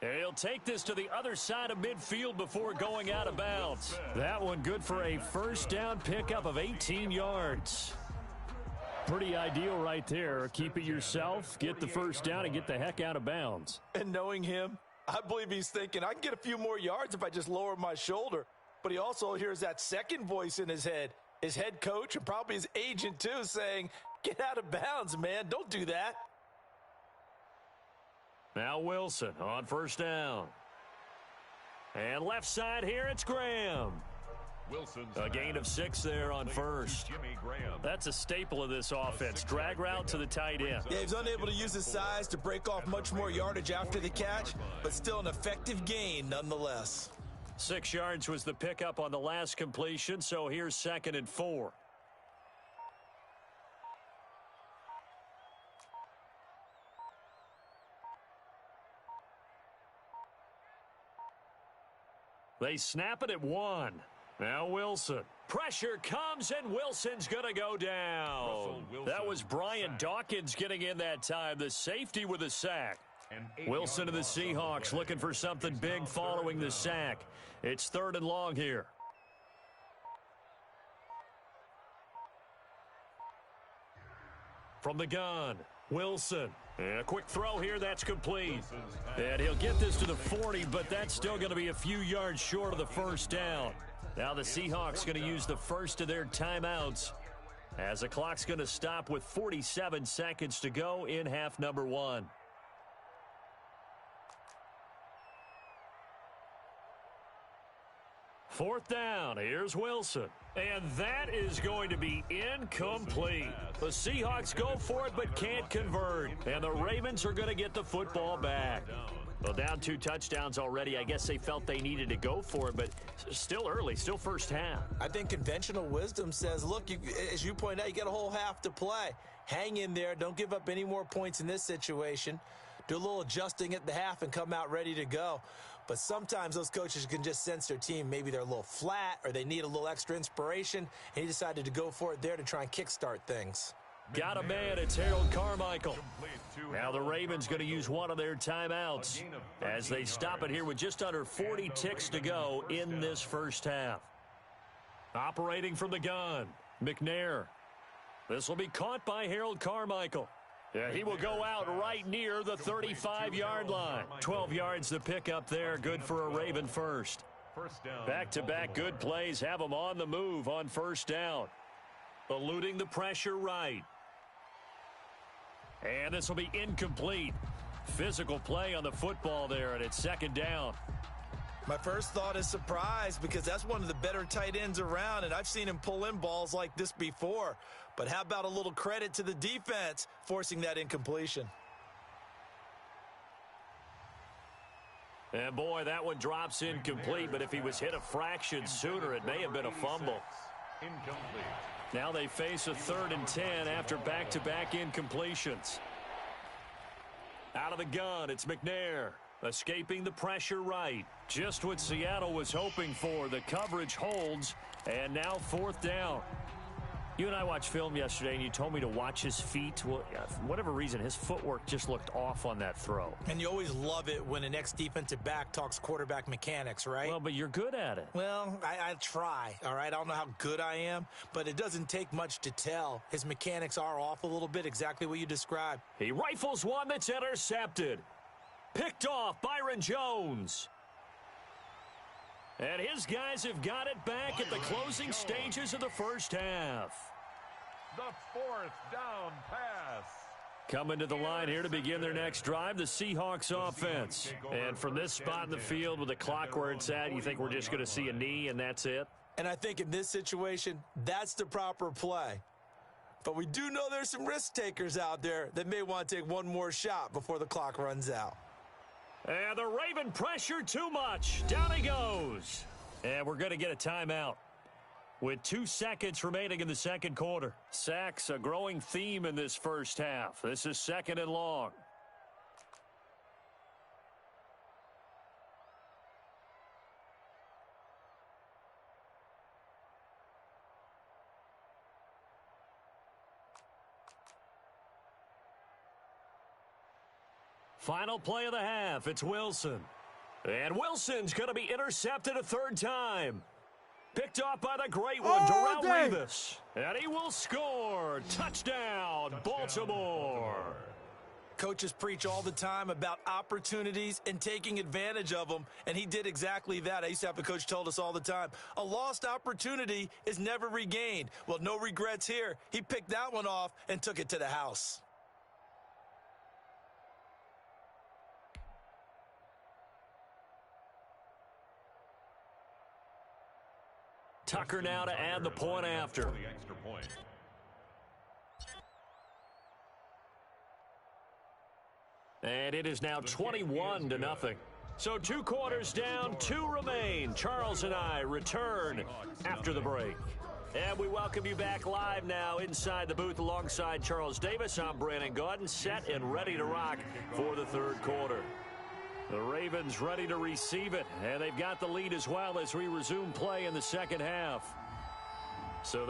He'll take this to the other side of midfield before going out of bounds. That one good for a first down pickup of 18 yards. Pretty ideal right there. Keep it yourself, get the first down, and get the heck out of bounds. And knowing him, I believe he's thinking, I can get a few more yards if I just lower my shoulder. But he also hears that second voice in his head, his head coach and probably his agent too, saying, get out of bounds, man. Don't do that. Now Wilson on first down. And left side here, it's Graham. Wilson's a gain of 6 there on first. Jimmy Graham. That's a staple of this offense. Drag route to the tight end. Yeah, he's unable to use his size to break off much more yardage after the catch, but still an effective gain nonetheless. 6 yards was the pickup on the last completion, so here's 2nd and 4. They snap it at 1. Now Wilson. Pressure comes, and Wilson's going to go down. That was Brian Dawkins getting in that time. The safety with a sack. Wilson and the Seahawks looking for something big following the sack. It's 3rd and long here. From the gun, Wilson. And a quick throw here, that's complete. And he'll get this to the 40, but that's still going to be a few yards short of the first down. Now the Seahawks going to use the first of their timeouts as the clock's going to stop with 47 seconds to go in half number 1. Fourth down, here's Wilson. And that is going to be incomplete. The Seahawks go for it but can't convert. And the Ravens are going to get the football back. Well, down 2 touchdowns already. I guess they felt they needed to go for it, but still early, still first half. I think conventional wisdom says, look, as you point out, you got a whole half to play. Hang in there. Don't give up any more points in this situation. Do a little adjusting at the half and come out ready to go. But sometimes those coaches can just sense their team. Maybe they're a little flat or they need a little extra inspiration. And he decided to go for it there to try and kickstart things. Got a man, it's Harold Carmichael. Now the Ravens going to use one of their timeouts as they stop it here with just under 40 ticks to go in this first half. Operating from the gun, McNair. This will be caught by Harold Carmichael. Yeah, he will go out right near the 35-yard line. 12 yards to pick up there, good for a Raven first. Back-to-back good plays have them on the move on first down. Eluding the pressure right. And this will be incomplete. Physical play on the football there, and it's 2nd down. My first thought is surprise because that's one of the better tight ends around, and I've seen him pull in balls like this before. But how about a little credit to the defense forcing that incompletion? And boy, that one drops incomplete, but if he was hit a fraction sooner, it may have been a fumble. Incomplete. Now they face a 3rd and 10 after back-to-back incompletions. Out of the gun, it's McNair. Escaping the pressure right. Just what Seattle was hoping for. The coverage holds, and now 4th down. You and I watched film yesterday, and you told me to watch his feet. Well, for whatever reason, his footwork just looked off on that throw. And you always love it when an ex-defensive back talks quarterback mechanics, right? Well, but you're good at it. Well, I try, all right? I don't know how good I am, but it doesn't take much to tell. His mechanics are off a little bit, exactly what you described. He rifles one that's intercepted. Picked off Byron Jones. And his guys have got it back at the closing stages of the first half. The fourth down pass. Coming to the line here to begin their next drive, the Seahawks offense. And from this spot in the field with the clock where it's at, you think we're just going to see a knee and that's it? And I think in this situation, that's the proper play. But we do know there's some risk takers out there that may want to take one more shot before the clock runs out. And the Raven pressure too much. Down he goes. And we're going to get a timeout with 2 seconds remaining in the second quarter. Sacks, a growing theme in this first half. This is 2nd and long. Final play of the half. It's Wilson. And Wilson's going to be intercepted a 3rd time. Picked off by the great one, Darrelle Revis. And he will score. Touchdown, Baltimore. Coaches preach all the time about opportunities and taking advantage of them, and he did exactly that. I used to have a coach told us all the time, a lost opportunity is never regained. Well, no regrets here. He picked that one off and took it to the house. Tucker now to add the point after. And it is now 21-0. So 2 quarters down, 2 remain. Charles and I return after the break. And we welcome you back live now inside the booth alongside Charles Davis. I'm Brandon Gaudin, set and ready to rock for the 3rd quarter. The Ravens ready to receive it, and they've got the lead as well as we resume play in the second half. So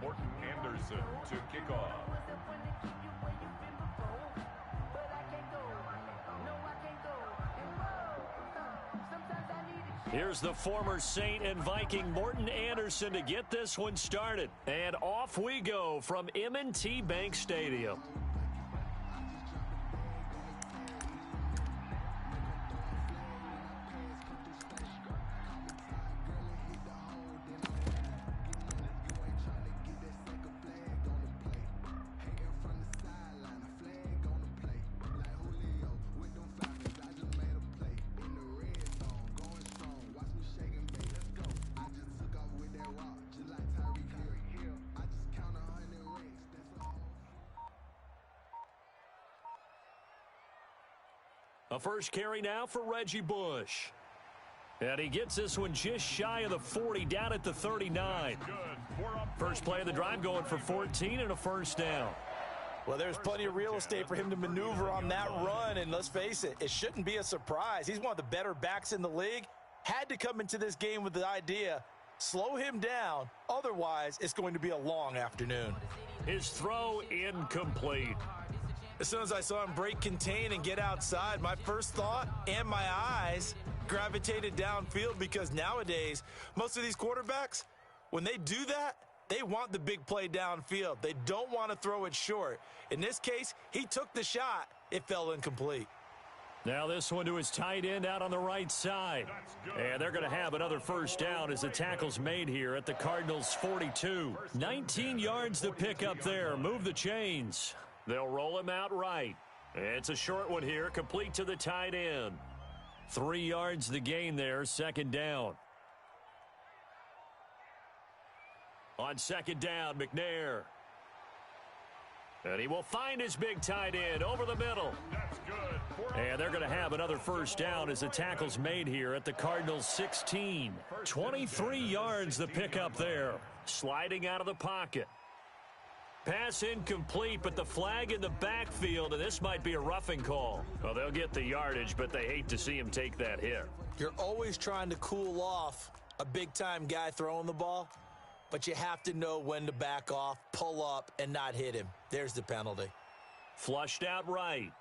Morton Anderson to kick off. Here's the former Saint and Viking Morton Anderson to get this one started. And off we go from M&T Bank Stadium. A first carry now for Reggie Bush. And he gets this one just shy of the 40, down at the 39. First play of the drive going for 14 and a first down. Well, there's plenty of real estate for him to maneuver on that run, and let's face it, it shouldn't be a surprise. He's one of the better backs in the league. Had to come into this game with the idea, slow him down, otherwise it's going to be a long afternoon. His throw incomplete. As soon as I saw him break contain and get outside, my first thought and my eyes gravitated downfield, because nowadays, most of these quarterbacks, when they do that, they want the big play downfield. They don't want to throw it short. In this case, he took the shot. It fell incomplete. Now this one to his tight end out on the right side. And they're going to have another first down as the tackle's made here at the Cardinals' 42. 19 yards to pick up there. Move the chains. They'll roll him out right. It's a short one here, complete to the tight end. 3 yards the gain there, second down. On second down, McNair. And he will find his big tight end over the middle. That's good. And they're going to have another first down as the tackle's made here at the Cardinals' 16. 23 yards the pickup there. Sliding out of the pocket. Pass incomplete, but the flag in the backfield, and this might be a roughing call. Well, they'll get the yardage, but they hate to see him take that hit. You're always trying to cool off a big-time guy throwing the ball, but you have to know when to back off, pull up, and not hit him. There's the penalty. Flushed out right.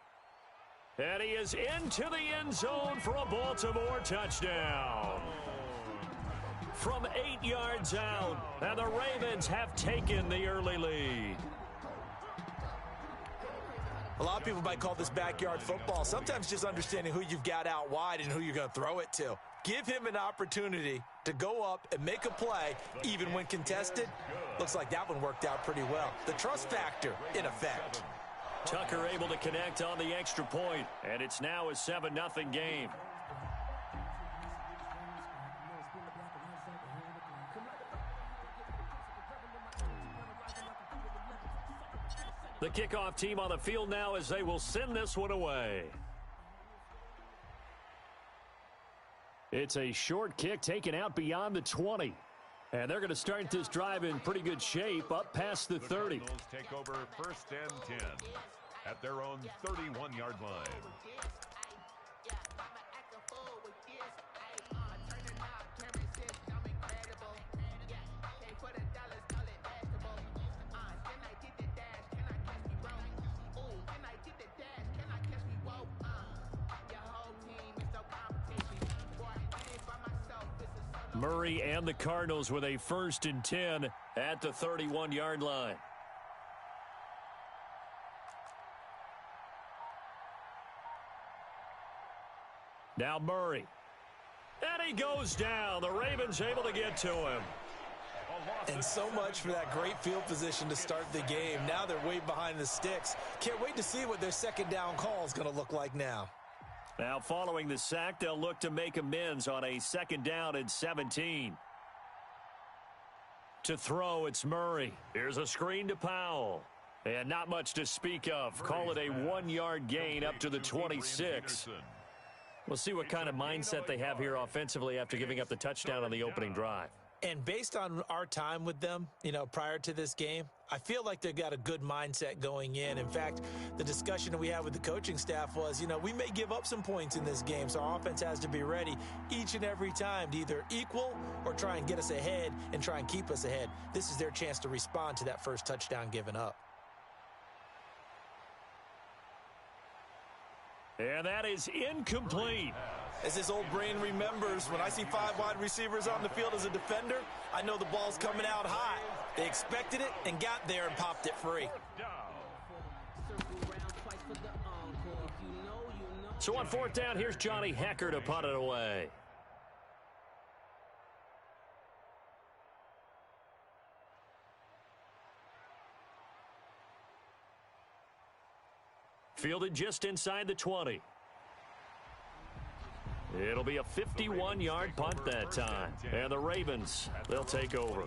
And he is into the end zone for a Baltimore touchdown. From 8 yards out, and the Ravens have taken the early lead. A lot of people might call this backyard football. Sometimes just understanding who you've got out wide and who you're going to throw it to. Give him an opportunity to go up and make a play, even when contested. Looks like that one worked out pretty well. The trust factor in effect. Tucker able to connect on the extra point, and it's now a 7-0 game. The kickoff team on the field now as they will send this one away. It's a short kick taken out beyond the 20. And they're going to start this drive in pretty good shape up past the 30. The Cardinals take over first and 10 at their own 31-yard line. Murray and the Cardinals with a first and 10 at the 31-yard line. Now Murray. And he goes down. The Ravens able to get to him. And so much for that great field position to start the game. Now they're way behind the sticks. Can't wait to see what their second down call is going to look like now. Now following the sack, they'll look to make amends on a second down and 17. To throw, it's Murray. Here's a screen to Powell. And not much to speak of. Call it a 1-yard gain up to the 26. We'll see what kind of mindset they have here offensively after giving up the touchdown on the opening drive. And based on our time with them, prior to this game, I feel like they've got a good mindset going in. In fact, the discussion that we had with the coaching staff was, we may give up some points in this game, so our offense has to be ready each and every time to either equal or try and get us ahead and try and keep us ahead. This is their chance to respond to that first touchdown given up. And that is incomplete. As this old brain remembers, when I see 5 wide receivers on the field as a defender, I know the ball's coming out hot. They expected it and got there and popped it free. So on 4th down, here's Johnny Hekker to punt it away. Fielded just inside the 20. It'll be a 51-yard punt that time. And the Ravens, they'll take over.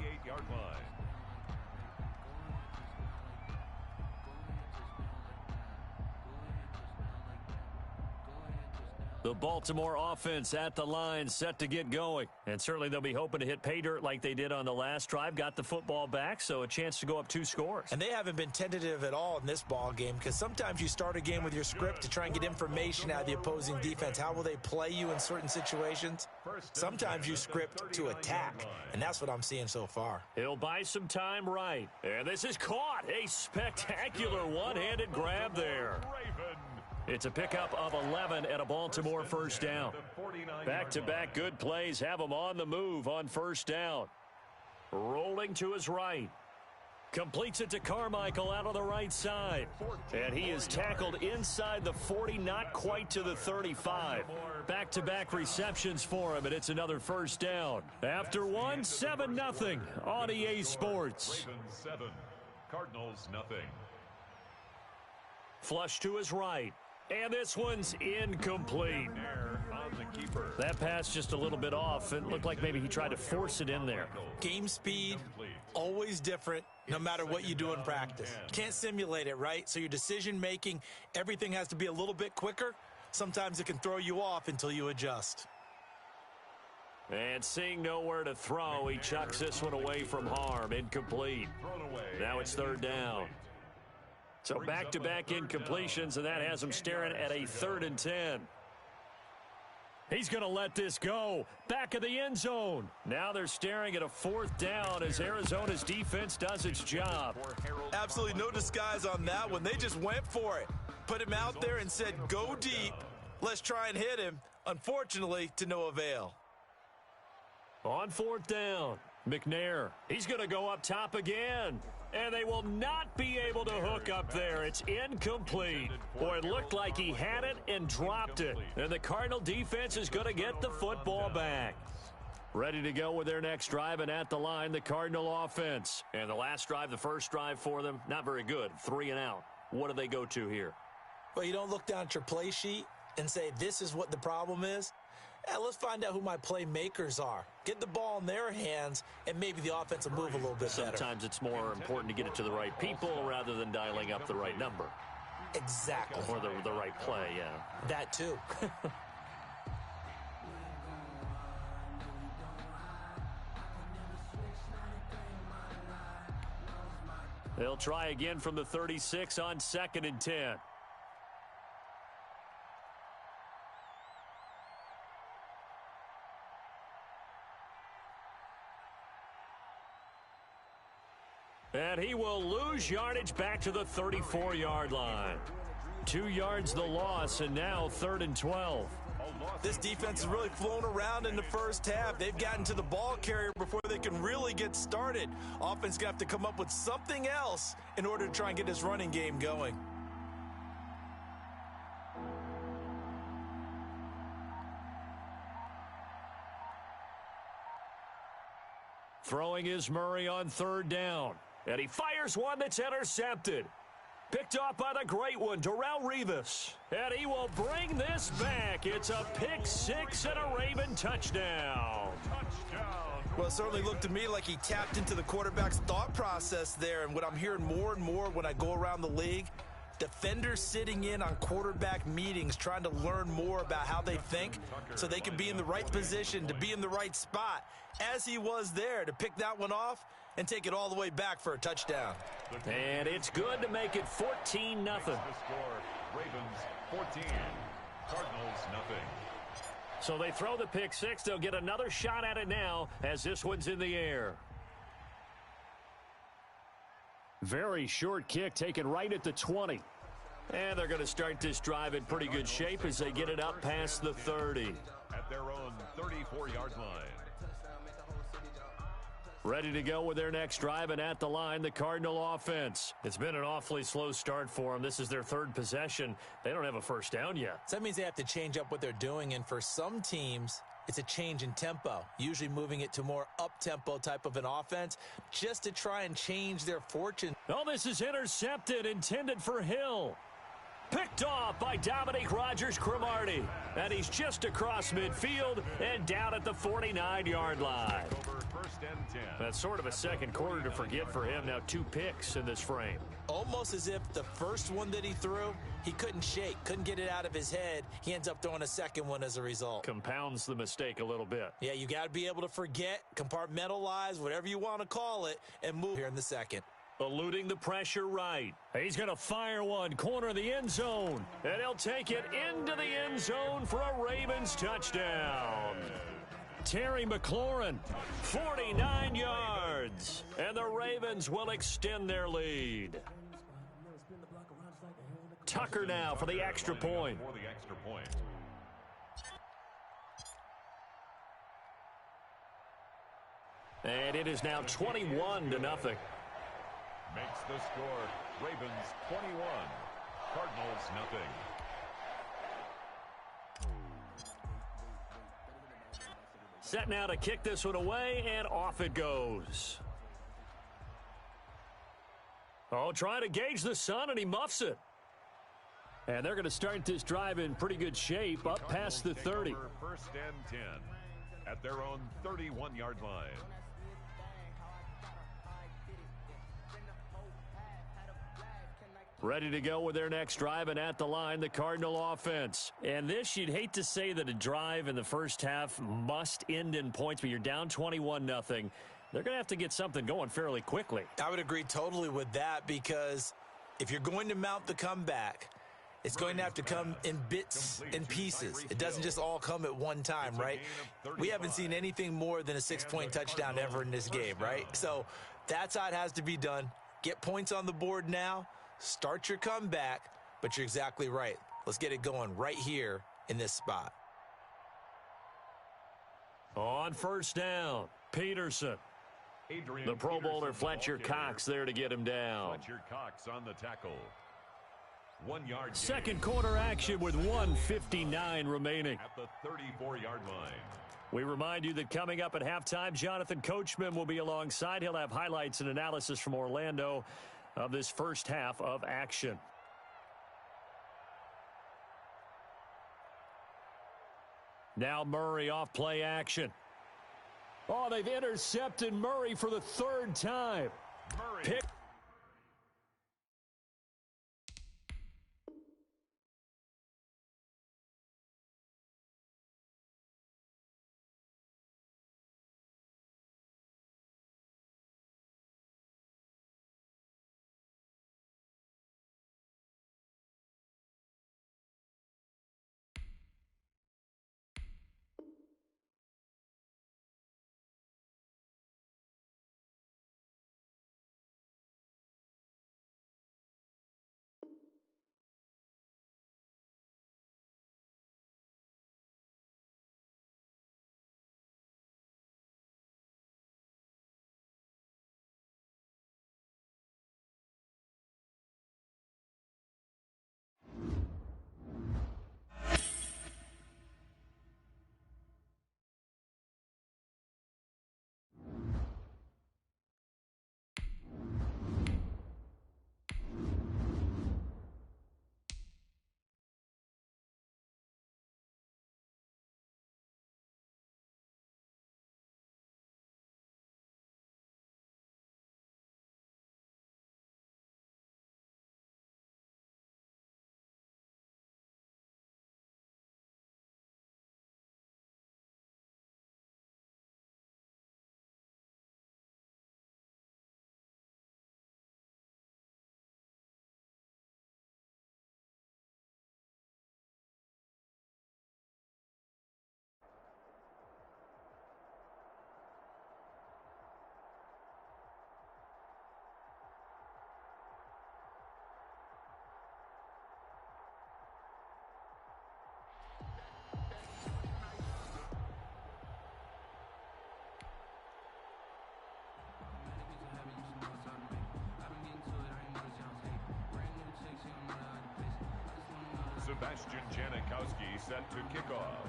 The Baltimore offense at the line, set to get going. And certainly they'll be hoping to hit pay dirt like they did on the last drive. Got the football back, so a chance to go up 2 scores. And they haven't been tentative at all in this ball game, because sometimes you start a game with your script to try and get information out of the opposing defense. How will they play you in certain situations? Sometimes you script to attack, and that's what I'm seeing so far. He'll buy some time right. And this is caught. A spectacular one-handed grab there. It's a pickup of 11 and a Baltimore first down. Back-to-back good plays have him on the move on first down. Rolling to his right. Completes it to Carmichael out on the right side. And he is tackled inside the 40, not quite to the 35. Back-to-back receptions for him, and it's another first down. After one, 7-0 on EA Sports. Ravens 7, Cardinals nothing. Flush to his right. And this one's incomplete. On the keeper. That pass just a little bit off. It looked like maybe he tried to force it in there. Game speed, always different, no matter what you do in practice. Can't simulate it, right? So your decision-making, everything has to be a little bit quicker. Sometimes it can throw you off until you adjust. And seeing nowhere to throw, he chucks this one away from harm. Incomplete. Now it's 3rd down. So back-to-back incompletions, and that has him staring at a 3rd and 10. He's going to let this go. Back of the end zone. Now they're staring at a 4th down as Arizona's defense does its job. Absolutely no disguise on that one. They just went for it. Put him out there and said, go deep. Let's try and hit him. Unfortunately, to no avail. On 4th down, McNair. He's going to go up top again. And they will not be able to hook up there. It's incomplete. Boy, it looked like he had it and dropped it. And the Cardinal defense is going to get the football back. Ready to go with their next drive, and at the line, the Cardinal offense. And the last drive, the first drive for them, not very good. 3 and out. What do they go to here? Well, you don't look down at your play sheet and say, this is what the problem is. Let's find out who my playmakers are. Get the ball in their hands, and maybe the offense will move a little bit better. Sometimes it's more important to get it to the right people rather than dialing up the right number. Exactly. Or the right play, yeah. That too. They'll try again from the 36 on 2nd and 10. And he will lose yardage back to the 34-yard line. 2 yards the loss, and now 3rd and 12. This defense has really flown around in the first half. They've gotten to the ball carrier before they can really get started. Offense going to have to come up with something else in order to try and get this running game going. Throwing is Murray on 3rd down. And he fires one that's intercepted. Picked off by the great one, Darrelle Revis. And he will bring this back. It's a pick 6 and a Raven touchdown. Well, it certainly looked to me like he tapped into the quarterback's thought process there. And what I'm hearing more and more when I go around the league, defenders sitting in on quarterback meetings trying to learn more about how they think so they can be in the right position to be in the right spot, as he was there to pick that one off and take it all the way back for a touchdown. And it's good to make it 14-0. The score, Ravens 14, Cardinals nothing. So they throw the pick six. They'll get another shot at it now as this one's in the air. Very short kick taken right at the 20. And they're going to start this drive in pretty good shape as they get it up past the 30. At their own 34-yard line. Ready to go with their next drive, and at the line, the Cardinal offense. It's been an awfully slow start for them. This is their third possession. They don't have a first down yet. So that means they have to change up what they're doing, and for some teams, it's a change in tempo, usually moving it to more up-tempo type of an offense just to try and change their fortune. Oh, this is intercepted, intended for Hill. Picked off by Dominique Rodgers-Cromartie. And he's just across midfield and down at the 49-yard line. First and 10. That's sort of a second quarter to forget for him. Now 2 picks in this frame. Almost as if the first one that he threw, he couldn't shake, couldn't get it out of his head. He ends up throwing a second one as a result. Compounds the mistake a little bit. Yeah, you got to be able to forget, compartmentalize, whatever you want to call it, and move here in the second. Eluding the pressure right. He's going to fire one, corner of the end zone. And he'll take it into the end zone for a Ravens touchdown. Terry McLaurin, 49 yards. And the Ravens will extend their lead. Tucker now for the extra point. For the extra point. And it is now 21-0. Makes the score, Ravens 21, Cardinals nothing. Set now to kick this one away, and off it goes. Oh, trying to gauge the sun, and he muffs it. And they're going to start this drive in pretty good shape, up past the 30. First and 10 at their own 31-yard line. Ready to go with their next drive, and at the line, the Cardinal offense. And this, you'd hate to say that a drive in the first half must end in points, but you're down 21-0. They're going to have to get something going fairly quickly. I would agree totally with that, because if you're going to mount the comeback, it's going to have to come in bits and pieces. It doesn't just all come at one time, right? We haven't seen anything more than a 6-point touchdown ever in this game, right? So that's how it has to be done. Get points on the board now. Start your comeback, but you're exactly right. Let's get it going right here in this spot. On first down, Peterson. The Pro Bowler Fletcher Cox there to get him down. Fletcher Cox on the tackle. 1 yard. Second quarter action with 1:59 remaining. At the 34-yard line. We remind you that coming up at halftime, Jonathan Coachman will be alongside. He'll have highlights and analysis from Orlando of this first half of action. Now Murray off play action. Oh, they've intercepted Murray for the 3rd time. Murray. Sebastian Janikowski set to kick off.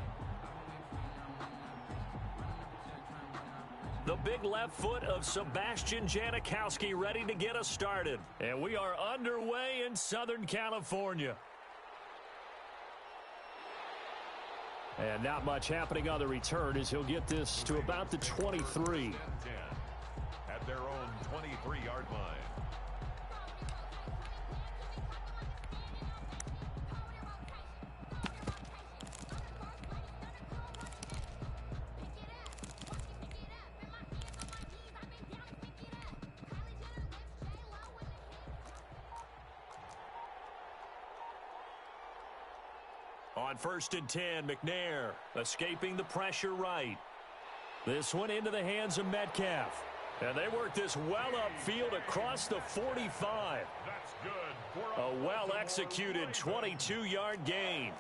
The big left foot of Sebastian Janikowski ready to get us started. And we are underway in Southern California. And not much happening on the return as he'll get this to about the 23. At their own 23-yard line. On 1st and 10, McNair escaping the pressure right. This one into the hands of Metcalf. And they work this well upfield across the 45. That's good. A well-executed 22-yard gain.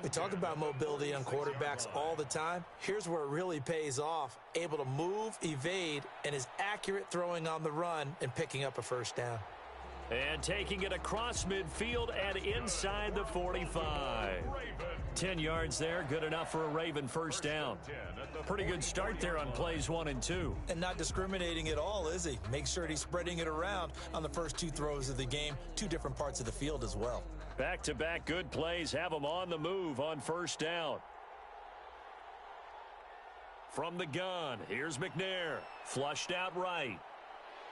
We talk about mobility on quarterbacks all the time. Here's where it really pays off. Able to move, evade, and is accurate throwing on the run and picking up a first down. And taking it across midfield and inside the 45. 10 yards there, good enough for a Raven first down. Pretty good start there on plays 1 and 2. And not discriminating at all, is he? Make sure he's spreading it around on the first 2 throws of the game, 2 different parts of the field as well. Back-to-back good plays have him on the move on first down. From the gun, here's McNair. Flushed out right.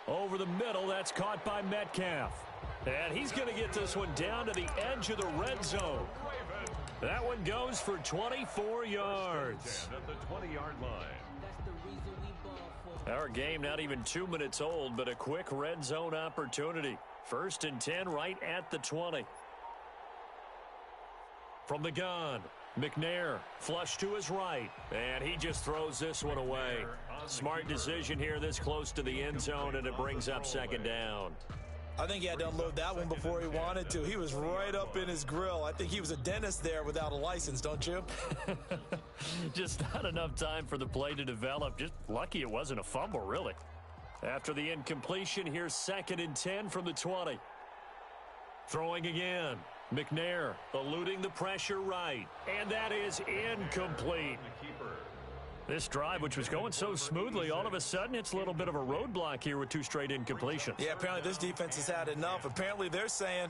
Over the middle, that's caught by Metcalf. And he's going to get this one down to the edge of the red zone. That one goes for 24 yards. At the 20-yard line. That's the reason we ball for. Our game not even 2 minutes old, but a quick red zone opportunity. 1st and 10 right at the 20. From the gun, McNair flush to his right, and he just throws this one away. Smart decision here this close to the end zone, and it brings up 2nd down. I think he had to unload that one before he wanted to. He was right up in his grill. I think he was a dentist there without a license, don't you? Just not enough time for the play to develop. Just lucky it wasn't a fumble, really. After the incompletion, here's 2nd and 10 from the 20. Throwing again. McNair eluding the pressure right. And that is incomplete. This drive, which was going so smoothly, all of a sudden it's a little bit of a roadblock here with 2 straight incompletions. Yeah, apparently this defense has had enough. Apparently they're saying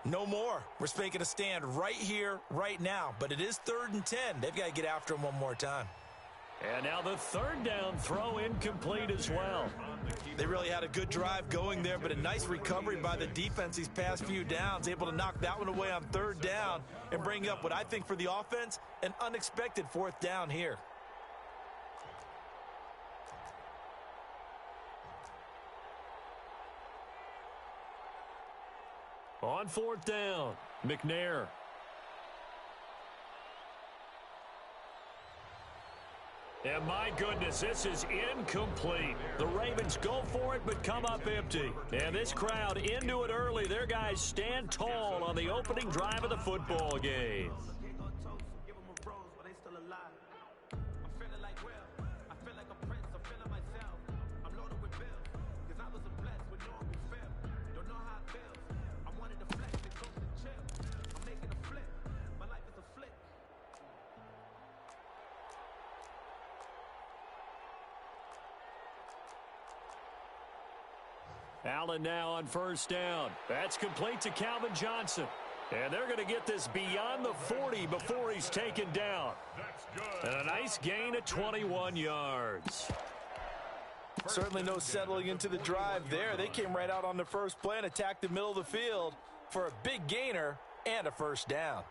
no more. We're making a stand right here, right now. But it is 3rd and 10. They've got to get after him one more time. And now the 3rd down throw incomplete as well. They really had a good drive going there, but a nice recovery by the defense these past few downs, able to knock that one away on 3rd down and bring up what I think for the offense, an unexpected 4th down here. On 4th down, McNair. And my goodness, this is incomplete. The Ravens go for it, but come up empty. And this crowd into it early. Their guys stand tall on the opening drive of the football game. Allen now on 1st down. That's complete to Calvin Johnson. And they're going to get this beyond the 40 before he's taken down. And a nice gain of 21 yards. Certainly no settling into the drive there. They came right out on the first play and attacked the middle of the field for a big gainer and a 1st down.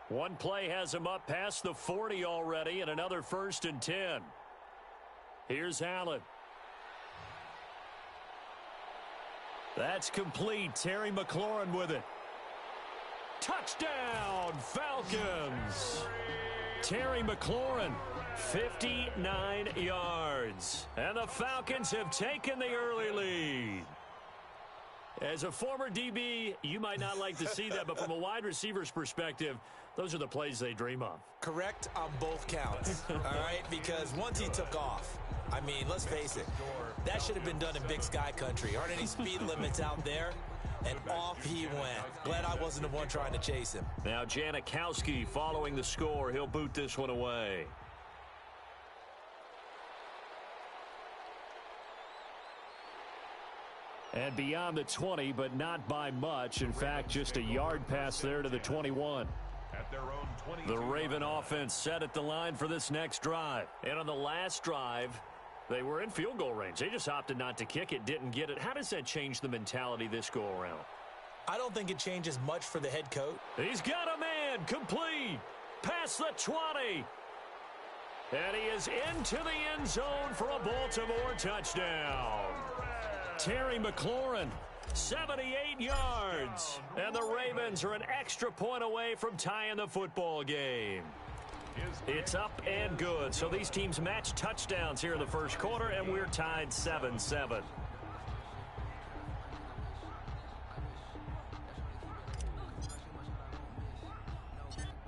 One play has him up past the 40 already, and another 1st and 10. Here's Allen. That's complete. Terry McLaurin with it. Touchdown, Falcons. Terry McLaurin, 59 yards. And the Falcons have taken the early lead. As a former DB, you might not like to see that, but from a wide receiver's perspective, those are the plays they dream of. Correct on both counts, all right? Because once he took off, I mean, let's face it, that should have been done in Big Sky Country. Aren't any speed limits out there? And off he went. Glad I wasn't the one trying to chase him. Now Janikowski following the score. He'll boot this one away. And beyond the 20, but not by much. In fact, just a yard pass there to the 21. At their own 22. The Raven offense set at the line for this next drive. And on the last drive, they were in field goal range. They just opted not to kick it, didn't get it. How does that change the mentality this go around? I don't think it changes much for the head coach. He's got a man complete past the 20. And he is into the end zone for a Baltimore touchdown. Terry McLaurin, 78 yards. And the Ravens are an extra point away from tying the football game. It's up and good. So these teams match touchdowns here in the first quarter, and we're tied 7-7.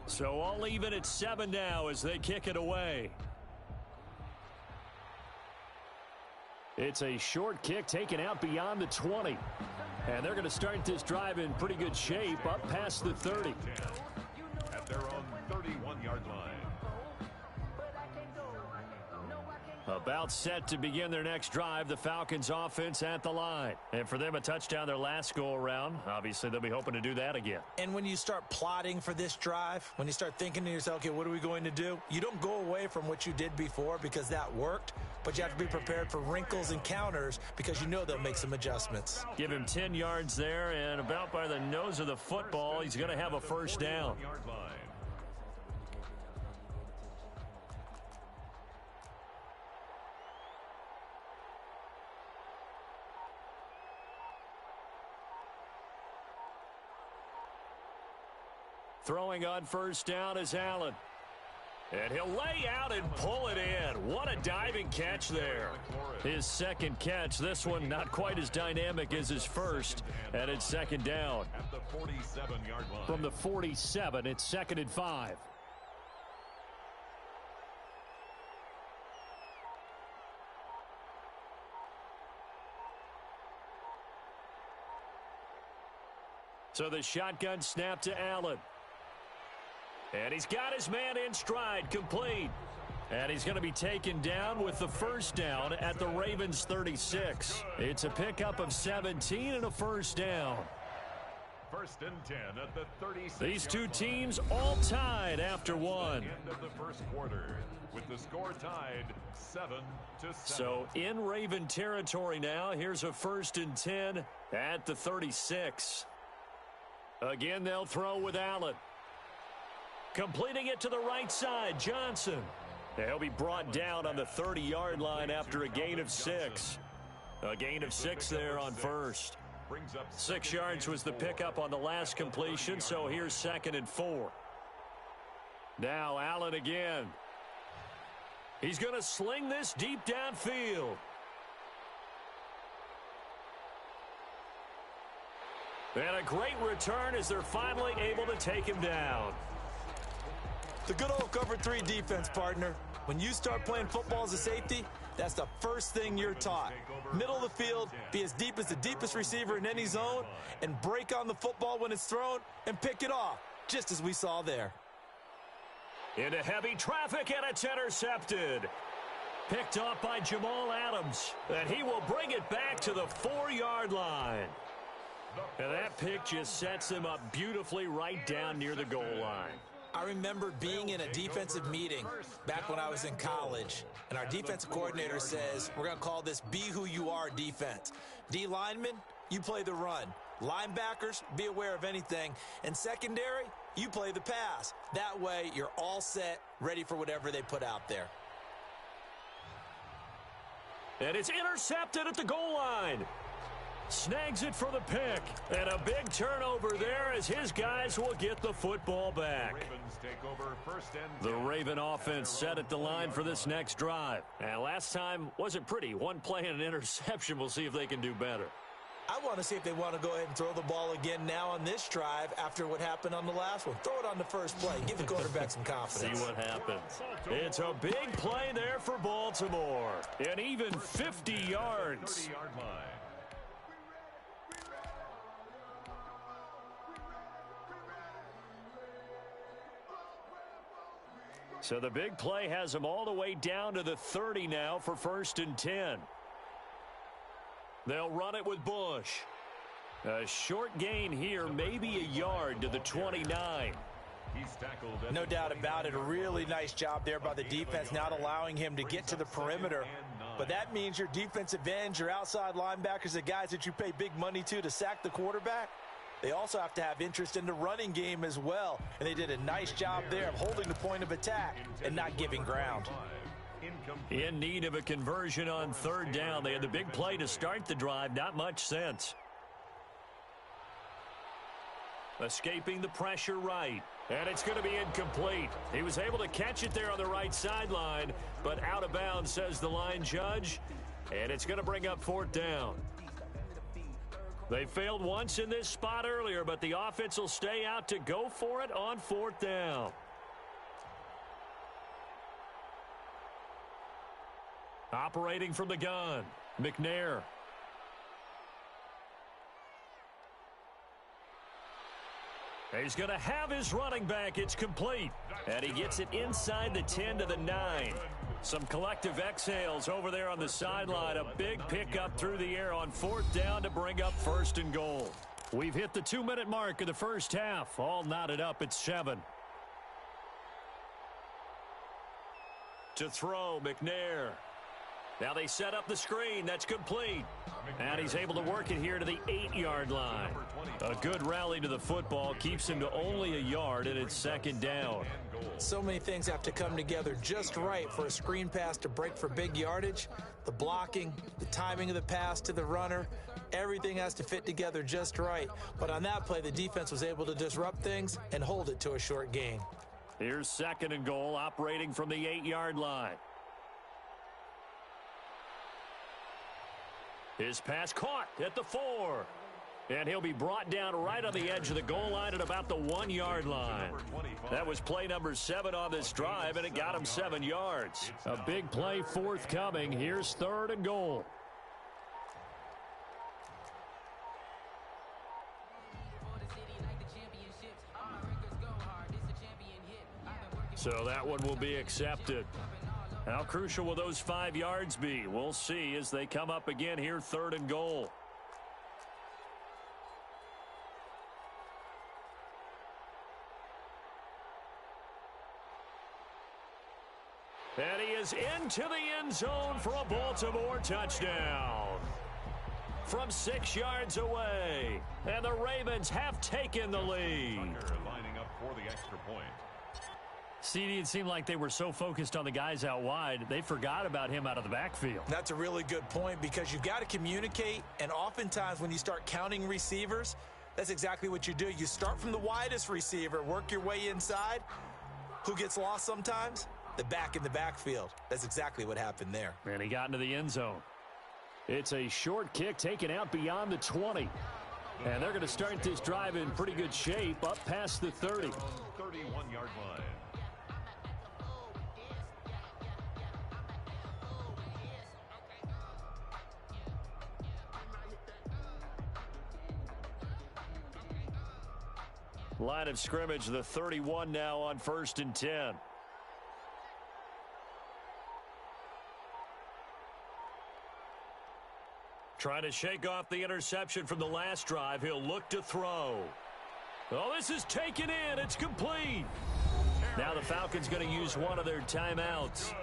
So all even at 7 now as they kick it away. It's a short kick taken out beyond the 20. And they're going to start this drive in pretty good shape up past the 30. At their own 31-yard line. About set to begin their next drive, the Falcons offense at the line. And for them, a touchdown their last go-around. Obviously, they'll be hoping to do that again. And when you start plotting for this drive, when you start thinking to yourself, okay, what are we going to do? You don't go away from what you did before because that worked, but you have to be prepared for wrinkles and counters because you know they'll make some adjustments. Give him 10 yards there, and about by the nose of the football, he's going to have a first down. Throwing on first down is Allen. And he'll lay out and pull it in. What a diving catch there. His second catch. This one not quite as dynamic as his first. And it's second down. At the 47-yard line. From the 47, it's 2nd and 5. So the shotgun snap to Allen. And he's got his man in stride, complete. And he's going to be taken down with the first down at the Ravens 36. It's a pickup of 17 and a first down. 1st and 10 at the 36. These two teams all tied after one. End of the first quarter with the score tied 7-7. So in Raven territory now, here's a 1st and 10 at the 36. Again, they'll throw with Allen. Completing it to the right side, Johnson. He'll be brought down on the 30-yard line after a gain of 6. A gain of 6 there on first. 6 yards was the pickup on the last completion, so here's 2nd and 4. Now Allen again. He's going to sling this deep downfield. And a great return as they're finally able to take him down. The good old cover 3 defense, partner. When you start playing football as a safety, that's the first thing you're taught. Middle of the field, be as deep as the deepest receiver in any zone, and break on the football when it's thrown and pick it off, just as we saw there. Into heavy traffic, and it's intercepted. Picked off by Jamal Adams, and he will bring it back to the 4-yard line. And that pick just sets him up beautifully right down near the goal line. I remember being in a defensive meeting back when I was in college, and our defensive coordinator says, we're going to call this Be Who You Are defense. D linemen, you play the run. Linebackers, be aware of anything. And secondary, you play the pass. That way, you're all set, ready for whatever they put out there. And it's intercepted at the goal line. Snags it for the pick. And a big turnover there as his guys will get the football back. Ravens take over 1st and 10. The Raven offense set at the line for this next drive. And last time wasn't pretty. One play and an interception. We'll see if they can do better. I want to see if they want to go ahead and throw the ball again now on this drive after what happened on the last one. Throw it on the first play. Give the quarterback some confidence. See what happens. It's a big play there for Baltimore. And even 50 yards. 30-yard line. So the big play has them all the way down to the 30 now for 1st and 10. They'll run it with Bush. A short gain here, maybe a yard to the 29. No doubt about it. A really nice job there by the defense, not allowing him to get to the perimeter. But that means your defensive ends, your outside linebackers, the guys that you pay big money to sack the quarterback, they also have to have interest in the running game as well. And they did a nice job there of holding the point of attack and not giving ground. In need of a conversion on 3rd down. They had the big play to start the drive. Not much sense. Escaping the pressure right. And it's going to be incomplete. He was able to catch it there on the right sideline, but out of bounds, says the line judge. And it's going to bring up 4th down. They failed once in this spot earlier, but the offense will stay out to go for it on 4th down. Operating from the gun, McNair. He's going to have his running back. It's complete. And he gets it inside the 10 to the 9. Some collective exhales over there on the sideline. A big pickup through the air on 4th down to bring up 1st and goal. We've hit the 2-minute mark of the first half. All knotted up at 7. To throw, McNair. Now they set up the screen. That's complete. And he's able to work it here to the 8-yard line. A good rally to the football keeps him to only a yard, and it's 2nd down. So many things have to come together just right for a screen pass to break for big yardage. The blocking, the timing of the pass to the runner, everything has to fit together just right. But on that play, the defense was able to disrupt things and hold it to a short gain. Here's 2nd and goal, operating from the 8-yard line. His pass caught at the 4. And he'll be brought down right on the edge of the goal line at about the 1-yard line. That was play number 7 on this drive, and it got him 7 yards. A big play forthcoming. Here's 3rd and goal. So that one will be accepted. How crucial will those 5 yards be? We'll see as they come up again here, 3rd and goal. And he is into the end zone for a Baltimore touchdown. From 6 yards away. And the Ravens have taken the lead. Lining up for the extra point. CD, it seemed like they were so focused on the guys out wide, they forgot about him out of the backfield. That's a really good point because you've got to communicate, and oftentimes when you start counting receivers, that's exactly what you do. You start from the widest receiver, work your way inside. Who gets lost sometimes? The back in the backfield. That's exactly what happened there. And he got into the end zone. It's a short kick taken out beyond the 20. And they're going to start this drive in pretty good shape up past the 30. 31-yard line. Line of scrimmage, the 31 now on 1st and 10. Trying to shake off the interception from the last drive. He'll look to throw. Oh, this is taken in. It's complete. Now the Falcons going to use one of their timeouts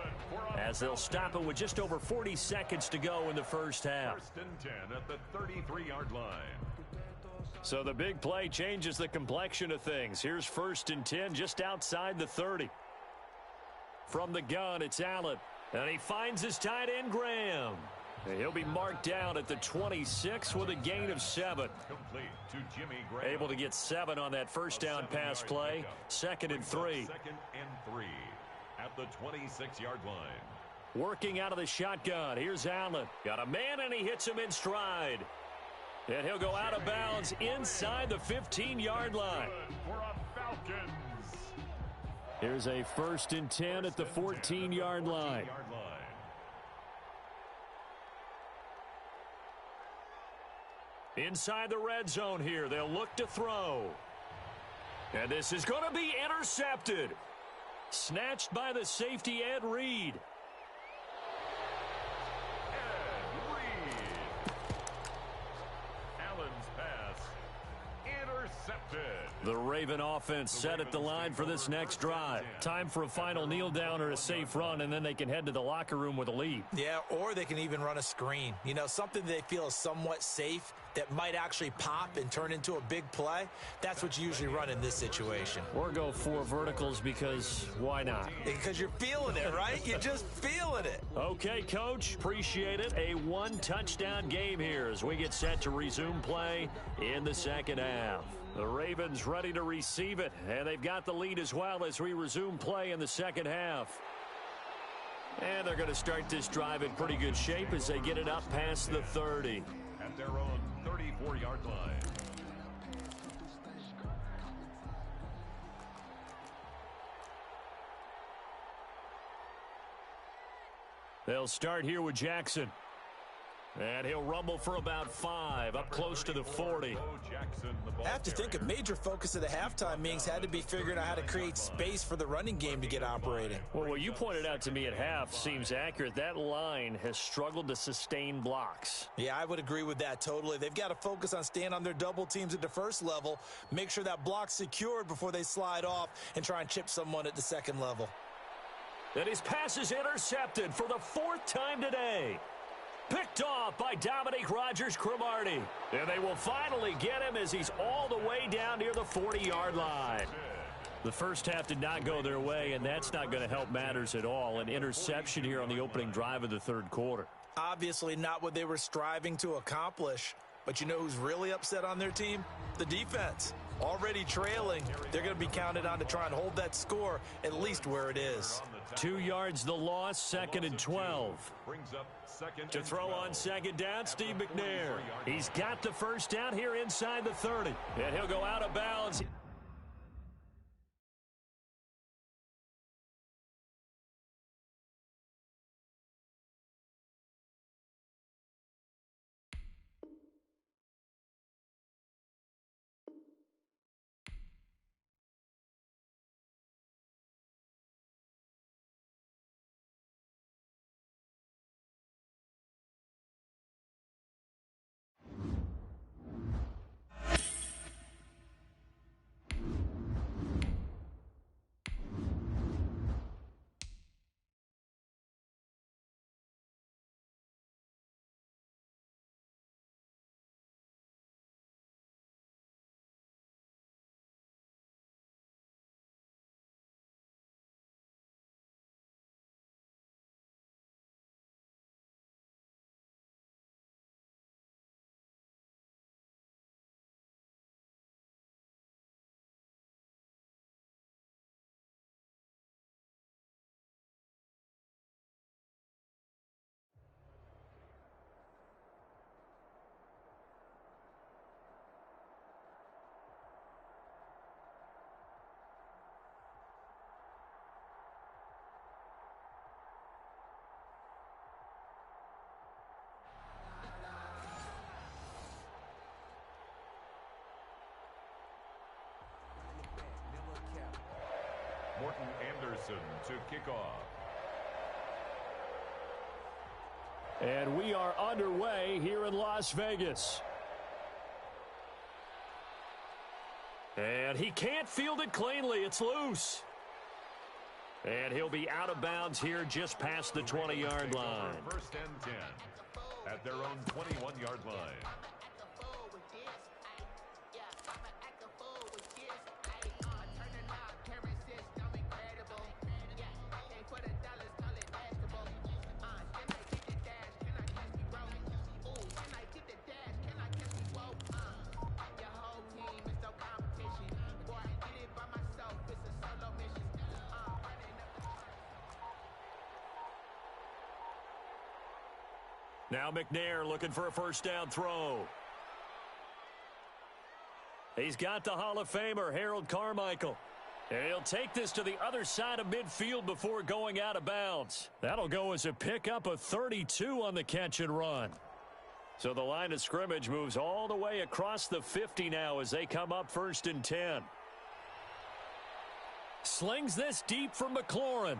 as they'll stop it with just over 40 seconds to go in the first half. 1st and 10 at the 33-yard line. So the big play changes the complexion of things. Here's 1st and 10 just outside the 30. From the gun, it's Allen. And he finds his tight end, Graham. And he'll be marked down at the 26 with a gain of 7. Complete to Jimmy Graham. Able to get 7 on that first down pass play. 2nd and 3. 2nd and 3 at the 26-yard line. Working out of the shotgun. Here's Allen. Got a man, and he hits him in stride. And he'll go out of bounds inside the 15-yard line. For a Falcons. Here's a 1st and 10 at the 14-yard line. Inside the red zone here. They'll look to throw. And this is going to be intercepted. Snatched by the safety, Ed Reed. Ed Reed. Allen's pass intercepted. The Raven offense set at the line for this next drive. Time for a final kneel down or a safe run, and then they can head to the locker room with a lead. Yeah, or they can even run a screen. You know, something they feel is somewhat safe that might actually pop and turn into a big play. That's what you usually run in this situation. Or go 4 verticals because why not? Because you're feeling it, right? You're just feeling it. Okay, Coach. Appreciate it. A 1-touchdown game here as we get set to resume play in the second half. The Ravens ready to receive it, and they've got the lead as well as we resume play in the second half. And they're going to start this drive in pretty good shape as they get it up past the 30. At their own 34-yard line. They'll start here with Jackson. And he'll rumble for about 5, up close to the 40. I have to think a major focus of the halftime meetings had to be figuring out how to create space for the running game to get operating. Well, what you pointed out to me at half seems accurate. That line has struggled to sustain blocks. Yeah, I would agree with that totally. They've got to focus on staying on their double teams at the first level, make sure that block's secured before they slide off and try and chip someone at the second level. And his pass is intercepted for the 4th time today. Picked off by Dominique Rodgers-Cromartie. And they will finally get him as he's all the way down near the 40-yard line. The first half did not go their way, and that's not going to help matters at all. An interception here on the opening drive of the third quarter. Obviously not what they were striving to accomplish. But you know who's really upset on their team? The defense. Already trailing, they're going to be counted on to try and hold that score at least where it is. 2 yards the loss, 2nd and 12. To throw on second down, Steve McNair. He's got the first down here inside the 30. And he'll go out of bounds. Morton Anderson to kick off. And we are underway here in Las Vegas. And he can't field it cleanly. It's loose. And he'll be out of bounds here just past the 20-yard line. 1st and 10 at their own 21-yard line. Now McNair looking for a first down throw. He's got the Hall of Famer, Harold Carmichael. And he'll take this to the other side of midfield before going out of bounds. That'll go as a pickup of 32 on the catch and run. So the line of scrimmage moves all the way across the 50 now as they come up 1st and 10. Slings this deep for McLaurin.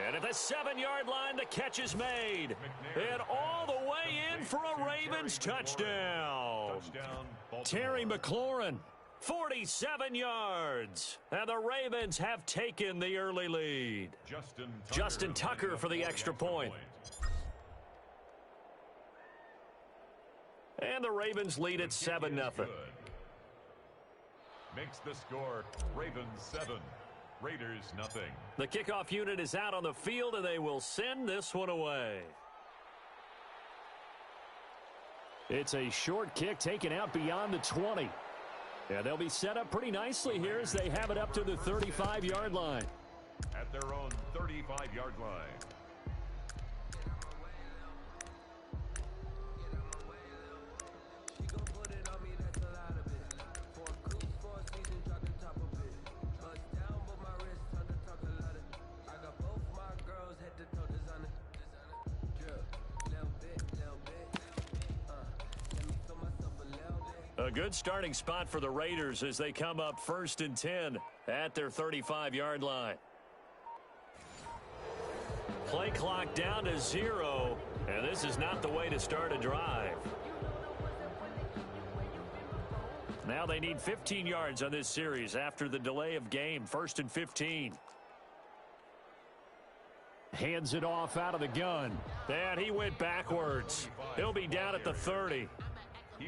And at the 7-yard line, the catch is made. And all the way in for a Ravens touchdown. Terry McLaurin, 47 yards. And the Ravens have taken the early lead. Justin Tucker for the extra point. And the Ravens lead at 7-0. Makes the score Ravens 7, Raiders nothing. The kickoff unit is out on the field, and they will send this one away. It's a short kick taken out beyond the 20. Yeah, they'll be set up pretty nicely here as they have it up to the 35-yard line. At their own 35-yard line. A good starting spot for the Raiders as they come up 1st and 10 at their 35-yard line. Play clock down to 0, and this is not the way to start a drive. Now they need 15 yards on this series after the delay of game. 1st and 15. Hands it off out of the gun. And he went backwards. He'll be down at the 30.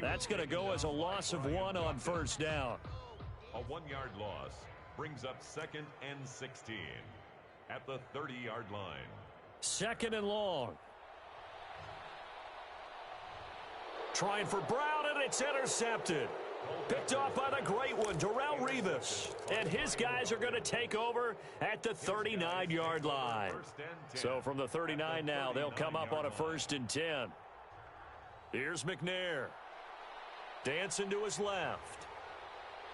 That's going to go as a loss of 1 on 1st down. A 1-yard loss brings up 2nd and 16 at the 30-yard line. 2nd and long. Trying for Brown, and it's intercepted. Picked off by the great one, Darrelle Revis. And his guys are going to take over at the 39-yard line. So from the 39 now, they'll come up on a 1st and 10. Here's McNair. Dancing to his left.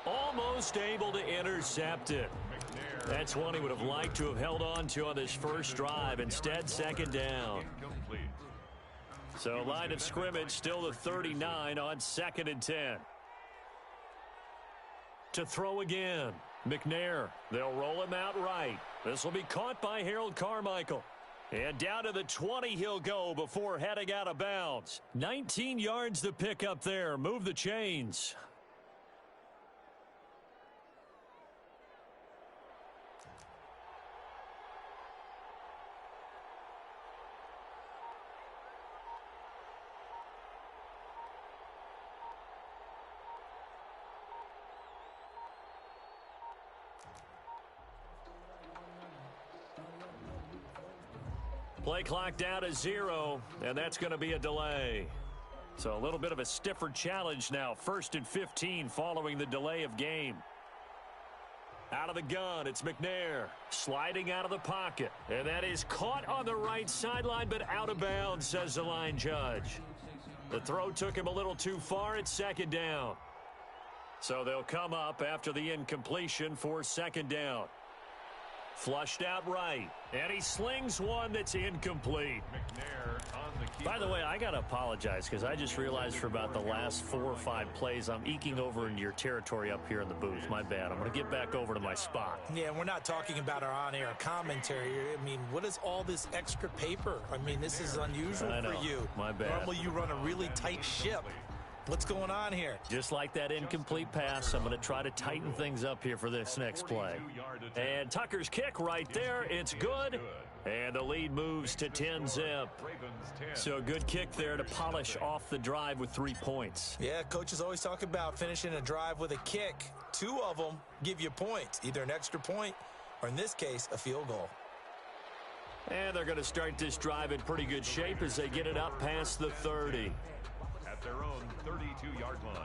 Almost able to intercept it. That's one he would have liked to have held on to on this first drive. Instead, 2nd down. So line of scrimmage still the 39 on 2nd and 10. To throw again. McNair. They'll roll him out right. This will be caught by Harold Carmichael. And down to the 20 he'll go before heading out of bounds. 19 yards to pick up there. Move the chains. Play clock down to 0, and that's going to be a delay. So a little bit of a stiffer challenge now. 1st and 15 following the delay of game. Out of the gun, it's McNair. Sliding out of the pocket. And that is caught on the right sideline, but out of bounds, says the line judge. The throw took him a little too far at 2nd down. So they'll come up after the incompletion for 2nd down. Flushed out right. And he slings one that's incomplete. By the way, I got to apologize because I just realized for about the last 4 or 5 plays I'm eking over into your territory up here in the booth. My bad. I'm going to get back over to my spot. Yeah, we're not talking about our on-air commentary. I mean, what is all this extra paper? I mean, this is unusual for you. My bad. Normally you run a really tight ship. What's going on here? Just like that incomplete pass, I'm going to try to tighten things up here for this next play. And Tucker's kick right there. It's good. And the lead moves to 10-zip. So a good kick there to polish off the drive with 3 points. Yeah, coaches always talk about finishing a drive with a kick. 2 of them give you points, either an extra point or, in this case, a field goal. And they're going to start this drive in pretty good shape as they get it up past the 30. At their own 32-yard line.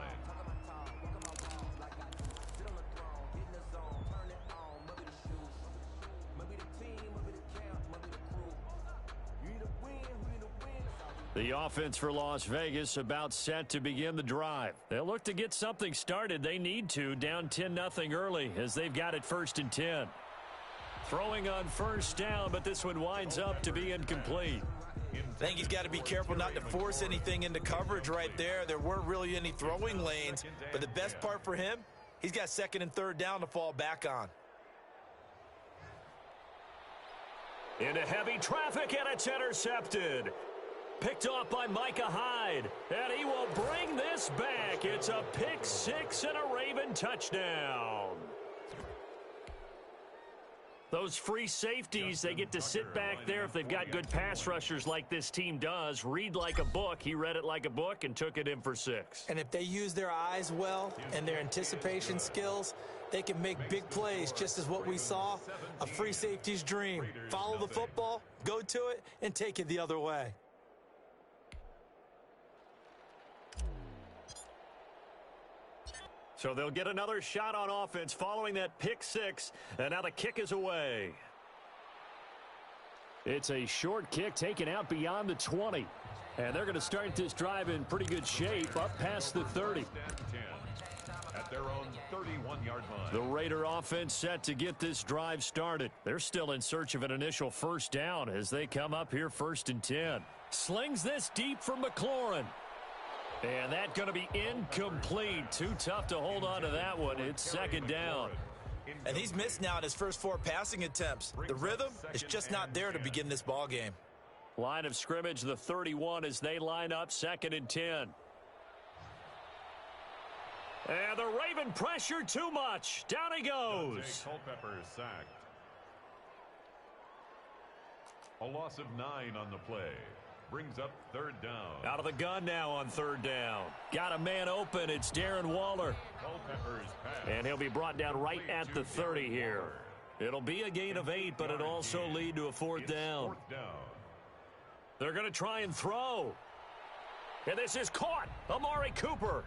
The offense for Las Vegas about set to begin the drive. They'll look to get something started. They need to, down 10-0 early as they've got it 1st and 10. Throwing on 1st down, but this one winds up to be incomplete. I think he's got to be careful not to force anything into coverage right there. There weren't really any throwing lanes, but the best part for him, he's got 2nd and 3rd down to fall back on. Into heavy traffic, and it's intercepted. Picked off by Micah Hyde, and he will bring this back. It's a pick six and a Raven touchdown. Those free safeties, they get to sit back there if they've got good pass rushers like this team does. Read like a book. He read it like a book and took it in for 6. And if they use their eyes well and their anticipation skills, they can make big plays, just as what we saw, a free safety's dream. Follow the football, go to it, and take it the other way. So they'll get another shot on offense following that pick 6, and now the kick is away. It's a short kick taken out beyond the 20. And they're going to start this drive in pretty good shape up past the 30. At their own 31-yard line. The Raider offense set to get this drive started. They're still in search of an initial first down as they come up here 1st and 10. Slings this deep for McLaurin. And that's going to be incomplete. Too tough to hold on to that one. It's 2nd down. And he's missed now in his first 4 passing attempts. The rhythm is just not there to begin this ball game. Line of scrimmage, the 31 as they line up 2nd and 10. And the Raven pressure too much. Down he goes. Culpepper sacked. A loss of 9 on the play. Brings up 3rd down. Out of the gun now on 3rd down. Got a man open. It's Darren Waller. Culpepper's pass. And he'll be brought down right at the 30 here. It'll be a gain of 8, but it'll also lead to a 4th down. They're going to try and throw. And this is caught. Amari Cooper.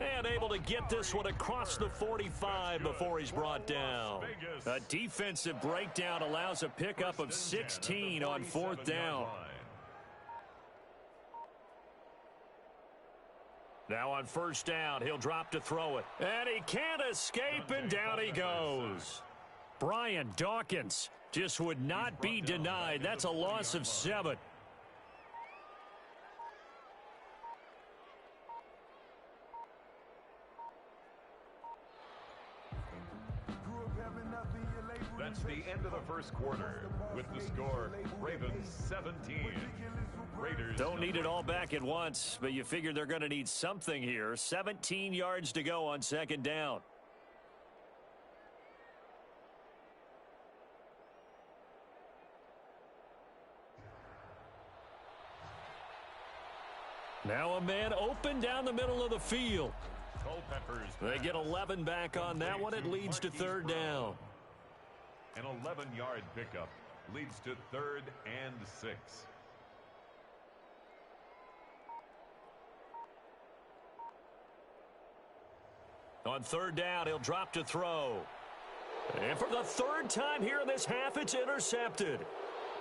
And able to get this one across the 45 before he's brought down. A defensive breakdown allows a pickup of 16 on 4th down. Now on 1st down, he'll drop to throw it. And he can't escape, and down he goes. Brian Dawkins just would not be denied. That's a loss of 7. That's the end of the first quarter. With the score, Ravens 17. Raiders don't need it all back at once, but you figure they're going to need something here. 17 yards to go on 2nd down. Now a man open down the middle of the field. They get 11 back on that one. It leads to 3rd down. An 11-yard pickup leads to 3rd and 6. On 3rd down, he'll drop to throw. And for the 3rd time here in this half, it's intercepted.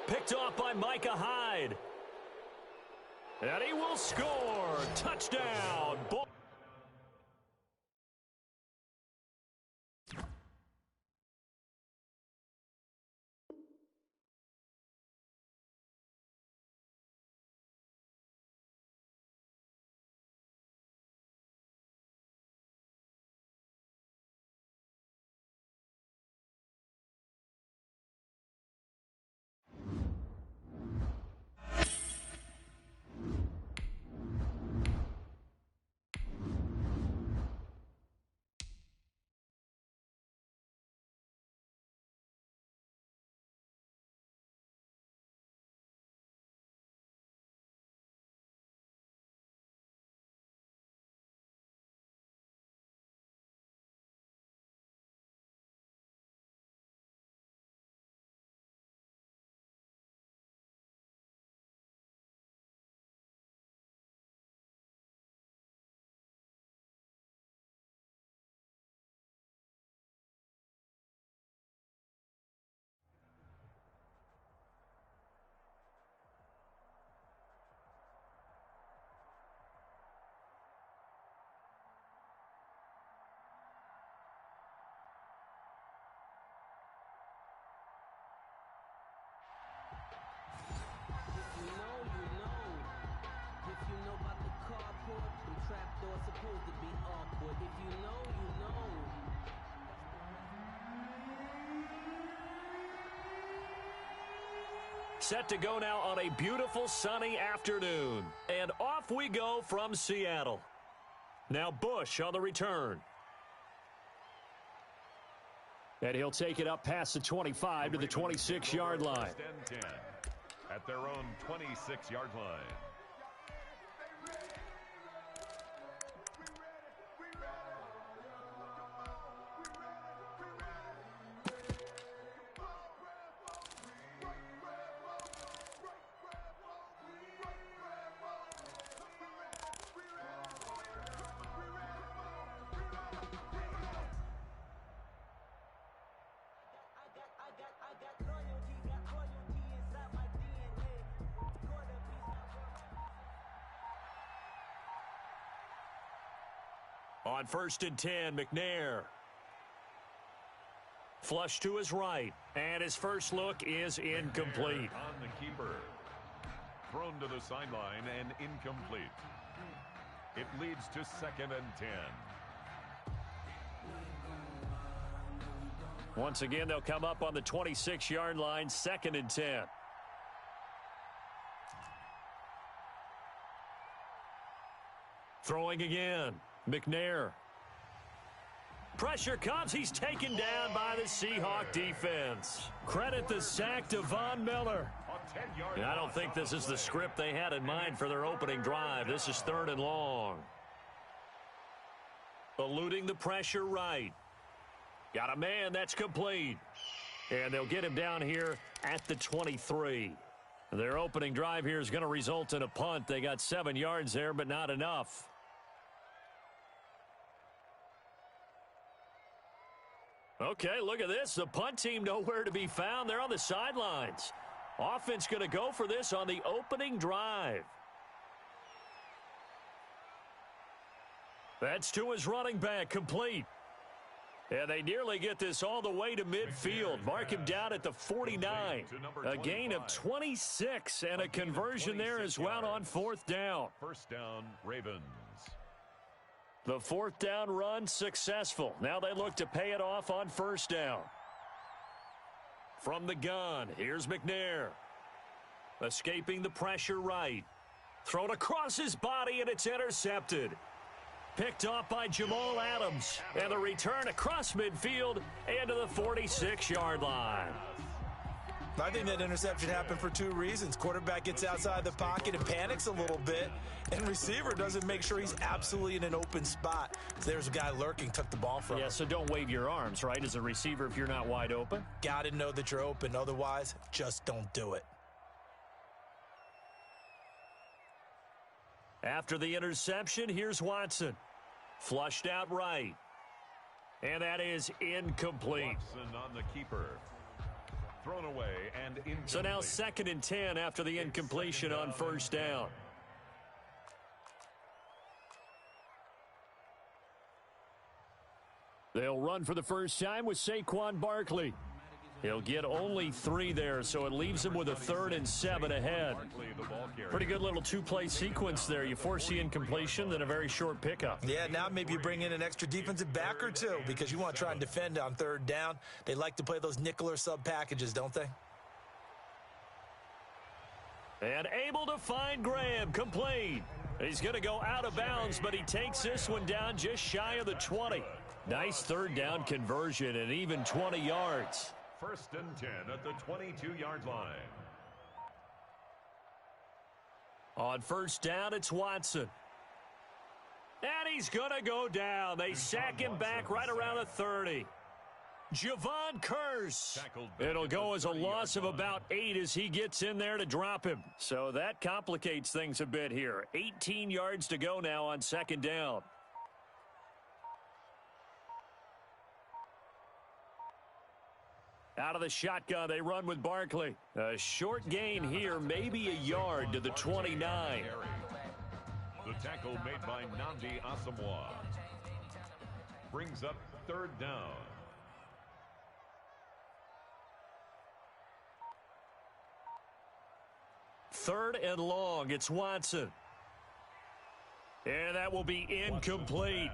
Picked off by Micah Hyde. And he will score. Touchdown. set to go now on a beautiful sunny afternoon. And off we go from Seattle. Now Bush on the return. And he'll take it up past the 25 to the 26-yard line. At their own 26-yard line. On 1st and 10, McNair. Flush to his right, and his first look is incomplete. On the keeper. Thrown to the sideline and incomplete. It leads to 2nd and 10. Once again, they'll come up on the 26-yard line, 2nd and 10. Throwing again. McNair. Pressure comes. He's taken down by the Seahawk defense. Credit the sack to Von Miller. And I don't think this is the script they had in mind for their opening drive. This is 3rd and long. Eluding the pressure right. Got a man. That's complete. And they'll get him down here at the 23. Their opening drive here is going to result in a punt. They got 7 yards there, but not enough. Okay, look at this. The punt team nowhere to be found. They're on the sidelines. Offense going to go for this on the opening drive. That's to his running back, complete. And they nearly get this all the way to midfield. Mark him down at the 49. A gain of 26 and a conversion there as well on 4th down. 1st down, Ravens. The 4th down run successful. Now they look to pay it off on 1st down. From the gun, here's McNair. Escaping the pressure right. Thrown across his body, and it's intercepted. Picked off by Jamal Adams. And the return across midfield and to the 46-yard line. I think that interception happened for 2 reasons. Quarterback gets outside the pocket and panics a little bit, and receiver doesn't make sure he's absolutely in an open spot. So there's a guy lurking, took the ball from him. Yeah, so don't wave your arms, right, as a receiver if you're not wide open. Got to know that you're open. Otherwise, just don't do it. After the interception, here's Watson. Flushed out right. And that is incomplete. Watson on the keeper. Thrown away and incomplete. So now 2nd and 10 after the incompletion on 1st down. They'll run for the first time with Saquon Barkley. He'll get only 3 there, so it leaves him with a 3rd and 7 ahead. Pretty good little 2-play sequence there. You force the incompletion, then a very short pickup. Yeah, now maybe you bring in an extra defensive back or 2 because you want to try and defend on 3rd down. They like to play those nickel or sub packages, don't they? And able to find Graham, complete. He's going to go out of bounds, but he takes this one down just shy of the 20. Nice 3rd down conversion and even 20 yards. 1st and 10 at the 22-yard line. On 1st down, it's Watson. And he's going to go down. They sack him back right around the 30. Javon Curse. It'll go as a loss of about 8 as he gets in there to drop him. So that complicates things a bit here. 18 yards to go now on 2nd down. Out of the shotgun, they run with Barkley. A short gain here, maybe a yard to the 29. The tackle made by Nnamdi Asomugha brings up 3rd down. Third and long, it's Watson. And that will be incomplete.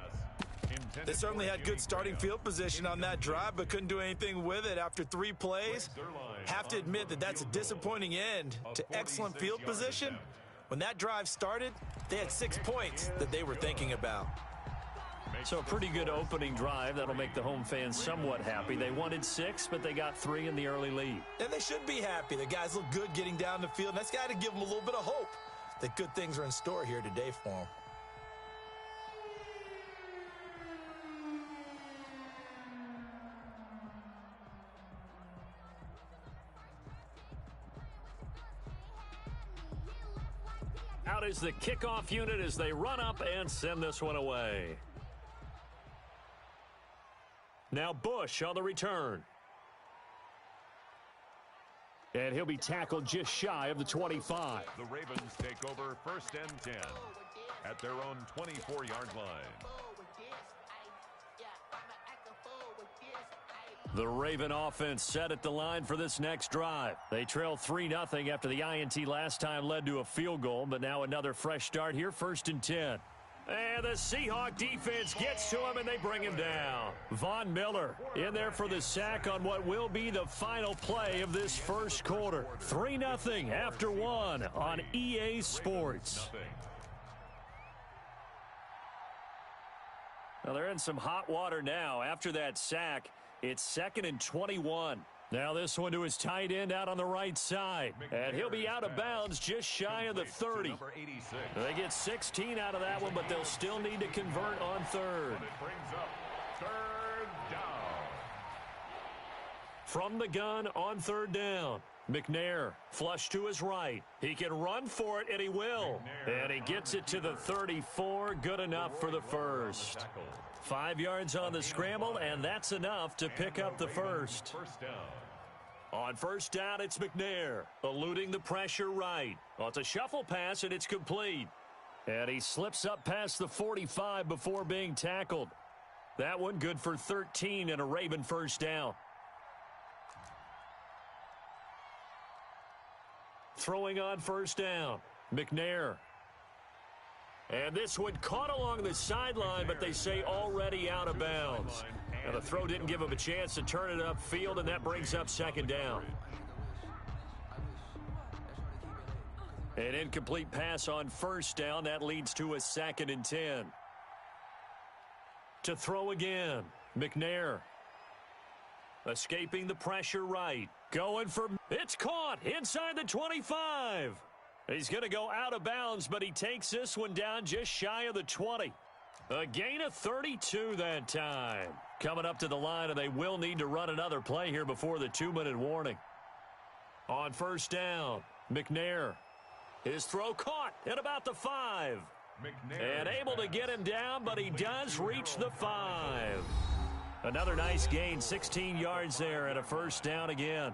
They certainly had good starting field position on that drive, but couldn't do anything with it after 3 plays. Have to admit that that's a disappointing end to excellent field position. When that drive started, they had 6 points that they were thinking about. So a pretty good opening drive. That'll make the home fans somewhat happy. They wanted 6, but they got 3 in the early lead. And they should be happy. The guys look good getting down the field, and that's got to give them a little bit of hope that good things are in store here today for them. Out is the kickoff unit as they run up and send this one away. Now Bush on the return. And he'll be tackled just shy of the 25. The Ravens take over 1st and 10 at their own 24-yard line. The Raven offense set at the line for this next drive. They trail 3-0 after the INT last time led to a field goal, but now another fresh start here, 1st and 10. And the Seahawk defense gets to him, and they bring him down. Von Miller in there for the sack on what will be the final play of this first quarter. 3-0 after 1 on EA Sports. Now they're in some hot water now after that sack. It's 2nd and 21. Now this one to his tight end out on the right side. And he'll be out of bounds just shy of the 30. They get 16 out of that one, but they'll still need to convert on 3rd. It brings up 3rd down. From the gun on 3rd down. McNair flush to his right. He can run for it, and he will. And he gets it to the 34. Good enough for the first. 5 yards on the scramble, and that's enough to pick up the first. On 1st down, it's McNair, eluding the pressure right. Well, it's a shuffle pass, and it's complete. And he slips up past the 45 before being tackled. That one good for 13 and a Raven 1st down. Throwing on 1st down, McNair. And this one caught along the sideline, but they say already out of bounds. Now the throw didn't give him a chance to turn it upfield, and that brings up 2nd down. An incomplete pass on 1st down. That leads to a 2nd and 10. To throw again, McNair. Escaping the pressure right. Going for, it's caught inside the 25. He's going to go out of bounds, but he takes this one down just shy of the 20. A gain of 32 that time. Coming up to the line, and they will need to run another play here before the 2-minute warning. On 1st down, McNair. His throw caught at about the 5. And able to get him down, but he does reach the 5. Another nice gain, 16 yards there, and a 1st down again.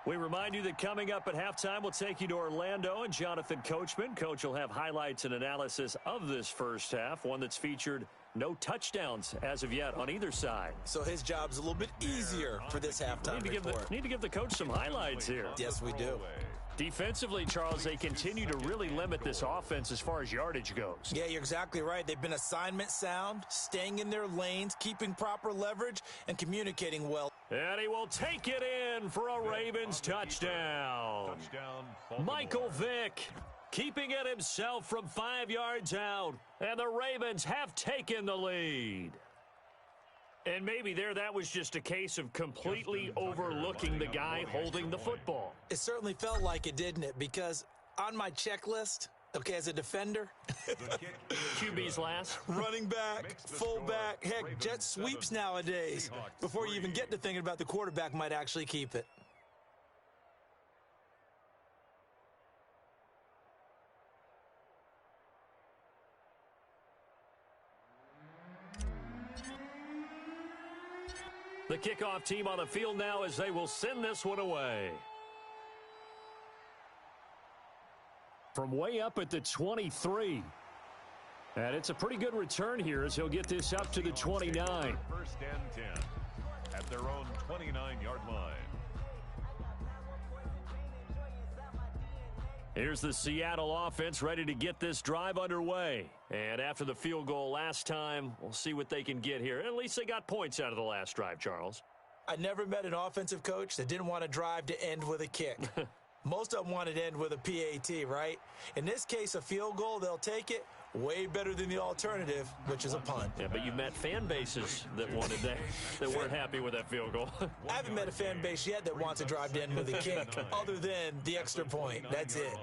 We remind you that coming up at halftime, we'll take you to Orlando and Jonathan Coachman. Coach will have highlights and analysis of this first half, one that's featured no touchdowns as of yet on either side. So his job's a little bit easier for this halftime report. Need to give the coach some highlights here. Yes, we do. Defensively, Charles, they continue to really limit this offense as far as yardage goes. Yeah, you're exactly right. They've been assignment sound, staying in their lanes, keeping proper leverage, and communicating well. And he will take it in for a Ravens touchdown. Michael Vick keeping it himself from 5 yards out. And the Ravens have taken the lead. And maybe that was just a case of completely overlooking the guy holding the football. It certainly felt like it, didn't it? Because on my checklist, okay, as a defender, QB's last. Running back, fullback, heck, jet sweeps nowadays. Before you even get to thinking about the quarterback might actually keep it. The kickoff team on the field now as they will send this one away. From way up at the 23. And it's a pretty good return here as he'll get this up to the 29. 1st and 10 at their own 29-yard line. Here's the Seattle offense ready to get this drive underway. And after the field goal last time, we'll see what they can get here. At least they got points out of the last drive, Charles. I never met an offensive coach that didn't want a drive to end with a kick. Most of them wanted to end with a PAT, right? In this case, a field goal, they'll take it. Way better than the alternative, which is a punt. Yeah, but you met fan bases that wanted that weren't happy with that field goal. I haven't met a fan base yet that wants a drive to end with a kick, other than the extra point. That's it.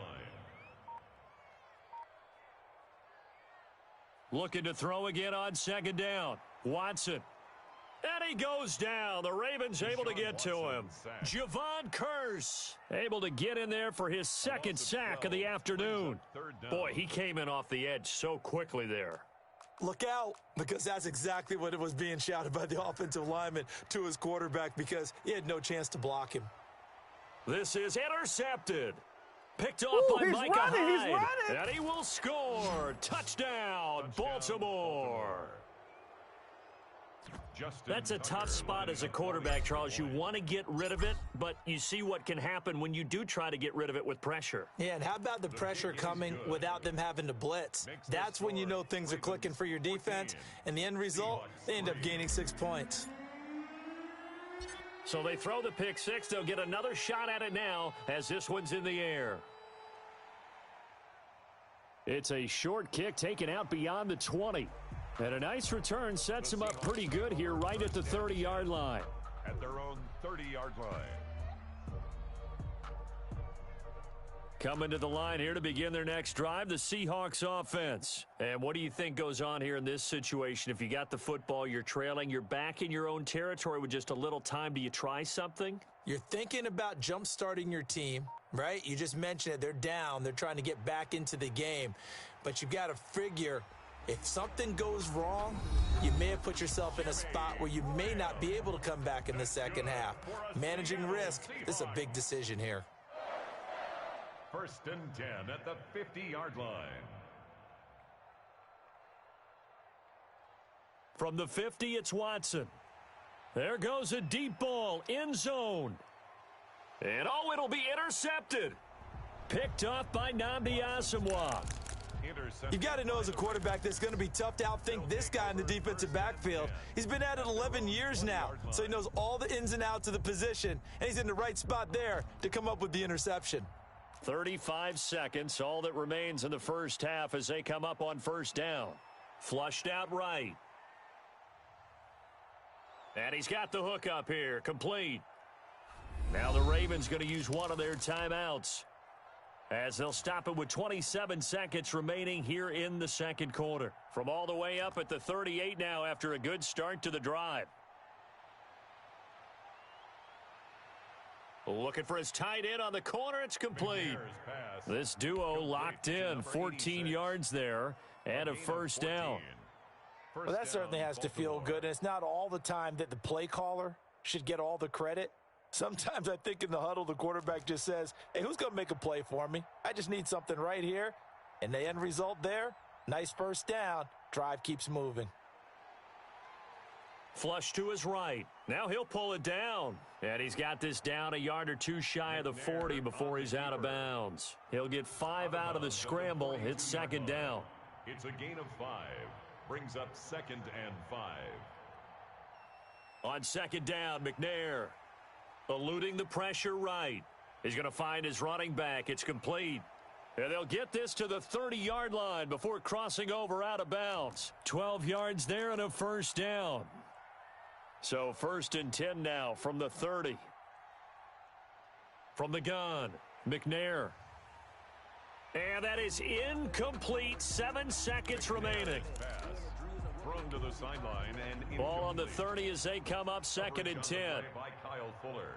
Looking to throw again on second down. Watson. And he goes down. The Ravens able to get to him. Javon Kearse able to get in there for his second sack of the afternoon. Boy, he came in off the edge so quickly there. Look out, because that's exactly what it was being shouted by the offensive lineman to his quarterback, because he had no chance to block him. This is intercepted. Picked off by Micah Hyde. And he will score. Touchdown, Baltimore. That's a tough spot as a quarterback, Charles. You want to get rid of it, but you see what can happen when you do try to get rid of it with pressure. Yeah, and how about the pressure coming without them having to blitz? That's when you know things are clicking for your defense, and the end result, they end up gaining 6 points. So they throw the pick six. They'll get another shot at it now as this one's in the air. It's a short kick taken out beyond the 20. And a nice return sets him up pretty good here right at the 30-yard line. At their own 30-yard line. Coming to the line here to begin their next drive, the Seahawks offense. And what do you think goes on here in this situation? If you got the football, you're trailing, you're back in your own territory with just a little time. Do you try something? You're thinking about jump-starting your team, right? You just mentioned it. They're down. They're trying to get back into the game. But you've got to figure, if something goes wrong, you may have put yourself in a spot where you may not be able to come back in the second half. Managing risk, this is a big decision here. 1st and 10 at the 50-yard line. From the 50, it's Watson. There goes a deep ball, end zone. And oh, it'll be intercepted. Picked off by Nnamdi Asomugha. You've got to know as a quarterback that it's going to be tough to outthink this guy in the defensive backfield. He's been at it 11 years now, so he knows all the ins and outs of the position, and he's in the right spot there to come up with the interception. 35 seconds, all that remains in the first half as they come up on first down. Flushed out right. And he's got the hook up here, complete. Now the Ravens going to use one of their timeouts as they'll stop it with 27 seconds remaining here in the second quarter. From all the way up at the 38 now after a good start to the drive. Looking for his tight end on the corner. It's complete. This duo locked in. 14 yards there and a first down. Well, that certainly has to feel good, and it's not all the time that the play caller should get all the credit. Sometimes I think in the huddle, the quarterback just says, hey, who's going to make a play for me? I just need something right here. And the end result there, nice first down. Drive keeps moving. Flush to his right. Now he'll pull it down. And he's got this down a yard or two shy of the 40 before he's out of bounds. He'll get 5 out of the scramble. It's second down. It's a gain of 5. Brings up 2nd and 5. On second down, McNair eluding the pressure right. He's going to find his running back. It's complete. And they'll get this to the 30-yard line before crossing over out of bounds. 12 yards there and a first down. So 1st and 10 now from the 30. From the gun, McNair. And that is incomplete. 7 seconds remaining. Thrown to the sideline and ball on the 30 as they come up 2nd and 10. By Kyle Fuller.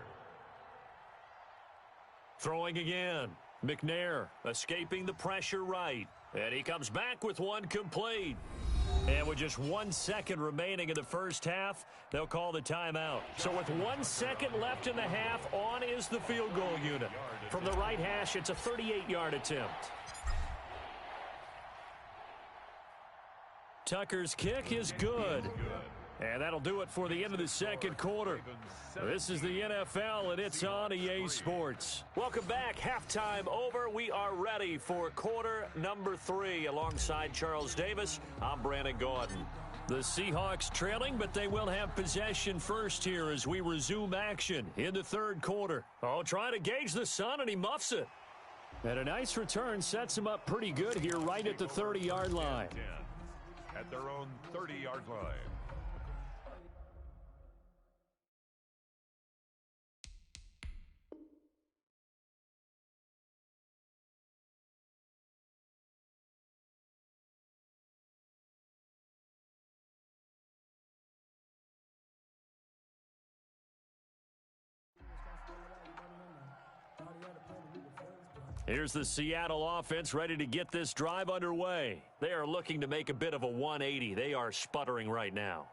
Throwing again. McNair escaping the pressure right. And he comes back with one complete. And with just 1 second remaining in the first half, they'll call the timeout. So with 1 second left in the half, on is the field goal unit. From the right hash, it's a 38-yard attempt. Tucker's kick is good. And that'll do it for the end of the second quarter. This is the NFL, and it's on EA Sports. Welcome back. Halftime over. We are ready for quarter number 3. Alongside Charles Davis, I'm Brandon Gaudin. The Seahawks trailing, but they will have possession first here as we resume action in the third quarter. Oh, trying to gauge the sun, and he muffs it. And a nice return sets him up pretty good here right at the 30-yard line. At their own 30-yard line. Here's the Seattle offense ready to get this drive underway. They are looking to make a bit of a 180. They are sputtering right now.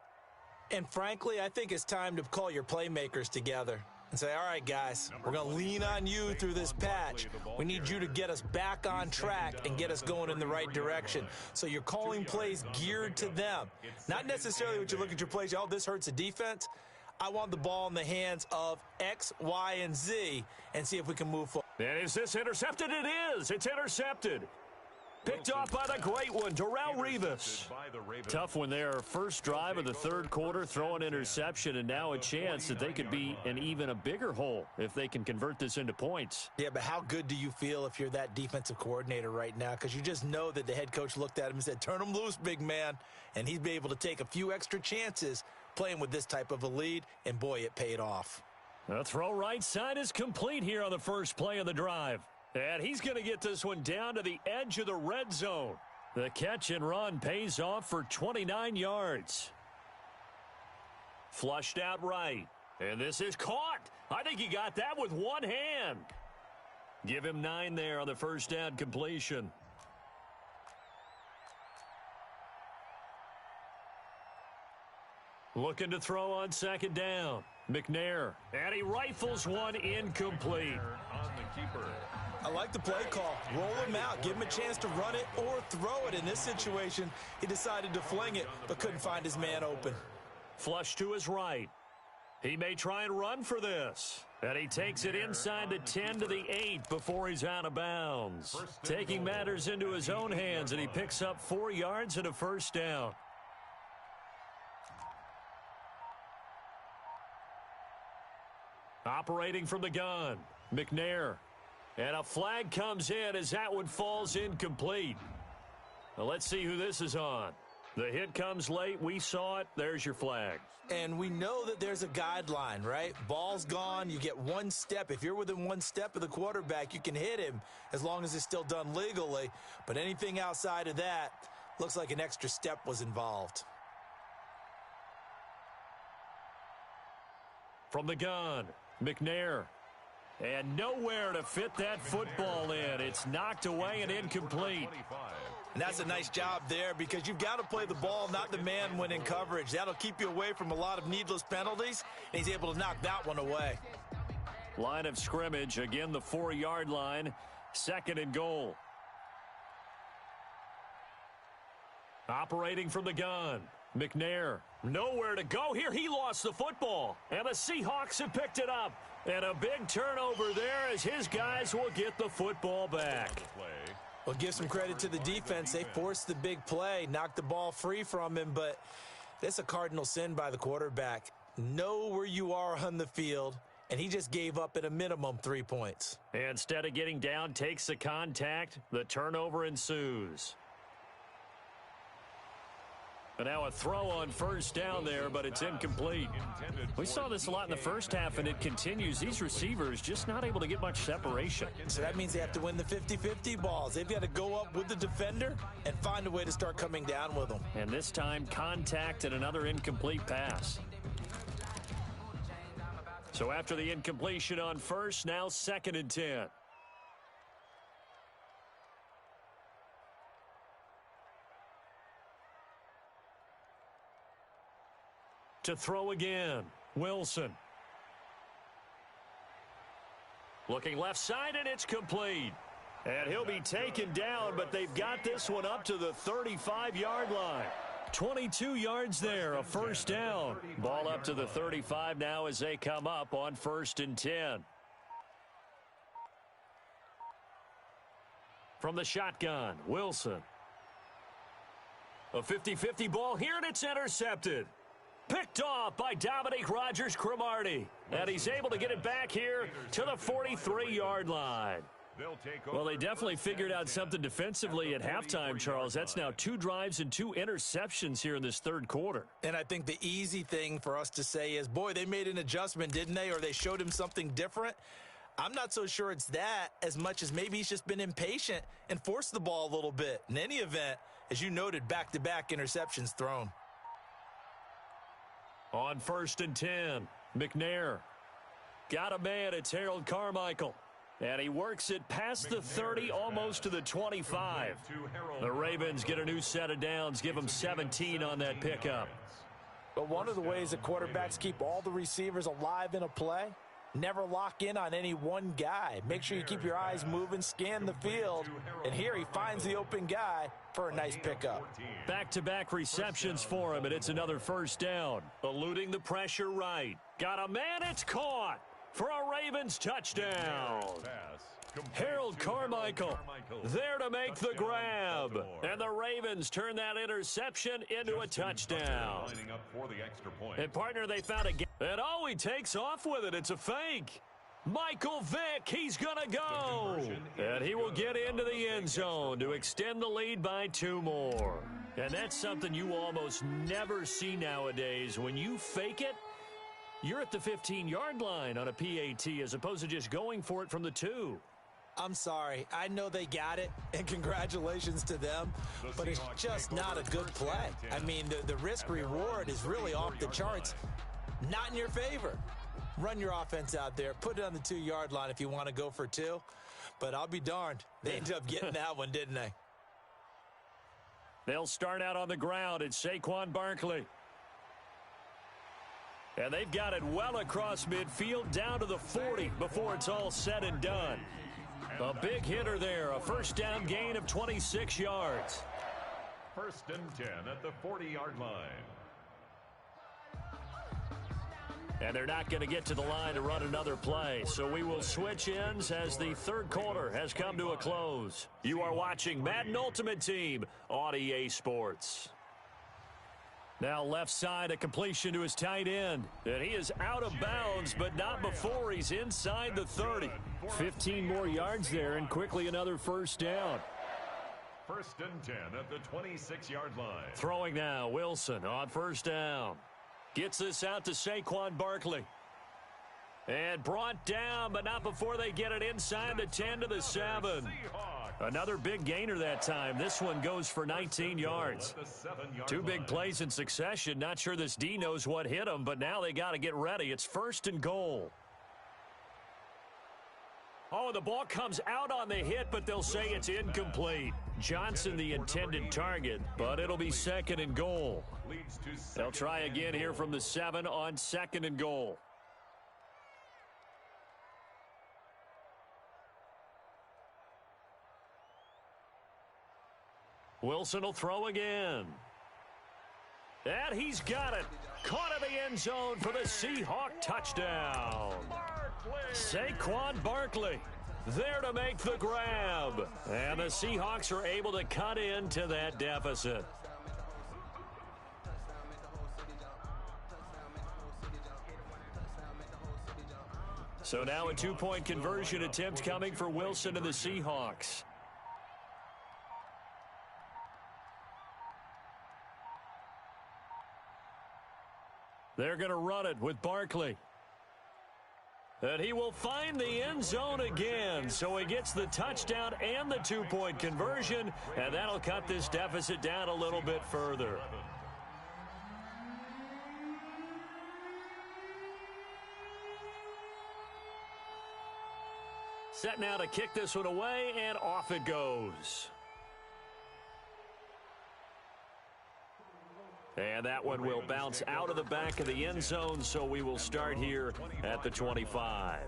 And frankly, I think it's time to call your playmakers together and say, all right, guys, we're going to lean on you through this patch. We need you to get us back on track and get us going in the right direction. So you're calling plays geared to them. Not necessarily what you look at your plays, oh, this hurts the defense. I want the ball in the hands of X, Y, and Z and see if we can move forward. And is this intercepted? It is. It's intercepted. Picked off by the great one, Darrelle Revis. Tough one there. First drive of the third quarter, throw an interception, and now a chance that they could be in even a bigger hole if they can convert this into points. Yeah, but how good do you feel if you're that defensive coordinator right now? Because you just know that the head coach looked at him and said, turn him loose, big man. And he'd be able to take a few extra chances playing with this type of a lead, and boy, it paid off. The throw right side is complete here on the first play of the drive. And he's going to get this one down to the edge of the red zone. The catch and run pays off for 29 yards. Flushed out right. And this is caught. I think he got that with one hand. Give him 9 there on the first down completion. Looking to throw on second down. McNair. And he rifles one incomplete. On the keeper. I like the play call. Roll him out. Give him a chance to run it or throw it. In this situation, he decided to fling it, but couldn't find his man open. Flush to his right. He may try and run for this. And he takes it inside the 10 to the 8 before he's out of bounds. Taking matters into his own hands, and he picks up 4 yards and a first down. Operating from the gun, McNair. And a flag comes in as that one falls incomplete. Well, let's see who this is on. The hit comes late. We saw it. There's your flag. And we know that there's a guideline, right? Ball's gone. You get 1 step. If you're within 1 step of the quarterback, you can hit him as long as it's still done legally. But anything outside of that looks like an extra step was involved. From the gun, McNair. And nowhere to fit that football in. It's knocked away and incomplete. And that's a nice job there because you've got to play the ball, not the man when in coverage. That'll keep you away from a lot of needless penalties, and he's able to knock that one away. Line of scrimmage, again the 4-yard line, 2nd and goal. Operating from the gun, McNair. Nowhere to go here. He lost the football, and the Seahawks have picked it up. And a big turnover there as his guys will get the football back. Well, give some credit to the defense. They forced the big play, knocked the ball free from him, but that's a cardinal sin by the quarterback. Know where you are on the field, and he just gave up at a minimum 3 points. Instead of getting down, takes the contact. The turnover ensues. And now a throw on first down there, but it's incomplete. We saw this a lot in the first half, and it continues. These receivers just not able to get much separation. So that means they have to win the 50-50 balls. They've got to go up with the defender and find a way to start coming down with them. And this time, contact and another incomplete pass. So after the incompletion on first, now 2nd and 10. To throw again, Wilson. Looking left side, and it's complete. And he'll be taken down, but they've got this one up to the 35-yard line. 22 yards there, a first down. Ball up to the 35 now as they come up on 1st and 10. From the shotgun, Wilson. A 50-50 ball here, and it's intercepted. Picked off by Dominique Rodgers-Cromartie. And he's able to get it back here to the 43-yard line. Well, they definitely figured out something defensively at halftime, Charles. That's now 2 drives and 2 interceptions here in this third quarter. And I think the easy thing for us to say is, boy, they made an adjustment, didn't they? Or they showed him something different. I'm not so sure it's that as much as maybe he's just been impatient and forced the ball a little bit. In any event, as you noted, back-to-back interceptions thrown. On 1st and 10, McNair. Got a man, it's Harold Carmichael. And he works it past the 30, almost to the 25. The Ravens get a new set of downs, give them 17 on that pickup. But one of the ways that quarterbacks keep all the receivers alive in a play, never lock in on any one guy. Make sure you keep your eyes moving, scan the field, and here he finds the open guy for a nice pickup. Back-to-back receptions for him, and it's another first down. Eluding the pressure right. Got a man, it's caught for a Ravens touchdown. Harold Carmichael there to make the grab. And the Ravens turn that interception into a touchdown. And partner, they found a game. And oh, he takes off with it. It's a fake. Michael Vick, he's going to go. And he will get into the end zone to extend the lead by 2 more. And that's something you almost never see nowadays. When you fake it, you're at the 15-yard line on a PAT as opposed to just going for it from the 2. I'm sorry. I know they got it, and congratulations to them, but it's just not a good play. I mean, the risk-reward is really off the charts, not in your favor. Run your offense out there. Put it on the 2-yard line if you want to go for 2, but I'll be darned. They ended up getting that one, didn't they? They'll start out on the ground. It's Saquon Barkley. And they've got it well across midfield down to the 40 before it's all said and done. A big hitter there, a first down gain of 26 yards. 1st and 10 at the 40-yard line. And they're not going to get to the line to run another play, so we will switch ends as the third quarter has come to a close. You are watching Madden Ultimate Team on EA Sports. Now left side, a completion to his tight end. And he is out of bounds, but not before he's inside the 30. 15 more yards there, and quickly another first down. 1st and 10 at the 26-yard line. Throwing now, Wilson on first down. Gets this out to Saquon Barkley. And brought down, but not before they get it inside the 10 to the 7. Another big gainer that time. This one goes for 19 yards. 2 big plays in succession. Not sure this D knows what hit him, but now they got to get ready. It's 1st and goal. Oh, the ball comes out on the hit, but they'll say it's incomplete. Johnson the intended target, but it'll be 2nd and goal. They'll try again here from the 7 on 2nd and goal. Wilson will throw again. And he's got it. Caught in the end zone for the Seahawk touchdown. Saquon Barkley there to make the grab. And the Seahawks are able to cut into that deficit. So now a 2-point conversion attempt coming for Wilson and the Seahawks. They're going to run it with Barkley. And he will find the end zone again. So he gets the touchdown and the 2-point conversion. And that'll cut this deficit down a little bit further. Set now to kick this one away, and off it goes. And that one will bounce out of the back of the end zone, so we will start here at the 25.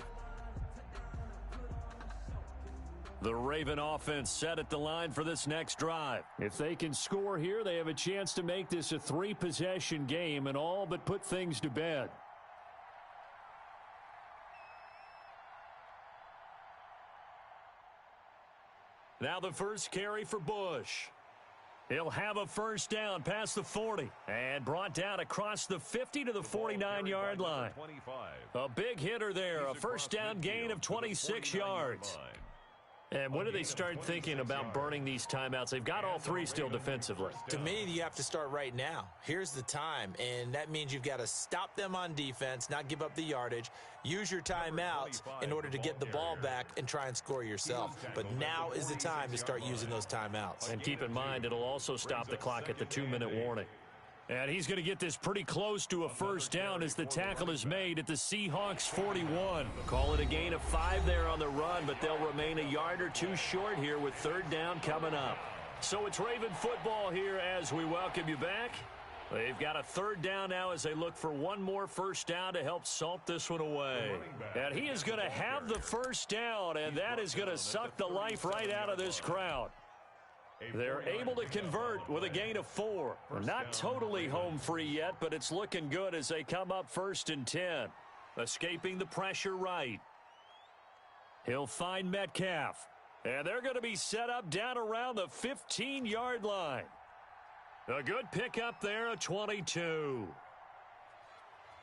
The Raven offense set at the line for this next drive. If they can score here, they have a chance to make this a 3-possession game and all but put things to bed. Now the first carry for Bush. He'll have a first down past the 40 and brought down across the 50 to the 49-yard line. A big hitter there, a first down gain of 26 yards. And when do they start thinking about burning these timeouts? They've got all three still defensively. To me, you have to start right now. Here's the time, and that means you've got to stop them on defense, not give up the yardage, use your timeouts in order to get the ball back and try and score yourself. But now is the time to start using those timeouts. And keep in mind, it'll also stop the clock at the 2-minute warning. And he's going to get this pretty close to a first down as the tackle is made at the Seahawks 41. Call it a gain of 5 there on the run, but they'll remain a yard or two short here with third down coming up. So it's Raven football here as we welcome you back. They've got a third down now as they look for one more first down to help salt this one away. And he is going to have the first down, and that is going to suck the life right out of this crowd. They're able to convert with a gain of 4. Not totally home free yet, but it's looking good as they come up 1st and 10. Escaping the pressure right. He'll find Metcalf. And they're going to be set up down around the 15-yard line. A good pickup there, a 22.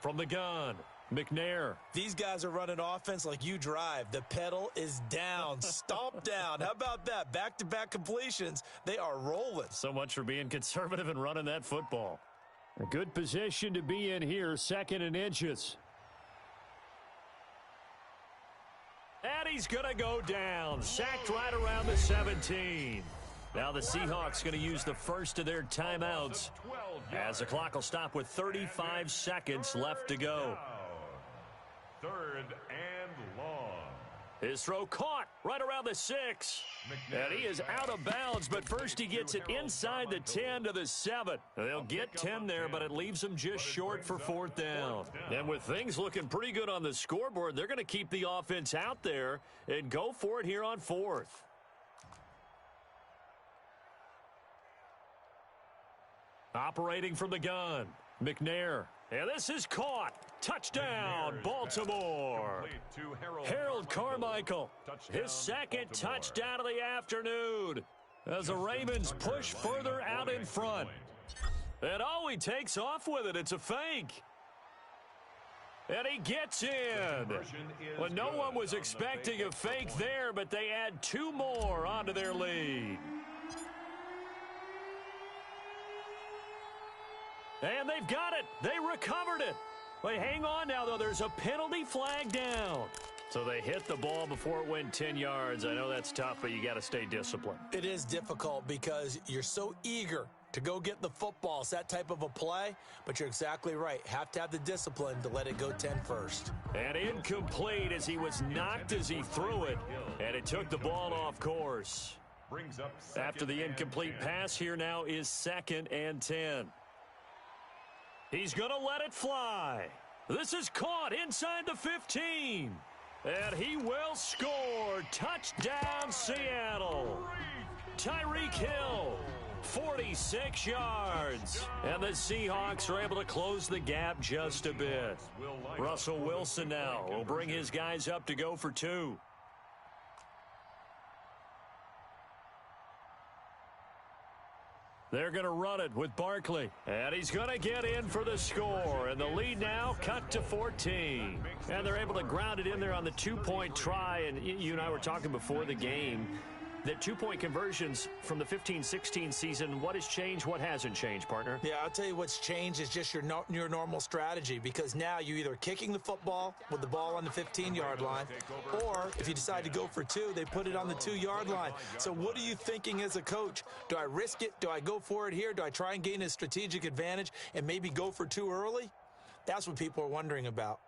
From the gun, McNair. These guys are running offense like you drive. The pedal is down, stomp down. How about that? Back-to-back completions. They are rolling. So much for being conservative and running that football. A good position to be in here, 2nd and inches. And he's going to go down. Sacked right around the 17. Now the Seahawks going to use the first of their timeouts as the clock will stop with 35 seconds left to go. 3rd and long. His throw caught right around the 6. And he is out of bounds, but first he gets it inside the 10 to the 7. They'll get 10 there, but it leaves them just short for 4th down. And with things looking pretty good on the scoreboard, they're going to keep the offense out there and go for it here on 4th. Operating from the gun, McNair. And this is caught. Touchdown, Baltimore. Harold Carmichael, his 2nd touchdown of the afternoon as the Ravens push further out in front. And oh, he takes off with it. It's a fake. And he gets in. Well, no one was expecting a fake there, but they add 2 more onto their lead. And they've got it. They recovered it. They hang on now, though. There's a penalty flag down. So they hit the ball before it went 10 yards. I know that's tough, but you got to stay disciplined. It is difficult because you're so eager to go get the football. It's that type of a play, but you're exactly right. Have to have the discipline to let it go 10 first. And incomplete as he was knocked as he threw it, and it took the ball off course. After the incomplete pass, here now is 2nd and 10. He's going to let it fly. This is caught inside the 15. And he will score. Touchdown, Seattle. Tyreek Hill, 46 yards. And the Seahawks are able to close the gap just a bit. Russell Wilson now will bring his guys up to go for 2. They're going to run it with Barkley. And he's going to get in for the score. And the lead now cut to 14. And they're able to ground it in there on the 2-point try. And you and I were talking before the game that 2-point conversions from the 15-16 season, what has changed, what hasn't changed, partner? Yeah, I'll tell you what's changed is just your normal strategy, because now you're either kicking the football with the ball on the 15-yard line, or if you decide to go for 2, they put it on the 2-yard line. So what are you thinking as a coach? Do I risk it? Do I go for it here? Do I try and gain a strategic advantage and maybe go for 2 early? That's what people are wondering about.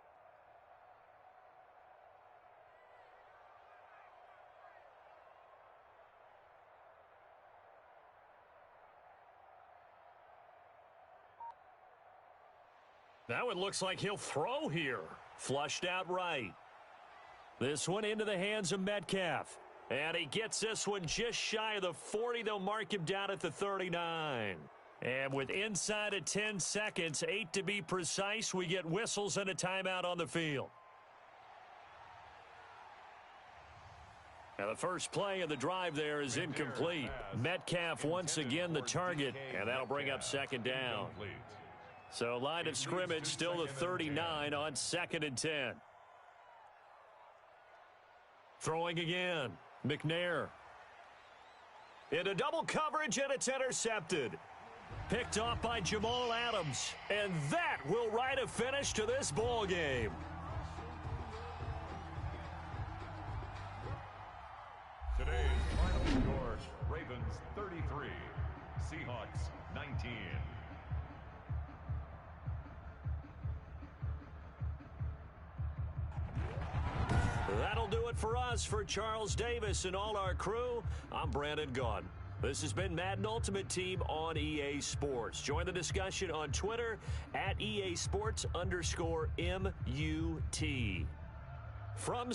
Now it looks like he'll throw here. Flushed out right. This one into the hands of Metcalf. And he gets this one just shy of the 40. They'll mark him down at the 39. And with inside of 10 seconds, 8 to be precise, we get whistles and a timeout on the field. Now the first play of the drive there is incomplete. Metcalf once again the target, and that'll bring up second down. So line of scrimmage still the 39 on 2nd and 10. Throwing again, McNair. Into double coverage, and it's intercepted. Picked off by Jamal Adams, and that will write a finish to this ball game. Today's final score, Ravens 33, Seahawks 19. That'll do it for us. For Charles Davis and all our crew, I'm Brandon Gaudin. This has been Madden Ultimate Team on EA Sports. Join the discussion on Twitter at EA Sports_MUT. From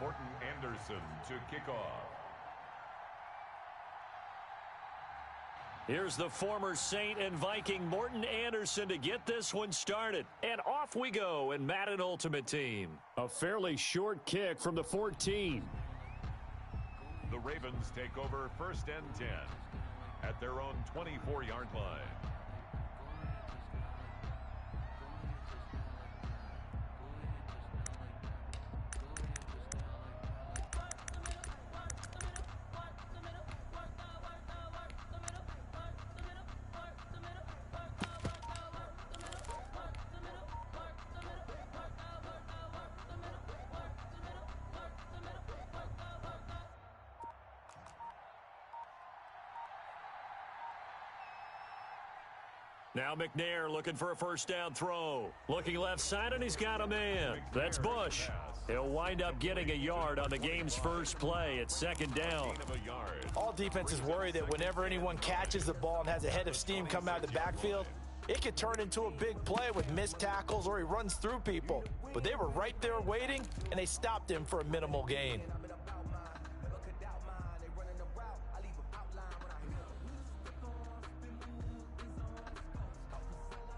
Morton Anderson to kick off. Here's the former Saint and Viking Morton Anderson to get this one started. And off we go in Madden Ultimate Team. A fairly short kick from the 14. The Ravens take over 1st and 10 at their own 24-yard line. Now McNair looking for a first down throw. Looking left side, and he's got a man. That's Bush. He'll wind up getting a yard on the game's first play at 2nd down. All defenses worry that whenever anyone catches the ball and has a head of steam come out of the backfield, it could turn into a big play with missed tackles or he runs through people. But they were right there waiting, and they stopped him for a minimal gain.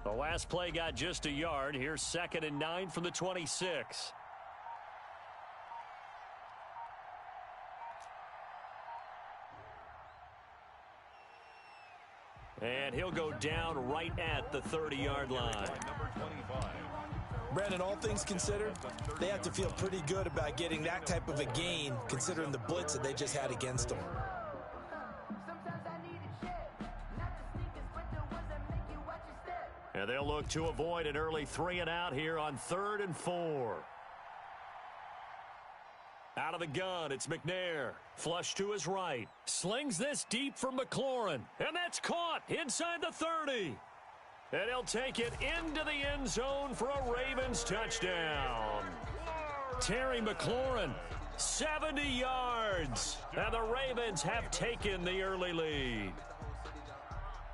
The last play got just a yard. Here's 2nd and 9 from the 26. And he'll go down right at the 30-yard line. Number 25. Brandon, all things considered, they have to feel pretty good about getting that type of a gain, considering the blitz that they just had against them. And they'll look to avoid an early 3-and-out here on 3rd and 4. Out of the gun, it's McNair. Flush to his right. Slings this deep from McLaurin. And that's caught inside the 30. And he'll take it into the end zone for a Ravens touchdown. Terry McLaurin, 70 yards. And the Ravens have taken the early lead.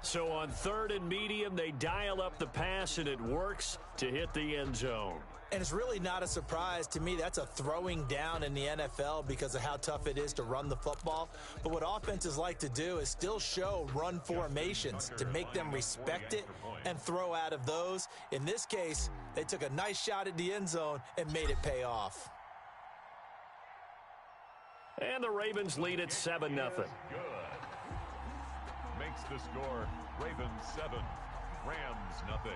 So on 3rd and medium, they dial up the pass, and it works to hit the end zone. And it's really not a surprise to me. That's a throwing down in the NFL because of how tough it is to run the football. But what offenses like to do is still show run formations to make them respect it and throw out of those. In this case, they took a nice shot at the end zone and made it pay off. And the Ravens lead at 7-0. Good. Makes the score Ravens 7, Rams nothing.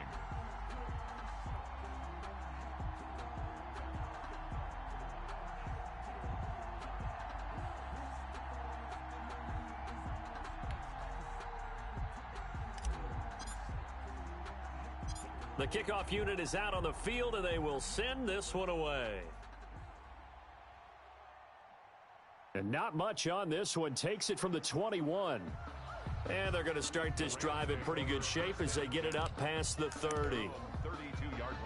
The kickoff unit is out on the field, and they will send this one away. And not much on this one. Takes it from the 21. And they're going to start this drive in pretty good shape as they get it up past the 30. 32-yard line.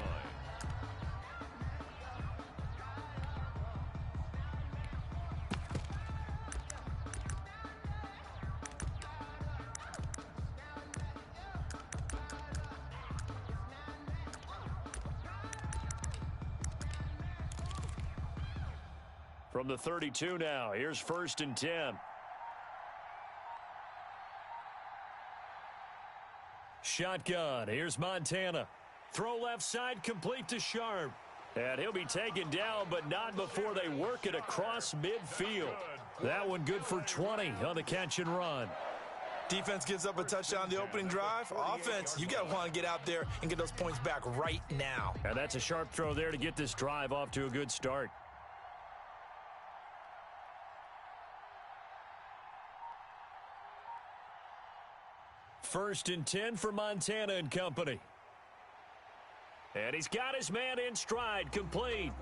From the 32 now, here's 1st and 10. Shotgun, here's Montana. Throw left side, complete to Sharp. And he'll be taken down, but not before they work it across midfield. That one good for 20 on the catch and run. Defense gives up a touchdown the opening drive. Offense, you got to want to get out there and get those points back right now. And that's a sharp throw there to get this drive off to a good start. First and 10 for Montana and company. And he's got his man in stride, complete.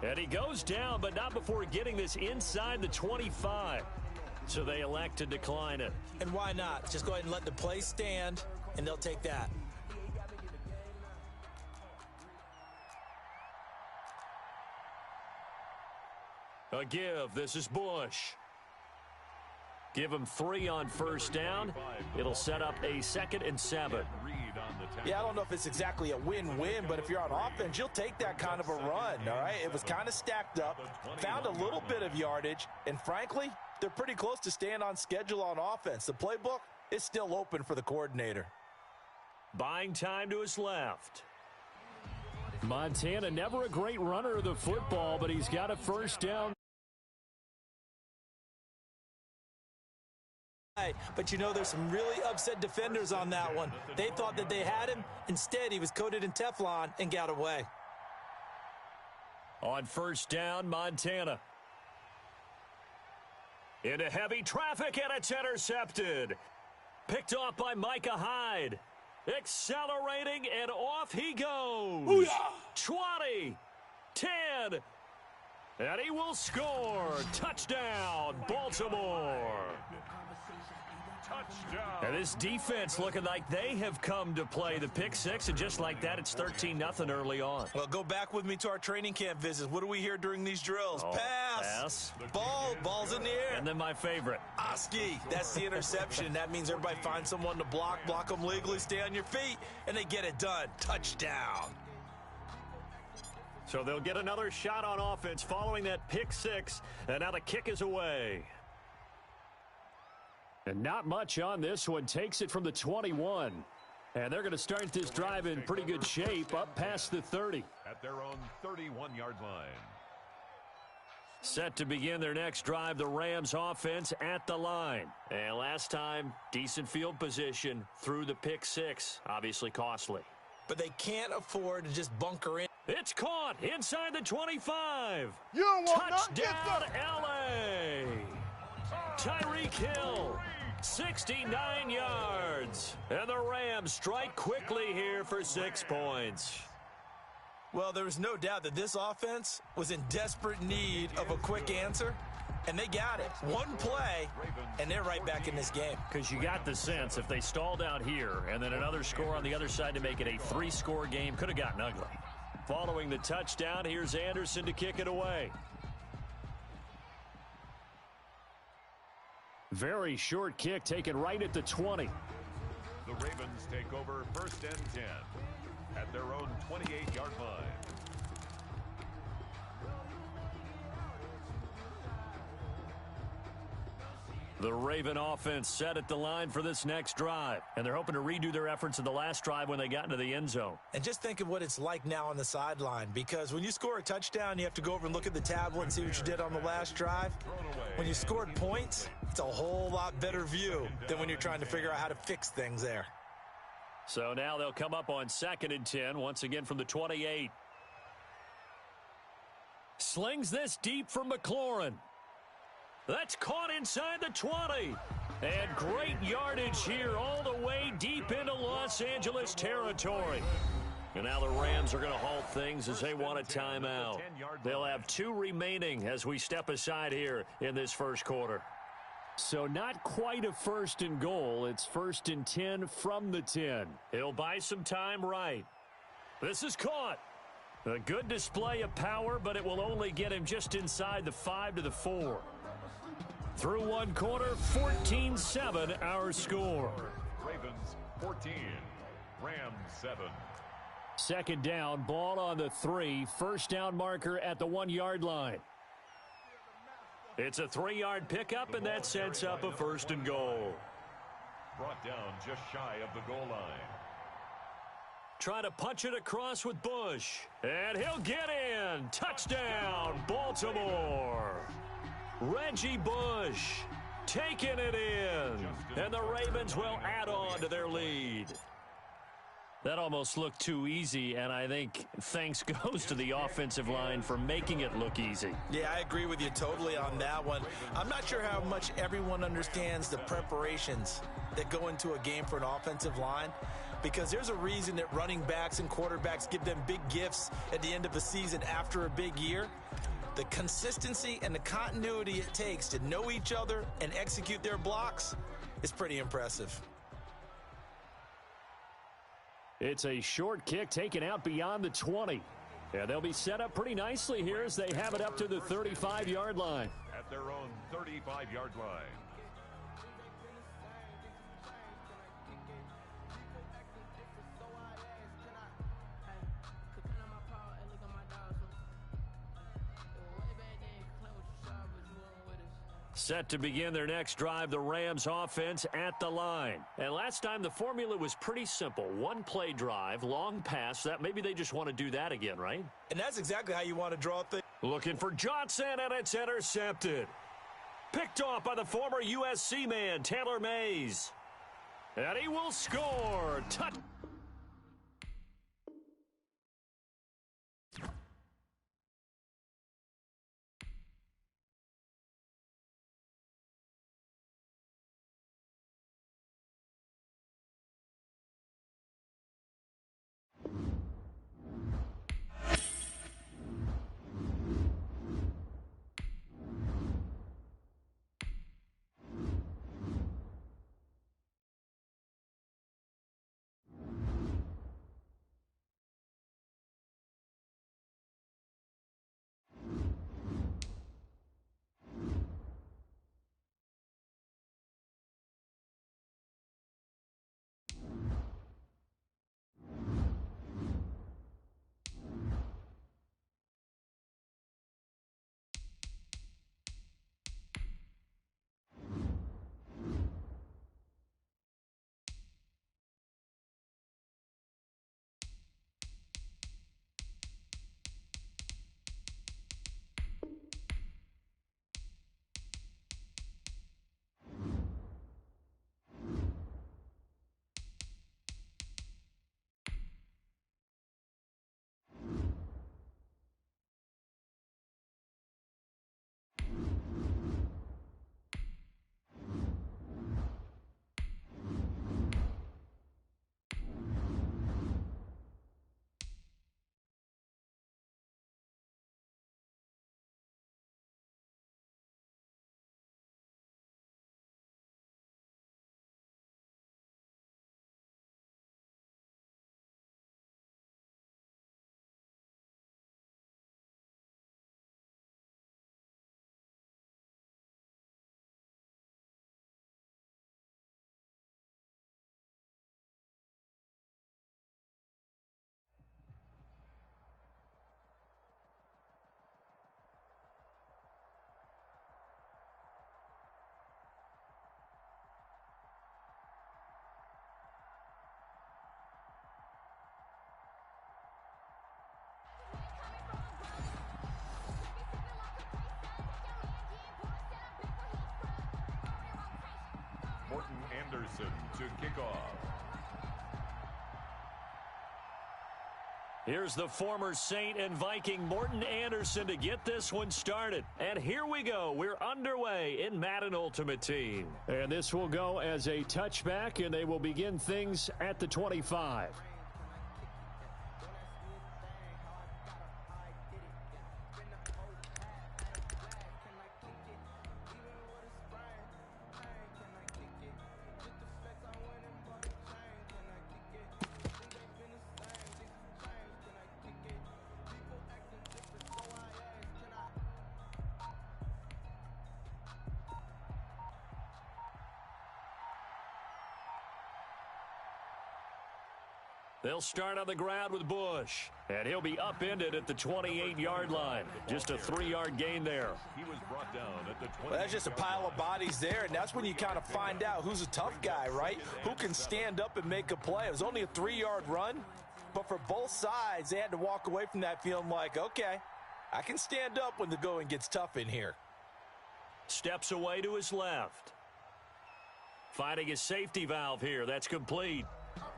And he goes down, but not before getting this inside the 25. So they elect to decline it. And why not? Just go ahead and let the play stand, and they'll take that. A give. This is Bush. Give him 3 on first down. It'll set up a 2nd and 7. Yeah, I don't know if it's exactly a win-win, but if you're on offense, you'll take that kind of a run, all right? It was kind of stacked up, found a little bit of yardage, and frankly, they're pretty close to staying on schedule on offense. The playbook is still open for the coordinator. Buying time to his left. Montana, never a great runner of the football, but he's got a first down. But you know, there's some really upset defenders on that one. They thought that they had him. Instead, he was coated in Teflon and got away. On first down, Montana. Into heavy traffic, and it's intercepted. Picked off by Micah Hyde. Accelerating, and off he goes. Booyah! 20, 10, and he will score. Touchdown, Baltimore. Touchdown. And this defense looking like they have come to play the pick six, and just like that, it's 13-0 early on. Well, go back with me to our training camp visits. What do we hear during these drills? Pass. Ball's in the air. And then my favorite. Oski. That's the interception. That means everybody finds someone to block them legally, stay on your feet, and they get it done. Touchdown. So they'll get another shot on offense following that pick six, and now the kick is away. And not much on this one. Takes it from the 21. And they're going to start this drive in pretty good shape up past the 30. At their own 31-yard line. Set to begin their next drive, the Rams offense at the line. And last time, decent field position through the pick six. Obviously costly. But they can't afford to just bunker in. It's caught inside the 25. You don't want Touchdown, L.A. Tyreek Hill, 69 yards. And the Rams strike quickly here for 6 points. Well, there was no doubt that this offense was in desperate need of a quick answer. And they got it. One play, and they're right back in this game. Because you got the sense if they stalled out here and then another score on the other side to make it a 3-score game, could have gotten ugly. Following the touchdown, here's Anderson to kick it away. Very short kick taken right at the 20. The Ravens take over 1st and 10 at their own 28-yard line. The Raven offense set at the line for this next drive, and they're hoping to redo their efforts in the last drive when they got into the end zone. And just think of what it's like now on the sideline, because when you score a touchdown, you have to go over and look at the tablet and see what you did on the last drive. When you scored points, it's a whole lot better view than when you're trying to figure out how to fix things there. So now they'll come up on 2nd and 10, once again from the 28. Slings this deep from McLaurin. That's caught inside the 20. And great yardage here all the way deep into Los Angeles territory. And now the Rams are going to halt things as they want a timeout. They'll have 2 remaining as we step aside here in this first quarter. So not quite a 1st and goal. It's 1st and 10 from the 10. He'll buy some time right. This is caught. A good display of power, but it will only get him just inside the 5 to the 4. Through one quarter, 14-7 our score. Ravens 14, Rams 7. 2nd down, ball on the 3. 1st down marker at the 1-yard line. It's a 3-yard pickup, and that sets up a 1st and goal. Brought down just shy of the goal line. Trying to punch it across with Bush. And he'll get in. Touchdown, Baltimore. Reggie Bush taking it in. And the Ravens will add on to their lead. That almost looked too easy, and I think thanks goes to the offensive line for making it look easy. Yeah, I agree with you totally on that one. I'm not sure how much everyone understands the preparations that go into a game for an offensive line, because there's a reason that running backs and quarterbacks give them big gifts at the end of a season after a big year. The consistency and the continuity it takes to know each other and execute their blocks is pretty impressive. It's a short kick taken out beyond the 20. And they'll be set up pretty nicely here as they have it up to the 35-yard line. At their own 35-yard line. Set to begin their next drive, the Rams offense at the line. And last time the formula was pretty simple. 1-play drive, long pass. That maybe they just want to do that again, right? And that's exactly how you want to draw things. Looking for Johnson, and it's intercepted. Picked off by the former USC man, Taylor Mays. And he will score. Touch. Anderson to kick off. Here's the former Saint and Viking Morten Andersen to get this one started. And here we go. We're underway in Madden Ultimate Team. And this will go as a touchback, and they will begin things at the 25. They'll start on the ground with Bush. And he'll be upended at the 28-yard line. Just a 3-yard gain there. He was brought down at the 20. Well, that's just a pile of bodies there, and that's when you kind of find out who's a tough guy, right? Who can stand up and make a play. It was only a 3-yard run, but for both sides, they had to walk away from that feeling like, okay, I can stand up when the going gets tough in here. Steps away to his left. Finding his safety valve here. That's complete.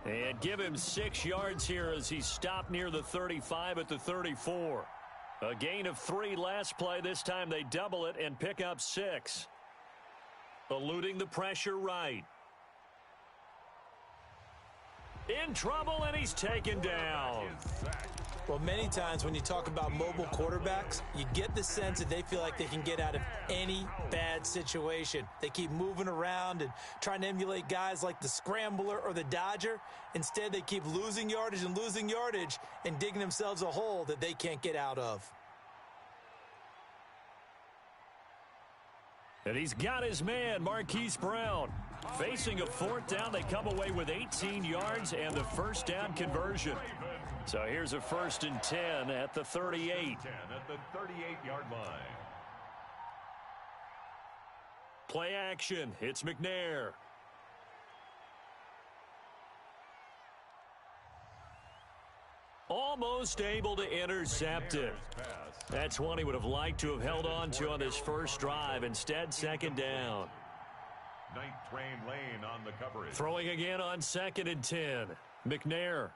And give him 6 yards here as he stopped near the 35 at the 34. A gain of 3 last play. This time they double it and pick up 6. Eluding the pressure right. In trouble, and he's taken down. Well, many times when you talk about mobile quarterbacks, you get the sense that they feel like they can get out of any bad situation. They keep moving around and trying to emulate guys like the Scrambler or the Dodger. Instead, they keep losing yardage and digging themselves a hole that they can't get out of. And he's got his man, Marquise Brown. Facing a 4th down, they come away with 18 yards and the first down conversion. So here's a 1st and 10 at the 38. 10 at the 38-yard line. Play action. It's McNair. Almost able to intercept it. That's one he would have liked to have held on to on this first drive. Instead, 2nd down. Night Train Lane on the coverage. Throwing again on 2nd and 10. McNair.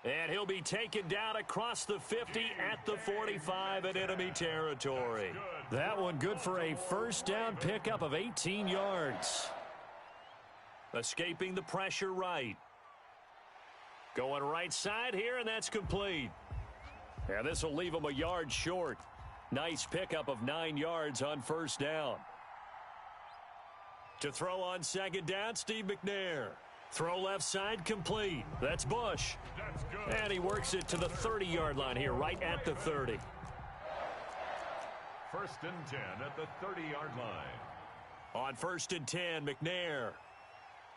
And he'll be taken down across the 50 at the 45 in enemy territory. That one good for a first down pickup of 18 yards. Escaping the pressure right. Going right side here, and that's complete. And this will leave him a yard short. Nice pickup of 9 yards on first down. To throw on 2nd down, Steve McNair. Throw left side complete. That's Bush. That's good. And he works it to the 30-yard line here, right at the 30. 1st and 10 at the 30-yard line. On 1st and 10, McNair.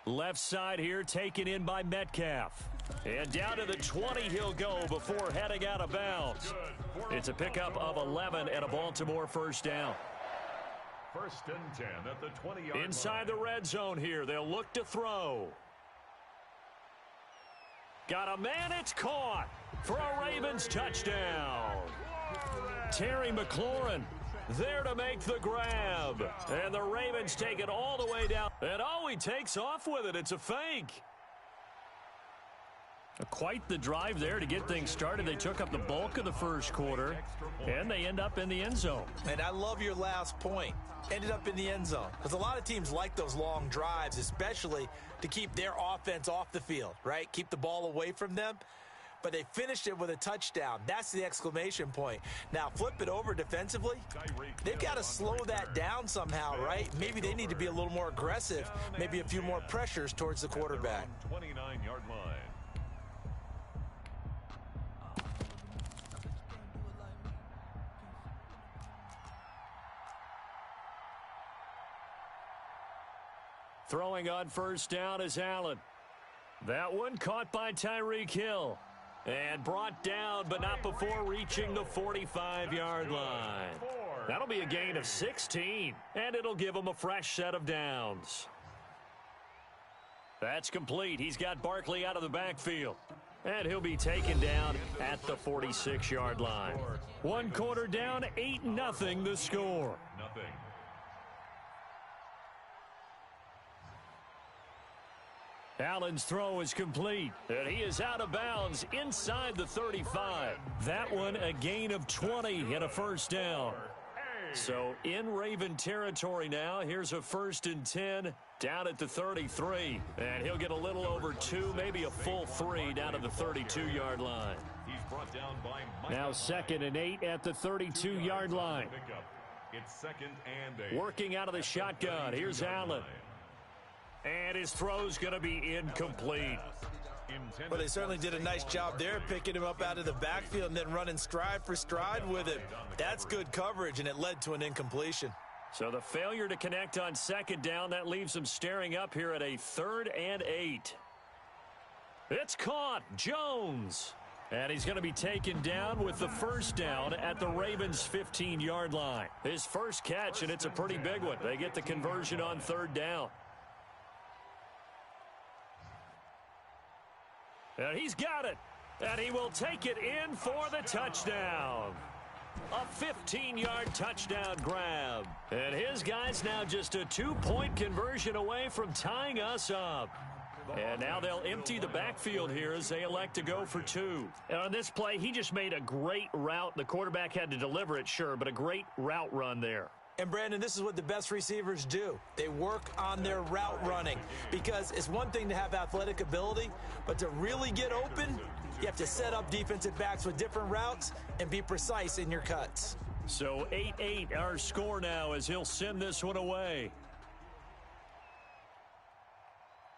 Left side here taken in by Metcalf. And down to the 20 he'll go before heading out of bounds. It's a pickup of 11 and a Baltimore first down. 1st and 10 at the 20-yard line. Inside the red zone here, they'll look to throw. Got a man, it's caught for a Ravens touchdown. Terry McLaurin there to make the grab. And the Ravens take it all the way down. And oh, he takes off with it. It's a fake. Quite the drive there to get things started. They took up the bulk of the first quarter, and they end up in the end zone. And I love your last point. Ended up in the end zone. Because a lot of teams like those long drives, especially to keep their offense off the field, right? Keep the ball away from them. But they finished it with a touchdown. That's the exclamation point. Now, flip it over defensively. They've got to slow that down somehow, right? Maybe they need to be a little more aggressive. Maybe a few more pressures towards the quarterback. 29-yard line. Throwing on first down is Allen. That one caught by Tyreek Hill. And brought down, but not before reaching the 45-yard line. That'll be a gain of 16, and it'll give him a fresh set of downs. That's complete. He's got Barkley out of the backfield. And he'll be taken down at the 46-yard line. 1 quarter down, 8-0 the score. Allen's throw is complete, and he is out of bounds inside the 35. That one a gain of 20 and a first down. So in Raven territory now. Here's a 1st and 10 down at the 33. And he'll get a little over 2, maybe a full 3 down at the 32-yard line. He's brought down by now 2nd and 8 at the 32-yard line. It's 2nd and 8. Working out of the shotgun. Here's Allen. And his throw's going to be incomplete. Well, they certainly did a nice job there, picking him up out of the backfield and then running stride for stride with him. That's good coverage, and it led to an incompletion. So the failure to connect on 2nd down, that leaves him staring up here at a 3rd and 8. It's caught. Jones. And he's going to be taken down with the first down at the Ravens' 15-yard line. His first catch, and it's a pretty big one. They get the conversion on 3rd down. And he's got it. And he will take it in for the touchdown. A 15-yard touchdown grab. And his guy's now just a 2-point conversion away from tying us up. And now they'll empty the backfield here as they elect to go for 2. And on this play, he just made a great route. The quarterback had to deliver it, sure, but a great route run there. And, Brandon, this is what the best receivers do. They work on their route running, because it's one thing to have athletic ability, but to really get open, you have to set up defensive backs with different routes and be precise in your cuts. So 8-8 our score now as he'll send this one away.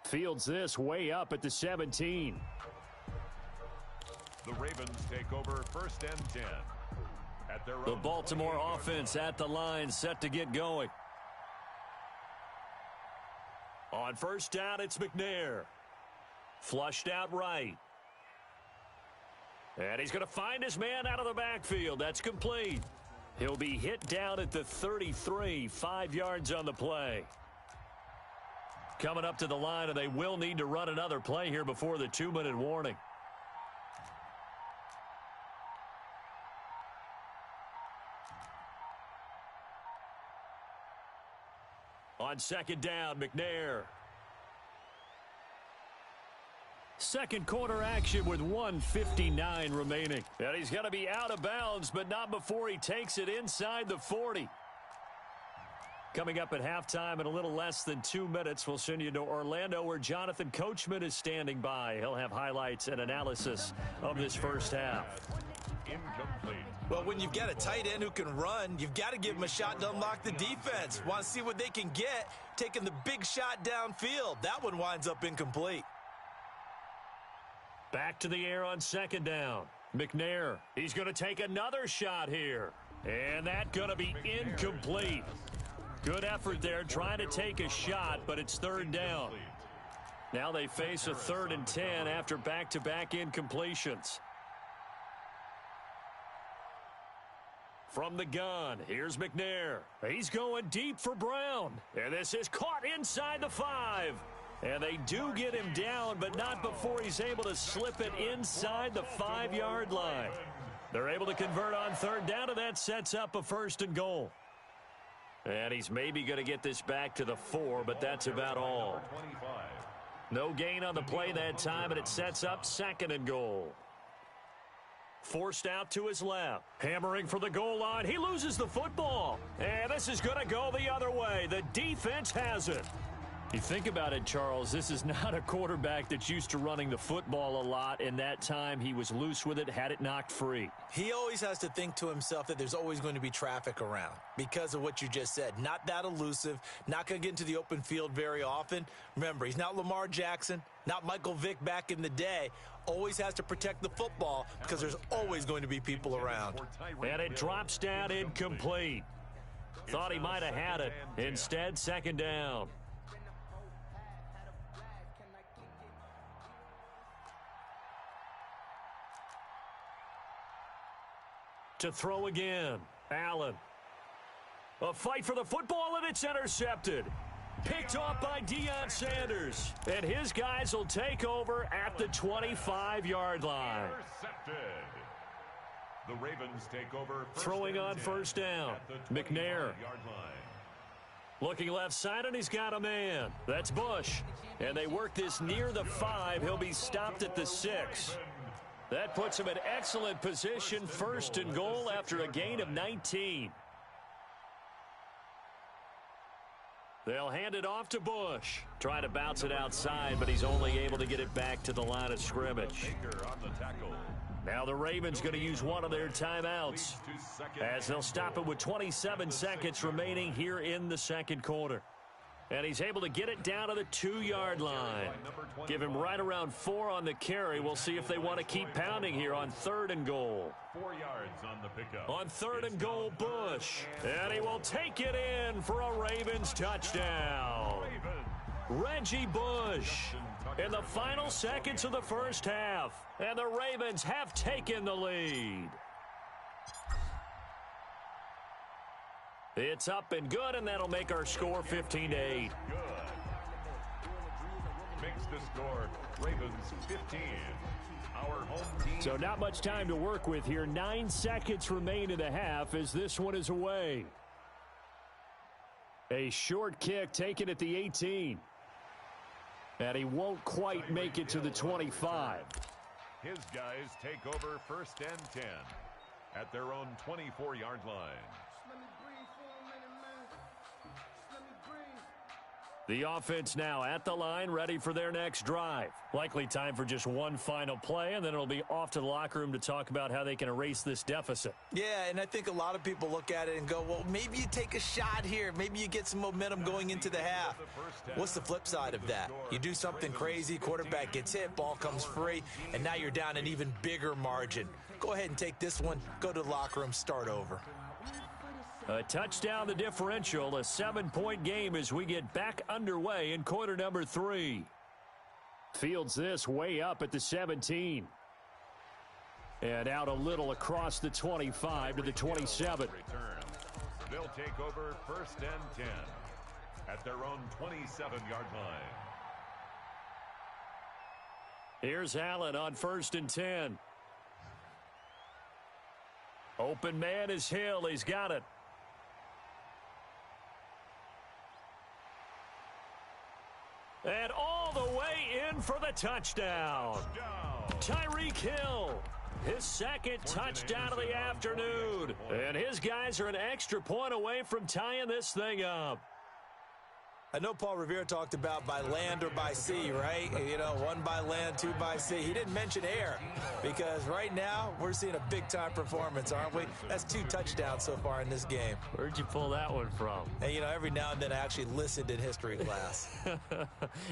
Fields this way up at the 17. The Ravens take over 1st and 10. The Baltimore offense at the line, set to get going. On 1st down, it's McNair. Flushed out right. And he's going to find his man out of the backfield. That's complete. He'll be hit down at the 33, 5 yards on the play. Coming up to the line, and they will need to run another play here before the 2-minute warning. On 2nd down, McNair. Second quarter action with 1:59 remaining. And he's going to be out of bounds, but not before he takes it inside the 40. Coming up at halftime in a little less than 2 minutes, we'll send you to Orlando where Jonathan Coachman is standing by. He'll have highlights and analysis of this first half. Incomplete. Well, when you've got a tight end who can run, you've got to give him a shot to unlock the defense. Want to see what they can get, taking the big shot downfield. That one winds up incomplete. Back to the air on 2nd down. McNair, he's going to take another shot here. And that's going to be incomplete. Good effort there trying to take a shot, but it's 3rd down. Now they face a 3rd and 10 after back-to-back incompletions. From the gun, here's McNair. He's going deep for Brown. And this is caught inside the 5. And they do get him down, but not before he's able to slip it inside the 5-yard line. They're able to convert on 3rd down, and that sets up a 1st and goal. And he's maybe going to get this back to the 4, but that's about all. No gain on the play that time, and it sets up 2nd and goal. Forced out to his left. Hammering for the goal line. He loses the football. And this is going to go the other way. The defense has it. You think about it, Charles, this is not a quarterback that's used to running the football a lot. In that time, he was loose with it, had it knocked free. He always has to think to himself that there's always going to be traffic around because of what you just said. Not that elusive, not going to get into the open field very often. Remember, he's not Lamar Jackson, not Michael Vick back in the day. Always has to protect the football because there's always going to be people around. And it drops down incomplete. Thought he might have had it. Instead, 2nd down. To throw again. Allen. A fight for the football, and it's intercepted. Picked off by Deion Sanders. And his guys will take over at the 25-yard line. Intercepted. The Ravens take over. Throwing on 1st down. McNair. Looking left side, and he's got a man. That's Bush. And they work this near the 5. He'll be stopped at the 6. That puts him in excellent position, 1st and goal after a gain of 19. They'll hand it off to Bush. Trying to bounce it outside, but he's only able to get it back to the line of scrimmage. Now the Ravens going to use one of their timeouts as they'll stop it with 27 seconds remaining here in the second quarter. And he's able to get it down to the 2-yard line. Give him right around 4 on the carry. We'll see if they want to keep pounding here on 3rd and goal. 4 yards on the pickup. On 3rd and goal, Bush. And he will take it in for a Ravens touchdown. Reggie Bush in the final seconds of the first half. And the Ravens have taken the lead. It's up and good, and that'll make our score 15-8. Good. Makes the score Ravens 15. Our home team. So not much time to work with here. 9 seconds remain in the half as this one is away. A short kick taken at the 18. And he won't quite make it to the 25. His guys take over 1st and 10 at their own 24-yard line. The offense now at the line, ready for their next drive. Likely time for just one final play, and then it'll be off to the locker room to talk about how they can erase this deficit. Yeah, and I think a lot of people look at it and go, well, maybe you take a shot here. Maybe you get some momentum going into the half. What's the flip side of that? You do something crazy, quarterback gets hit, ball comes free, and now you're down an even bigger margin. Go ahead and take this one, go to the locker room, start over. A touchdown, the differential, a 7-point game as we get back underway in quarter number 3. Fields this way up at the 17. And out a little across the 25 to the 27. They'll take over 1st and 10 at their own 27-yard line. Here's Allen on 1st and 10. Open man is Hill. He's got it. And all the way in for the touchdown. Tyreek Hill, his 2nd touchdown of the afternoon. And his guys are an extra point away from tying this thing up. I know Paul Revere talked about by land or by sea, right? You know, 1 by land, 2 by sea. He didn't mention air because right now we're seeing a big-time performance, aren't we? That's 2 touchdowns so far in this game. Where'd you pull that one from? And, you know, every now and then I actually listened in history class.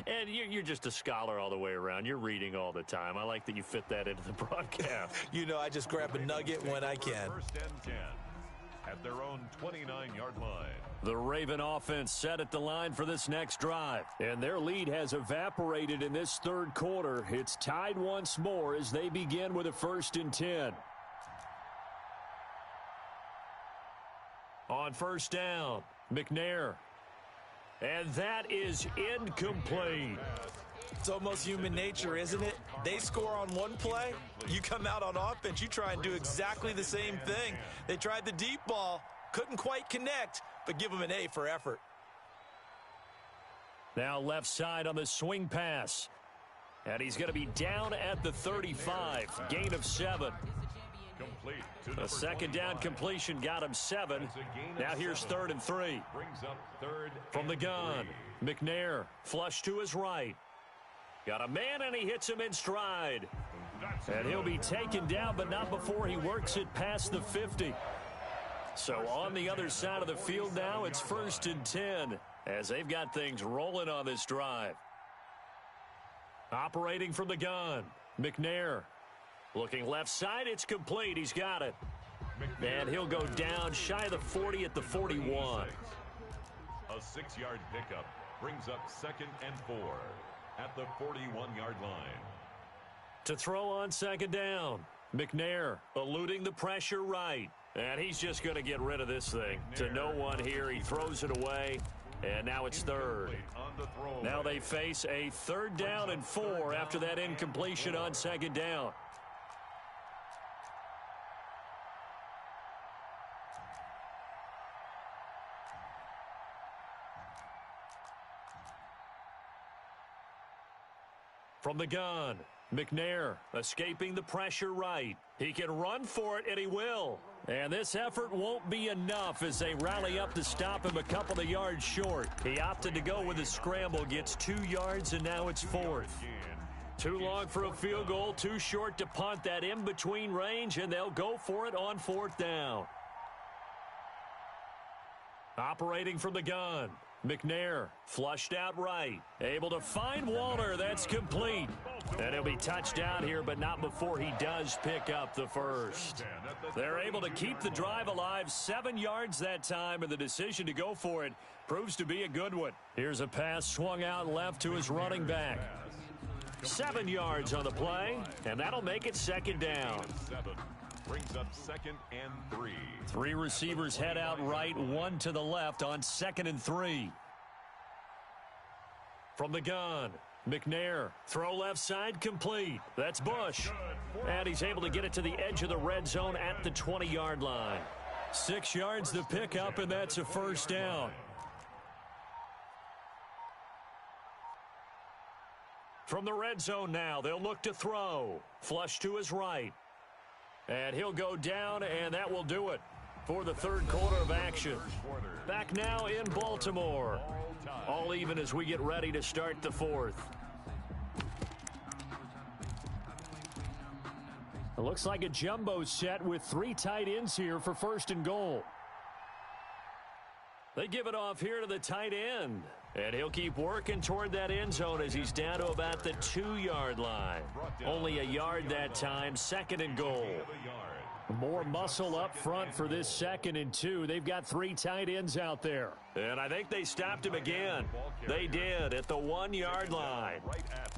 And you're just a scholar all the way around. You're reading all the time. I like that you fit that into the broadcast. You know, I just grab a nugget when I can. 1st and 10 at their own 29-yard line. The Raven offense set at the line for this next drive. And their lead has evaporated in this 3rd quarter. It's tied once more as they begin with a 1st and 10. On 1st down, McNair. And that is incomplete. It's almost human nature, isn't it? They score on one play, you come out on offense, you try and do exactly the same thing. They tried the deep ball, couldn't quite connect, but give them an A for effort. Now left side on the swing pass. And he's going to be down at the 35. Gain of 7. Complete A to 2nd down completion got him 7. Now here's 3rd and 3. Brings up 3rd from the gun. McNair flush to his right. Got a man, and he hits him in stride. And he'll be taken down, but not before he works it past the 50. So on the other side of the field now, it's 1st and 10 as they've got things rolling on this drive. Operating from the gun, McNair. Looking left side, it's complete. He's got it. And he'll go down shy of the 40 at the 41. A 6-yard pickup brings up 2nd and 4 at the 41-yard line. To throw on 2nd down, McNair eluding the pressure right. And he's just going to get rid of this thing. To no one here, he throws it away. And now it's 3rd. Now they face a 3rd down and 4 after that incompletion on 2nd down. From the gun, McNair escaping the pressure right. He can run for it, and he will. And this effort won't be enough as they rally up to stop him a couple of yards short. He opted to go with a scramble, gets 2 yards, and now it's 4th. Too long for a field goal, too short to punt that in-between range, and they'll go for it on 4th down. Operating from the gun, McNair flushed out right. Able to find Walter. That's complete. And he'll be touched out here, but not before he does pick up the first. They're able to keep the drive alive, 7 yards that time, and the decision to go for it proves to be a good one. Here's a pass swung out left to his running back. 7 yards on the play, and that'll make it 2nd down. Brings up 2nd and 3. 3 receivers head out right, 1 to the left on 2nd and 3. From the gun, McNair, throw left side complete. That's Bush. And he's able to get it to the edge of the red zone at the 20-yard line. 6 yards to pick up, and that's a 1st down. From the red zone now, they'll look to throw. Flush to his right. And he'll go down, and that will do it for the 3rd quarter of action. Back now in Baltimore. All even as we get ready to start the 4th. It looks like a jumbo set with 3 tight ends here for 1st and goal. They give it off here to the tight end. And he'll keep working toward that end zone as he's down to about the 2-yard line. Only a yard that time, 2nd and goal. More muscle up front for this 2nd and 2. They've got 3 tight ends out there. And I think they stopped him again. They did at the 1-yard line.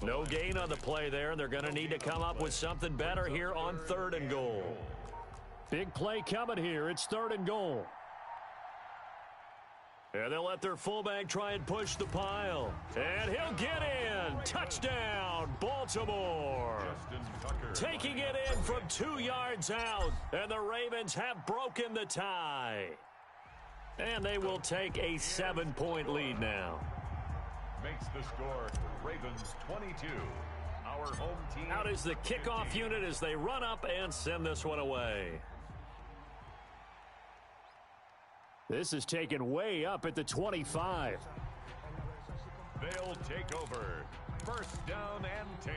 No gain on the play there, and they're going to need to come up with something better here on 3rd and goal. Big play coming here. It's 3rd and goal. And they'll let their fullback try and push the pile. And he'll get in. Touchdown, Baltimore. Taking it in from 2 yards out. And the Ravens have broken the tie. And they will take a 7-point lead now. Makes the score Ravens 22. Our home team. Out is the kickoff unit as they run up and send this one away. This is taken way up at the 25. They'll take over. 1st down and 10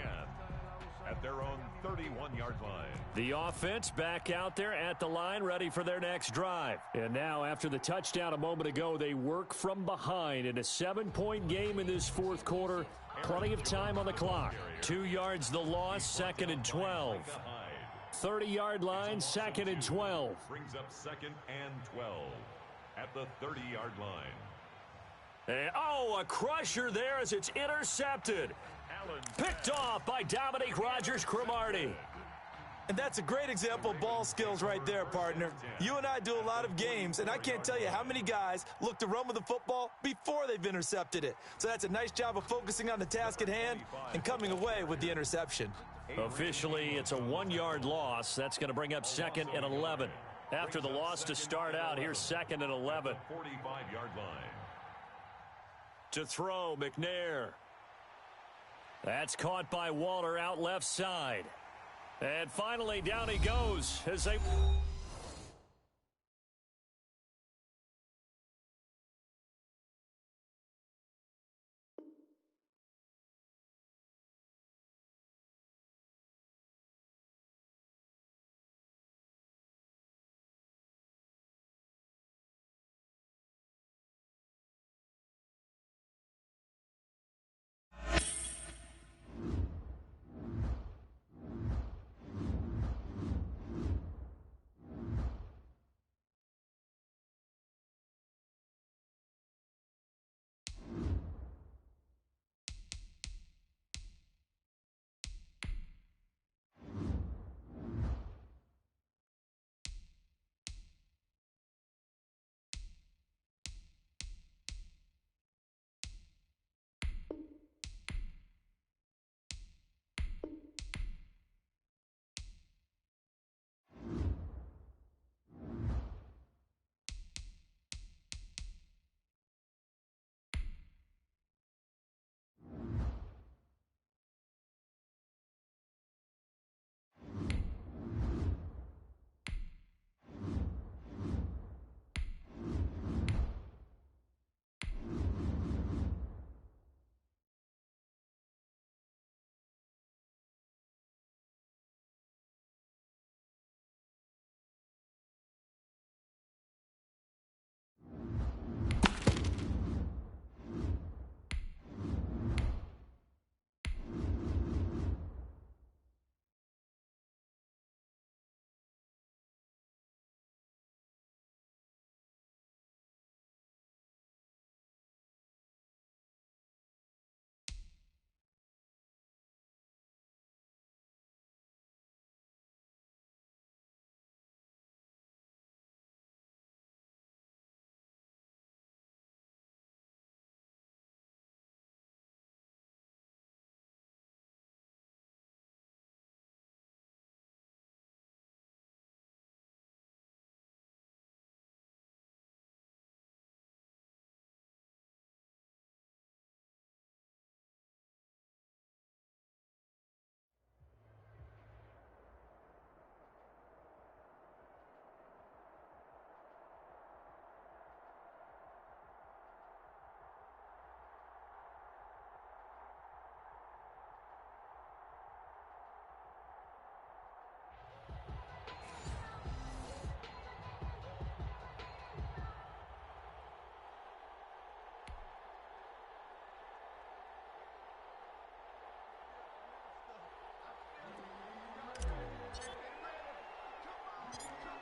at their own 31-yard line. The offense back out there at the line, ready for their next drive. And now, after the touchdown a moment ago, they work from behind in a 7-point game in this 4th quarter. Plenty of time on the clock. 2 yards the loss, 2nd and 12. 30-yard line, 2nd and 12. Brings up 2nd and 12. At the 30-yard line. And, a crusher there as it's intercepted. Picked off by Dominique Rodgers-Cromartie. And that's a great example of ball skills right there, partner. You and I do a lot of games, and I can't tell you how many guys look to run with the football before they've intercepted it. So that's a nice job of focusing on the task at hand and coming away with the interception. Officially, it's a 1-yard loss. That's going to bring up 2nd and 11. After the loss to start out, here's 2nd and 11. 45-yard line. To throw, McNair. That's caught by Walter out left side. And finally, down he goes as they...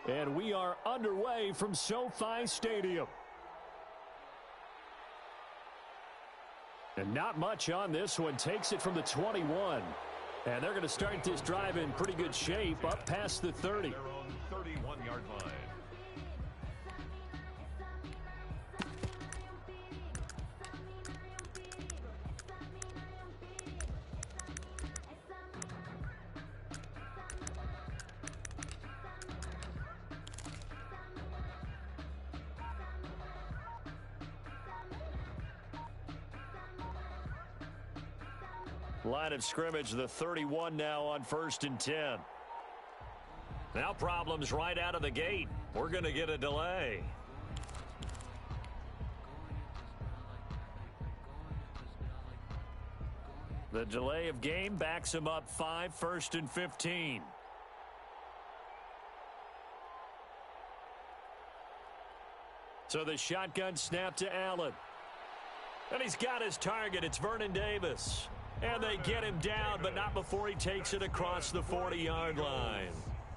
And we are underway from SoFi Stadium. And not much on this one. Takes it from the 21. And they're going to start this drive in pretty good shape up past the 30. Their own 31-yard line. Line of scrimmage, the 31 now on 1st and 10. Now problems right out of the gate. We're going to get a delay. The delay of game backs him up 5, 1st and 15. So the shotgun snap to Allen. And he's got his target. It's Vernon Davis. And they get him down, but not before he takes it across the 40-yard line.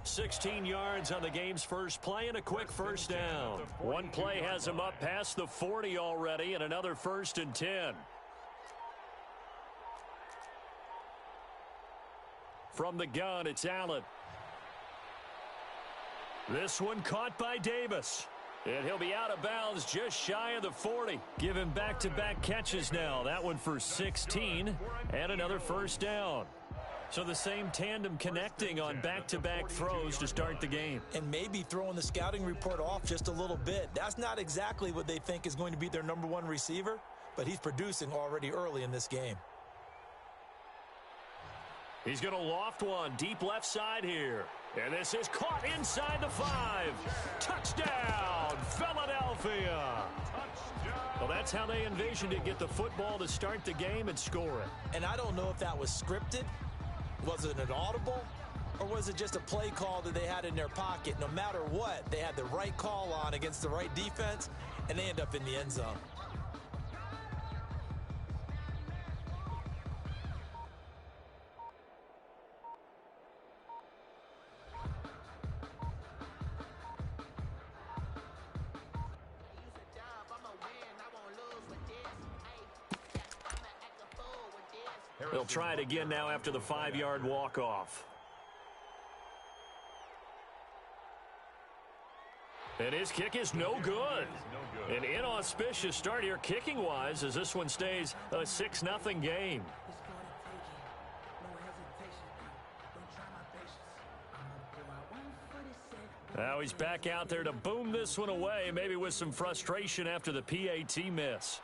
16 yards on the game's first play and a quick first down. One play has him up past the 40 already and another 1st and 10. From the gun, it's Allen. This one caught by Davis. And he'll be out of bounds just shy of the 40. Give him back-to-back catches now. That one for 16 and another first down. So the same tandem connecting on back-to-back throws to start the game. And maybe throwing the scouting report off just a little bit. That's not exactly what they think is going to be their number one receiver, but he's producing already early in this game. He's going to loft one deep left side here. And this is caught inside the 5. Touchdown, Philadelphia. Well, that's how they envisioned it. Get the football to start the game and score it. And I don't know if that was scripted. Was it an audible? Or was it just a play call that they had in their pocket? No matter what, they had the right call on against the right defense, and they end up in the end zone. They'll try it again now after the 5-yard walk-off. And his kick is no good. An inauspicious start here kicking-wise as this one stays a 6-0 game. Now he's back out there to boom this one away, maybe with some frustration after the PAT miss.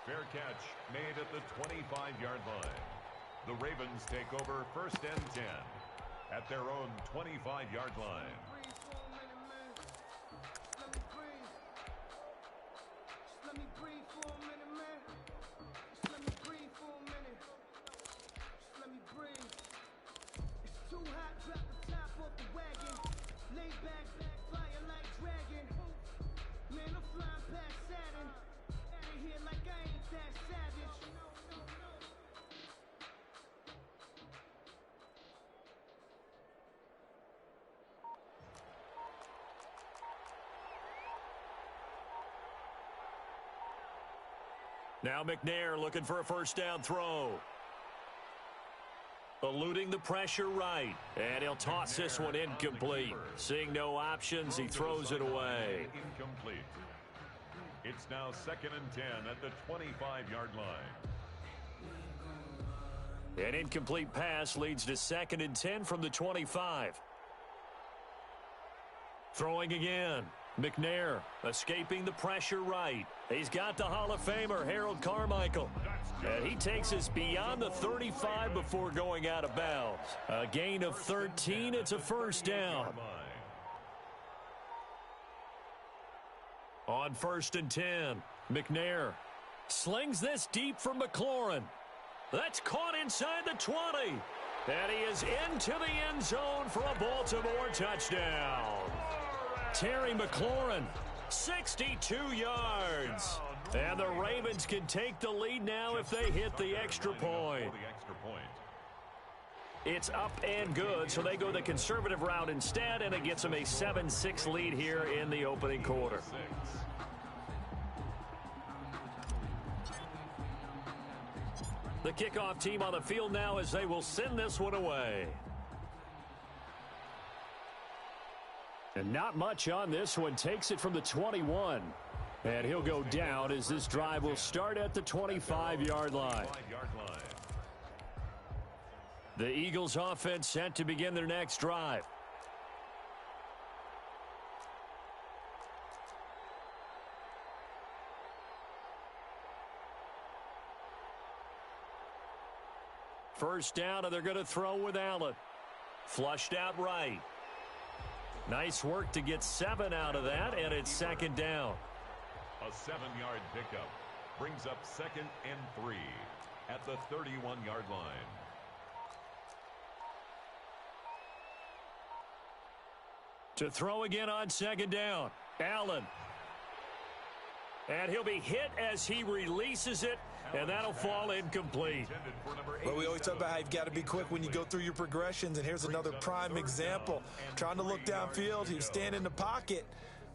Fair catch made at the 25-yard line. The Ravens take over 1st and 10 at their own 25-yard line. Now McNair looking for a first down throw. Eluding the pressure right. And he'll toss this one incomplete. Seeing no options, he throws it away. Incomplete. It's now 2nd and 10 at the 25-yard line. An incomplete pass leads to 2nd and 10 from the 25. Throwing again. McNair escaping the pressure right. He's got the Hall of Famer, Harold Carmichael. And he takes us beyond the 35 before going out of bounds. A gain of 13. It's a first down. On 1st and 10, McNair slings this deep from McLaurin. That's caught inside the 20. And he is into the end zone for a Baltimore touchdown. Terry McLaurin, 62 yards. And the Ravens can take the lead now if they hit the extra point. It's up and good, so they go the conservative route instead, and it gets them a 7-6 lead here in the opening quarter. The kickoff team on the field now as they will send this one away. And not much on this one. Takes it from the 21. And he'll go down as this drive will start at the 25-yard line. The Eagles offense set to begin their next drive. First down, and they're going to throw with Allen. Flushed out right. Nice work to get 7 out of that, and it's second down. A 7-yard pickup brings up 2nd and 3 at the 31-yard line. To throw again on second down, Allen. And he'll be hit as he releases it, and that'll fall incomplete. Well, we always talk about how you've got to be quick when you go through your progressions, and here's another prime example. Trying to look downfield, he was standing in the pocket,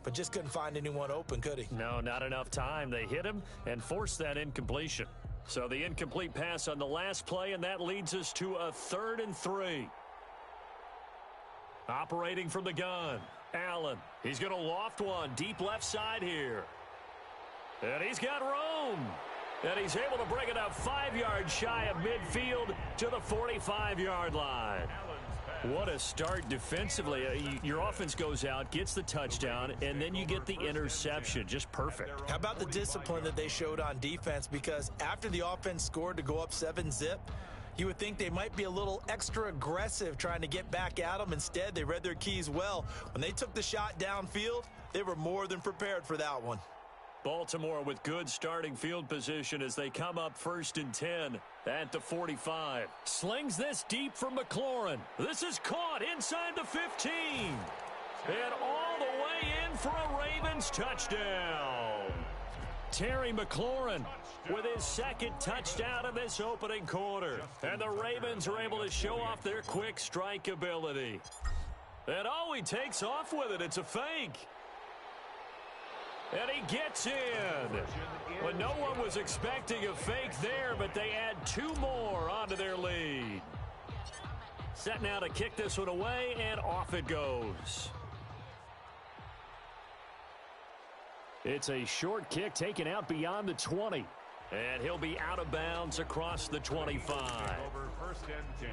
but just couldn't find anyone open, could he? No, not enough time. They hit him and forced that incompletion. So the incomplete pass on the last play, and that leads us to a 3rd and 3. Operating from the gun, Allen. He's going to loft one deep left side here. And he's got room. And he's able to bring it up 5 yards shy of midfield to the 45-yard line. What a start defensively. Your offense goes out, gets the touchdown, and then you get the interception. Just perfect. How about the discipline that they showed on defense? Because after the offense scored to go up 7-zip, you would think they might be a little extra aggressive trying to get back at them. Instead, they read their keys well. When they took the shot downfield, they were more than prepared for that one. Baltimore with good starting field position as they come up 1st and 10 at the 45. Slings this deep from McLaurin. This is caught inside the 15. And all the way in for a Ravens touchdown. Terry McLaurin with his 2nd touchdown in this opening quarter. And the Ravens are able to show off their quick strike ability. And he takes off with it. It's a fake. And he gets in. Well, no one was expecting a fake there, but they add 2 more onto their lead. Set now to kick this one away, and off it goes. It's a short kick taken out beyond the 20. And he'll be out of bounds across the 25. Over 1st and 10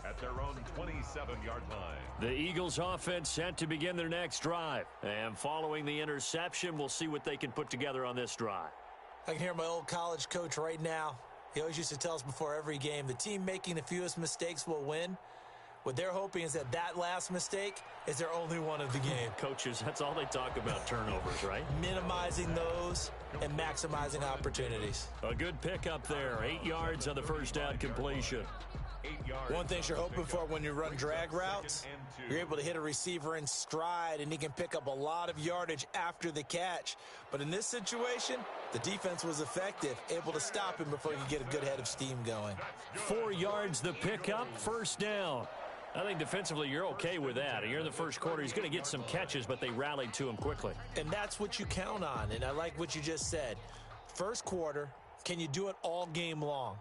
at their own 27-yard line. The Eagles offense set to begin their next drive. And following the interception, we'll see what they can put together on this drive. I can hear my old college coach right now. He always used to tell us before every game, the team making the fewest mistakes will win. What they're hoping is that last mistake is their only one of the game. Coaches, that's all they talk about, turnovers, right? Minimizing those and maximizing opportunities. A good pickup there. 8 yards on the first down completion. One thing you're hoping for when you run drag routes, you're able to hit a receiver in stride, and he can pick up a lot of yardage after the catch. But in this situation, the defense was effective, able to stop him before he could get a good head of steam going. 4 yards the pickup, first down. I think defensively you're okay with that. You're in the first quarter. He's going to get some catches, but they rallied to him quickly. And that's what you count on, and I like what you just said. First quarter, can you do it all game long?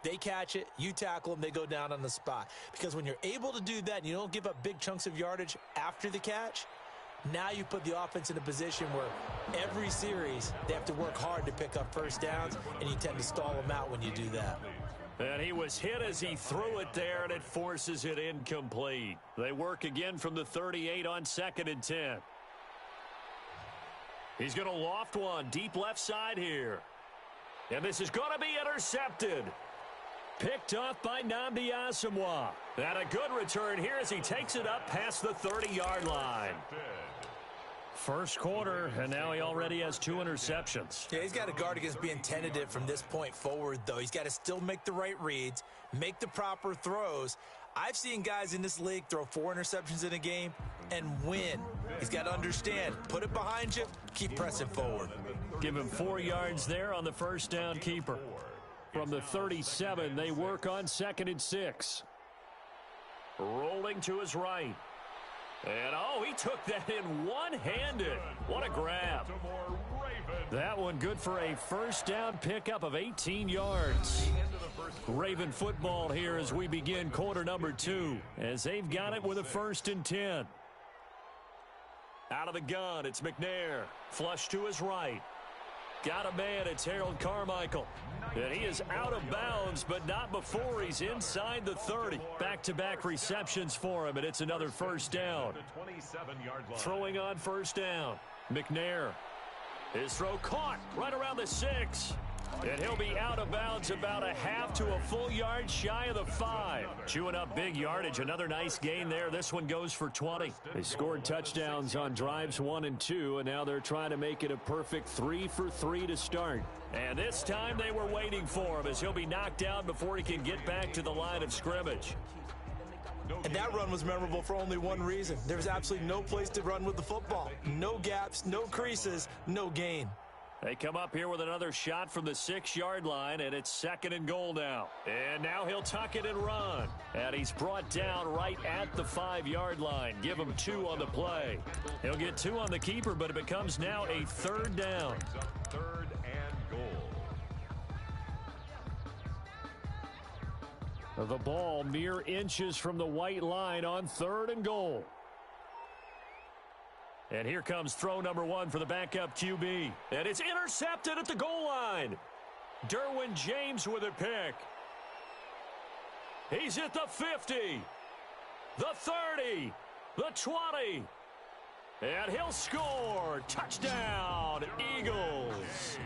They catch it, you tackle them, they go down on the spot. Because when you're able to do that and you don't give up big chunks of yardage after the catch, now you put the offense in a position where every series they have to work hard to pick up first downs, and you tend to stall them out when you do that. And he was hit as he threw it there, and it forces it incomplete. They work again from the 38 on 2nd and 10. He's going to loft one deep left side here. And this is going to be intercepted. Picked off by Nnamdi Asomugha. And a good return here as he takes it up past the 30-yard line. First quarter, and now he already has 2 interceptions. Yeah, he's got to guard against being tentative from this point forward, though. He's got to still make the right reads, make the proper throws. I've seen guys in this league throw 4 interceptions in a game and win. He's got to understand, put it behind you, keep pressing forward. Give him 4 yards there on the first down keeper. From the 37, they work on 2nd and 6. rolling to his right. And, oh, he took that in one-handed. What a grab. That one good for a first down pickup of 18 yards. Raven football here as we begin quarter number 2, as they've got it with a 1st and 10. Out of the gun, it's McNair. Flush to his right. Got a man, it's Harold Carmichael. And he is out of bounds, but not before he's inside the 30. Back-to-back receptions for him, and it's another first down. Throwing on first down, McNair. His throw caught right around the 6. And he'll be out of bounds about a half to a full yard shy of the 5. Chewing up big yardage. Another nice gain there. This one goes for 20. They scored touchdowns on drives 1 and 2, and now they're trying to make it a perfect 3 for 3 to start. And this time they were waiting for him as he'll be knocked down before he can get back to the line of scrimmage. And that run was memorable for only one reason. There was absolutely no place to run with the football. No gaps, no creases, no gain. They come up here with another shot from the 6-yard line, and it's 2nd and goal now. And now he'll tuck it and run. And he's brought down right at the 5-yard line. Give him 2 on the play. He'll get 2 on the keeper, but it becomes now a 3rd down. 3rd and goal. The ball mere inches from the white line on 3rd and goal. And here comes throw number 1 for the backup QB. And it's intercepted at the goal line. Derwin James with a pick. He's at the 50, the 30, the 20. And he'll score. Touchdown, Eagles.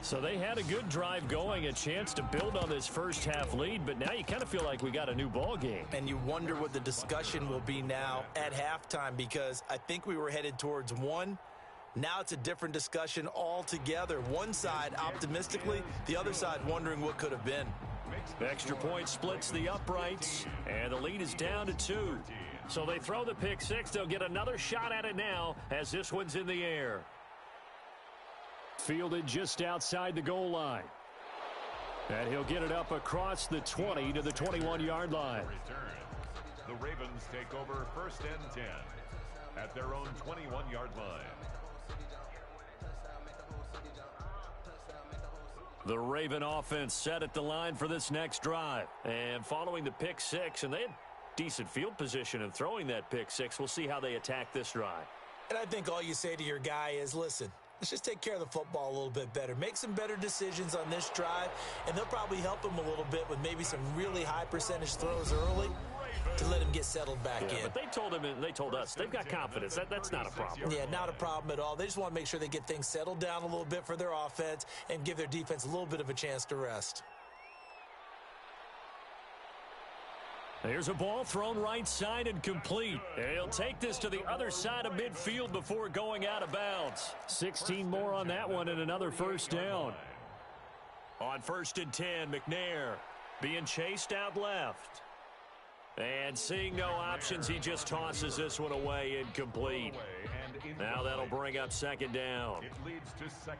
So they had a good drive going, a chance to build on this first half lead, but now you kind of feel like we got a new ball game. And you wonder what the discussion will be now at halftime, because I think we were headed towards 1. Now it's a different discussion altogether. One side optimistically, the other side wondering what could have been. Extra point splits the uprights, and the lead is down to 2. So they throw the pick 6. They'll get another shot at it now as this one's in the air. Fielded just outside the goal line. And he'll get it up across the 20 to the 21-yard line. The Ravens take over 1st and 10 at their own 21-yard line. The Raven offense set at the line for this next drive. And following the pick 6, and they had decent field position in throwing that pick 6. We'll see how they attack this drive. And I think all you say to your guy is, listen, let's just take care of the football a little bit better. Make some better decisions on this drive, and they'll probably help him a little bit with maybe some really high percentage throws early to let him get settled back in. But they told him, and they told us, they've got confidence. That's not a problem. Yeah, not a problem at all. They just want to make sure they get things settled down a little bit for their offense and give their defense a little bit of a chance to rest. Here's a ball thrown right side and complete. He'll take this to the other side of midfield before going out of bounds. 16 more on that one and another first down. On 1st and 10, McNair being chased out left. And seeing no options, he just tosses this one away, incomplete. Now that'll bring up 2nd down.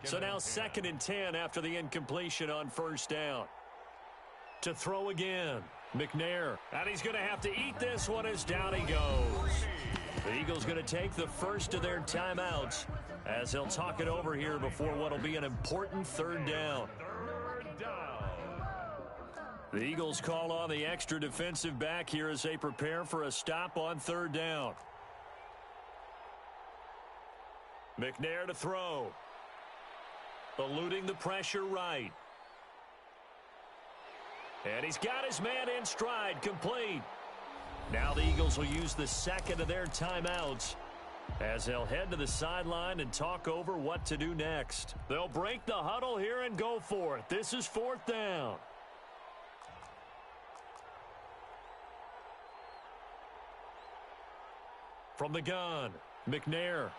So now 2nd and 10 after the incompletion on 1st down. To throw again. McNair, and he's going to have to eat this one as down he goes. The Eagles going to take the first of their timeouts as they'll talk it over here before what will be an important 3rd down. The Eagles call on the extra defensive back here as they prepare for a stop on 3rd down. McNair to throw. Eluding the pressure right. And he's got his man in stride, complete. Now the Eagles will use the 2nd of their timeouts as they'll head to the sideline and talk over what to do next. They'll break the huddle here and go for it. This is 4th down. From the gun, McNair.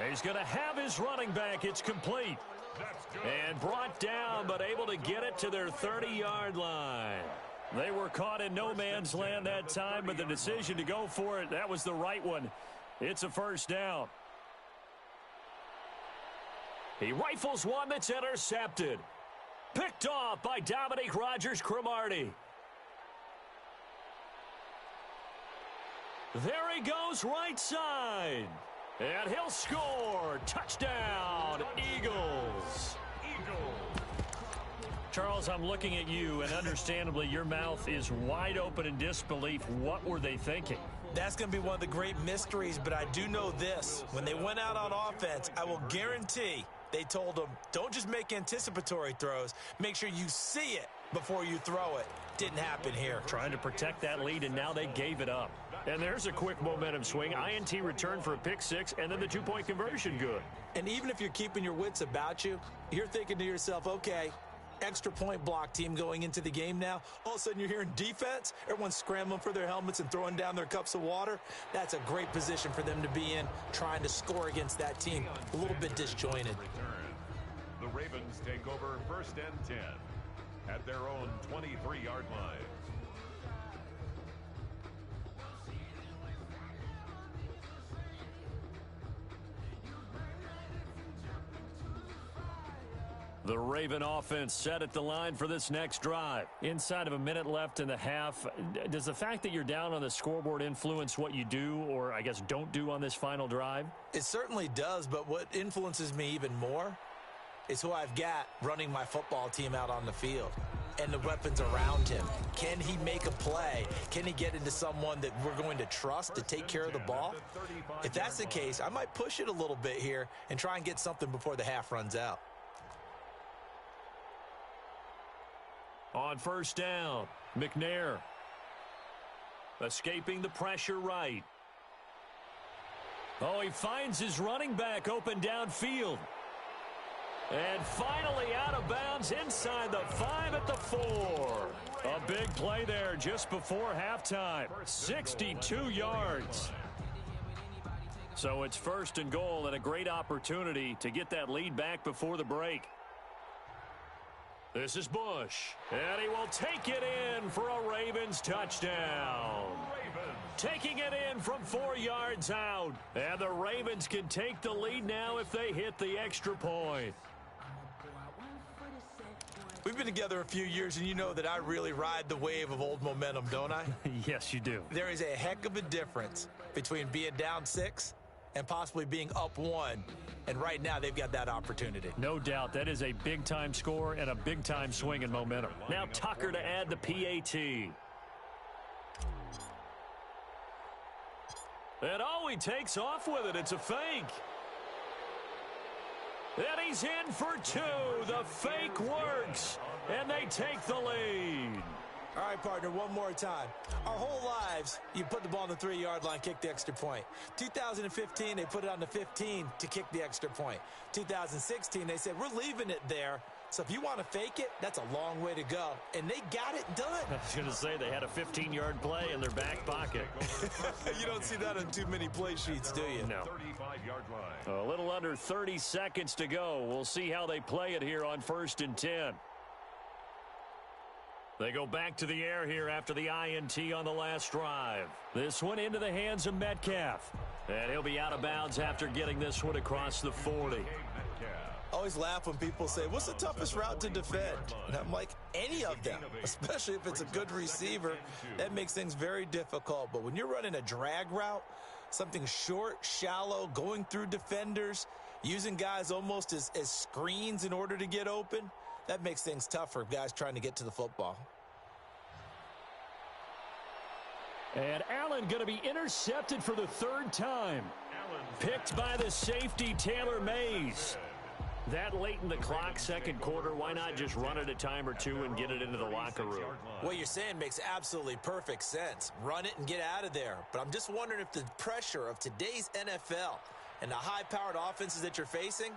He's going to have his running back. It's complete. And brought down, but able to get it to their 30-yard line. They were caught in no man's land that time, but the decision to go for it, that was the right one. It's a first down. He rifles one that's intercepted. Picked off by Dominique Rodgers-Cromartie. There he goes right side. And he'll score. Touchdown, Eagles. Charles, I'm looking at you, and understandably, your mouth is wide open in disbelief. What were they thinking? That's going to be one of the great mysteries, but I do know this. When they went out on offense, I will guarantee they told them, don't just make anticipatory throws. Make sure you see it before you throw it. Didn't happen here. Trying to protect that lead, and now they gave it up. And there's a quick momentum swing. INT return for a pick six, and then the two-point conversion good. And even if you're keeping your wits about you, you're thinking to yourself, okay, extra point block team going into the game now. All of a sudden you're hearing defense. Everyone's scrambling for their helmets and throwing down their cups of water. That's a great position for them to be in, trying to score against that team. A little bit disjointed. The Ravens take over 1st and 10 at their own 23-yard line. The Raven offense set at the line for this next drive. Inside of a minute left in the half, does the fact that you're down on the scoreboard influence what you do, or I guess don't do on this final drive? It certainly does, but what influences me even more is who I've got running my football team out on the field and the weapons around him. Can he make a play? Can he get into someone that we're going to trust to take care of the ball? If that's the case, I might push it a little bit here and try and get something before the half runs out. On 1st down, McNair escaping the pressure right. Oh, he finds his running back open downfield. And finally out of bounds inside the 5 at the 4. A big play there just before halftime. 62 yards. So it's 1st and goal and a great opportunity to get that lead back before the break. This is Bush, and he will take it in for a Ravens touchdown. Taking it in from 4 yards out, and the Ravens can take the lead now if they hit the extra point. We've been together a few years, and you know that I really ride the wave of old momentum, don't I? Yes, you do. There is a heck of a difference between being down 6 and possibly being up 1. And right now, they've got that opportunity. No doubt. That is a big-time score and a big-time swing in momentum. Now Tucker to add the PAT. And oh, he takes off with it. It's a fake. And he's in for 2. The fake works. And they take the lead. All right, partner, one more time. Our whole lives, you put the ball on the 3-yard line, kick the extra point. 2015, they put it on the 15 to kick the extra point. 2016, they said, we're leaving it there. So if you want to fake it, that's a long way to go. And they got it done. I was going to say they had a 15-yard play in their back pocket. You don't see that on too many play sheets, do you? No. 35-yard line. A little under 30 seconds to go. We'll see how they play it here on 1st and 10. They go back to the air here after the INT on the last drive. This one into the hands of Metcalf. And he'll be out of bounds after getting this one across the 40. I always laugh when people say, what's the toughest route to defend? And I'm like, any of them, especially if it's a good receiver. That makes things very difficult. But when you're running a drag route, something short, shallow, going through defenders, using guys almost as screens in order to get open, that makes things tough for guys trying to get to the football. And Allen going to be intercepted for the 3rd time. Picked by the safety, Taylor Mays. That late in the clock, 2nd quarter, why not just run it a time or two and get it into the locker room? What you're saying makes absolutely perfect sense. Run it and get out of there. But I'm just wondering if the pressure of today's NFL and the high-powered offenses that you're facing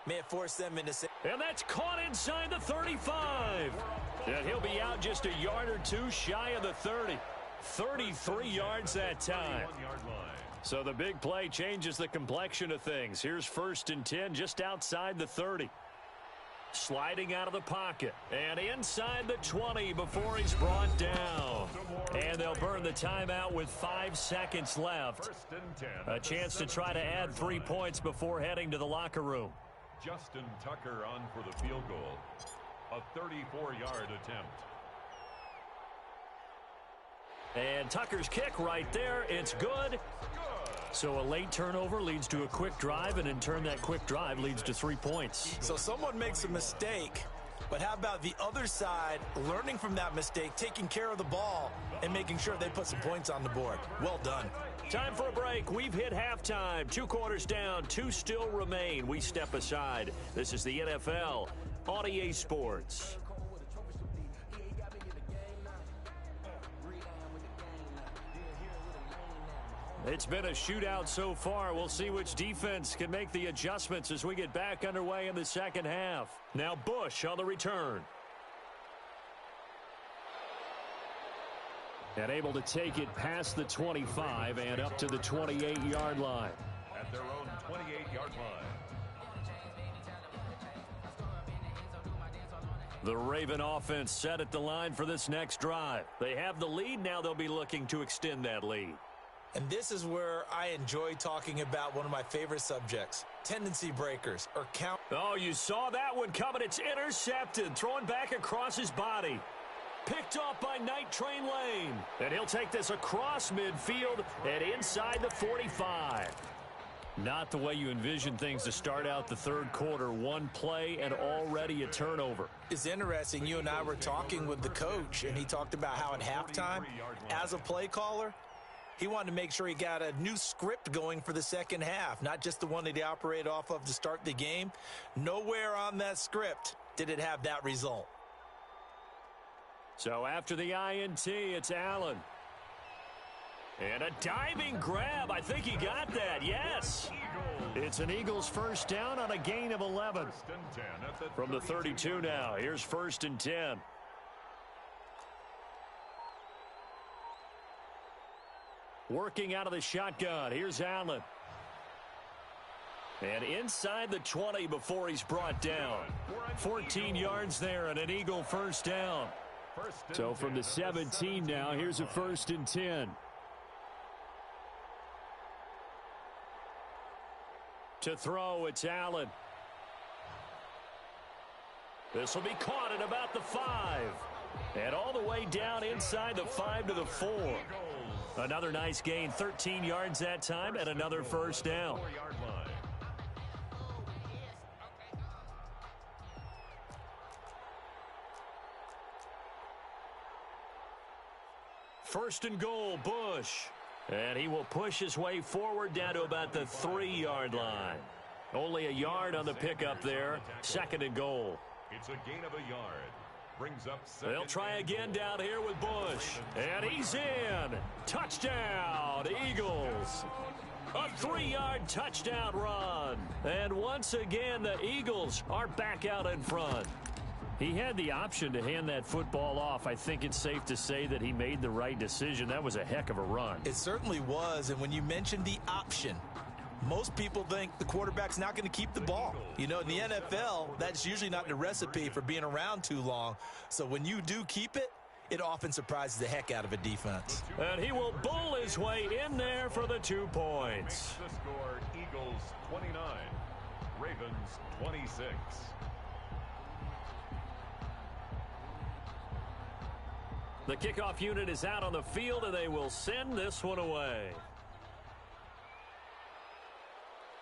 may have forced them into... And that's caught inside the 35. And he'll be out just a yard or two shy of the 30. 33 yards that time. So the big play changes the complexion of things. Here's 1st and 10 just outside the 30. Sliding out of the pocket. And inside the 20 before he's brought down. And they'll burn the timeout with 5 seconds left. A chance to try to add 3 points before heading to the locker room. Justin Tucker on for the field goal. A 34-yard attempt. And Tucker's kick right there. It's good. So a late turnover leads to a quick drive, and in turn that quick drive leads to 3 points. So someone makes a mistake, but how about the other side learning from that mistake, taking care of the ball, and making sure they put some points on the board? Well done. Time for a break. We've hit halftime. 2 quarters down. 2 still remain. We step aside. This is the NFL on EA Sports. It's been a shootout so far. We'll see which defense can make the adjustments as we get back underway in the second half. Now Bush on the return. And able to take it past the 25 and up to the 28-yard line. At their own 28-yard line. The Raven offense set at the line for this next drive. They have the lead. Now they'll be looking to extend that lead. And this is where I enjoy talking about one of my favorite subjects, tendency breakers or count. Oh, you saw that one coming. It's intercepted. Throwing back across his body. Picked off by Night Train Lane. And he'll take this across midfield and inside the 45. Not the way you envision things to start out the third quarter. One play and already a turnover. It's interesting. You and I were talking with the coach, and he talked about how at halftime, as a play caller, he wanted to make sure he got a new script going for the second half, not just the one that he operated off of to start the game. Nowhere on that script did it have that result. So after the INT, it's Allen. And a diving grab. I think he got that. Yes. It's an Eagles first down on a gain of 11. From the 32 now. Here's 1st and 10. Working out of the shotgun. Here's Allen. And inside the 20 before he's brought down. 14 yards there and an Eagle first down. So from the 17 now, here's a 1st and 10. To throw, it's Allen. This will be caught at about the 5. And all the way down inside the 5 to the 4. Another nice gain, 13 yards that time, and another first down. First and goal, Bush. And he will push his way forward down to about the 3-yard line. Only a yard on the pickup there. 2nd and goal. It's a gain of a yard. Brings up they'll try again down here with Bush. And he's in. Touchdown, Eagles. A 3-yard touchdown run. And once again, the Eagles are back out in front. He had the option to hand that football off. I think it's safe to say that he made the right decision. That was a heck of a run. It certainly was. And when you mentioned the option, most people think the quarterback's not going to keep the ball. You know, in the NFL, that's usually not the recipe for being around too long. So when you do keep it, it often surprises the heck out of a defense. And he will bull his way in there for the 2 points. The score, Eagles 29, Ravens 26. The kickoff unit is out on the field, and they will send this one away.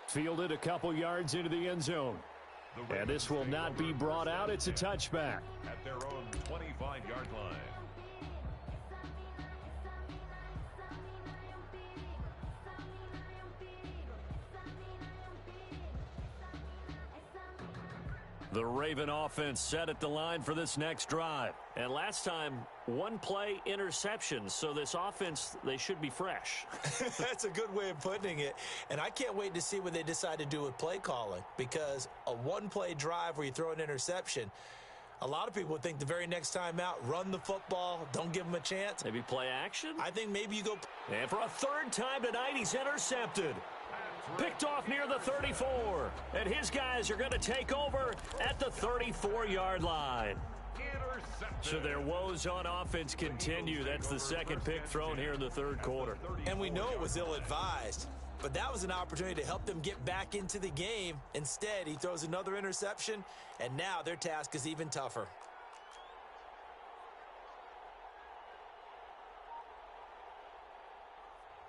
Fielded a couple yards into the end zone. And this will not be brought out. It's a touchback. At their own 25-yard line. The Raven offense set at the line for this next drive. And last time, 1 play interception. So this offense, they should be fresh. That's a good way of putting it. And I can't wait to see what they decide to do with play calling. Because a 1-play drive where you throw an interception, a lot of people would think the very next time out, run the football, don't give them a chance. Maybe play action? I think maybe you go. And for a 3rd time tonight, he's intercepted. Picked off near the 34. And his guys are going to take over at the 34-yard line. So their woes on offense continue. That's the 2nd pick thrown here in the 3rd quarter. And we know it was ill-advised. But that was an opportunity to help them get back into the game. Instead, he throws another interception, and now their task is even tougher.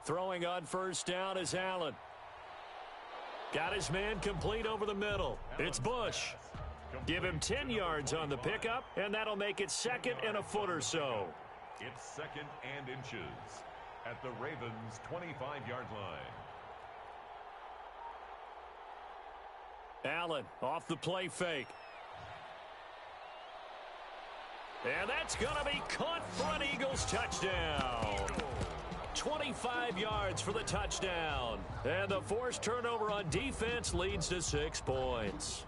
Throwing on first down is Allen. Got his man complete over the middle. It's Bush. Give him 10 yards on the pickup, and that'll make it second and a foot or so. It's second and inches at the Ravens' 25-yard line. Allen off the play fake. And that's going to be caught for an Eagles touchdown. 25 yards for the touchdown. And the forced turnover on defense leads to 6 points.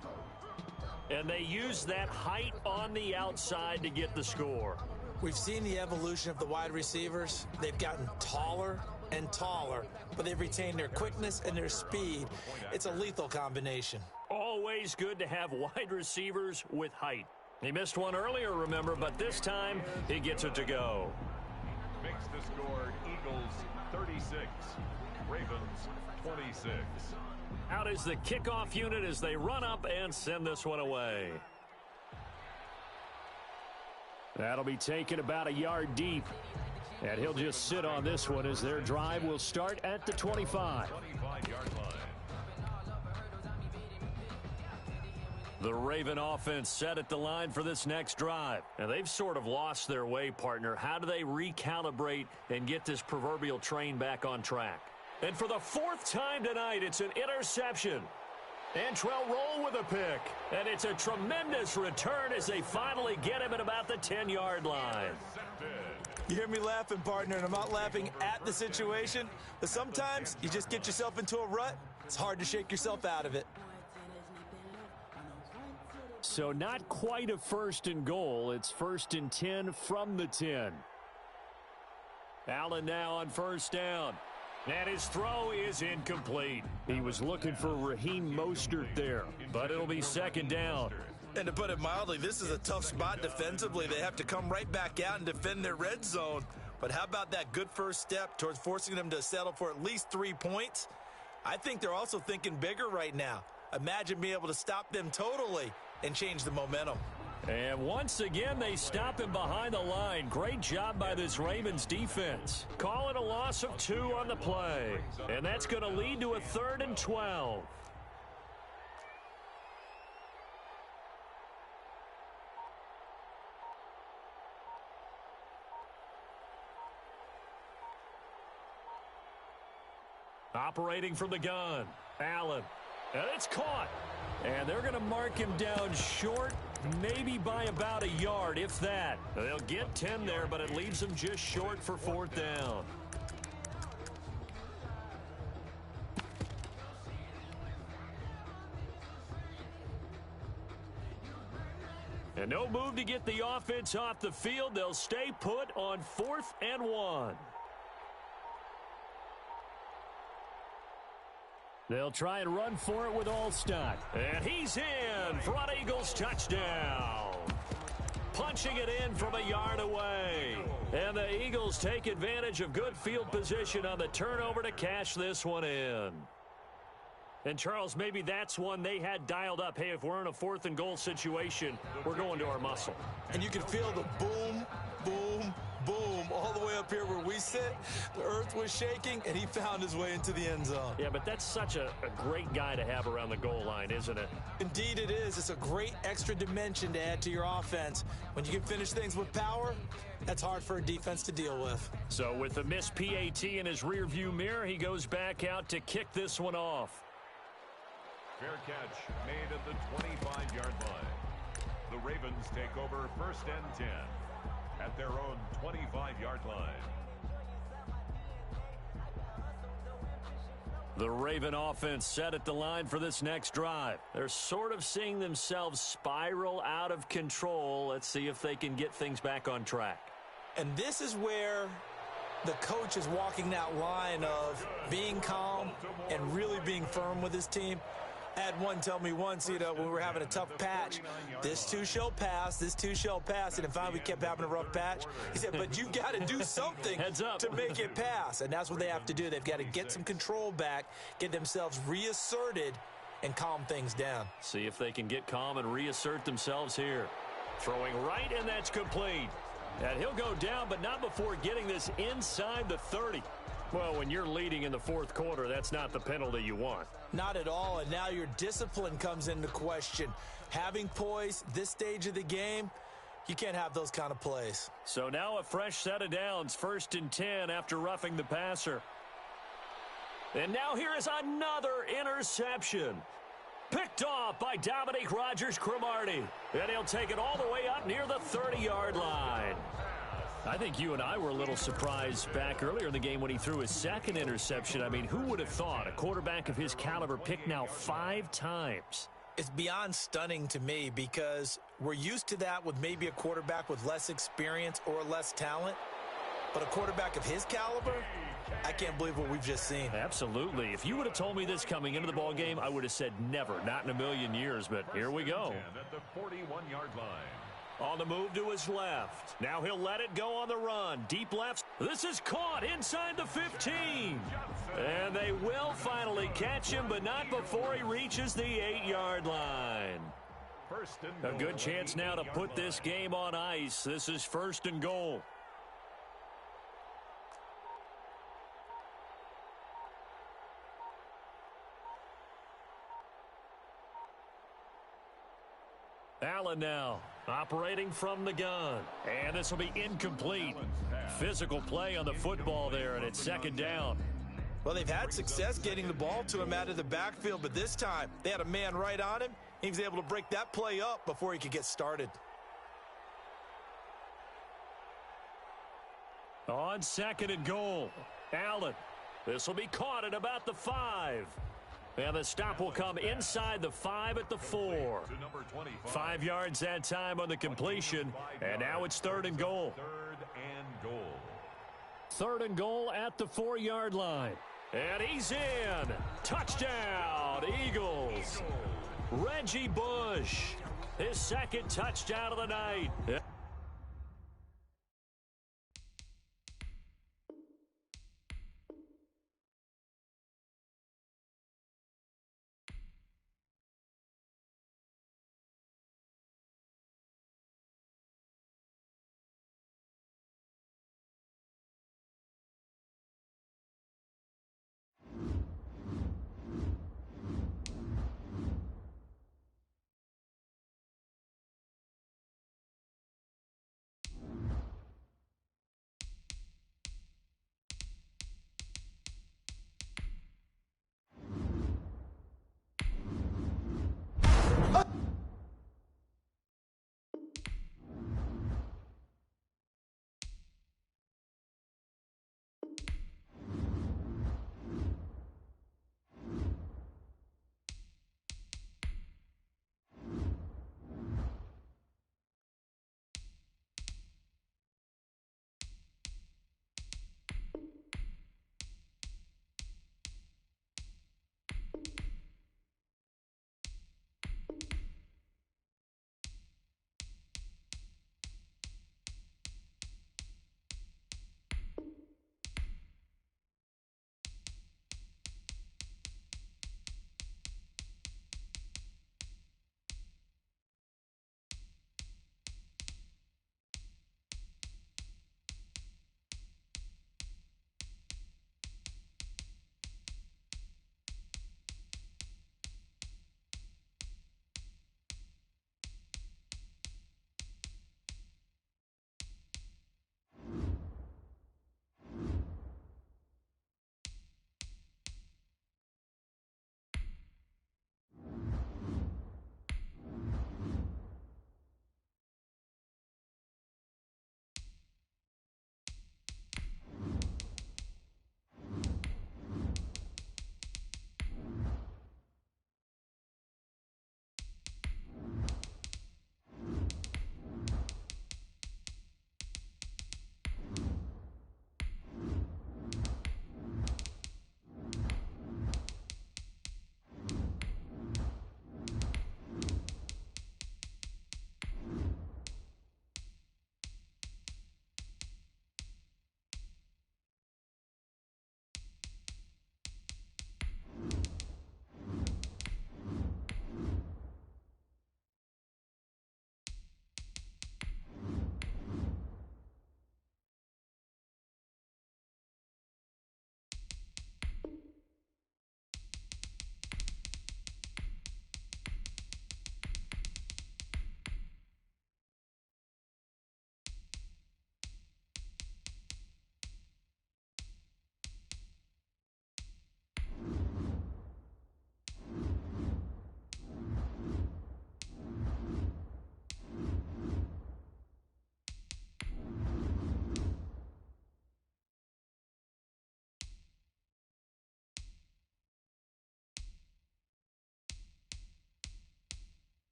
And they use that height on the outside to get the score. We've seen the evolution of the wide receivers. They've gotten taller and taller, but they've retained their quickness and their speed. It's a lethal combination. Always good to have wide receivers with height. He missed one earlier, remember, but this time he gets it to go. Makes the score Eagles 36, Ravens 26. Out is the kickoff unit as they run up and send this one away. That'll be taken about a yard deep. And he'll just sit on this one as their drive will start at the 25. 25-yard line. The Raven offense set at the line for this next drive. And they've sort of lost their way, partner. How do they recalibrate and get this proverbial train back on track? And for the 4th time tonight, it's an interception. Antrell Roll with a pick. And it's a tremendous return as they finally get him at about the 10-yard line. You hear me laughing, partner, and I'm not laughing at the situation, but sometimes you just get yourself into a rut. It's hard to shake yourself out of it. So not quite a 1st and goal. It's 1st and 10 from the 10. Allen now on first down. And his throw is incomplete. He was looking for Raheem Mostert there, but it'll be 2nd down. And to put it mildly, this is a tough spot defensively. They have to come right back out and defend their red zone. But how about that good first step towards forcing them to settle for at least 3 points? I think they're also thinking bigger right now. Imagine being able to stop them totally and change the momentum. And once again, they stop him behind the line. Great job by this Ravens defense. Call it a loss of 2 on the play. And that's going to lead to a 3rd and 12. Operating from the gun, Allen. And it's caught. And they're going to mark him down short, maybe by about a yard, if that. They'll get 10 there, but it leaves them just short for 4th down. And no move to get the offense off the field. They'll stay put on 4th and 1. They'll try and run for it with Allstott. And he's in for an Eagles touchdown. Punching it in from a yard away. And the Eagles take advantage of good field position on the turnover to cash this one in. And, Charles, maybe that's one they had dialed up. Hey, if we're in a 4th and goal situation, we're going to our muscle. And you can feel the boom, boom, boom all the way up here where we sit. The earth was shaking, and he found his way into the end zone. Yeah, but that's such a great guy to have around the goal line, isn't it? Indeed it is. It's a great extra dimension to add to your offense. When you can finish things with power, that's hard for a defense to deal with. So with the missed PAT in his rearview mirror, he goes back out to kick this one off. Fair catch made at the 25-yard line. The Ravens take over 1st and 10 at their own 25-yard line. The Raven offense set at the line for this next drive. They're sort of seeing themselves spiral out of control. Let's see if they can get things back on track. And this is where the coach is walking that line of being calm and really being firm with his team. I had one tell me once, when we were having a tough patch, this too shall pass, this too shall pass. And finally we kept having a rough patch. He said, but you got to do something to make it pass. And that's what they have to do. They've got to get some control back, get themselves reasserted, and calm things down. See if they can get calm and reassert themselves here. Throwing right, and that's complete. And he'll go down, but not before getting this inside the 30. Well, when you're leading in the fourth quarter, that's not the penalty you want. Not at all, and now your discipline comes into question. Having poise this stage of the game, you can't have those kind of plays. So now a fresh set of downs, 1st and 10 after roughing the passer. And now here is another interception. Picked off by Dominique Rodgers-Cromartie. And he'll take it all the way up near the 30-yard line. I think you and I were a little surprised back earlier in the game when he threw his second interception. I mean, who would have thought a quarterback of his caliber picked now 5 times? It's beyond stunning to me because we're used to that with maybe a quarterback with less experience or less talent. But a quarterback of his caliber, I can't believe what we've just seen. Absolutely. If you would have told me this coming into the ball game, I would have said never, not in a million years. But here we go. At the 41-yard line. On the move to his left. Now he'll let it go on the run. Deep left. This is caught inside the 15. And they will finally catch him, but not before he reaches the 8-yard line. A good chance now to put this game on ice. This is 1st and goal. Allen now operating from the gun. And this will be incomplete. Physical play on the football there, and it's 2nd down. Well, they've had success getting the ball to him out of the backfield, but this time they had a man right on him. He was able to break that play up before he could get started. On 2nd and goal, Allen. This will be caught at about the 5. And the stop will come inside the 5 at the 4. 5 yards that time on the completion. And now it's 3rd and goal. 3rd and goal at the 4-yard line. And he's in. Touchdown, Eagles. Reggie Bush, his 2nd touchdown of the night.